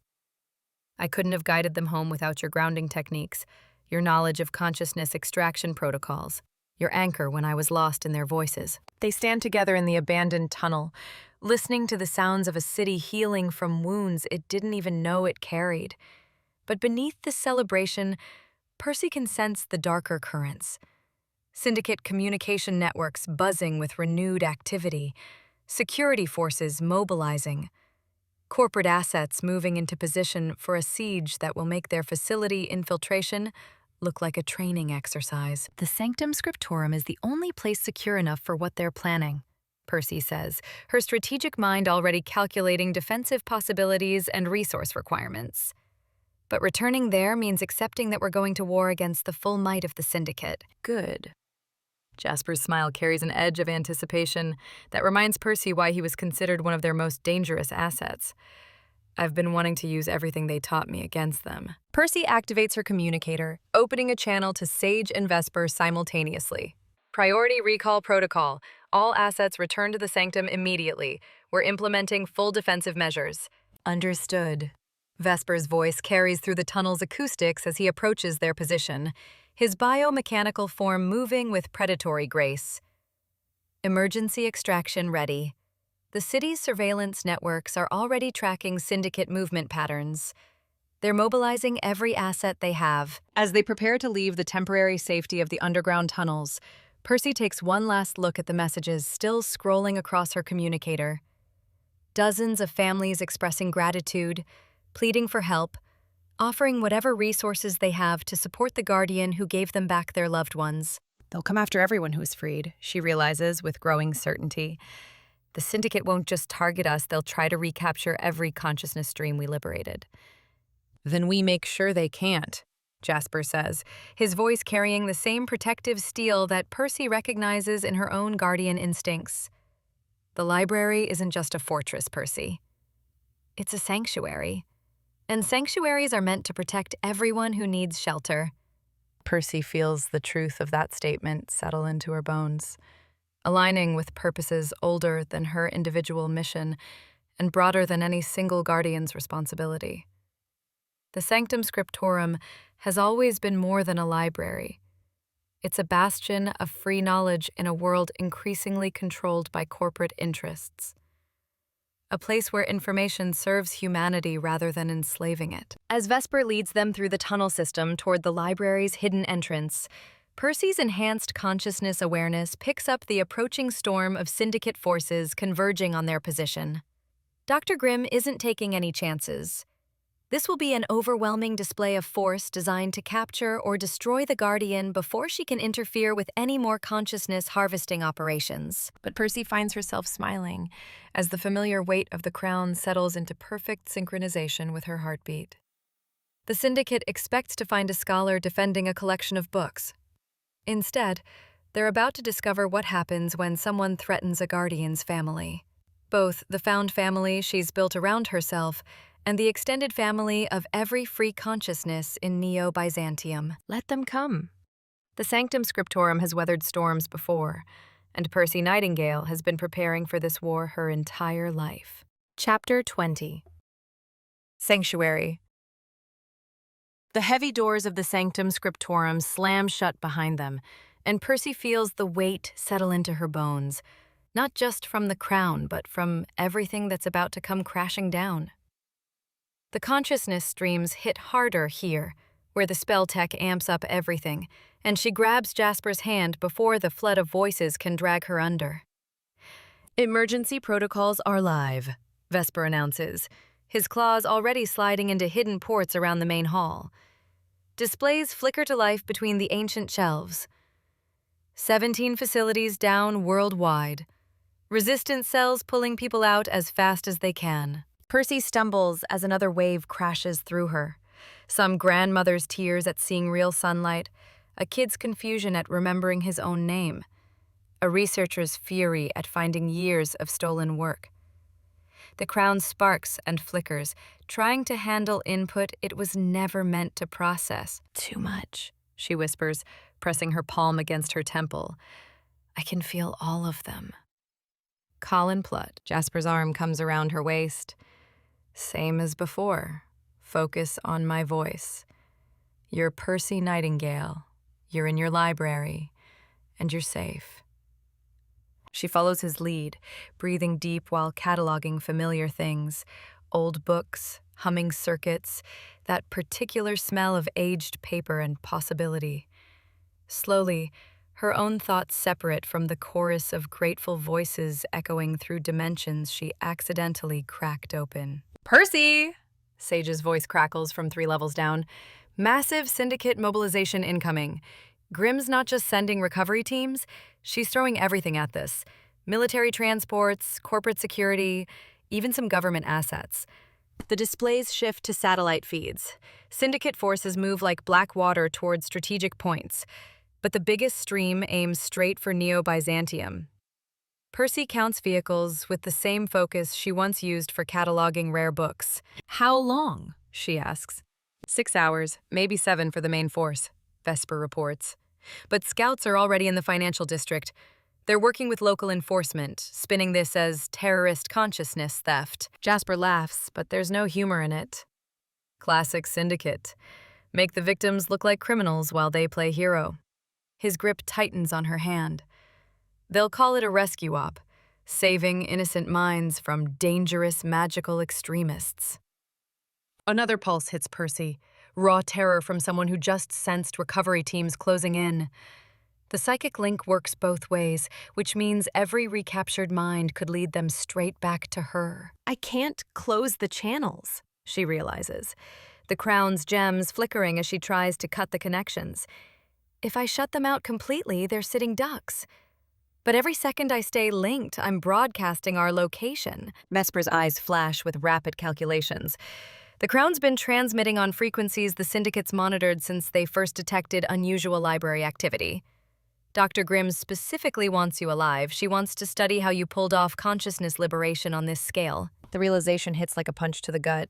I couldn't have guided them home without your grounding techniques, your knowledge of consciousness extraction protocols, your anchor when I was lost in their voices. They stand together in the abandoned tunnel, listening to the sounds of a city healing from wounds it didn't even know it carried. But beneath this celebration, Percy can sense the darker currents. Syndicate communication networks buzzing with renewed activity, security forces mobilizing, corporate assets moving into position for a siege that will make their facility infiltration look like a training exercise. The Sanctum Scriptorum is the only place secure enough for what they're planning, Percy says, her strategic mind already calculating defensive possibilities and resource requirements. But returning there means accepting that we're going to war against the full might of the Syndicate. Good. Jasper's smile carries an edge of anticipation that reminds Percy why he was considered one of their most dangerous assets. I've been wanting to use everything they taught me against them. Percy activates her communicator, opening a channel to Sage and Vesper simultaneously. Priority recall protocol. All assets return to the sanctum immediately. We're implementing full defensive measures. Understood. Vesper's voice carries through the tunnel's acoustics as he approaches their position, his biomechanical form moving with predatory grace. Emergency extraction ready. The city's surveillance networks are already tracking Syndicate movement patterns. They're mobilizing every asset they have. As they prepare to leave the temporary safety of the underground tunnels, Percy takes one last look at the messages still scrolling across her communicator. Dozens of families expressing gratitude, pleading for help, offering whatever resources they have to support the guardian who gave them back their loved ones. They'll come after everyone who is freed, she realizes with growing certainty. The Syndicate won't just target us, they'll try to recapture every consciousness stream we liberated. Then we make sure they can't, Jasper says, his voice carrying the same protective steel that Percy recognizes in her own guardian instincts. The library isn't just a fortress, Percy. It's a sanctuary. And sanctuaries are meant to protect everyone who needs shelter. Percy feels the truth of that statement settle into her bones, aligning with purposes older than her individual mission and broader than any single guardian's responsibility. The Sanctum Scriptorum has always been more than a library. It's a bastion of free knowledge in a world increasingly controlled by corporate interests. A place where information serves humanity rather than enslaving it. As Vesper leads them through the tunnel system toward the library's hidden entrance, Percy's enhanced consciousness awareness picks up the approaching storm of Syndicate forces converging on their position. Dr. Grimm isn't taking any chances. This will be an overwhelming display of force designed to capture or destroy the Guardian before she can interfere with any more consciousness harvesting operations. But Percy finds herself smiling as the familiar weight of the crown settles into perfect synchronization with her heartbeat. The Syndicate expects to find a scholar defending a collection of books. Instead, they're about to discover what happens when someone threatens a Guardian's family. Both the found family she's built around herself and the extended family of every free consciousness in Neo-Byzantium. Let them come. The Sanctum Scriptorum has weathered storms before, and Percy Nightingale has been preparing for this war her entire life. Chapter 20. Sanctuary. The heavy doors of the Sanctum Scriptorum slam shut behind them, and Percy feels the weight settle into her bones, not just from the crown, but from everything that's about to come crashing down. The consciousness streams hit harder here, where the spell tech amps up everything, and she grabs Jasper's hand before the flood of voices can drag her under. Emergency protocols are live, Vesper announces. his claws already sliding into hidden ports around the main hall. Displays flicker to life between the ancient shelves. 17 facilities down worldwide. Resistance cells pulling people out as fast as they can. Percy stumbles as another wave crashes through her. Some grandmother's tears at seeing real sunlight, a kid's confusion at remembering his own name, a researcher's fury at finding years of stolen work. The crown sparks and flickers, trying to handle input it was never meant to process. Too much, she whispers, pressing her palm against her temple. I can feel all of them. Colin Plutt, Jasper's arm comes around her waist. Same as before. Focus on my voice. You're Percy Nightingale. You're in your library. And you're safe. She follows his lead, breathing deep while cataloging familiar things. Old books, humming circuits, that particular smell of aged paper and possibility. Slowly, her own thoughts separate from the chorus of grateful voices echoing through dimensions she accidentally cracked open. Percy! Sage's voice crackles from 3 levels down. Massive Syndicate mobilization incoming. Grimm's not just sending recovery teams, she's throwing everything at this. Military transports, corporate security, even some government assets. The displays shift to satellite feeds. Syndicate forces move like black water toward strategic points. But the biggest stream aims straight for Neo-Byzantium. Percy counts vehicles with the same focus she once used for cataloging rare books. How long? She asks. 6 hours, maybe 7 for the main force, Vesper reports. But scouts are already in the financial district. They're working with local enforcement, spinning this as terrorist consciousness theft. Jasper laughs, but there's no humor in it. Classic Syndicate. Make the victims look like criminals while they play hero. His grip tightens on her hand. They'll call it a rescue op, saving innocent minds from dangerous magical extremists. Another pulse hits Percy, raw terror from someone who just sensed recovery teams closing in. The psychic link works both ways, which means every recaptured mind could lead them straight back to her. I can't close the channels, she realizes, the crown's gems flickering as she tries to cut the connections. If I shut them out completely, they're sitting ducks. But every second I stay linked, I'm broadcasting our location. Vesper's eyes flash with rapid calculations. The Crown's been transmitting on frequencies the Syndicate's monitored since they first detected unusual library activity. Dr. Grimm specifically wants you alive. She wants to study how you pulled off consciousness liberation on this scale. The realization hits like a punch to the gut.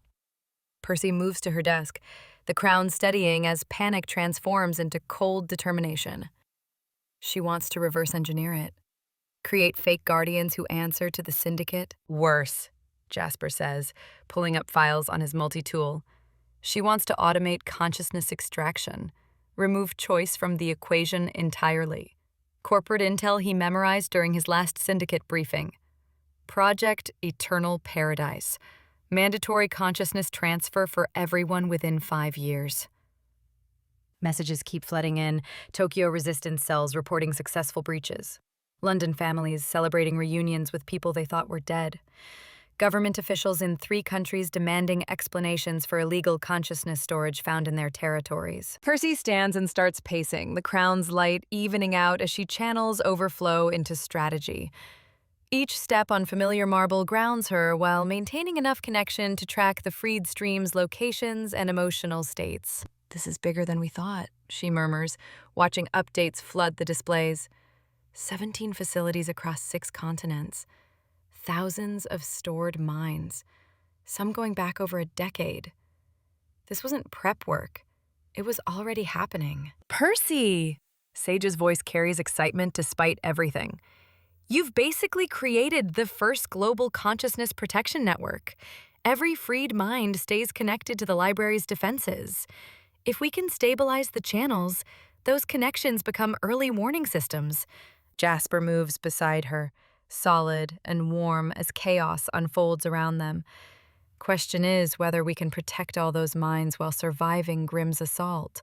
Percy moves to her desk, the Crown steadying as panic transforms into cold determination. She wants to reverse engineer it. Create fake guardians who answer to the Syndicate. Worse, Jasper says, pulling up files on his multi-tool. She wants to automate consciousness extraction, remove choice from the equation entirely. Corporate intel he memorized during his last Syndicate briefing. Project Eternal Paradise. Mandatory consciousness transfer for everyone within 5 years. Messages keep flooding in, Tokyo resistance cells reporting successful breaches. London families celebrating reunions with people they thought were dead. Government officials in 3 countries demanding explanations for illegal consciousness storage found in their territories. Percy stands and starts pacing, the Crown's light evening out as she channels overflow into strategy. Each step on familiar marble grounds her while maintaining enough connection to track the freed stream's locations and emotional states. This is bigger than we thought, she murmurs, watching updates flood the displays. 17 facilities across 6 continents. Thousands of stored minds, some going back over a decade. This wasn't prep work. It was already happening. Percy! Sage's voice carries excitement despite everything. You've basically created the first global consciousness protection network. Every freed mind stays connected to the library's defenses. If we can stabilize the channels, those connections become early warning systems. Jasper moves beside her, solid and warm as chaos unfolds around them. Question is whether we can protect all those minds while surviving Grimm's assault.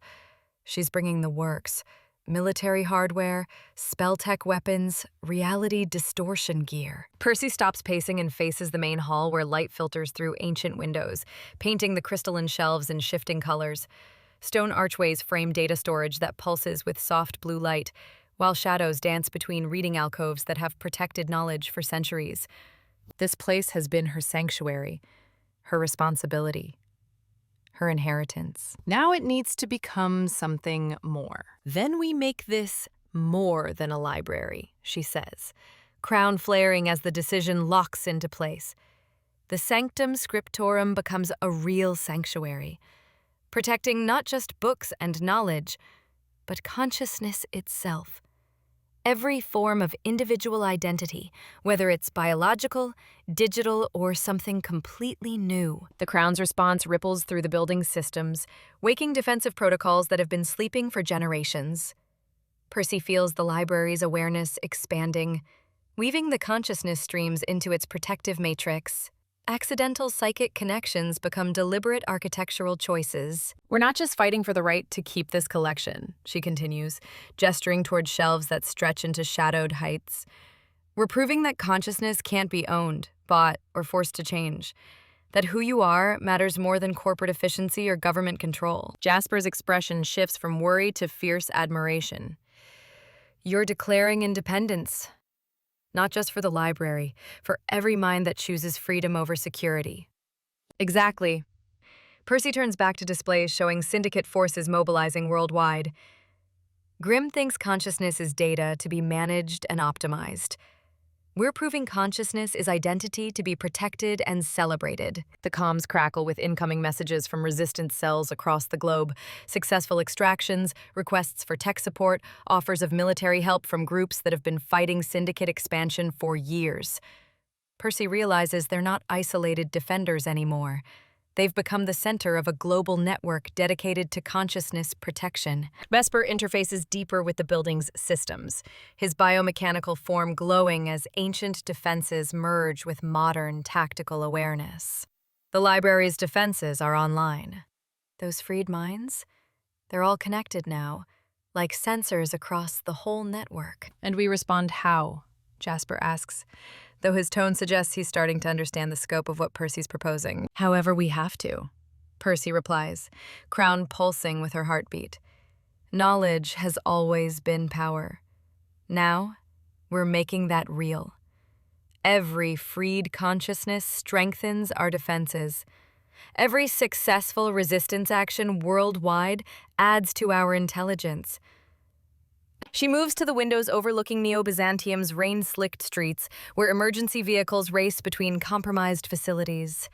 She's bringing the works, military hardware, spell-tech weapons, reality distortion gear. Percy stops pacing and faces the main hall where light filters through ancient windows, painting the crystalline shelves in shifting colors. Stone archways frame data storage that pulses with soft blue light, while shadows dance between reading alcoves that have protected knowledge for centuries. This place has been her sanctuary, her responsibility, her inheritance. Now it needs to become something more. Then we make this more than a library, she says, crown flaring as the decision locks into place. The sanctum scriptorum becomes a real sanctuary, protecting not just books and knowledge, but consciousness itself. Every form of individual identity, whether it's biological, digital, or something completely new. The Crown's response ripples through the building's systems, waking defensive protocols that have been sleeping for generations. Percy feels the library's awareness expanding, weaving the consciousness streams into its protective matrix. Accidental psychic connections become deliberate architectural choices. We're not just fighting for the right to keep this collection, she continues, gesturing toward shelves that stretch into shadowed heights. We're proving that consciousness can't be owned, bought, or forced to change. That who you are matters more than corporate efficiency or government control. Jasper's expression shifts from worry to fierce admiration. You're declaring independence. Not just for the library, for every mind that chooses freedom over security. Exactly. Percy turns back to displays showing Syndicate forces mobilizing worldwide. Grimm thinks consciousness is data to be managed and optimized. We're proving consciousness is identity to be protected and celebrated. The comms crackle with incoming messages from resistance cells across the globe, successful extractions, requests for tech support, offers of military help from groups that have been fighting Syndicate expansion for years. Percy realizes they're not isolated defenders anymore. They've become the center of a global network dedicated to consciousness protection. Vesper interfaces deeper with the building's systems, his biomechanical form glowing as ancient defenses merge with modern tactical awareness. The library's defenses are online. Those freed minds? They're all connected now, like sensors across the whole network. And we respond how? Jasper asks, though his tone suggests he's starting to understand the scope of what Percy's proposing. However we have to, Percy replies, crown pulsing with her heartbeat. Knowledge has always been power. Now, we're making that real. Every freed consciousness strengthens our defenses. Every successful resistance action worldwide adds to our intelligence. She moves to the windows overlooking Neo-Byzantium's rain-slicked streets, where emergency vehicles race between compromised facilities.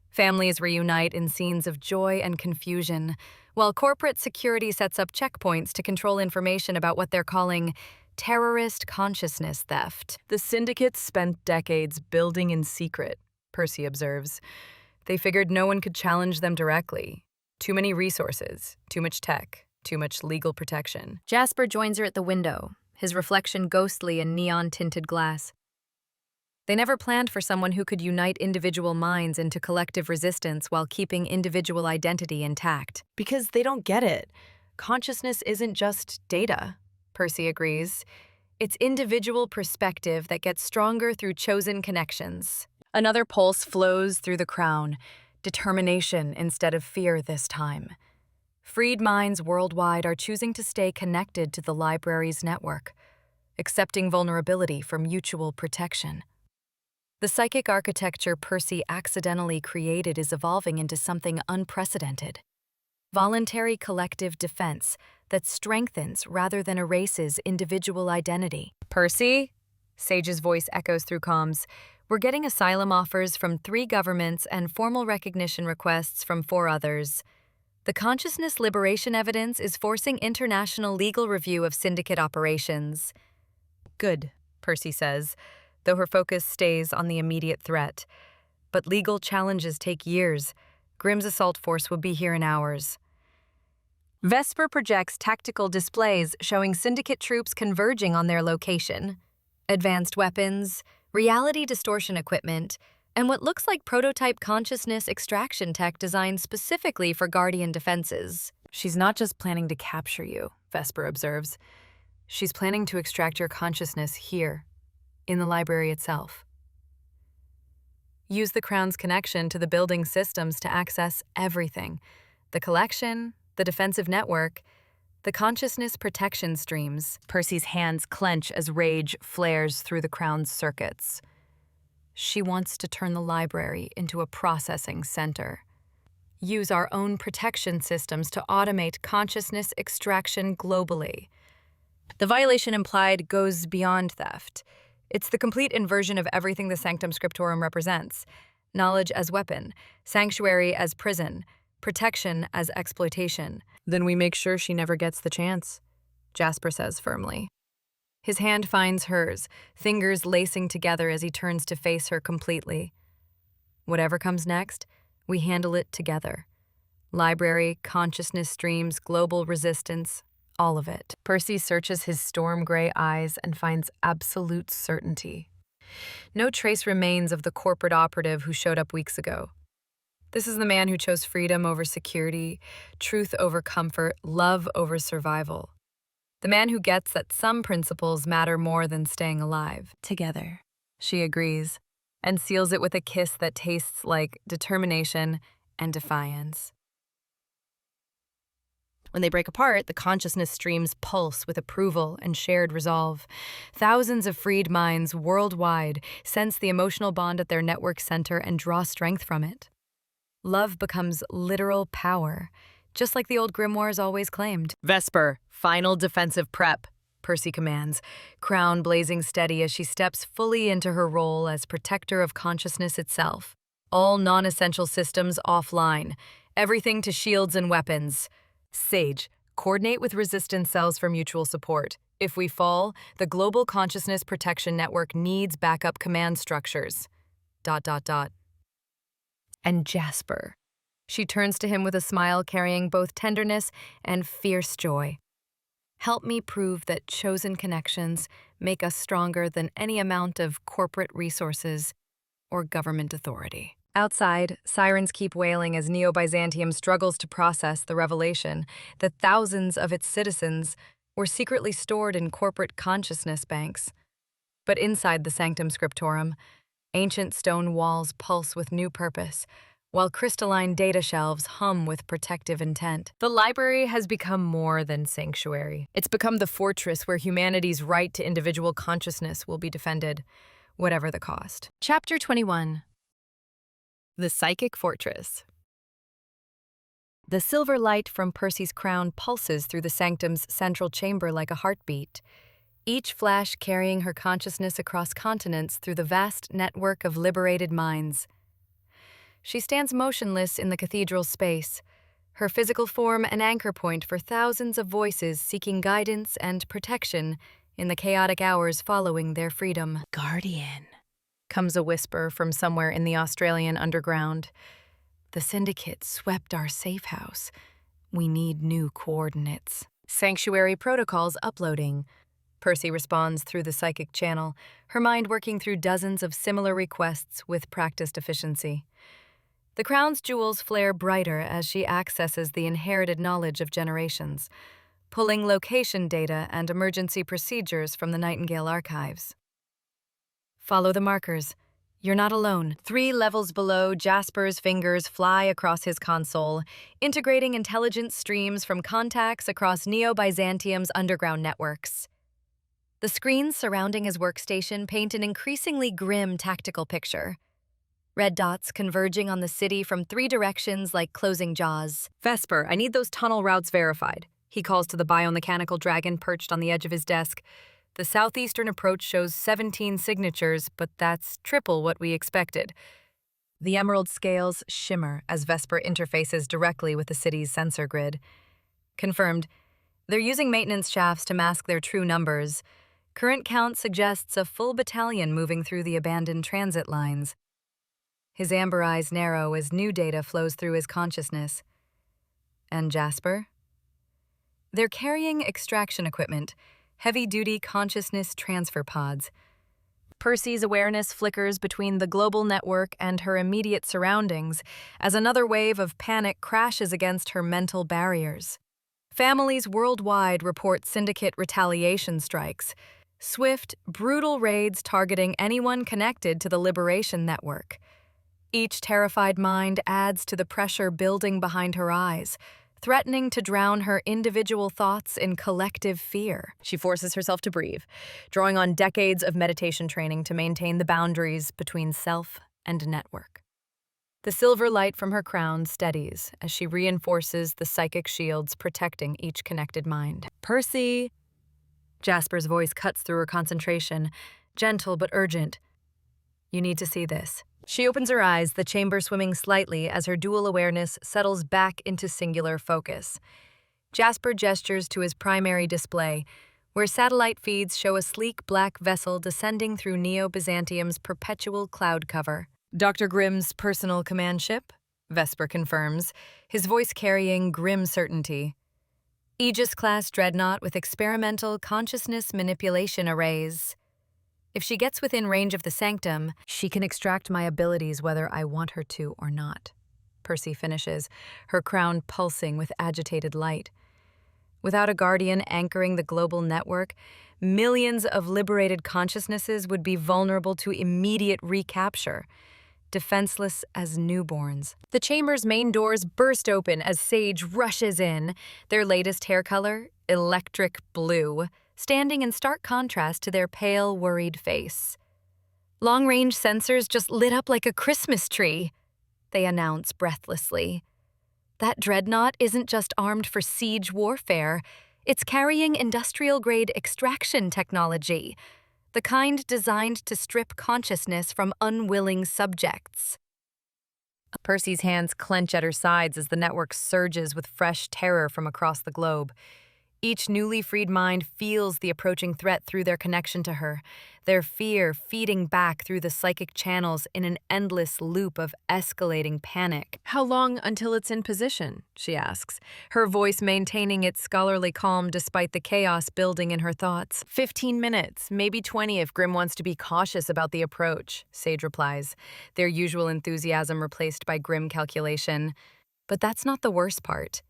Families reunite in scenes of joy and confusion, while corporate security sets up checkpoints to control information about what they're calling terrorist consciousness theft. The Syndicate spent decades building in secret, Percy observes. They figured no one could challenge them directly. Too many resources, too much tech. Too much legal protection. Jasper joins her at the window, his reflection ghostly in neon-tinted glass. They never planned for someone who could unite individual minds into collective resistance while keeping individual identity intact. Because they don't get it. Consciousness isn't just data, Percy agrees. It's individual perspective that gets stronger through chosen connections. Another pulse flows through the crown, determination instead of fear this time. Freed minds worldwide are choosing to stay connected to the library's network, accepting vulnerability for mutual protection. The psychic architecture Percy accidentally created is evolving into something unprecedented. Voluntary collective defense that strengthens rather than erases individual identity. Percy? Sage's voice echoes through comms. We're getting asylum offers from 3 governments and formal recognition requests from 4 others. The consciousness liberation evidence is forcing international legal review of Syndicate operations. Good, Percy says, though her focus stays on the immediate threat. But legal challenges take years. Grimm's assault force will be here in hours. Vesper projects tactical displays showing Syndicate troops converging on their location. Advanced weapons, reality distortion equipment, and what looks like prototype consciousness extraction tech designed specifically for Guardian defenses. She's not just planning to capture you, Vesper observes. She's planning to extract your consciousness here, in the library itself. Use the Crown's connection to the building systems to access everything. The collection, the defensive network, the consciousness protection streams. Percy's hands clench as rage flares through the Crown's circuits. She wants to turn the library into a processing center. Use our own protection systems to automate consciousness extraction globally. The violation implied goes beyond theft. It's the complete inversion of everything the Sanctum Scriptorum represents. Knowledge as weapon, sanctuary as prison, protection as exploitation. Then we make sure she never gets the chance, Jasper says firmly. His hand finds hers, fingers lacing together as he turns to face her completely. Whatever comes next, we handle it together. Library, consciousness streams, global resistance, all of it. Percy searches his storm-gray eyes and finds absolute certainty. No trace remains of the corporate operative who showed up weeks ago. This is the man who chose freedom over security, truth over comfort, love over survival. The man who gets that some principles matter more than staying alive. Together, she agrees, and seals it with a kiss that tastes like determination and defiance. When they break apart, the consciousness streams pulse with approval and shared resolve. Thousands of freed minds worldwide sense the emotional bond at their network center and draw strength from it. Love becomes literal power, just like the old grimoires always claimed. Vesper, final defensive prep, Percy commands, crown blazing steady as she steps fully into her role as protector of consciousness itself. All non-essential systems offline, everything to shields and weapons. Sage, coordinate with resistance cells for mutual support. If we fall, the Global Consciousness Protection Network needs backup command structures. ... And Jasper. She turns to him with a smile carrying both tenderness and fierce joy. Help me prove that chosen connections make us stronger than any amount of corporate resources or government authority. Outside, sirens keep wailing as Neo-Byzantium struggles to process the revelation that thousands of its citizens were secretly stored in corporate consciousness banks. But inside the Sanctum Scriptorum, ancient stone walls pulse with new purpose, while crystalline data shelves hum with protective intent. The library has become more than sanctuary. It's become the fortress where humanity's right to individual consciousness will be defended, whatever the cost. Chapter 21. The Psychic Fortress. The silver light from Percy's crown pulses through the sanctum's central chamber like a heartbeat, each flash carrying her consciousness across continents through the vast network of liberated minds. She stands motionless in the cathedral space, her physical form an anchor point for thousands of voices seeking guidance and protection in the chaotic hours following their freedom. Guardian, comes a whisper from somewhere in the Australian underground. The Syndicate swept our safe house. We need new coordinates. Sanctuary protocols uploading. Percy responds through the psychic channel, her mind working through dozens of similar requests with practiced efficiency. The crown's jewels flare brighter as she accesses the inherited knowledge of generations, pulling location data and emergency procedures from the Nightingale archives. Follow the markers. You're not alone. 3 levels below, Jasper's fingers fly across his console, integrating intelligence streams from contacts across Neo-Byzantium's underground networks. The screens surrounding his workstation paint an increasingly grim tactical picture. Red dots converging on the city from 3 directions like closing jaws. Vesper, I need those tunnel routes verified, he calls to the biomechanical dragon perched on the edge of his desk. The southeastern approach shows 17 signatures, but that's triple what we expected. The emerald scales shimmer as Vesper interfaces directly with the city's sensor grid. Confirmed. They're using maintenance shafts to mask their true numbers. Current count suggests a full battalion moving through the abandoned transit lines. His amber eyes narrow as new data flows through his consciousness. And Jasper? They're carrying extraction equipment, heavy-duty consciousness transfer pods. Percy's awareness flickers between the global network and her immediate surroundings as another wave of panic crashes against her mental barriers. Families worldwide report Syndicate retaliation strikes, swift, brutal raids targeting anyone connected to the Liberation Network. Each terrified mind adds to the pressure building behind her eyes, threatening to drown her individual thoughts in collective fear. She forces herself to breathe, drawing on decades of meditation training to maintain the boundaries between self and network. The silver light from her crown steadies as she reinforces the psychic shields protecting each connected mind. "Percy!" Jasper's voice cuts through her concentration, gentle but urgent. "You need to see this." She opens her eyes, the chamber swimming slightly as her dual awareness settles back into singular focus. Jasper gestures to his primary display, where satellite feeds show a sleek black vessel descending through Neo-Byzantium's perpetual cloud cover. "Dr. Grimm's personal command ship?" Vesper confirms, his voice carrying grim certainty. "Aegis-class dreadnought with experimental consciousness manipulation arrays. If she gets within range of the sanctum, she can extract my abilities whether I want her to or not." Percy finishes, her crown pulsing with agitated light. Without a guardian anchoring the global network, millions of liberated consciousnesses would be vulnerable to immediate recapture, defenseless as newborns. The chamber's main doors burst open as Sage rushes in, their latest hair color, electric blue, standing in stark contrast to their pale, worried face. "Long-range sensors just lit up like a Christmas tree," they announce breathlessly. "That dreadnought isn't just armed for siege warfare, it's carrying industrial-grade extraction technology, the kind designed to strip consciousness from unwilling subjects." Percy's hands clench at her sides as the network surges with fresh terror from across the globe. Each newly freed mind feels the approaching threat through their connection to her, their fear feeding back through the psychic channels in an endless loop of escalating panic. "How long until it's in position?" she asks, her voice maintaining its scholarly calm despite the chaos building in her thoughts. 15 minutes, maybe 20 if Grimm wants to be cautious about the approach," Sage replies, their usual enthusiasm replaced by grim calculation. But that's not the worst part.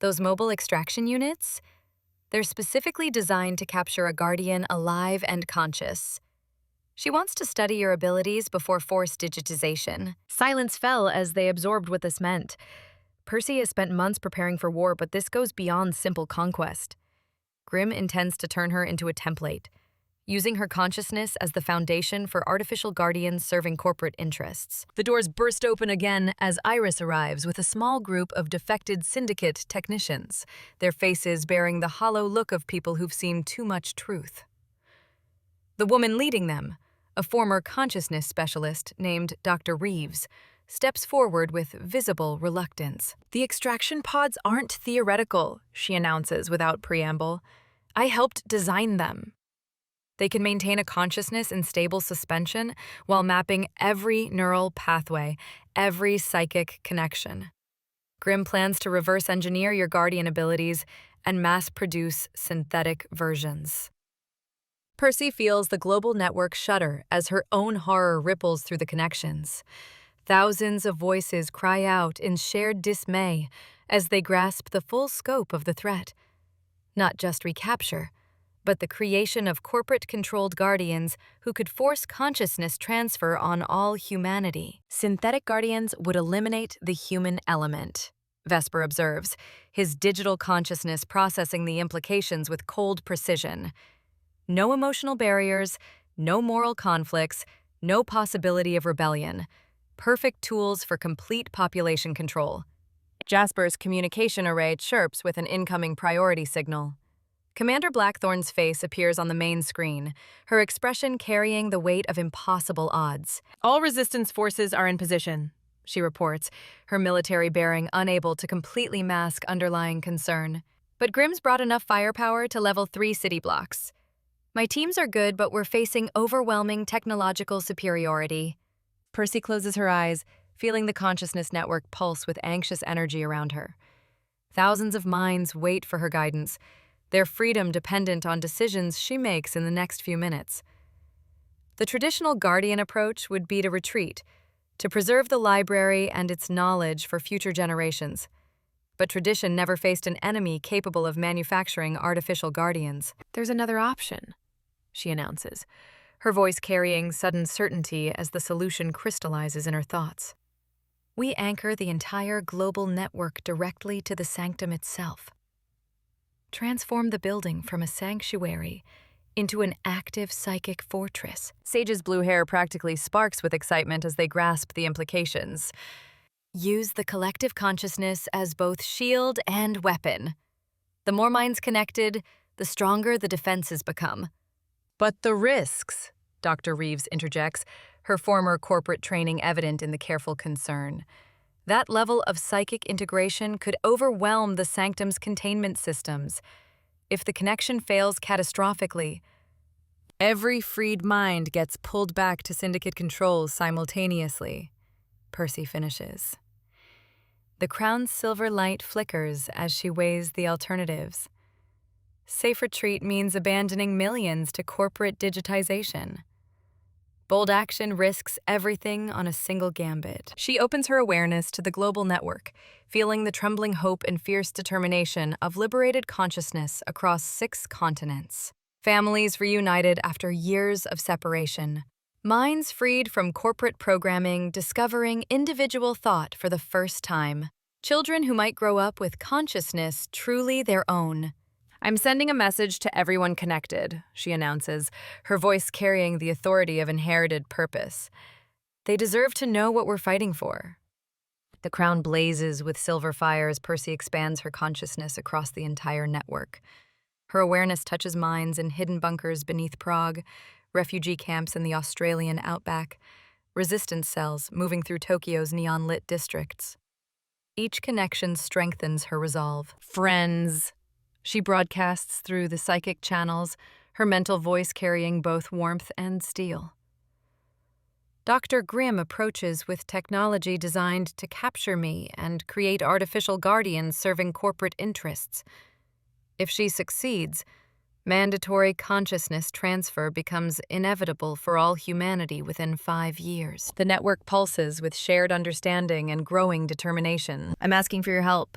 Those mobile extraction units? They're specifically designed to capture a guardian alive and conscious. She wants to study your abilities before forced digitization. Silence fell as they absorbed what this meant. Percy has spent months preparing for war, but this goes beyond simple conquest. Grimm intends to turn her into a template, using her consciousness as the foundation for artificial guardians serving corporate interests. The doors burst open again as Iris arrives with a small group of defected Syndicate technicians, their faces bearing the hollow look of people who've seen too much truth. The woman leading them, a former consciousness specialist named Dr. Reeves, steps forward with visible reluctance. "The extraction pods aren't theoretical," she announces without preamble. "I helped design them. They can maintain a consciousness in stable suspension while mapping every neural pathway, every psychic connection. Grimm plans to reverse engineer your guardian abilities and mass-produce synthetic versions." Percy feels the global network shudder as her own horror ripples through the connections. Thousands of voices cry out in shared dismay as they grasp the full scope of the threat. Not just recapture, but the creation of corporate-controlled guardians who could force consciousness transfer on all humanity. "Synthetic guardians would eliminate the human element," Vesper observes, his digital consciousness processing the implications with cold precision. No emotional barriers, no moral conflicts, no possibility of rebellion. Perfect tools for complete population control. Jasper's communication array chirps with an incoming priority signal. Commander Blackthorn's face appears on the main screen, her expression carrying the weight of impossible odds. "All resistance forces are in position," she reports, her military bearing unable to completely mask underlying concern. "But Grimm's brought enough firepower to level 3 city blocks. My teams are good, but we're facing overwhelming technological superiority." Percy closes her eyes, feeling the consciousness network pulse with anxious energy around her. Thousands of minds wait for her guidance, their freedom dependent on decisions she makes in the next few minutes. The traditional guardian approach would be to retreat, to preserve the library and its knowledge for future generations. but tradition never faced an enemy capable of manufacturing artificial guardians. "There's another option," she announces, her voice carrying sudden certainty as the solution crystallizes in her thoughts. "We anchor the entire global network directly to the sanctum itself. Transform the building from a sanctuary into an active psychic fortress." Sage's blue hair practically sparks with excitement as they grasp the implications. "Use the collective consciousness as both shield and weapon. The more minds connected, the stronger the defenses become." "But the risks," Dr. Reeves interjects, her former corporate training evident in the careful concern. "That level of psychic integration could overwhelm the sanctum's containment systems. If the connection fails catastrophically, every freed mind gets pulled back to Syndicate controls simultaneously," Percy finishes. The crown's silver light flickers as she weighs the alternatives. Safe retreat means abandoning millions to corporate digitization. Bold action risks everything on a single gambit. She opens her awareness to the global network, feeling the trembling hope and fierce determination of liberated consciousness across 6 continents. Families reunited after years of separation. Minds freed from corporate programming, discovering individual thought for the first time. Children who might grow up with consciousness truly their own. "I'm sending a message to everyone connected," she announces, her voice carrying the authority of inherited purpose. They deserve to know what we're fighting for. The crown blazes with silver fire as Percy expands her consciousness across the entire network. Her awareness touches minds in hidden bunkers beneath Prague, refugee camps in the Australian outback, resistance cells moving through Tokyo's neon-lit districts. Each connection strengthens her resolve. "Friends," she broadcasts through the psychic channels, her mental voice carrying both warmth and steel. Dr. Grimm approaches with technology designed to capture me and create artificial guardians serving corporate interests. If she succeeds, mandatory consciousness transfer becomes inevitable for all humanity within 5 years. The network pulses with shared understanding and growing determination. I'm asking for your help.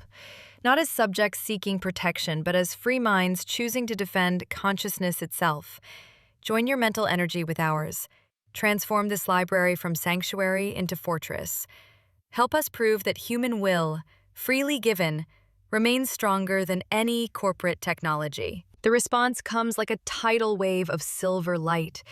Not as subjects seeking protection, but as free minds choosing to defend consciousness itself. Join your mental energy with ours. Transform this library from sanctuary into fortress. Help us prove that human will, freely given, remains stronger than any corporate technology. The response comes like a tidal wave of silver light.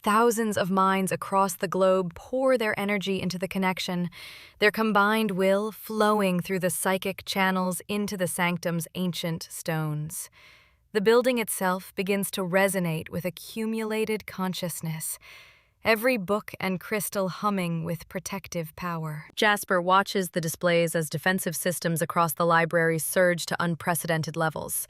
Thousands of minds across the globe pour their energy into the connection, their combined will flowing through the psychic channels into the sanctum's ancient stones. The building itself begins to resonate with accumulated consciousness, every book and crystal humming with protective power. Jasper watches the displays as defensive systems across the library surge to unprecedented levels.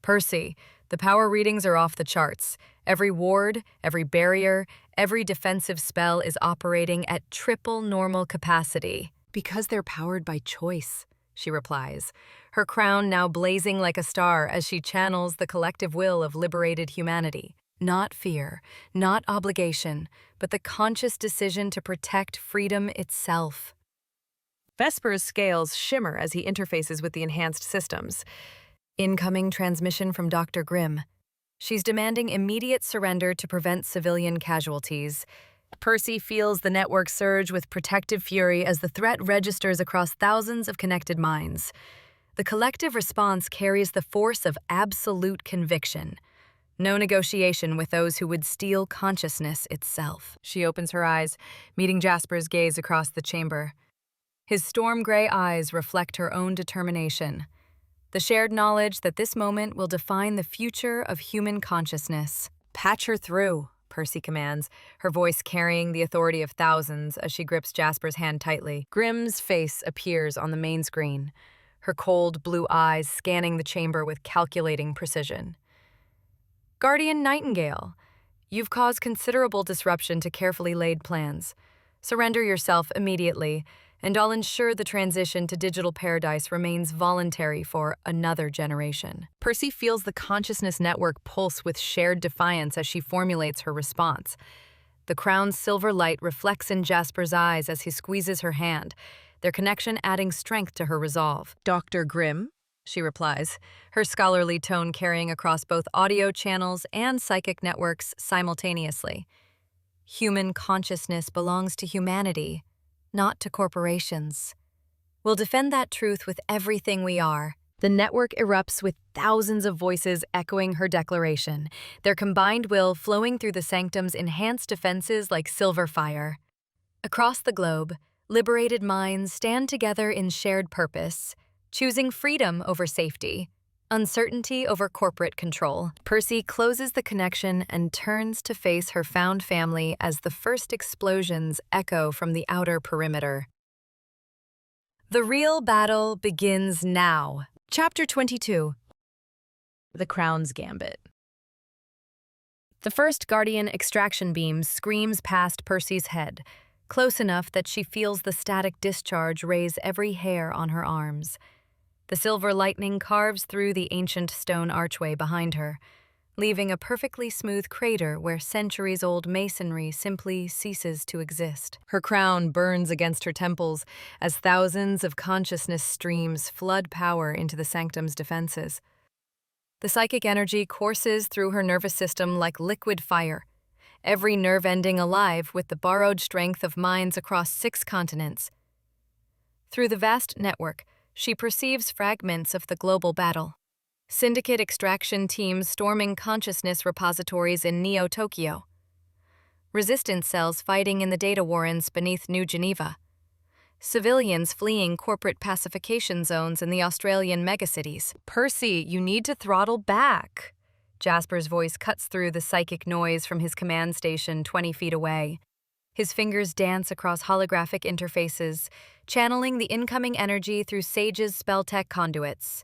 Percy, the power readings are off the charts. Every ward, every barrier, every defensive spell is operating at triple normal capacity. "Because they're powered by choice," she replies, her crown now blazing like a star as she channels the collective will of liberated humanity. Not fear, not obligation, but the conscious decision to protect freedom itself. Vesper's scales shimmer as he interfaces with the enhanced systems. Incoming transmission from Dr. Grimm. She's demanding immediate surrender to prevent civilian casualties. Percy feels the network surge with protective fury as the threat registers across thousands of connected minds. The collective response carries the force of absolute conviction. No negotiation with those who would steal consciousness itself. She opens her eyes, meeting Jasper's gaze across the chamber. His storm-gray eyes reflect her own determination. The shared knowledge that this moment will define the future of human consciousness. "Patch her through," Percy commands, her voice carrying the authority of thousands as she grips Jasper's hand tightly. Grimm's face appears on the main screen, her cold blue eyes scanning the chamber with calculating precision. "Guardian Nightingale, you've caused considerable disruption to carefully laid plans. Surrender yourself immediately, and I'll ensure the transition to digital paradise remains voluntary for another generation." Percy feels the consciousness network pulse with shared defiance as she formulates her response. The crown's silver light reflects in Jasper's eyes as he squeezes her hand, their connection adding strength to her resolve. Dr. Grimm, she replies, her scholarly tone carrying across both audio channels and psychic networks simultaneously. Human consciousness belongs to humanity, not to corporations. We'll defend that truth with everything we are. The network erupts with thousands of voices echoing her declaration, their combined will flowing through the sanctum's enhanced defenses like silver fire. Across the globe, liberated minds stand together in shared purpose, choosing freedom over safety, uncertainty over corporate control. Percy closes the connection and turns to face her found family as the first explosions echo from the outer perimeter. The real battle begins now. Chapter 22. The Crown's Gambit. The first Guardian extraction beam screams past Percy's head, close enough that she feels the static discharge raise every hair on her arms. The silver lightning carves through the ancient stone archway behind her, leaving a perfectly smooth crater where centuries-old masonry simply ceases to exist. Her crown burns against her temples as thousands of consciousness streams flood power into the sanctum's defenses. The psychic energy courses through her nervous system like liquid fire, every nerve ending alive with the borrowed strength of minds across 6 continents. Through the vast network, she perceives fragments of the global battle. Syndicate extraction teams storming consciousness repositories in Neo-Tokyo. Resistance cells fighting in the data warrens beneath New Geneva. Civilians fleeing corporate pacification zones in the Australian megacities. Percy, you need to throttle back. Jasper's voice cuts through the psychic noise from his command station 20 feet away. His fingers dance across holographic interfaces, channeling the incoming energy through Sage's spell-tech conduits.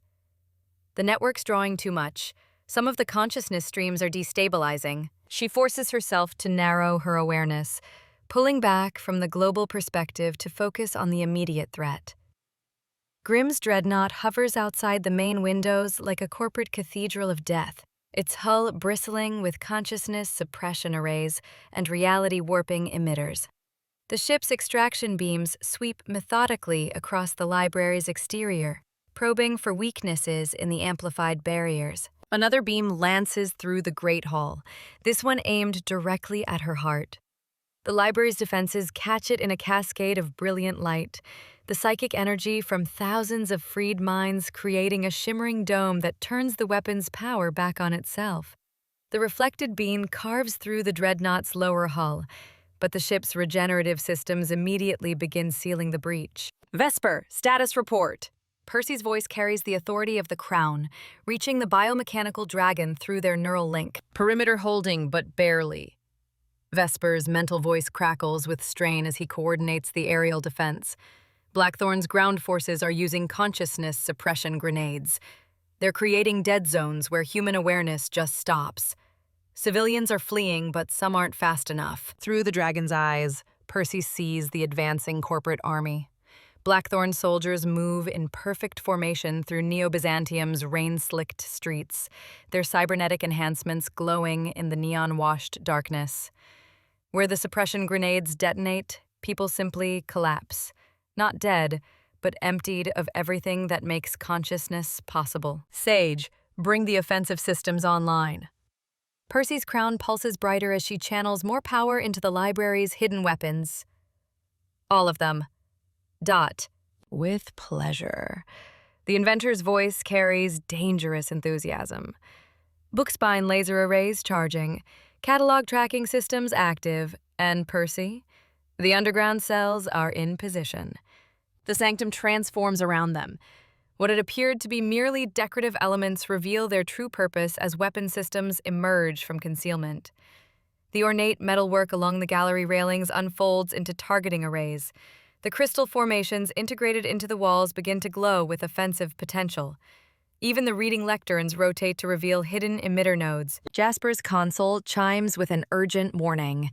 The network's drawing too much. Some of the consciousness streams are destabilizing. She forces herself to narrow her awareness, pulling back from the global perspective to focus on the immediate threat. Grimm's dreadnought hovers outside the main windows like a corporate cathedral of death, its hull bristling with consciousness suppression arrays and reality warping emitters. The ship's extraction beams sweep methodically across the library's exterior, probing for weaknesses in the amplified barriers. Another beam lances through the Great Hall, this one aimed directly at her heart. The library's defenses catch it in a cascade of brilliant light, the psychic energy from thousands of freed minds creating a shimmering dome that turns the weapon's power back on itself. The reflected beam carves through the dreadnought's lower hull, but the ship's regenerative systems immediately begin sealing the breach. Vesper, status report. Percy's voice carries the authority of the Crown, reaching the biomechanical dragon through their neural link. Perimeter holding, but barely. Vesper's mental voice crackles with strain as he coordinates the aerial defense. Blackthorn's ground forces are using consciousness suppression grenades. They're creating dead zones where human awareness just stops. Civilians are fleeing, but some aren't fast enough. Through the dragon's eyes, Percy sees the advancing corporate army. Blackthorn soldiers move in perfect formation through Neo-Byzantium's rain-slicked streets, their cybernetic enhancements glowing in the neon-washed darkness. Where the suppression grenades detonate, people simply collapse. Not dead, but emptied of everything that makes consciousness possible. Sage, bring the offensive systems online. Percy's crown pulses brighter as she channels more power into the library's hidden weapons. All of them. Dot. With pleasure. The inventor's voice carries dangerous enthusiasm. Bookspine laser arrays charging, catalog tracking systems active, and Percy? The underground cells are in position. The sanctum transforms around them. What had appeared to be merely decorative elements reveal their true purpose as weapon systems emerge from concealment. The ornate metalwork along the gallery railings unfolds into targeting arrays. The crystal formations integrated into the walls begin to glow with offensive potential. Even the reading lecterns rotate to reveal hidden emitter nodes. Jasper's console chimes with an urgent warning.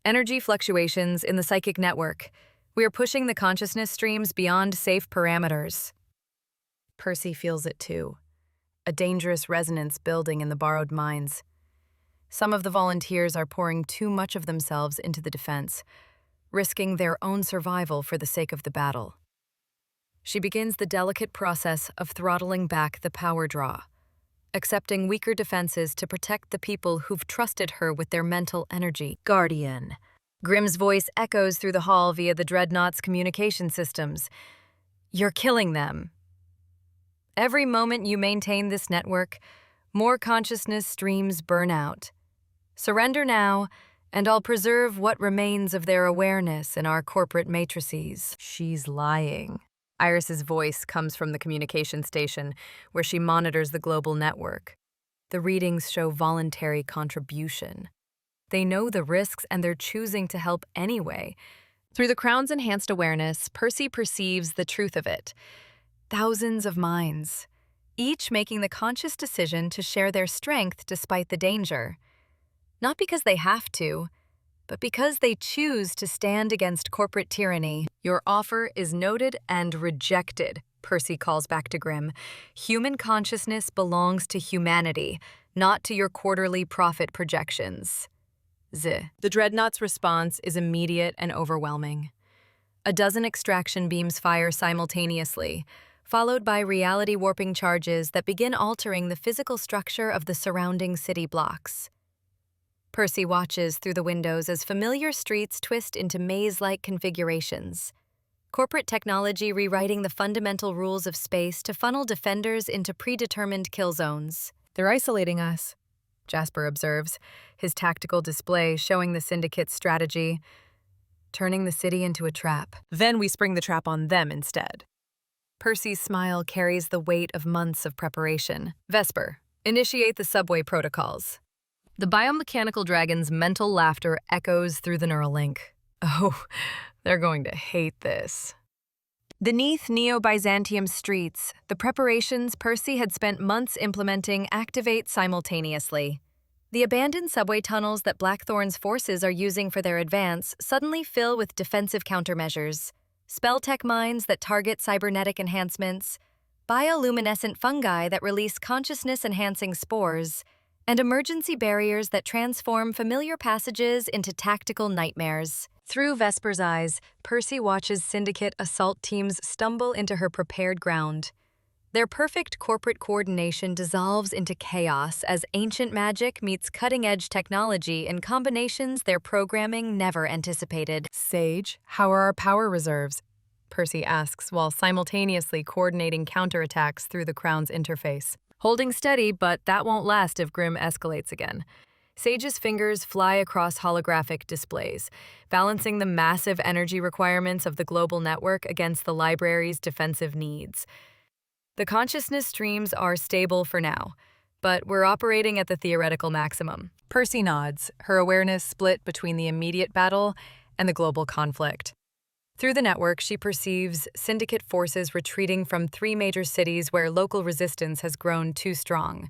Energy fluctuations in the psychic network. We are pushing the consciousness streams beyond safe parameters. Percy feels it too. A dangerous resonance building in the borrowed minds. Some of the volunteers are pouring too much of themselves into the defense, risking their own survival for the sake of the battle. She begins the delicate process of throttling back the power draw, accepting weaker defenses to protect the people who've trusted her with their mental energy. Guardian. Grimm's voice echoes through the hall via the Dreadnought's communication systems. You're killing them. Every moment you maintain this network, more consciousness streams burn out. Surrender now, and I'll preserve what remains of their awareness in our corporate matrices. She's lying. Iris's voice comes from the communication station, where she monitors the global network. The readings show voluntary contribution. They know the risks and they're choosing to help anyway. Through the Crown's enhanced awareness, Percy perceives the truth of it. Thousands of minds, each making the conscious decision to share their strength despite the danger. Not because they have to, but because they choose to stand against corporate tyranny. Your offer is noted and rejected, Percy calls back to Grimm. Human consciousness belongs to humanity, not to your quarterly profit projections. The Dreadnought's response is immediate and overwhelming. A dozen extraction beams fire simultaneously, followed by reality-warping charges that begin altering the physical structure of the surrounding city blocks. Percy watches through the windows as familiar streets twist into maze-like configurations. Corporate technology rewriting the fundamental rules of space to funnel defenders into predetermined kill zones. They're isolating us, Jasper observes, his tactical display showing the Syndicate's strategy, turning the city into a trap. Then we spring the trap on them instead. Percy's smile carries the weight of months of preparation. Vesper, initiate the subway protocols. The biomechanical dragon's mental laughter echoes through the neural link. Oh, they're going to hate this. Beneath Neo-Byzantium streets, the preparations Percy had spent months implementing activate simultaneously. The abandoned subway tunnels that Blackthorn's forces are using for their advance suddenly fill with defensive countermeasures. Spell-tech mines that target cybernetic enhancements, bioluminescent fungi that release consciousness-enhancing spores, and emergency barriers that transform familiar passages into tactical nightmares. Through Vesper's eyes, Percy watches Syndicate assault teams stumble into her prepared ground. Their perfect corporate coordination dissolves into chaos as ancient magic meets cutting-edge technology in combinations their programming never anticipated. Sage, how are our power reserves? Percy asks while simultaneously coordinating counterattacks through the Crown's interface. Holding steady, but that won't last if Grimm escalates again. Sage's fingers fly across holographic displays, balancing the massive energy requirements of the global network against the library's defensive needs. The consciousness streams are stable for now, but we're operating at the theoretical maximum. Percy nods, her awareness split between the immediate battle and the global conflict. Through the network, she perceives Syndicate forces retreating from 3 major cities where local resistance has grown too strong.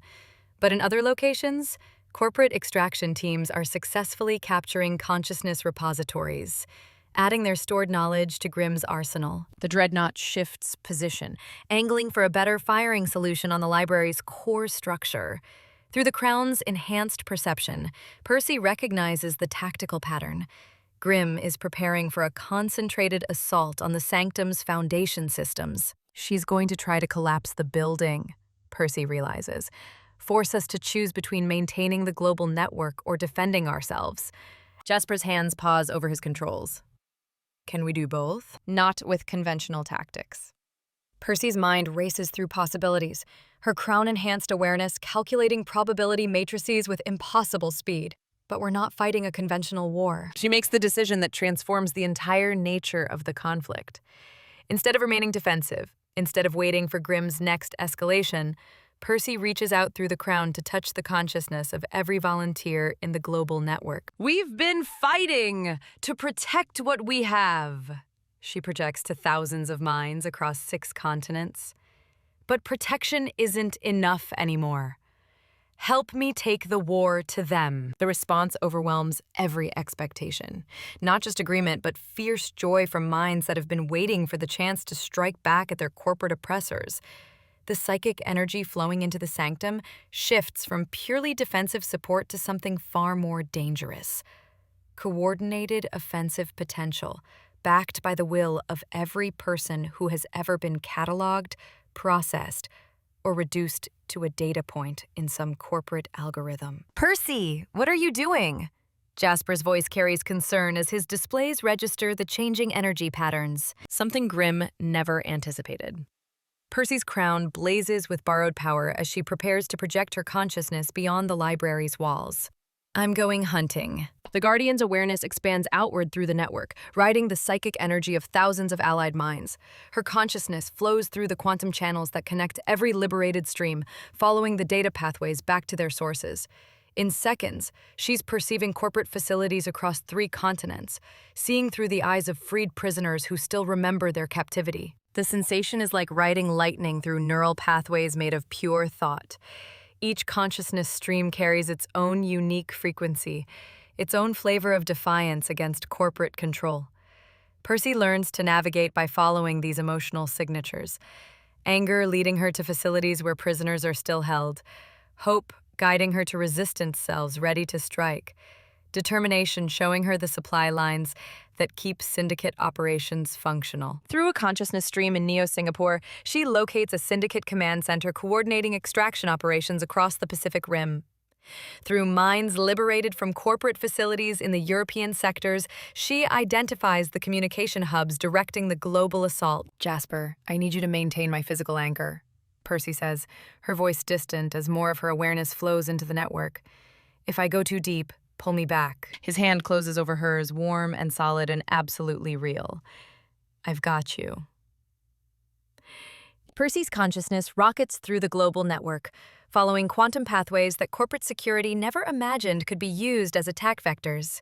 But in other locations, corporate extraction teams are successfully capturing consciousness repositories, adding their stored knowledge to Grimm's arsenal. The Dreadnought shifts position, angling for a better firing solution on the library's core structure. Through the Crown's enhanced perception, Percy recognizes the tactical pattern. Grimm is preparing for a concentrated assault on the Sanctum's foundation systems. She's going to try to collapse the building, Percy realizes. Force us to choose between maintaining the global network or defending ourselves. Jasper's hands pause over his controls. Can we do both? Not with conventional tactics. Percy's mind races through possibilities, her Crown-enhanced awareness calculating probability matrices with impossible speed. But we're not fighting a conventional war. She makes the decision that transforms the entire nature of the conflict. Instead of remaining defensive, instead of waiting for Grimm's next escalation, Percy reaches out through the Crown to touch the consciousness of every volunteer in the global network. We've been fighting to protect what we have, she projects to thousands of minds across 6 continents. But protection isn't enough anymore. Help me take the war to them. The response overwhelms every expectation. Not just agreement, but fierce joy from minds that have been waiting for the chance to strike back at their corporate oppressors. The psychic energy flowing into the Sanctum shifts from purely defensive support to something far more dangerous. coordinated offensive potential, backed by the will of every person who has ever been cataloged, processed, or reduced to a data point in some corporate algorithm. Percy, what are you doing? Jasper's voice carries concern as his displays register the changing energy patterns, something Grim never anticipated. Percy's crown blazes with borrowed power as she prepares to project her consciousness beyond the library's walls. I'm going hunting. The Guardian's awareness expands outward through the network, riding the psychic energy of thousands of allied minds. Her consciousness flows through the quantum channels that connect every liberated stream, following the data pathways back to their sources. In seconds, she's perceiving corporate facilities across 3 continents, seeing through the eyes of freed prisoners who still remember their captivity. The sensation is like riding lightning through neural pathways made of pure thought. Each consciousness stream carries its own unique frequency, its own flavor of defiance against corporate control. Percy learns to navigate by following these emotional signatures. Anger leading her to facilities where prisoners are still held. Hope guiding her to resistance cells ready to strike. Determination showing her the supply lines that keep Syndicate operations functional. Through a consciousness stream in Neo-Singapore, she locates a Syndicate command center coordinating extraction operations across the Pacific Rim. Through minds liberated from corporate facilities in the European sectors, she identifies the communication hubs directing the global assault. Jasper, I need you to maintain my physical anchor, Percy says, her voice distant as more of her awareness flows into the network. If I go too deep, pull me back. His hand closes over hers, warm and solid and absolutely real. I've got you. Percy's consciousness rockets through the global network, following quantum pathways that corporate security never imagined could be used as attack vectors.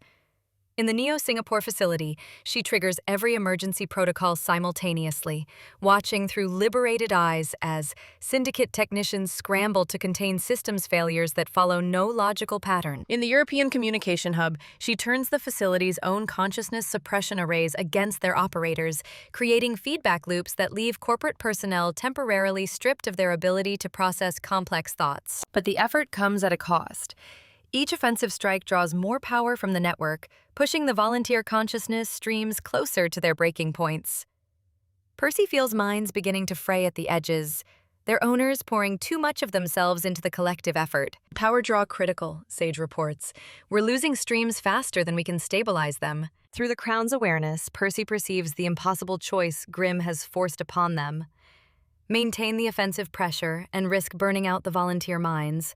In the Neo-Singapore facility, she triggers every emergency protocol simultaneously, watching through liberated eyes as Syndicate technicians scramble to contain systems failures that follow no logical pattern. In the European Communication Hub, she turns the facility's own consciousness suppression arrays against their operators, creating feedback loops that leave corporate personnel temporarily stripped of their ability to process complex thoughts. But the effort comes at a cost. Each offensive strike draws more power from the network, pushing the volunteer consciousness streams closer to their breaking points. Percy feels minds beginning to fray at the edges, their owners pouring too much of themselves into the collective effort. Power draw critical, Sage reports. We're losing streams faster than we can stabilize them. Through the Crown's awareness, Percy perceives the impossible choice Grimm has forced upon them. Maintain the offensive pressure and risk burning out the volunteer minds.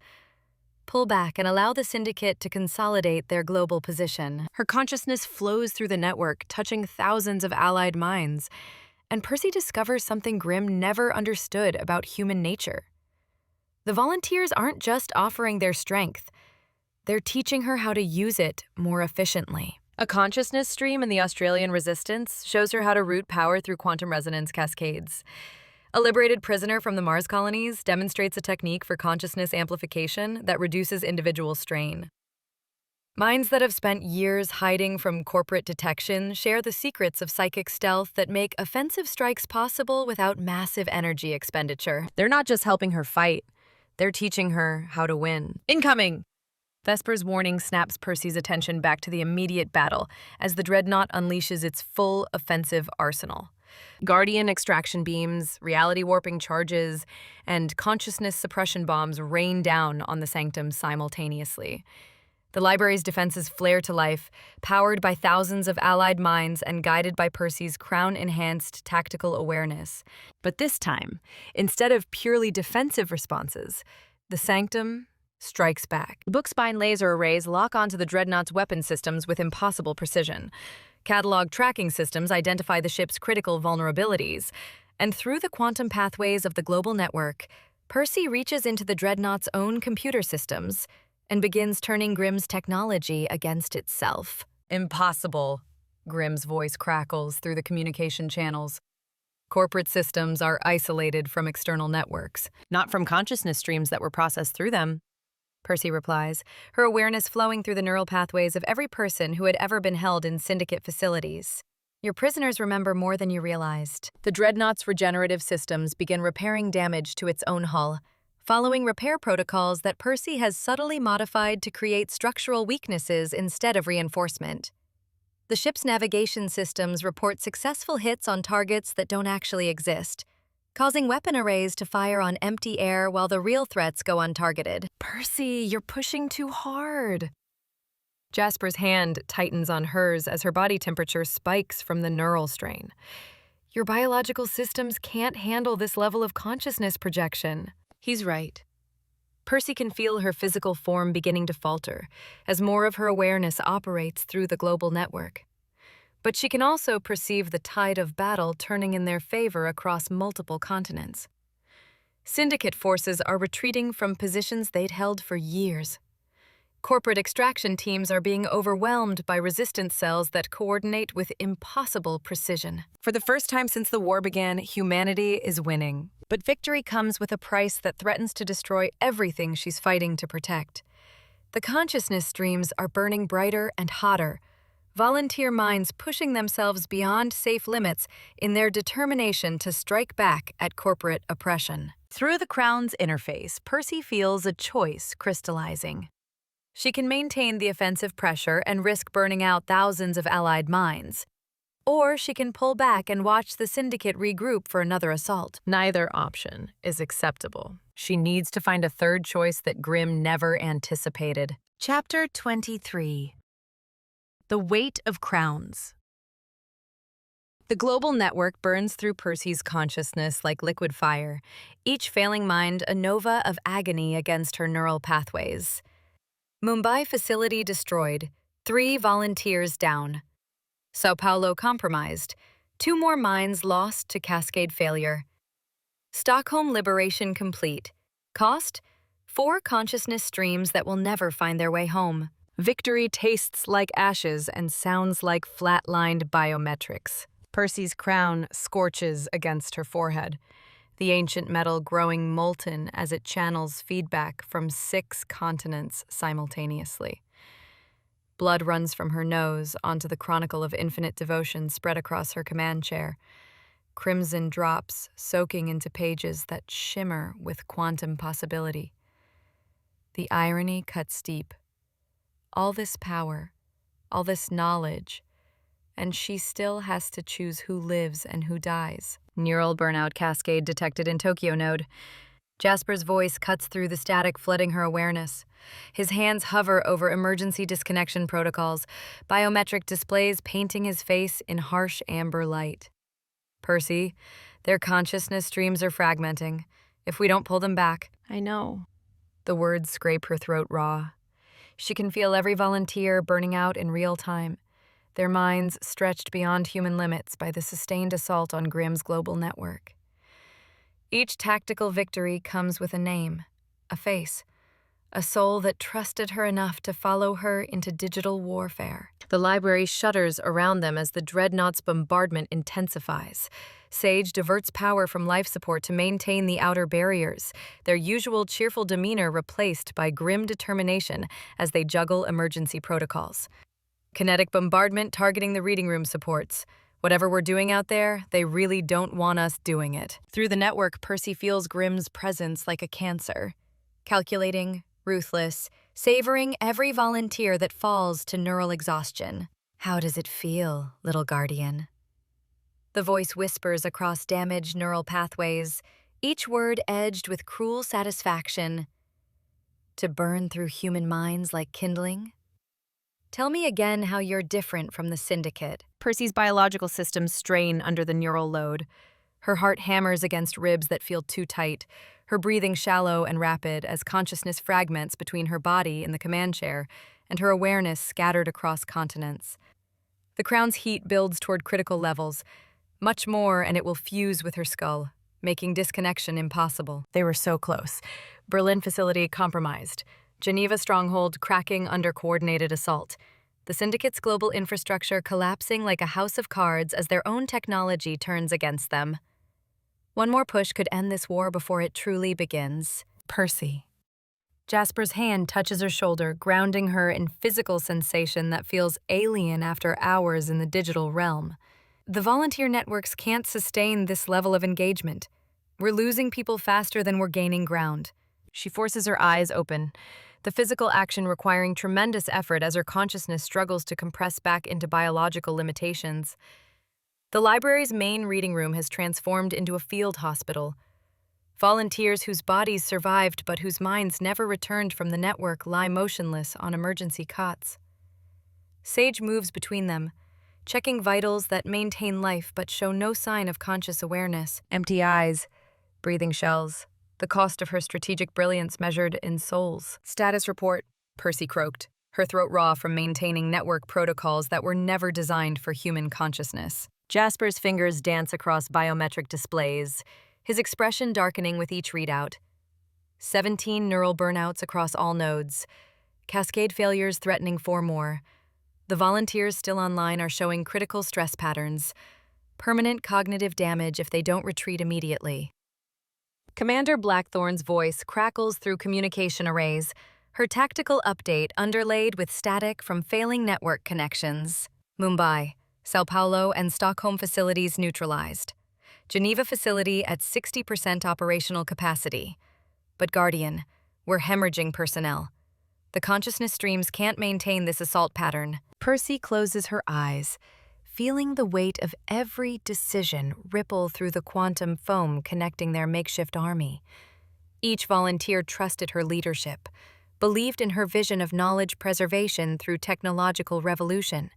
Pull back and allow the Syndicate to consolidate their global position. Her consciousness flows through the network, touching thousands of allied minds, and Percy discovers something Grimm never understood about human nature. The volunteers aren't just offering their strength, they're teaching her how to use it more efficiently. A consciousness stream in the Australian resistance shows her how to route power through quantum resonance cascades. A liberated prisoner from the Mars colonies demonstrates a technique for consciousness amplification that reduces individual strain. Minds that have spent years hiding from corporate detection share the secrets of psychic stealth that make offensive strikes possible without massive energy expenditure. They're not just helping her fight, they're teaching her how to win. Incoming! Vesper's warning snaps Percy's attention back to the immediate battle as the Dreadnought unleashes its full offensive arsenal. Guardian extraction beams, reality-warping charges, and consciousness suppression bombs rain down on the sanctum simultaneously. The library's defenses flare to life, powered by thousands of allied minds and guided by Percy's crown-enhanced tactical awareness. But this time, instead of purely defensive responses, the sanctum strikes back. Bookspine laser arrays lock onto the Dreadnought's weapon systems with impossible precision. Catalog tracking systems identify the ship's critical vulnerabilities, and through the quantum pathways of the global network, Percy reaches into the Dreadnought's own computer systems and begins turning Grimm's technology against itself. Impossible, Grimm's voice crackles through the communication channels. Corporate systems are isolated from external networks, not from consciousness streams that were processed through them. Percy replies, her awareness flowing through the neural pathways of every person who had ever been held in Syndicate facilities. Your prisoners remember more than you realized. The Dreadnought's regenerative systems begin repairing damage to its own hull, following repair protocols that Percy has subtly modified to create structural weaknesses instead of reinforcement. The ship's navigation systems report successful hits on targets that don't actually exist, causing weapon arrays to fire on empty air while the real threats go untargeted. Percy, you're pushing too hard. Jasper's hand tightens on hers as her body temperature spikes from the neural strain. Your biological systems can't handle this level of consciousness projection. He's right. Percy can feel her physical form beginning to falter as more of her awareness operates through the global network. But she can also perceive the tide of battle turning in their favor across multiple continents. Syndicate forces are retreating from positions they'd held for years. Corporate extraction teams are being overwhelmed by resistance cells that coordinate with impossible precision. For the first time since the war began, humanity is winning. But victory comes with a price that threatens to destroy everything she's fighting to protect. The consciousness streams are burning brighter and hotter, volunteer minds pushing themselves beyond safe limits in their determination to strike back at corporate oppression. Through the Crown's interface, Percy feels a choice crystallizing. She can maintain the offensive pressure and risk burning out thousands of allied minds. Or she can pull back and watch the Syndicate regroup for another assault. Neither option is acceptable. She needs to find a third choice that Grimm never anticipated. Chapter 23. The Weight of Crowns. The global network burns through Percy's consciousness like liquid fire, each failing mind a nova of agony against her neural pathways. Mumbai facility destroyed, 3 volunteers down. Sao Paulo compromised, 2 more mines lost to cascade failure. Stockholm liberation complete. Cost? 4 consciousness streams that will never find their way home. Victory tastes like ashes and sounds like flatlined biometrics. Percy's crown scorches against her forehead, the ancient metal growing molten as it channels feedback from 6 continents simultaneously. Blood runs from her nose onto the chronicle of infinite devotion spread across her command chair, crimson drops soaking into pages that shimmer with quantum possibility. The irony cuts deep. All this power, all this knowledge, and she still has to choose who lives and who dies. Neural burnout cascade detected in Tokyo node. Jasper's voice cuts through the static flooding her awareness. His hands hover over emergency disconnection protocols, biometric displays painting his face in harsh amber light. Percy, their consciousness streams are fragmenting. If we don't pull them back... I know. The words scrape her throat raw. She can feel every volunteer burning out in real time, their minds stretched beyond human limits by the sustained assault on Grimm's global network. Each tactical victory comes with a name, a face, a soul that trusted her enough to follow her into digital warfare. The library shudders around them as the dreadnought's bombardment intensifies. Sage diverts power from life support to maintain the outer barriers, their usual cheerful demeanor replaced by grim determination as they juggle emergency protocols. Kinetic bombardment targeting the reading room supports. Whatever we're doing out there, they really don't want us doing it. Through the network, Percy feels Grimm's presence like a cancer. Calculating, ruthless, savoring every volunteer that falls to neural exhaustion. How does it feel, little guardian? The voice whispers across damaged neural pathways, each word edged with cruel satisfaction. To burn through human minds like kindling? Tell me again how you're different from the Syndicate. Percy's biological systems strain under the neural load. Her heart hammers against ribs that feel too tight, her breathing shallow and rapid as consciousness fragments between her body in the command chair and her awareness scattered across continents. The Crown's heat builds toward critical levels. Much more and it will fuse with her skull, making disconnection impossible. They were so close. Berlin facility compromised. Geneva stronghold cracking under coordinated assault. The Syndicate's global infrastructure collapsing like a house of cards as their own technology turns against them. One more push could end this war before it truly begins. Percy. Jasper's hand touches her shoulder, grounding her in physical sensation that feels alien after hours in the digital realm. The volunteer networks can't sustain this level of engagement. We're losing people faster than we're gaining ground. She forces her eyes open, the physical action requiring tremendous effort as her consciousness struggles to compress back into biological limitations. The library's main reading room has transformed into a field hospital. Volunteers whose bodies survived but whose minds never returned from the network lie motionless on emergency cots. Sage moves between them, checking vitals that maintain life but show no sign of conscious awareness. Empty eyes, breathing shells, the cost of her strategic brilliance measured in souls. Status report, Percy croaked, her throat raw from maintaining network protocols that were never designed for human consciousness. Jasper's fingers dance across biometric displays, his expression darkening with each readout. 17 neural burnouts across all nodes, cascade failures threatening 4 more. The volunteers still online are showing critical stress patterns, permanent cognitive damage if they don't retreat immediately. Commander Blackthorn's voice crackles through communication arrays, her tactical update underlaid with static from failing network connections. Mumbai, Sao Paulo, and Stockholm facilities neutralized. Geneva facility at 60% operational capacity. But Guardian, we're hemorrhaging personnel. The consciousness streams can't maintain this assault pattern. Percy closes her eyes, feeling the weight of every decision ripple through the quantum foam connecting their makeshift army. Each volunteer trusted her leadership, believed in her vision of knowledge preservation through technological revolution.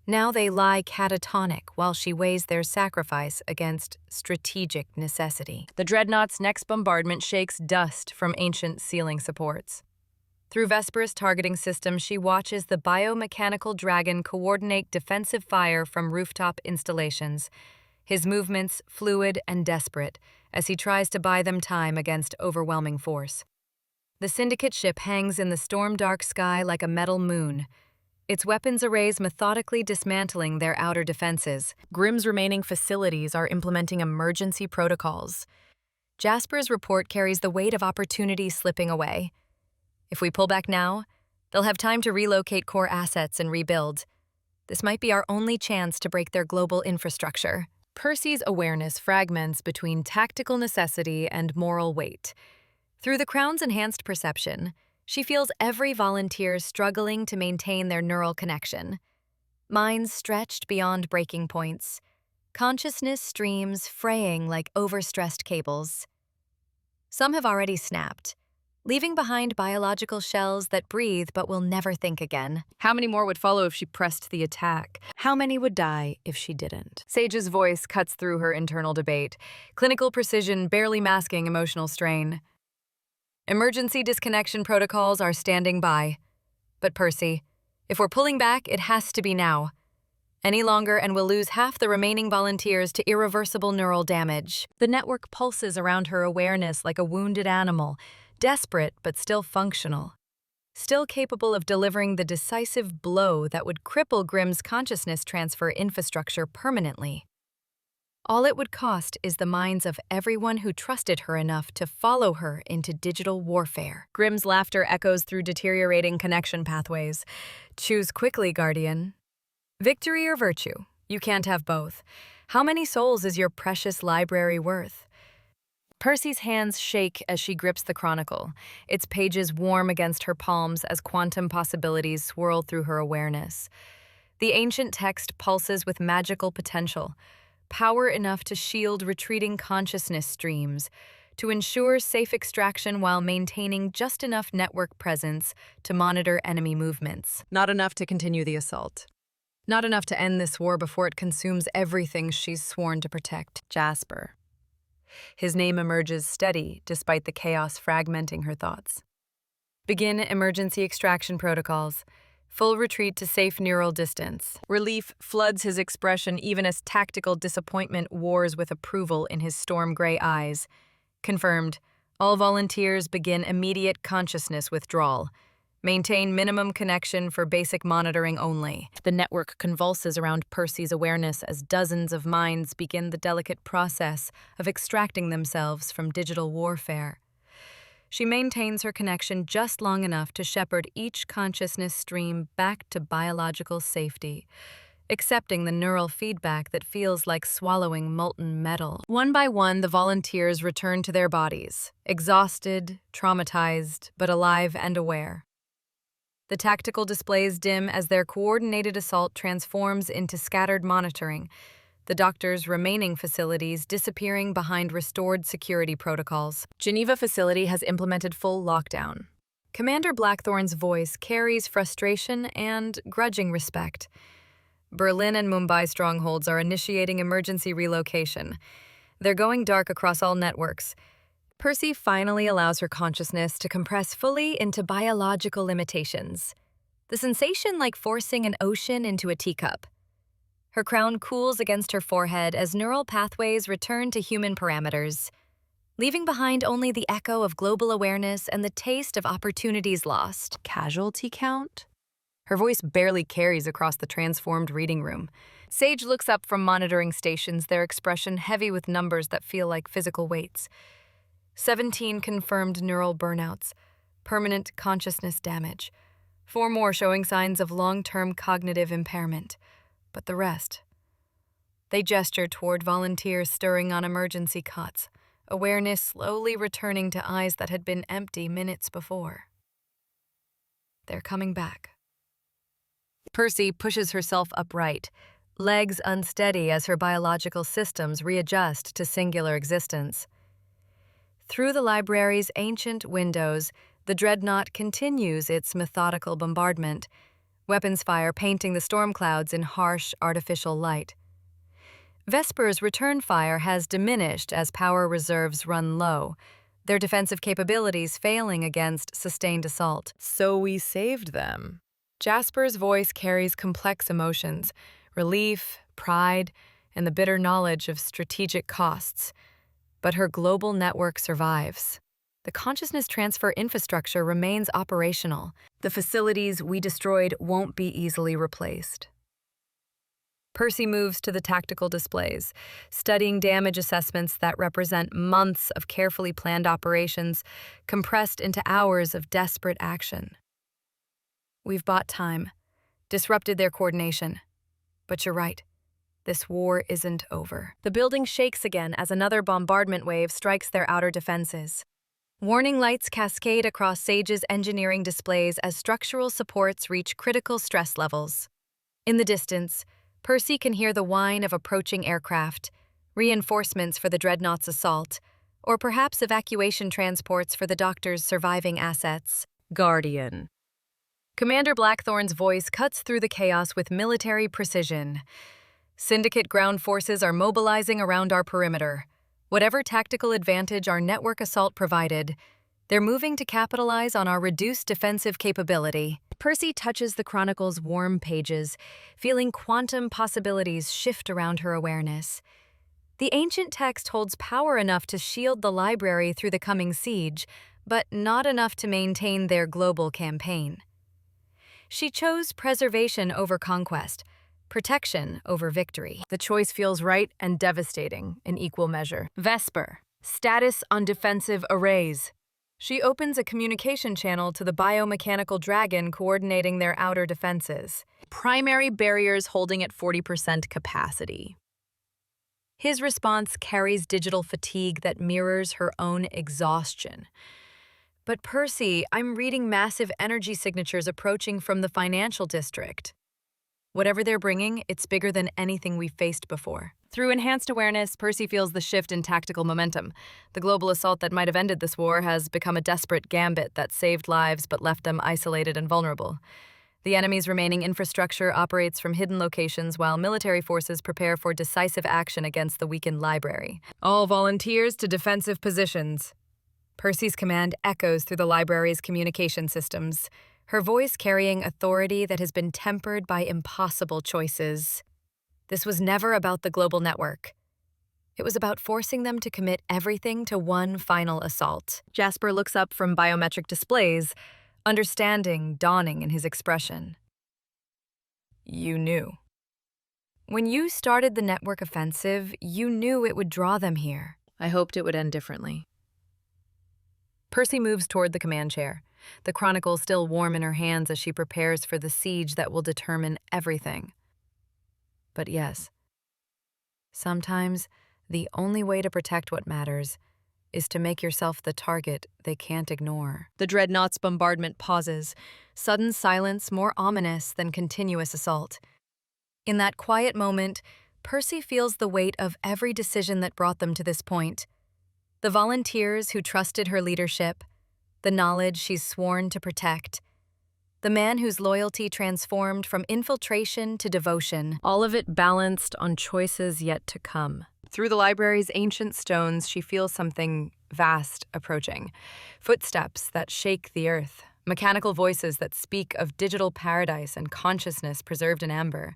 Now they lie catatonic while she weighs their sacrifice against strategic necessity. The dreadnought's next bombardment shakes dust from ancient ceiling supports. Through Vesper's targeting system, she watches the biomechanical dragon coordinate defensive fire from rooftop installations, his movements fluid and desperate as he tries to buy them time against overwhelming force. The Syndicate ship hangs in the storm-dark sky like a metal moon, its weapons arrays methodically dismantling their outer defenses. Grimm's remaining facilities are implementing emergency protocols. Jasper's report carries the weight of opportunity slipping away. If we pull back now, they'll have time to relocate core assets and rebuild. This might be our only chance to break their global infrastructure. Percy's awareness fragments between tactical necessity and moral weight. Through the Crown's enhanced perception, she feels every volunteer struggling to maintain their neural connection. Minds stretched beyond breaking points. Consciousness streams fraying like overstressed cables. Some have already snapped, leaving behind biological shells that breathe but will never think again. How many more would follow if she pressed the attack? How many would die if she didn't? Sage's voice cuts through her internal debate, clinical precision barely masking emotional strain. Emergency disconnection protocols are standing by. But Percy, if we're pulling back, it has to be now. Any longer and we'll lose half the remaining volunteers to irreversible neural damage. The network pulses around her awareness like a wounded animal, desperate but still functional. Still capable of delivering the decisive blow that would cripple Grimm's consciousness transfer infrastructure permanently. All it would cost is the minds of everyone who trusted her enough to follow her into digital warfare. Grimm's laughter echoes through deteriorating connection pathways. Choose quickly, Guardian. Victory or virtue? You can't have both. How many souls is your precious library worth? Percy's hands shake as she grips the chronicle, its pages warm against her palms as quantum possibilities swirl through her awareness. The ancient text pulses with magical potential, power enough to shield retreating consciousness streams, to ensure safe extraction while maintaining just enough network presence to monitor enemy movements. Not enough to continue the assault. Not enough to end this war before it consumes everything she's sworn to protect. Jasper. His name emerges steady despite the chaos fragmenting her thoughts. Begin emergency extraction protocols. Full retreat to safe neural distance. Relief floods his expression even as tactical disappointment wars with approval in his storm-gray eyes. Confirmed. All volunteers begin immediate consciousness withdrawal. Maintain minimum connection for basic monitoring only. The network convulses around Percy's awareness as dozens of minds begin the delicate process of extracting themselves from digital warfare. She maintains her connection just long enough to shepherd each consciousness stream back to biological safety. accepting the neural feedback that feels like swallowing molten metal. One by one, the volunteers return to their bodies, exhausted, traumatized, but alive and aware. The tactical displays dim as their coordinated assault transforms into scattered monitoring, the doctor's remaining facilities disappearing behind restored security protocols. Geneva facility has implemented full lockdown. Commander Blackthorn's voice carries frustration and grudging respect. Berlin and Mumbai strongholds are initiating emergency relocation. They're going dark across all networks. Percy finally allows her consciousness to compress fully into biological limitations. The sensation like forcing an ocean into a teacup. Her crown cools against her forehead as neural pathways return to human parameters, leaving behind only the echo of global awareness and the taste of opportunities lost. Casualty count? Her voice barely carries across the transformed reading room. Sage looks up from monitoring stations, their expression heavy with numbers that feel like physical weights. 17 confirmed neural burnouts, permanent consciousness damage. 4 more showing signs of long-term cognitive impairment. But the rest? They gesture toward volunteers stirring on emergency cots, awareness slowly returning to eyes that had been empty minutes before. They're coming back. Percy pushes herself upright, legs unsteady as her biological systems readjust to singular existence. Through the library's ancient windows, the dreadnought continues its methodical bombardment, weapons fire painting the storm clouds in harsh, artificial light. Vesper's return fire has diminished as power reserves run low, their defensive capabilities failing against sustained assault. So we saved them. Jasper's voice carries complex emotions, relief, pride, and the bitter knowledge of strategic costs. But her global network survives. The consciousness transfer infrastructure remains operational. The facilities we destroyed won't be easily replaced. Percy moves to the tactical displays, studying damage assessments that represent months of carefully planned operations compressed into hours of desperate action. We've bought time, disrupted their coordination. But you're right. This war isn't over. The building shakes again as another bombardment wave strikes their outer defenses. Warning lights cascade across Sage's engineering displays as structural supports reach critical stress levels. In the distance, Percy can hear the whine of approaching aircraft, reinforcements for the dreadnought's assault, or perhaps evacuation transports for the doctor's surviving assets. Guardian. Commander Blackthorn's voice cuts through the chaos with military precision. Syndicate ground forces are mobilizing around our perimeter. Whatever tactical advantage our network assault provided, they're moving to capitalize on our reduced defensive capability. Percy touches the Chronicle's warm pages, feeling quantum possibilities shift around her awareness. The ancient text holds power enough to shield the library through the coming siege, but not enough to maintain their global campaign. She chose preservation over conquest, protection over victory. The choice feels right and devastating in equal measure. Vesper. Status on defensive arrays. She opens a communication channel to the biomechanical dragon coordinating their outer defenses. Primary barriers holding at 40% capacity. His response carries digital fatigue that mirrors her own exhaustion. But Percy, I'm reading massive energy signatures approaching from the financial district. Whatever they're bringing, it's bigger than anything we've faced before. Through enhanced awareness, Percy feels the shift in tactical momentum. The global assault that might have ended this war has become a desperate gambit that saved lives but left them isolated and vulnerable. The enemy's remaining infrastructure operates from hidden locations while military forces prepare for decisive action against the weakened library. All volunteers to defensive positions. Percy's command echoes through the library's communication systems, her voice carrying authority that has been tempered by impossible choices. This was never about the global network. It was about forcing them to commit everything to one final assault. Jasper looks up from biometric displays, understanding dawning in his expression. You knew. When you started the network offensive, you knew it would draw them here. I hoped it would end differently. Percy moves toward the command chair, the Chronicle still warm in her hands as she prepares for the siege that will determine everything. But yes, sometimes the only way to protect what matters is to make yourself the target they can't ignore. The dreadnought's bombardment pauses, sudden silence more ominous than continuous assault. In that quiet moment, Percy feels the weight of every decision that brought them to this point. The volunteers who trusted her leadership, the knowledge she's sworn to protect, the man whose loyalty transformed from infiltration to devotion. All of it balanced on choices yet to come. Through the library's ancient stones, she feels something vast approaching. Footsteps that shake the earth, mechanical voices that speak of digital paradise and consciousness preserved in amber.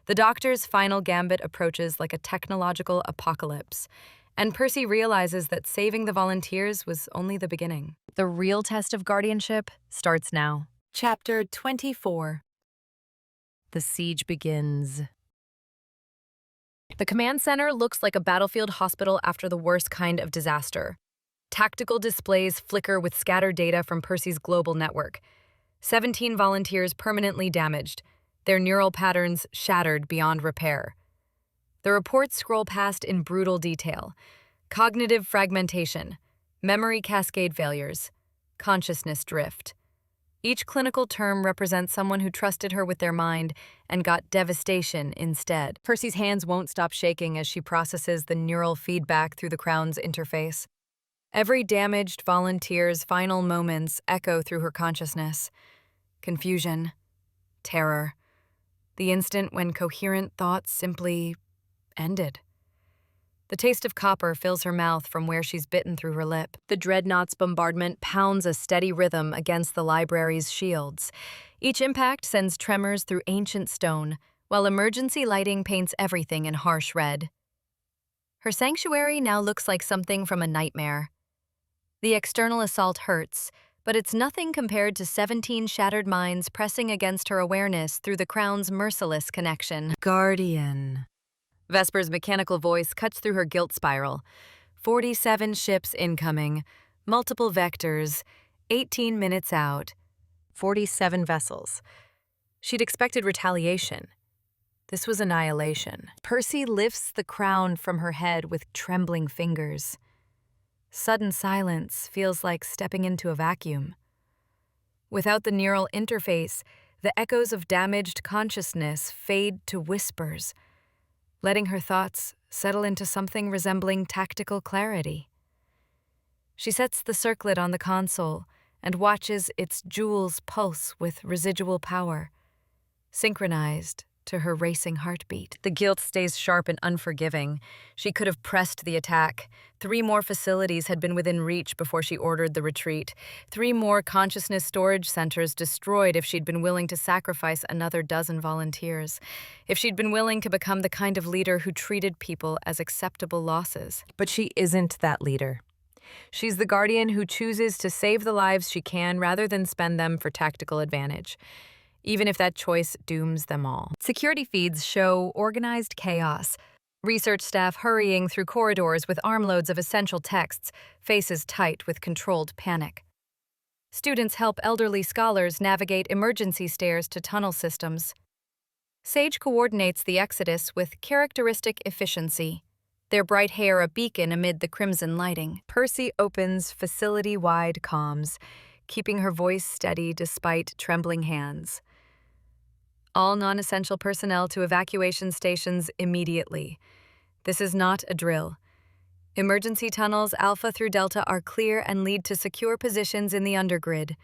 The Doctor's final gambit approaches like a technological apocalypse, and Percy realizes that saving the volunteers was only the beginning. The real test of guardianship starts now. Chapter 24. The siege begins. The command center looks like a battlefield hospital after the worst kind of disaster. Tactical displays flicker with scattered data from Percy's global network. 17 volunteers permanently damaged, their neural patterns shattered beyond repair. The reports scroll past in brutal detail. Cognitive fragmentation, memory cascade failures, consciousness drift. Each clinical term represents someone who trusted her with their mind and got devastation instead. Percy's hands won't stop shaking as she processes the neural feedback through the Crown's interface. Every damaged volunteer's final moments echo through her consciousness. Confusion, terror, the instant when coherent thoughts simply ended. The taste of copper fills her mouth from where she's bitten through her lip. The dreadnought's bombardment pounds a steady rhythm against the library's shields. Each impact sends tremors through ancient stone, while emergency lighting paints everything in harsh red. Her sanctuary now looks like something from a nightmare. The external assault hurts, but it's nothing compared to 17 shattered minds pressing against her awareness through the Crown's merciless connection. Guardian. Vesper's mechanical voice cuts through her guilt spiral. 47 ships incoming, multiple vectors, 18 minutes out, 47 vessels. She'd expected retaliation. This was annihilation. Percy lifts the crown from her head with trembling fingers. Sudden silence feels like stepping into a vacuum. Without the neural interface, the echoes of damaged consciousness fade to whispers, letting her thoughts settle into something resembling tactical clarity. She sets the circlet on the console and watches its jewels pulse with residual power, synchronized to her racing heartbeat. The guilt stays sharp and unforgiving. She could have pressed the attack. 3 more facilities had been within reach before she ordered the retreat. 3 more consciousness storage centers destroyed if she'd been willing to sacrifice another dozen volunteers. If she'd been willing to become the kind of leader who treated people as acceptable losses. But she isn't that leader. She's the guardian who chooses to save the lives she can rather than spend them for tactical advantage, even if that choice dooms them all. Security feeds show organized chaos. Research staff hurrying through corridors with armloads of essential texts, faces tight with controlled panic. Students help elderly scholars navigate emergency stairs to tunnel systems. Sage coordinates the exodus with characteristic efficiency, their bright hair a beacon amid the crimson lighting. Percy opens facility-wide comms, keeping her voice steady despite trembling hands. All non-essential personnel to evacuation stations immediately. This is not a drill. Emergency tunnels Alpha through Delta are clear and lead to secure positions in the undergrid.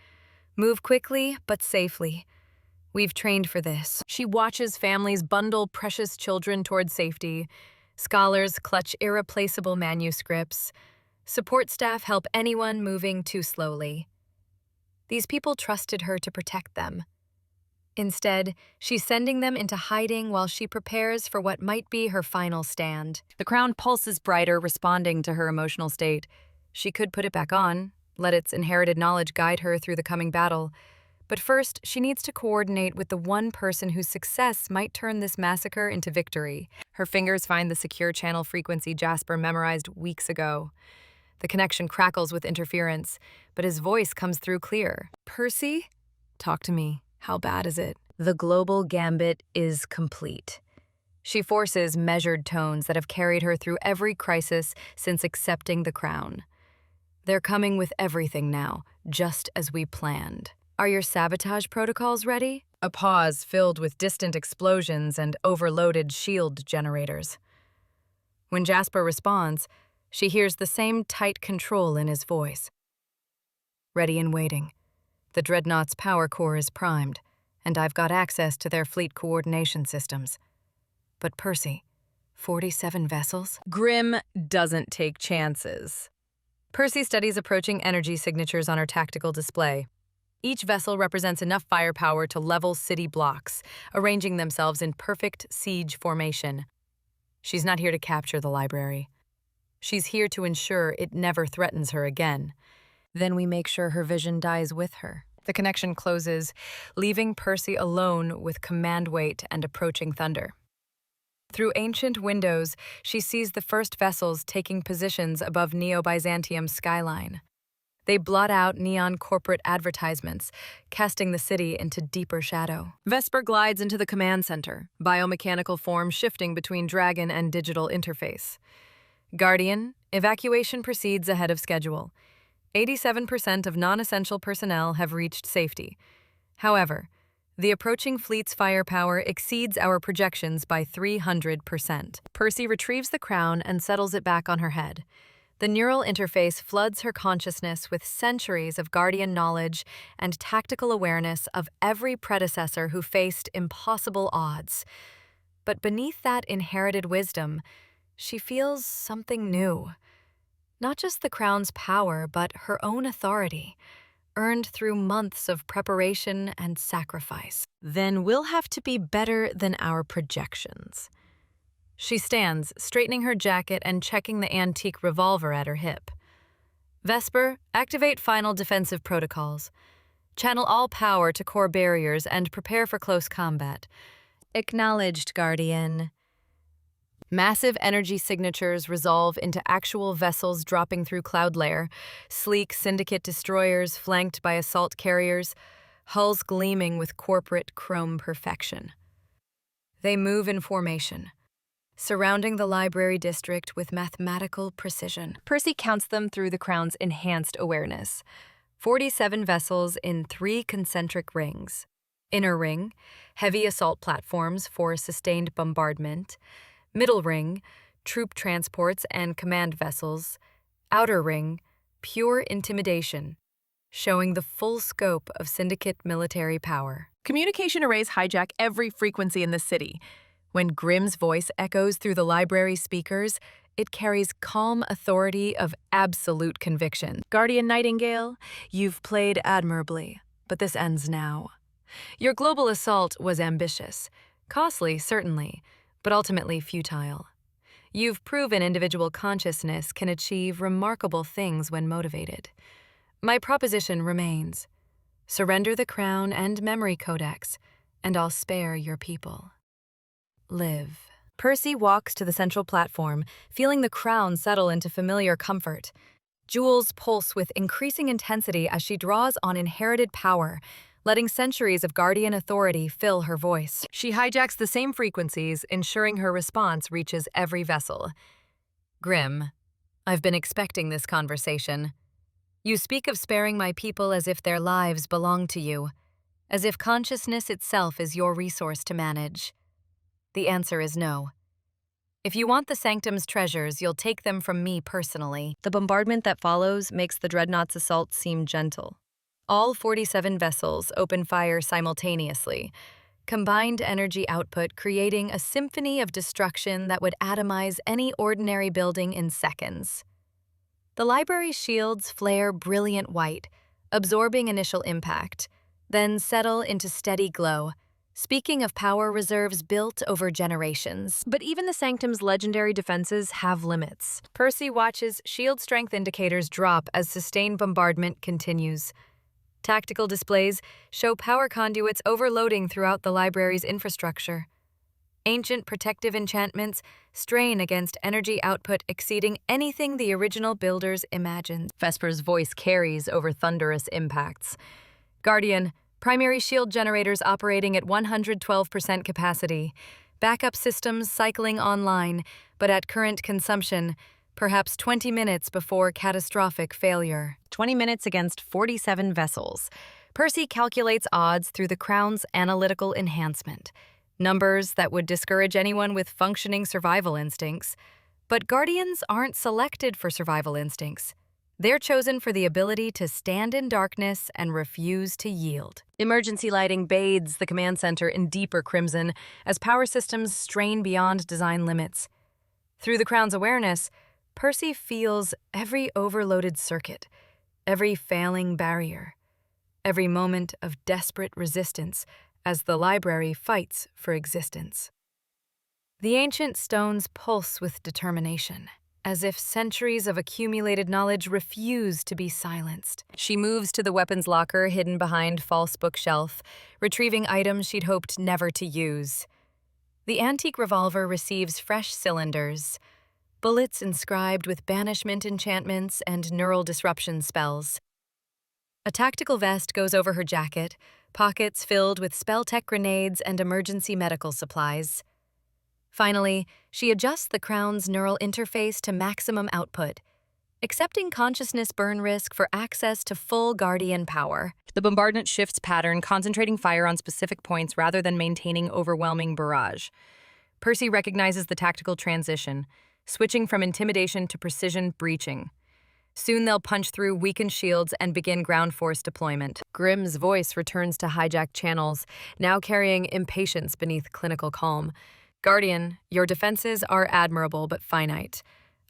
Move quickly, but safely. We've trained for this. She watches families bundle precious children toward safety. Scholars clutch irreplaceable manuscripts. Support staff help anyone moving too slowly. These people trusted her to protect them. Instead, she's sending them into hiding while she prepares for what might be her final stand. The crown pulses brighter, responding to her emotional state. She could put it back on, let its inherited knowledge guide her through the coming battle. But first, she needs to coordinate with the one person whose success might turn this massacre into victory. Her fingers find the secure channel frequency Jasper memorized weeks ago. The connection crackles with interference, but his voice comes through clear. Percy? Talk to me. How bad is it? The global gambit is complete. She forces measured tones that have carried her through every crisis since accepting the crown. They're coming with everything now, just as we planned. Are your sabotage protocols ready? A pause filled with distant explosions and overloaded shield generators. When Jasper responds, she hears the same tight control in his voice. Ready and waiting. The Dreadnought's power core is primed, and I've got access to their fleet coordination systems. But Percy, 47 vessels? Grim doesn't take chances. Percy studies approaching energy signatures on her tactical display. Each vessel represents enough firepower to level city blocks, arranging themselves in perfect siege formation. She's not here to capture the library. She's here to ensure it never threatens her again. Then we make sure her vision dies with her. The connection closes, leaving Percy alone with command weight and approaching thunder. Through ancient windows, she sees the first vessels taking positions above Neo-Byzantium's skyline. They blot out neon corporate advertisements, casting the city into deeper shadow. Vesper glides into the command center, biomechanical form shifting between dragon and digital interface. Guardian, evacuation proceeds ahead of schedule. 87% of non-essential personnel have reached safety. However, the approaching fleet's firepower exceeds our projections by 300%. Percy retrieves the crown and settles it back on her head. The neural interface floods her consciousness with centuries of Guardian knowledge and tactical awareness of every predecessor who faced impossible odds. But beneath that inherited wisdom, she feels something new. Not just the crown's power, but her own authority, earned through months of preparation and sacrifice. Then we'll have to be better than our projections. She stands, straightening her jacket and checking the antique revolver at her hip. Vesper, activate final defensive protocols. Channel all power to core barriers and prepare for close combat. Acknowledged, Guardian. Massive energy signatures resolve into actual vessels dropping through cloud layer, sleek Syndicate destroyers flanked by assault carriers, hulls gleaming with corporate chrome perfection. They move in formation, surrounding the library district with mathematical precision. Percy counts them through the crown's enhanced awareness. 47 vessels in 3 concentric rings. Inner ring, heavy assault platforms for sustained bombardment. Middle ring, troop transports and command vessels. Outer ring, pure intimidation, showing the full scope of Syndicate military power. Communication arrays hijack every frequency in the city. When Grimm's voice echoes through the library speakers, it carries calm authority of absolute conviction. Guardian Nightingale, you've played admirably, but this ends now. Your global assault was ambitious, costly certainly, but ultimately futile. You've proven individual consciousness can achieve remarkable things when motivated. My proposition remains. Surrender the crown and memory codex, and I'll spare your people. Live. Percy walks to the central platform, feeling the crown settle into familiar comfort. Jewels pulse with increasing intensity as she draws on inherited power, letting centuries of Guardian authority fill her voice. She hijacks the same frequencies, ensuring her response reaches every vessel. Grim, I've been expecting this conversation. You speak of sparing my people as if their lives belong to you, as if consciousness itself is your resource to manage. The answer is no. If you want the Sanctum's treasures, you'll take them from me personally. The bombardment that follows makes the Dreadnought's assault seem gentle. All 47 vessels open fire simultaneously, combined energy output creating a symphony of destruction that would atomize any ordinary building in seconds. The library's shields flare brilliant white, absorbing initial impact, then settle into steady glow, speaking of power reserves built over generations. But even the Sanctum's legendary defenses have limits. Percy watches shield strength indicators drop as sustained bombardment continues. Tactical displays show power conduits overloading throughout the library's infrastructure. Ancient protective enchantments strain against energy output exceeding anything the original builders imagined. Vesper's voice carries over thunderous impacts. Guardian, primary shield generators operating at 112% capacity. backup systems cycling online, but at current consumption, perhaps 20 minutes before catastrophic failure. 20 minutes against 47 vessels. Percy calculates odds through the Crown's analytical enhancement. Numbers that would discourage anyone with functioning survival instincts. But Guardians aren't selected for survival instincts. They're chosen for the ability to stand in darkness and refuse to yield. Emergency lighting bathes the command center in deeper crimson as power systems strain beyond design limits. Through the Crown's awareness, Percy feels every overloaded circuit, every failing barrier, every moment of desperate resistance as the library fights for existence. The ancient stones pulse with determination, as if centuries of accumulated knowledge refuse to be silenced. She moves to the weapons locker hidden behind false bookshelf, retrieving items she'd hoped never to use. The antique revolver receives fresh cylinders, bullets inscribed with banishment enchantments and neural disruption spells. A tactical vest goes over her jacket, pockets filled with spell-tech grenades and emergency medical supplies. Finally, she adjusts the Crown's neural interface to maximum output, accepting consciousness burn risk for access to full Guardian power. The bombardment shifts pattern, concentrating fire on specific points rather than maintaining overwhelming barrage. Percy recognizes the tactical transition, switching from intimidation to precision breaching. Soon they'll punch through weakened shields and begin ground force deployment. Grimm's voice returns to hijacked channels, now carrying impatience beneath clinical calm. Guardian, your defenses are admirable but finite.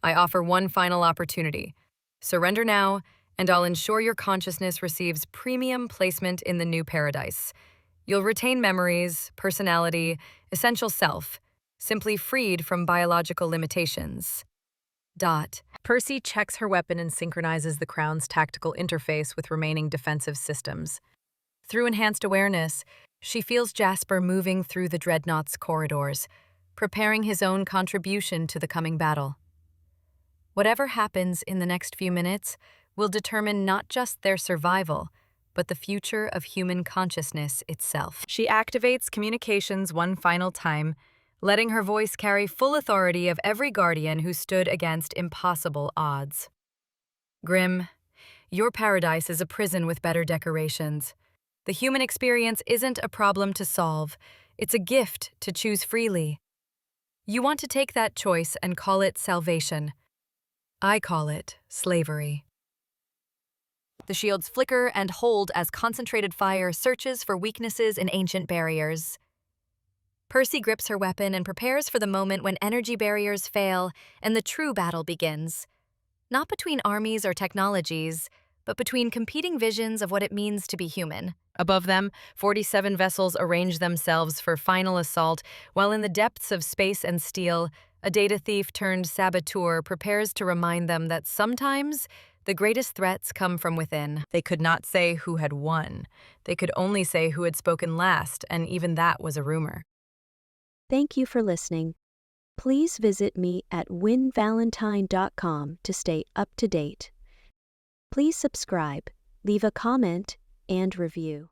I offer one final opportunity. Surrender now, and I'll ensure your consciousness receives premium placement in the new paradise. You'll retain memories, personality, essential self, simply freed from biological limitations. Percy checks her weapon and synchronizes the Crown's tactical interface with remaining defensive systems. Through enhanced awareness, she feels Jasper moving through the Dreadnought's corridors, preparing his own contribution to the coming battle. Whatever happens in the next few minutes will determine not just their survival, but the future of human consciousness itself. She activates communications one final time, letting her voice carry full authority of every Guardian who stood against impossible odds. Grimm, your paradise is a prison with better decorations. The human experience isn't a problem to solve, it's a gift to choose freely. You want to take that choice and call it salvation. I call it slavery. The shields flicker and hold as concentrated fire searches for weaknesses in ancient barriers. Percy grips her weapon and prepares for the moment when energy barriers fail and the true battle begins. Not between armies or technologies, but between competing visions of what it means to be human. Above them, 47 vessels arrange themselves for final assault, while in the depths of space and steel, a data thief turned saboteur prepares to remind them that sometimes the greatest threats come from within. They could not say who had won. They could only say who had spoken last, and even that was a rumor. Thank you for listening. Please visit me at winvalentine.com to stay up to date. Please subscribe, leave a comment, and review.